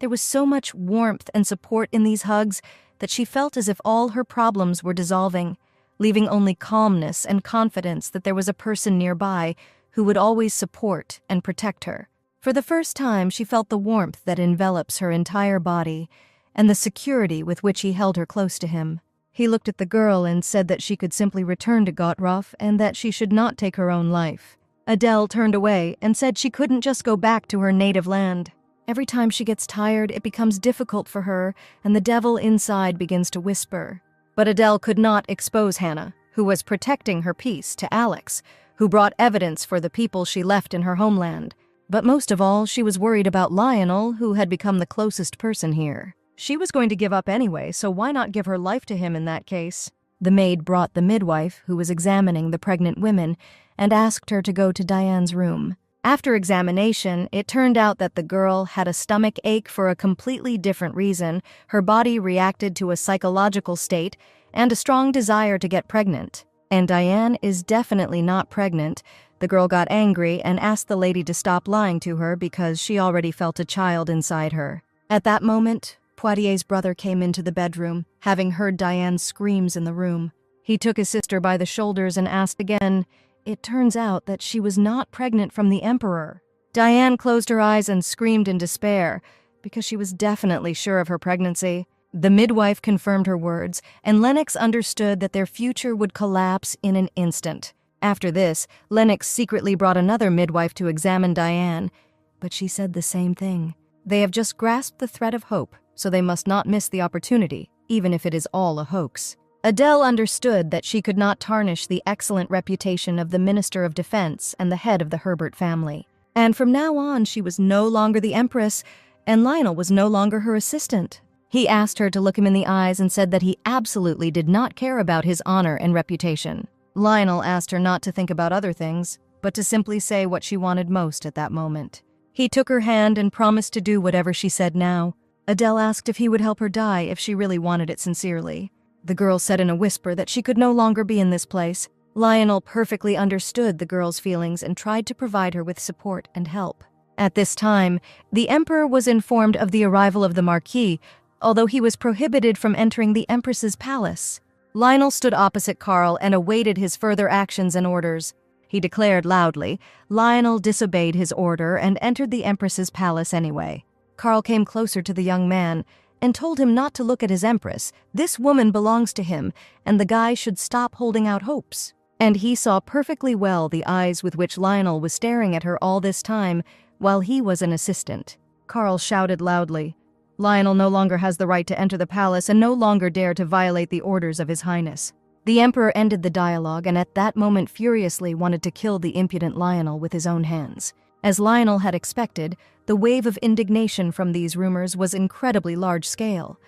There was so much warmth and support in these hugs that she felt as if all her problems were dissolving, leaving only calmness and confidence that there was a person nearby who would always support and protect her. For the first time, she felt the warmth that envelops her entire body and the security with which he held her close to him. He looked at the girl and said that she could simply return to Gottroff and that she should not take her own life. Adele turned away and said she couldn't just go back to her native land. Every time she gets tired, it becomes difficult for her, and the devil inside begins to whisper. But Adele could not expose Hannah, who was protecting her peace, to Alex, who brought evidence for the people she left in her homeland. But most of all, she was worried about Lionel, who had become the closest person here. She was going to give up anyway, so why not give her life to him in that case? The maid brought the midwife, who was examining the pregnant women, and asked her to go to Diane's room. After examination, it turned out that the girl had a stomach ache for a completely different reason. Her body reacted to a psychological state and a strong desire to get pregnant. And Diane is definitely not pregnant. The girl got angry and asked the lady to stop lying to her because she already felt a child inside her. At that moment, Poitier's brother came into the bedroom, having heard Diane's screams in the room. He took his sister by the shoulders and asked again. It turns out that she was not pregnant from the emperor. Diane closed her eyes and screamed in despair, because she was definitely sure of her pregnancy. The midwife confirmed her words, and Lennox understood that their future would collapse in an instant. After this, Lennox secretly brought another midwife to examine Diane, but she said the same thing. They have just grasped the thread of hope, so they must not miss the opportunity, even if it is all a hoax. Adele understood that she could not tarnish the excellent reputation of the Minister of Defense and the head of the Herbert family. And from now on, she was no longer the Empress, and Lionel was no longer her assistant. He asked her to look him in the eyes and said that he absolutely did not care about his honor and reputation. Lionel asked her not to think about other things, but to simply say what she wanted most at that moment. He took her hand and promised to do whatever she said now. Adele asked if he would help her die if she really wanted it sincerely. The girl said in a whisper that she could no longer be in this place. Lionel perfectly understood the girl's feelings and tried to provide her with support and help. At this time, the emperor was informed of the arrival of the Marquis, although he was prohibited from entering the Empress's palace. Lionel stood opposite Carl and awaited his further actions and orders. He declared loudly. Lionel disobeyed his order and entered the Empress's palace anyway. Carl came closer to the young man and told him not to look at his Empress. This woman belongs to him, and the guy should stop holding out hopes. And he saw perfectly well the eyes with which Lionel was staring at her all this time, while he was an assistant. Carl shouted loudly. Lionel no longer has the right to enter the palace and no longer dare to violate the orders of His Highness. The Emperor ended the dialogue and at that moment furiously wanted to kill the impudent Lionel with his own hands. As Lionel had expected, the wave of indignation from these rumors was incredibly large-scale.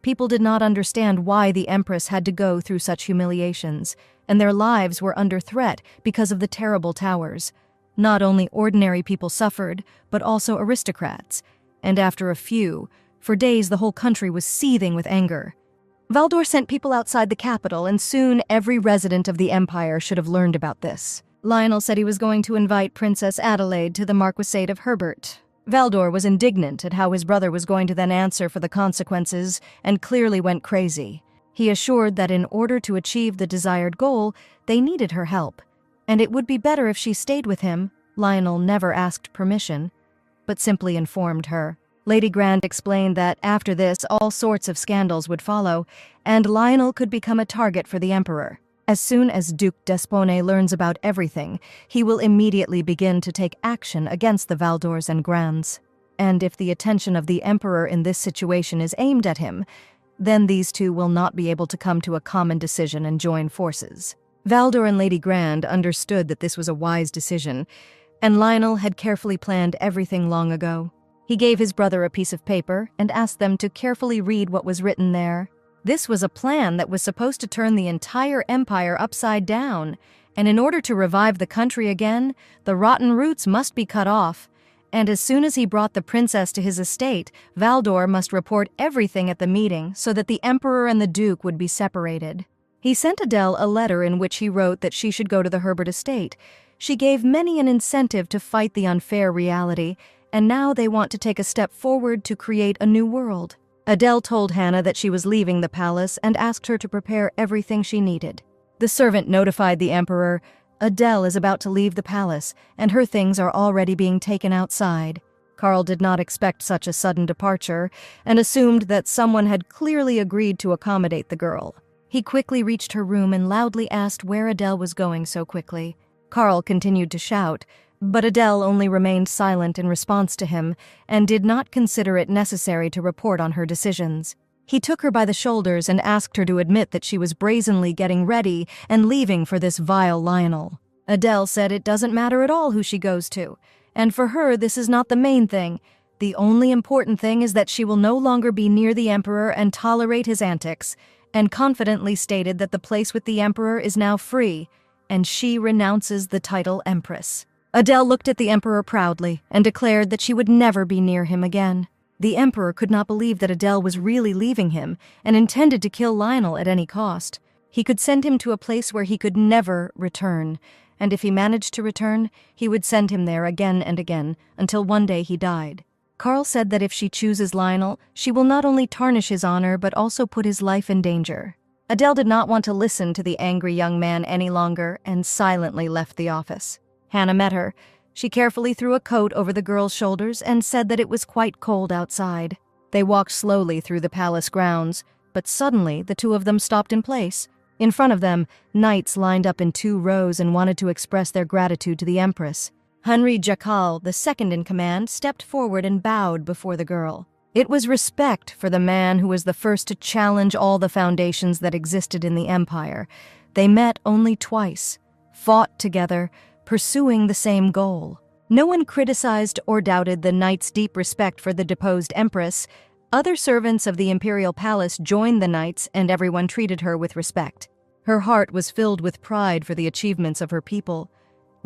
People did not understand why the Empress had to go through such humiliations, and their lives were under threat because of the terrible towers. Not only ordinary people suffered, but also aristocrats. And after for days the whole country was seething with anger. Valdor sent people outside the capital, and soon every resident of the Empire should have learned about this. Lionel said he was going to invite Princess Adelaide to the Marquisate of Herbert. Valdor was indignant at how his brother was going to then answer for the consequences and clearly went crazy. He assured that in order to achieve the desired goal, they needed her help, and it would be better if she stayed with him. Lionel never asked permission, but simply informed her. Lady Grand explained that after this, all sorts of scandals would follow, and Lionel could become a target for the Emperor. As soon as Duc d'Espone learns about everything, he will immediately begin to take action against the Valdors and Grands. And if the attention of the Emperor in this situation is aimed at him, then these two will not be able to come to a common decision and join forces. Valdor and Lady Grand understood that this was a wise decision, and Lionel had carefully planned everything long ago. He gave his brother a piece of paper and asked them to carefully read what was written there. This was a plan that was supposed to turn the entire empire upside down, and in order to revive the country again, the rotten roots must be cut off. And as soon as he brought the princess to his estate, Valdor must report everything at the meeting so that the emperor and the duke would be separated. He sent Adele a letter in which he wrote that she should go to the Herbert estate. She gave many an incentive to fight the unfair reality, and now they want to take a step forward to create a new world. Adele told Hannah that she was leaving the palace and asked her to prepare everything she needed. The servant notified the emperor, Adele is about to leave the palace, and her things are already being taken outside. Carl did not expect such a sudden departure, and assumed that someone had clearly agreed to accommodate the girl. He quickly reached her room and loudly asked where Adele was going so quickly. Carl continued to shout, but Adele only remained silent in response to him and did not consider it necessary to report on her decisions. He took her by the shoulders and asked her to admit that she was brazenly getting ready and leaving for this vile Lionel. Adele said it doesn't matter at all who she goes to, and for her this is not the main thing. The only important thing is that she will no longer be near the Emperor and tolerate his antics, and confidently stated that the place with the Emperor is now free, and she renounces the title Empress. Adele looked at the emperor proudly and declared that she would never be near him again. The emperor could not believe that Adele was really leaving him and intended to kill Lionel at any cost. He could send him to a place where he could never return, and if he managed to return, he would send him there again and again until one day he died. Carl said that if she chooses Lionel, she will not only tarnish his honor but also put his life in danger. Adele did not want to listen to the angry young man any longer and silently left the office. Hannah met her. She carefully threw a coat over the girl's shoulders and said that it was quite cold outside. They walked slowly through the palace grounds, but suddenly the two of them stopped in place. In front of them, knights lined up in 2 rows and wanted to express their gratitude to the empress. Henry Jakal, the second in command, stepped forward and bowed before the girl. It was respect for the man who was the first to challenge all the foundations that existed in the empire. They met only twice, fought together, pursuing the same goal. No one criticized or doubted the knights' deep respect for the deposed empress. Other servants of the imperial palace joined the knights, and everyone treated her with respect. Her heart was filled with pride for the achievements of her people,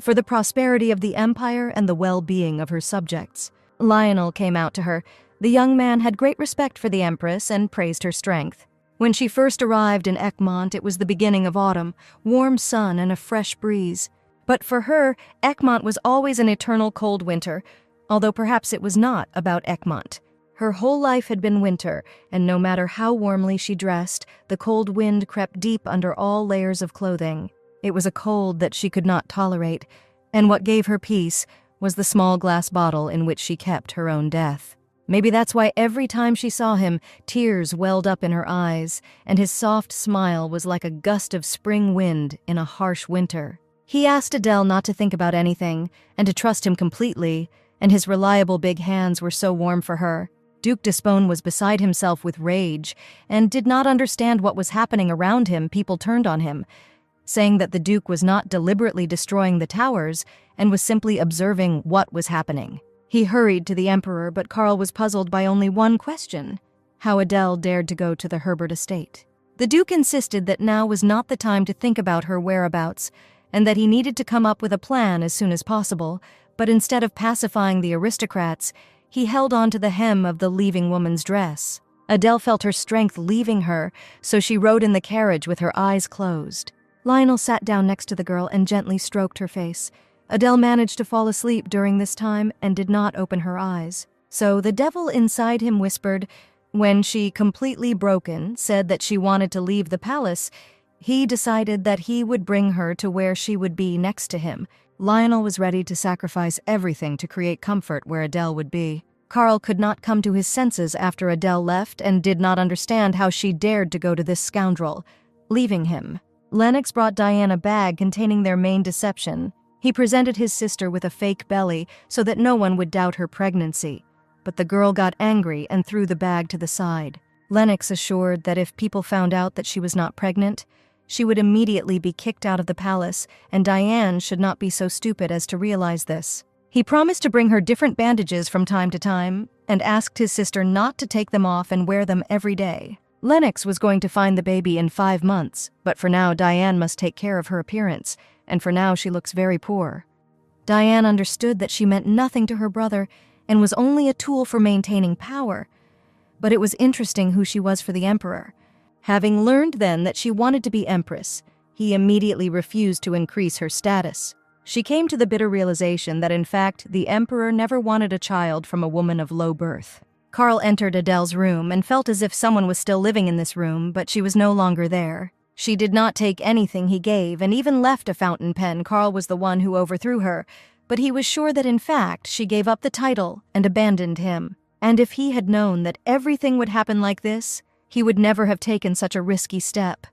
for the prosperity of the empire and the well-being of her subjects. Lionel came out to her. The young man had great respect for the empress and praised her strength. When she first arrived in Egmont, it was the beginning of autumn, warm sun and a fresh breeze. But for her, Egmont was always an eternal cold winter, although perhaps it was not about Egmont. Her whole life had been winter, and no matter how warmly she dressed, the cold wind crept deep under all layers of clothing. It was a cold that she could not tolerate, and what gave her peace was the small glass bottle in which she kept her own death. Maybe that's why every time she saw him, tears welled up in her eyes, and his soft smile was like a gust of spring wind in a harsh winter. He asked Adele not to think about anything, and to trust him completely, and his reliable big hands were so warm for her. Duke d'Espone was beside himself with rage, and did not understand what was happening around him. People turned on him, saying that the Duke was not deliberately destroying the towers, and was simply observing what was happening. He hurried to the emperor, but Carl was puzzled by only one question: how Adele dared to go to the Herbert estate. The Duke insisted that now was not the time to think about her whereabouts, and that he needed to come up with a plan as soon as possible, but instead of pacifying the aristocrats, he held on to the hem of the leaving woman's dress. Adele felt her strength leaving her, so she rode in the carriage with her eyes closed. Lionel sat down next to the girl and gently stroked her face. Adele managed to fall asleep during this time and did not open her eyes. So the devil inside him whispered. When she, completely broken, said that she wanted to leave the palace, he decided that he would bring her to where she would be next to him. Lionel was ready to sacrifice everything to create comfort where Adele would be. Carl could not come to his senses after Adele left and did not understand how she dared to go to this scoundrel, leaving him. Lennox brought Diane a bag containing their main deception. He presented his sister with a fake belly so that no one would doubt her pregnancy. But the girl got angry and threw the bag to the side. Lennox assured that if people found out that she was not pregnant, she would immediately be kicked out of the palace, and Diane should not be so stupid as to realize this. He promised to bring her different bandages from time to time, and asked his sister not to take them off and wear them every day. Lennox was going to find the baby in 5 months, but for now Diane must take care of her appearance, and for now she looks very poor. Diane understood that she meant nothing to her brother, and was only a tool for maintaining power. But it was interesting who she was for the emperor. Having learned then that she wanted to be empress, he immediately refused to increase her status. She came to the bitter realization that in fact the emperor never wanted a child from a woman of low birth. Carl entered Adele's room and felt as if someone was still living in this room, but she was no longer there. She did not take anything he gave and even left a fountain pen. Carl was the one who overthrew her, but he was sure that in fact she gave up the title and abandoned him. And if he had known that everything would happen like this, he would never have taken such a risky step.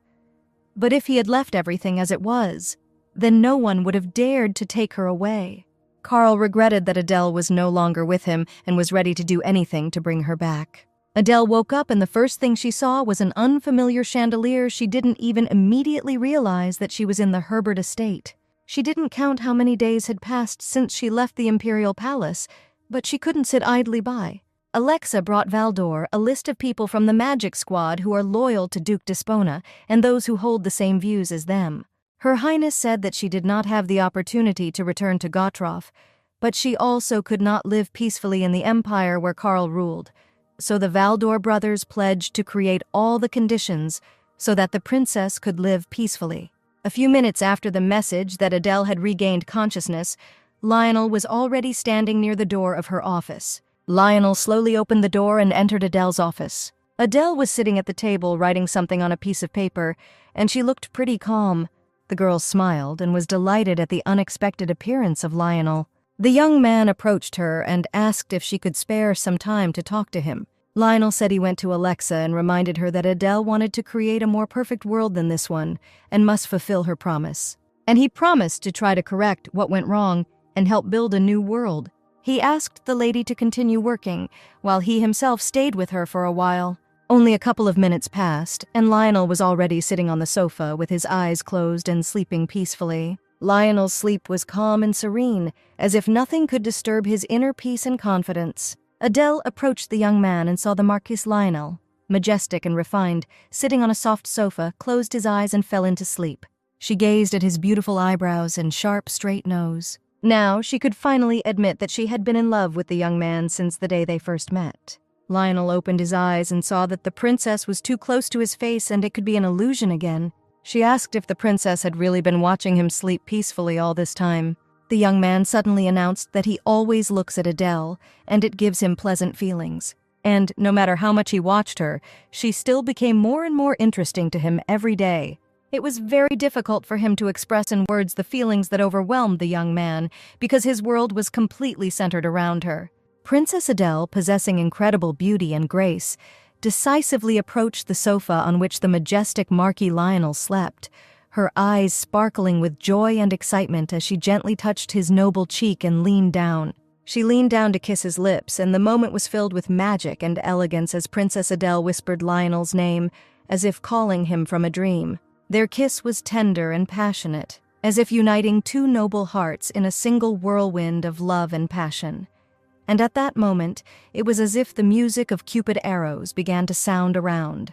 But if he had left everything as it was, then no one would have dared to take her away. Carl regretted that Adele was no longer with him and was ready to do anything to bring her back. Adele woke up and the first thing she saw was an unfamiliar chandelier. She didn't even immediately realize that she was in the Herbert estate. She didn't count how many days had passed since she left the imperial palace, but she couldn't sit idly by. Alexa brought Valdor a list of people from the magic squad who are loyal to Duke d'Espona and those who hold the same views as them. Her Highness said that she did not have the opportunity to return to Gottroff, but she also could not live peacefully in the empire where Karl ruled. So the Valdor brothers pledged to create all the conditions so that the princess could live peacefully. A few minutes after the message that Adele had regained consciousness, Lionel was already standing near the door of her office. Lionel slowly opened the door and entered Adele's office. Adele was sitting at the table writing something on a piece of paper, and she looked pretty calm. The girl smiled and was delighted at the unexpected appearance of Lionel. The young man approached her and asked if she could spare some time to talk to him. Lionel said he went to Alexa and reminded her that Adele wanted to create a more perfect world than this one and must fulfill her promise. And he promised to try to correct what went wrong and help build a new world. He asked the lady to continue working, while he himself stayed with her for a while. Only a couple of minutes passed, and Lionel was already sitting on the sofa with his eyes closed and sleeping peacefully. Lionel's sleep was calm and serene, as if nothing could disturb his inner peace and confidence. Adele approached the young man and saw the Marquis Lionel, majestic and refined, sitting on a soft sofa, closed his eyes and fell into sleep. She gazed at his beautiful eyebrows and sharp, straight nose. Now she could finally admit that she had been in love with the young man since the day they first met. Lionel opened his eyes and saw that the princess was too close to his face and it could be an illusion again. She asked if the princess had really been watching him sleep peacefully all this time. The young man suddenly announced that he always looks at Adele, and it gives him pleasant feelings. And no matter how much he watched her, she still became more and more interesting to him every day. It was very difficult for him to express in words the feelings that overwhelmed the young man, because his world was completely centered around her. Princess Adele, possessing incredible beauty and grace, decisively approached the sofa on which the majestic Marquis Lionel slept, her eyes sparkling with joy and excitement as she gently touched his noble cheek and leaned down. She leaned down to kiss his lips, and the moment was filled with magic and elegance as Princess Adele whispered Lionel's name, as if calling him from a dream. Their kiss was tender and passionate, as if uniting two noble hearts in a single whirlwind of love and passion. And at that moment, it was as if the music of Cupid arrows began to sound around.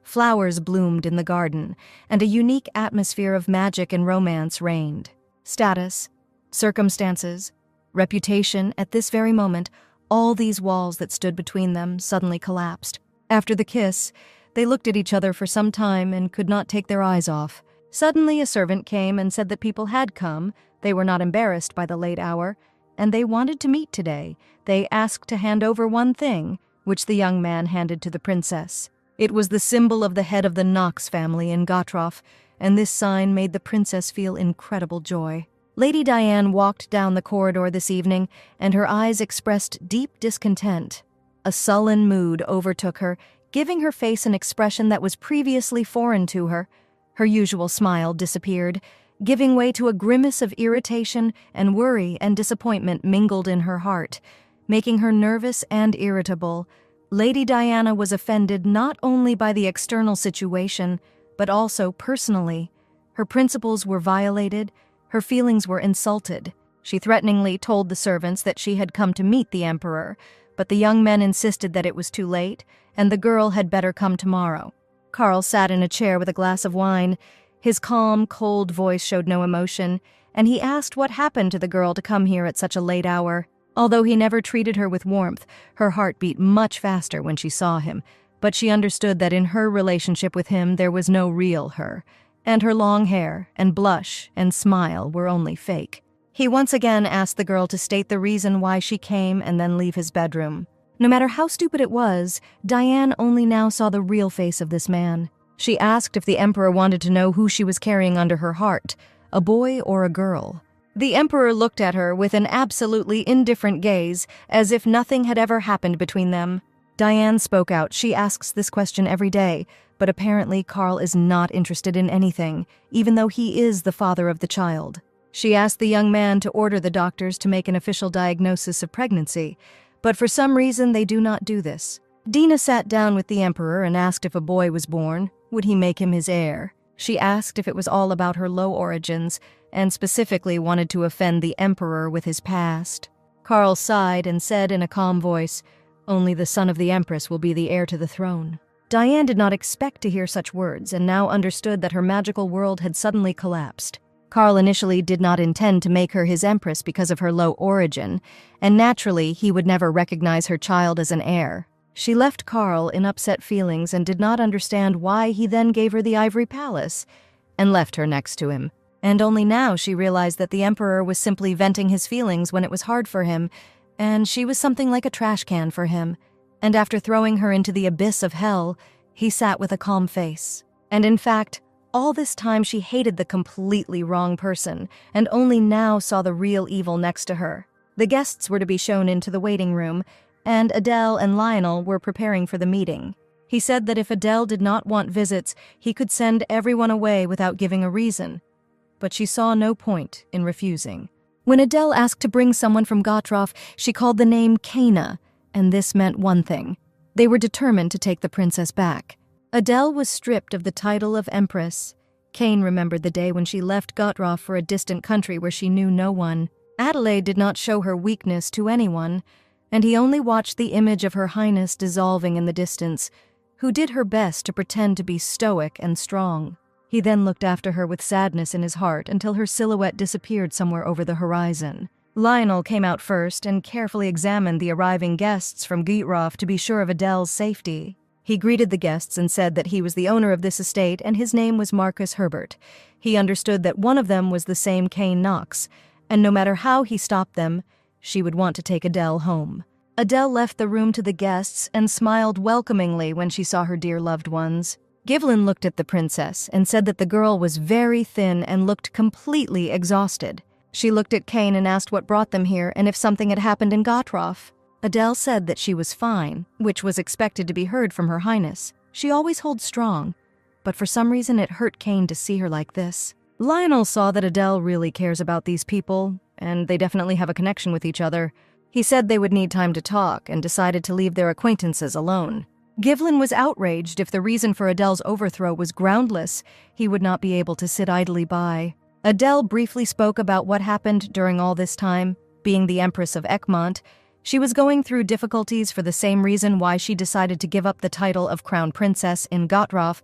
Flowers bloomed in the garden, and a unique atmosphere of magic and romance reigned. Status, circumstances, reputation, at this very moment, all these walls that stood between them suddenly collapsed. After the kiss, they looked at each other for some time and could not take their eyes off. Suddenly a servant came and said that people had come, they were not embarrassed by the late hour, and they wanted to meet today. They asked to hand over one thing, which the young man handed to the princess. It was the symbol of the head of the Knox family in Gottroff, and this sign made the princess feel incredible joy. Lady Diane walked down the corridor this evening, and her eyes expressed deep discontent. A sullen mood overtook her, giving her face an expression that was previously foreign to her. Her usual smile disappeared, giving way to a grimace of irritation, and worry and disappointment mingled in her heart, making her nervous and irritable. Lady Diana was offended not only by the external situation, but also personally. Her principles were violated, her feelings were insulted. She threateningly told the servants that she had come to meet the emperor, but the young men insisted that it was too late, and the girl had better come tomorrow. Karl sat in a chair with a glass of wine. His calm, cold voice showed no emotion, and he asked what happened to the girl to come here at such a late hour. Although he never treated her with warmth, her heart beat much faster when she saw him, but she understood that in her relationship with him there was no real her, and her long hair and blush and smile were only fake. He once again asked the girl to state the reason why she came and then leave his bedroom. No matter how stupid it was, Diane only now saw the real face of this man. She asked if the emperor wanted to know who she was carrying under her heart, a boy or a girl. The emperor looked at her with an absolutely indifferent gaze, as if nothing had ever happened between them. Diane spoke out. She asks this question every day, but apparently Karl is not interested in anything, even though he is the father of the child. She asked the young man to order the doctors to make an official diagnosis of pregnancy, but for some reason they do not do this. Dina sat down with the emperor and asked if a boy was born, would he make him his heir? She asked if it was all about her low origins, and specifically wanted to offend the emperor with his past. Karl sighed and said in a calm voice, "Only the son of the empress will be the heir to the throne." Diane did not expect to hear such words and now understood that her magical world had suddenly collapsed. Karl initially did not intend to make her his empress because of her low origin, and naturally he would never recognize her child as an heir. She left Karl in upset feelings and did not understand why he then gave her the ivory palace and left her next to him. And only now she realized that the emperor was simply venting his feelings when it was hard for him, and she was something like a trash can for him. And after throwing her into the abyss of hell, he sat with a calm face. And in fact, all this time she hated the completely wrong person, and only now saw the real evil next to her. The guests were to be shown into the waiting room, and Adele and Lionel were preparing for the meeting. He said that if Adele did not want visits, he could send everyone away without giving a reason. But she saw no point in refusing. When Adele asked to bring someone from Gottroff, she called the name Kana, and this meant one thing. They were determined to take the princess back. Adele was stripped of the title of empress. Kane remembered the day when she left Gottroff for a distant country where she knew no one. Adelaide did not show her weakness to anyone, and he only watched the image of her highness dissolving in the distance, who did her best to pretend to be stoic and strong. He then looked after her with sadness in his heart until her silhouette disappeared somewhere over the horizon. Lionel came out first and carefully examined the arriving guests from Gottroff to be sure of Adele's safety. He greeted the guests and said that he was the owner of this estate and his name was Marcus Herbert. He understood that one of them was the same Kane Knox, and no matter how he stopped them, she would want to take Adele home. Adele left the room to the guests and smiled welcomingly when she saw her dear loved ones. Givlin looked at the princess and said that the girl was very thin and looked completely exhausted. She looked at Kane and asked what brought them here and if something had happened in Gottroff. Adele said that she was fine, which was expected to be heard from her highness. She always holds strong, but for some reason it hurt Kane to see her like this. Lionel saw that Adele really cares about these people, and they definitely have a connection with each other. He said they would need time to talk and decided to leave their acquaintances alone. Givlin was outraged. If the reason for Adele's overthrow was groundless, he would not be able to sit idly by. Adele briefly spoke about what happened during all this time. Being the Empress of Egmont, she was going through difficulties for the same reason why she decided to give up the title of Crown Princess in Gottroff,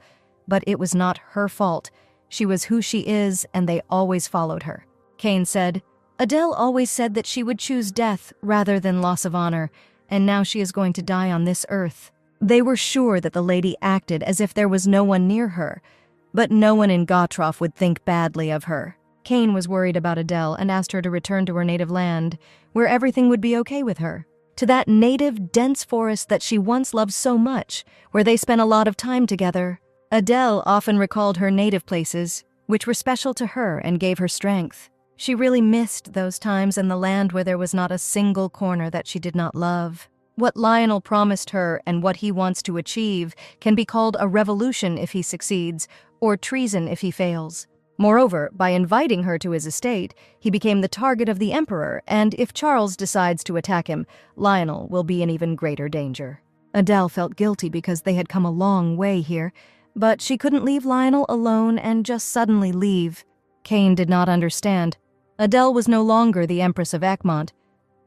but it was not her fault. She was who she is, and they always followed her. Kane said, Adele always said that she would choose death rather than loss of honor, and now she is going to die on this earth. They were sure that the lady acted as if there was no one near her, but no one in Gottroff would think badly of her. Kane was worried about Adele and asked her to return to her native land, where everything would be okay with her. To that native, dense forest that she once loved so much, where they spent a lot of time together. Adele often recalled her native places, which were special to her and gave her strength. She really missed those times in the land where there was not a single corner that she did not love. What Lionel promised her and what he wants to achieve can be called a revolution if he succeeds, or treason if he fails. Moreover, by inviting her to his estate, he became the target of the Emperor, and if Charles decides to attack him, Lionel will be in even greater danger. Adele felt guilty because they had come a long way here, but she couldn't leave Lionel alone and just suddenly leave. Kane did not understand. Adele was no longer the Empress of Egmont,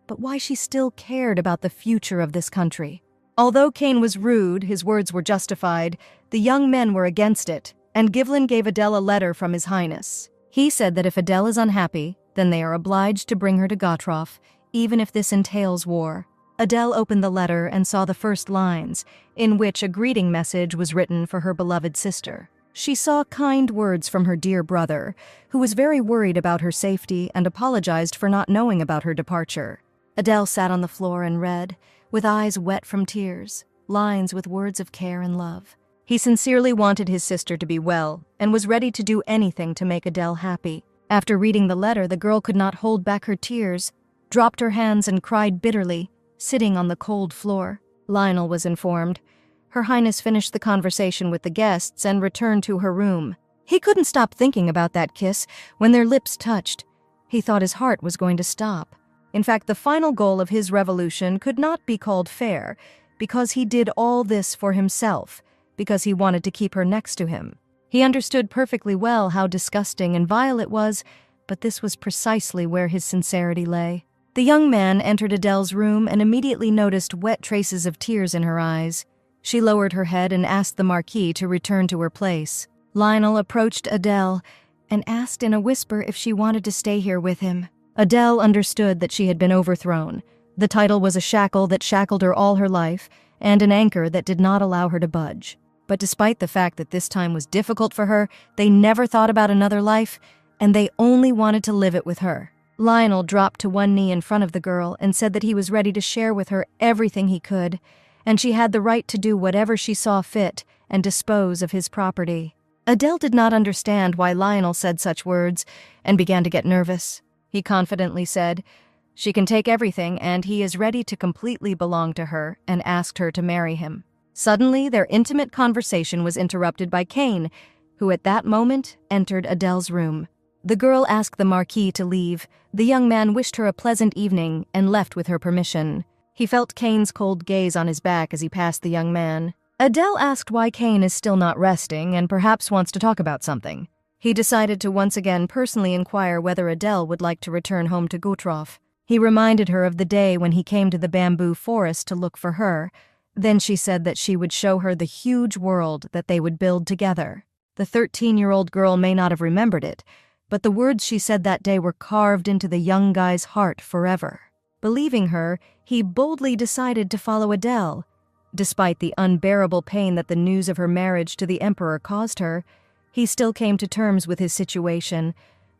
but why she still cared about the future of this country. Although Kane was rude, his words were justified, the young men were against it, and Givlin gave Adele a letter from His Highness. He said that if Adele is unhappy, then they are obliged to bring her to Gottroff, even if this entails war. Adele opened the letter and saw the first lines, in which a greeting message was written for her beloved sister. She saw kind words from her dear brother, who was very worried about her safety and apologized for not knowing about her departure. Adele sat on the floor and read, with eyes wet from tears, lines with words of care and love. He sincerely wanted his sister to be well and was ready to do anything to make Adele happy. After reading the letter, the girl could not hold back her tears, dropped her hands and cried bitterly, sitting on the cold floor. Lionel was informed. Her Highness finished the conversation with the guests and returned to her room. He couldn't stop thinking about that kiss when their lips touched. He thought his heart was going to stop. In fact, the final goal of his revolution could not be called fair, because he did all this for himself, because he wanted to keep her next to him. He understood perfectly well how disgusting and vile it was, but this was precisely where his sincerity lay. The young man entered Adele's room and immediately noticed wet traces of tears in her eyes. She lowered her head and asked the Marquis to return to her place. Lionel approached Adele and asked in a whisper if she wanted to stay here with him. Adele understood that she had been overthrown. The title was a shackle that shackled her all her life, and an anchor that did not allow her to budge. But despite the fact that this time was difficult for her, they never thought about another life, and they only wanted to live it with her. Lionel dropped to one knee in front of the girl and said that he was ready to share with her everything he could, and she had the right to do whatever she saw fit and dispose of his property. Adele did not understand why Lionel said such words and began to get nervous. He confidently said, "She can take everything, and he is ready to completely belong to her," and asked her to marry him. Suddenly, their intimate conversation was interrupted by Kane, who at that moment entered Adele's room. The girl asked the Marquis to leave. The young man wished her a pleasant evening and left with her permission. He felt Kane's cold gaze on his back as he passed the young man. Adele asked why Kane is still not resting and perhaps wants to talk about something. He decided to once again personally inquire whether Adele would like to return home to Gutroff. He reminded her of the day when he came to the bamboo forest to look for her. Then she said that she would show her the huge world that they would build together. The 13-year-old girl may not have remembered it, but the words she said that day were carved into the young guy's heart forever. Believing her, he boldly decided to follow Adele. Despite the unbearable pain that the news of her marriage to the Emperor caused her, he still came to terms with his situation,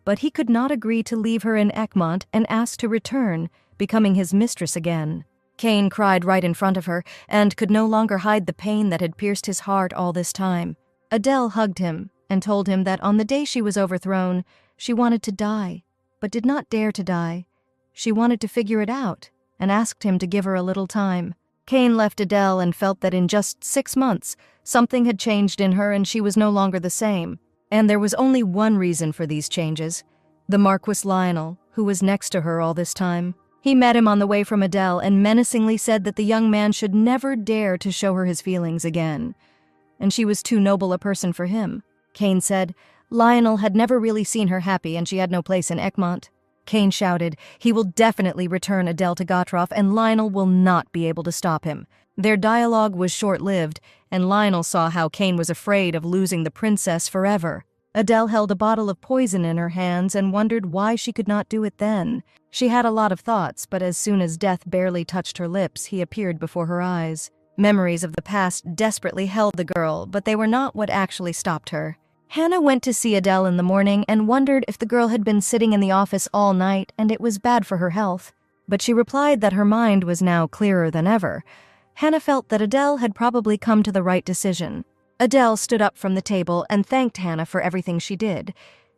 but he could not agree to leave her in Egmont and asked to return, becoming his mistress again. Kane cried right in front of her and could no longer hide the pain that had pierced his heart all this time. Adele hugged him and told him that on the day she was overthrown, she wanted to die, but did not dare to die. She wanted to figure it out and asked him to give her a little time. Kane left Adele and felt that in just 6 months, something had changed in her and she was no longer the same. And there was only one reason for these changes: the Marquis Lionel, who was next to her all this time. He met him on the way from Adele and menacingly said that the young man should never dare to show her his feelings again, and she was too noble a person for him. Kane said Lionel had never really seen her happy and she had no place in Egmont. Kane shouted, he will definitely return Adele to Gutroff and Lionel will not be able to stop him. Their dialogue was short-lived, and Lionel saw how Kane was afraid of losing the princess forever. Adele held a bottle of poison in her hands and wondered why she could not do it then. She had a lot of thoughts, but as soon as death barely touched her lips, he appeared before her eyes. Memories of the past desperately held the girl, but they were not what actually stopped her. Hannah went to see Adele in the morning and wondered if the girl had been sitting in the office all night and it was bad for her health. But she replied that her mind was now clearer than ever. Hannah felt that Adele had probably come to the right decision. Adele stood up from the table and thanked Hannah for everything she did,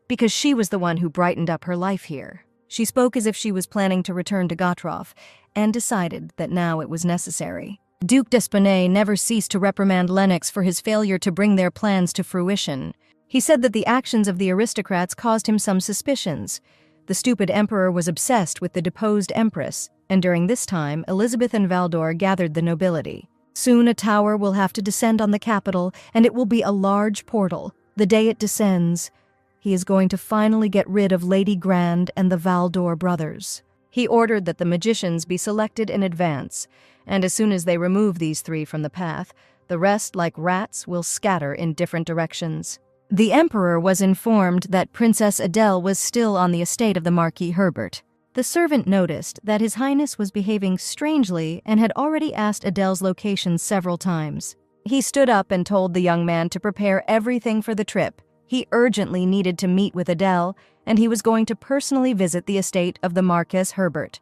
because she was the one who brightened up her life here. She spoke as if she was planning to return to Gutroff, and decided that now it was necessary. Duke d'Espinay never ceased to reprimand Lennox for his failure to bring their plans to fruition. He said that the actions of the aristocrats caused him some suspicions. The stupid emperor was obsessed with the deposed empress, and during this time, Elizabeth and Valdor gathered the nobility. Soon a tower will have to descend on the capital, and it will be a large portal. The day it descends, he is going to finally get rid of Lady Grand and the Valdor brothers. He ordered that the magicians be selected in advance, and as soon as they remove these 3 from the path, the rest, like rats, will scatter in different directions. The emperor was informed that Princess Adele was still on the estate of the Marquis Herbert. The servant noticed that His Highness was behaving strangely and had already asked Adele's location several times. He stood up and told the young man to prepare everything for the trip. He urgently needed to meet with Adele, and he was going to personally visit the estate of the Marquis Herbert.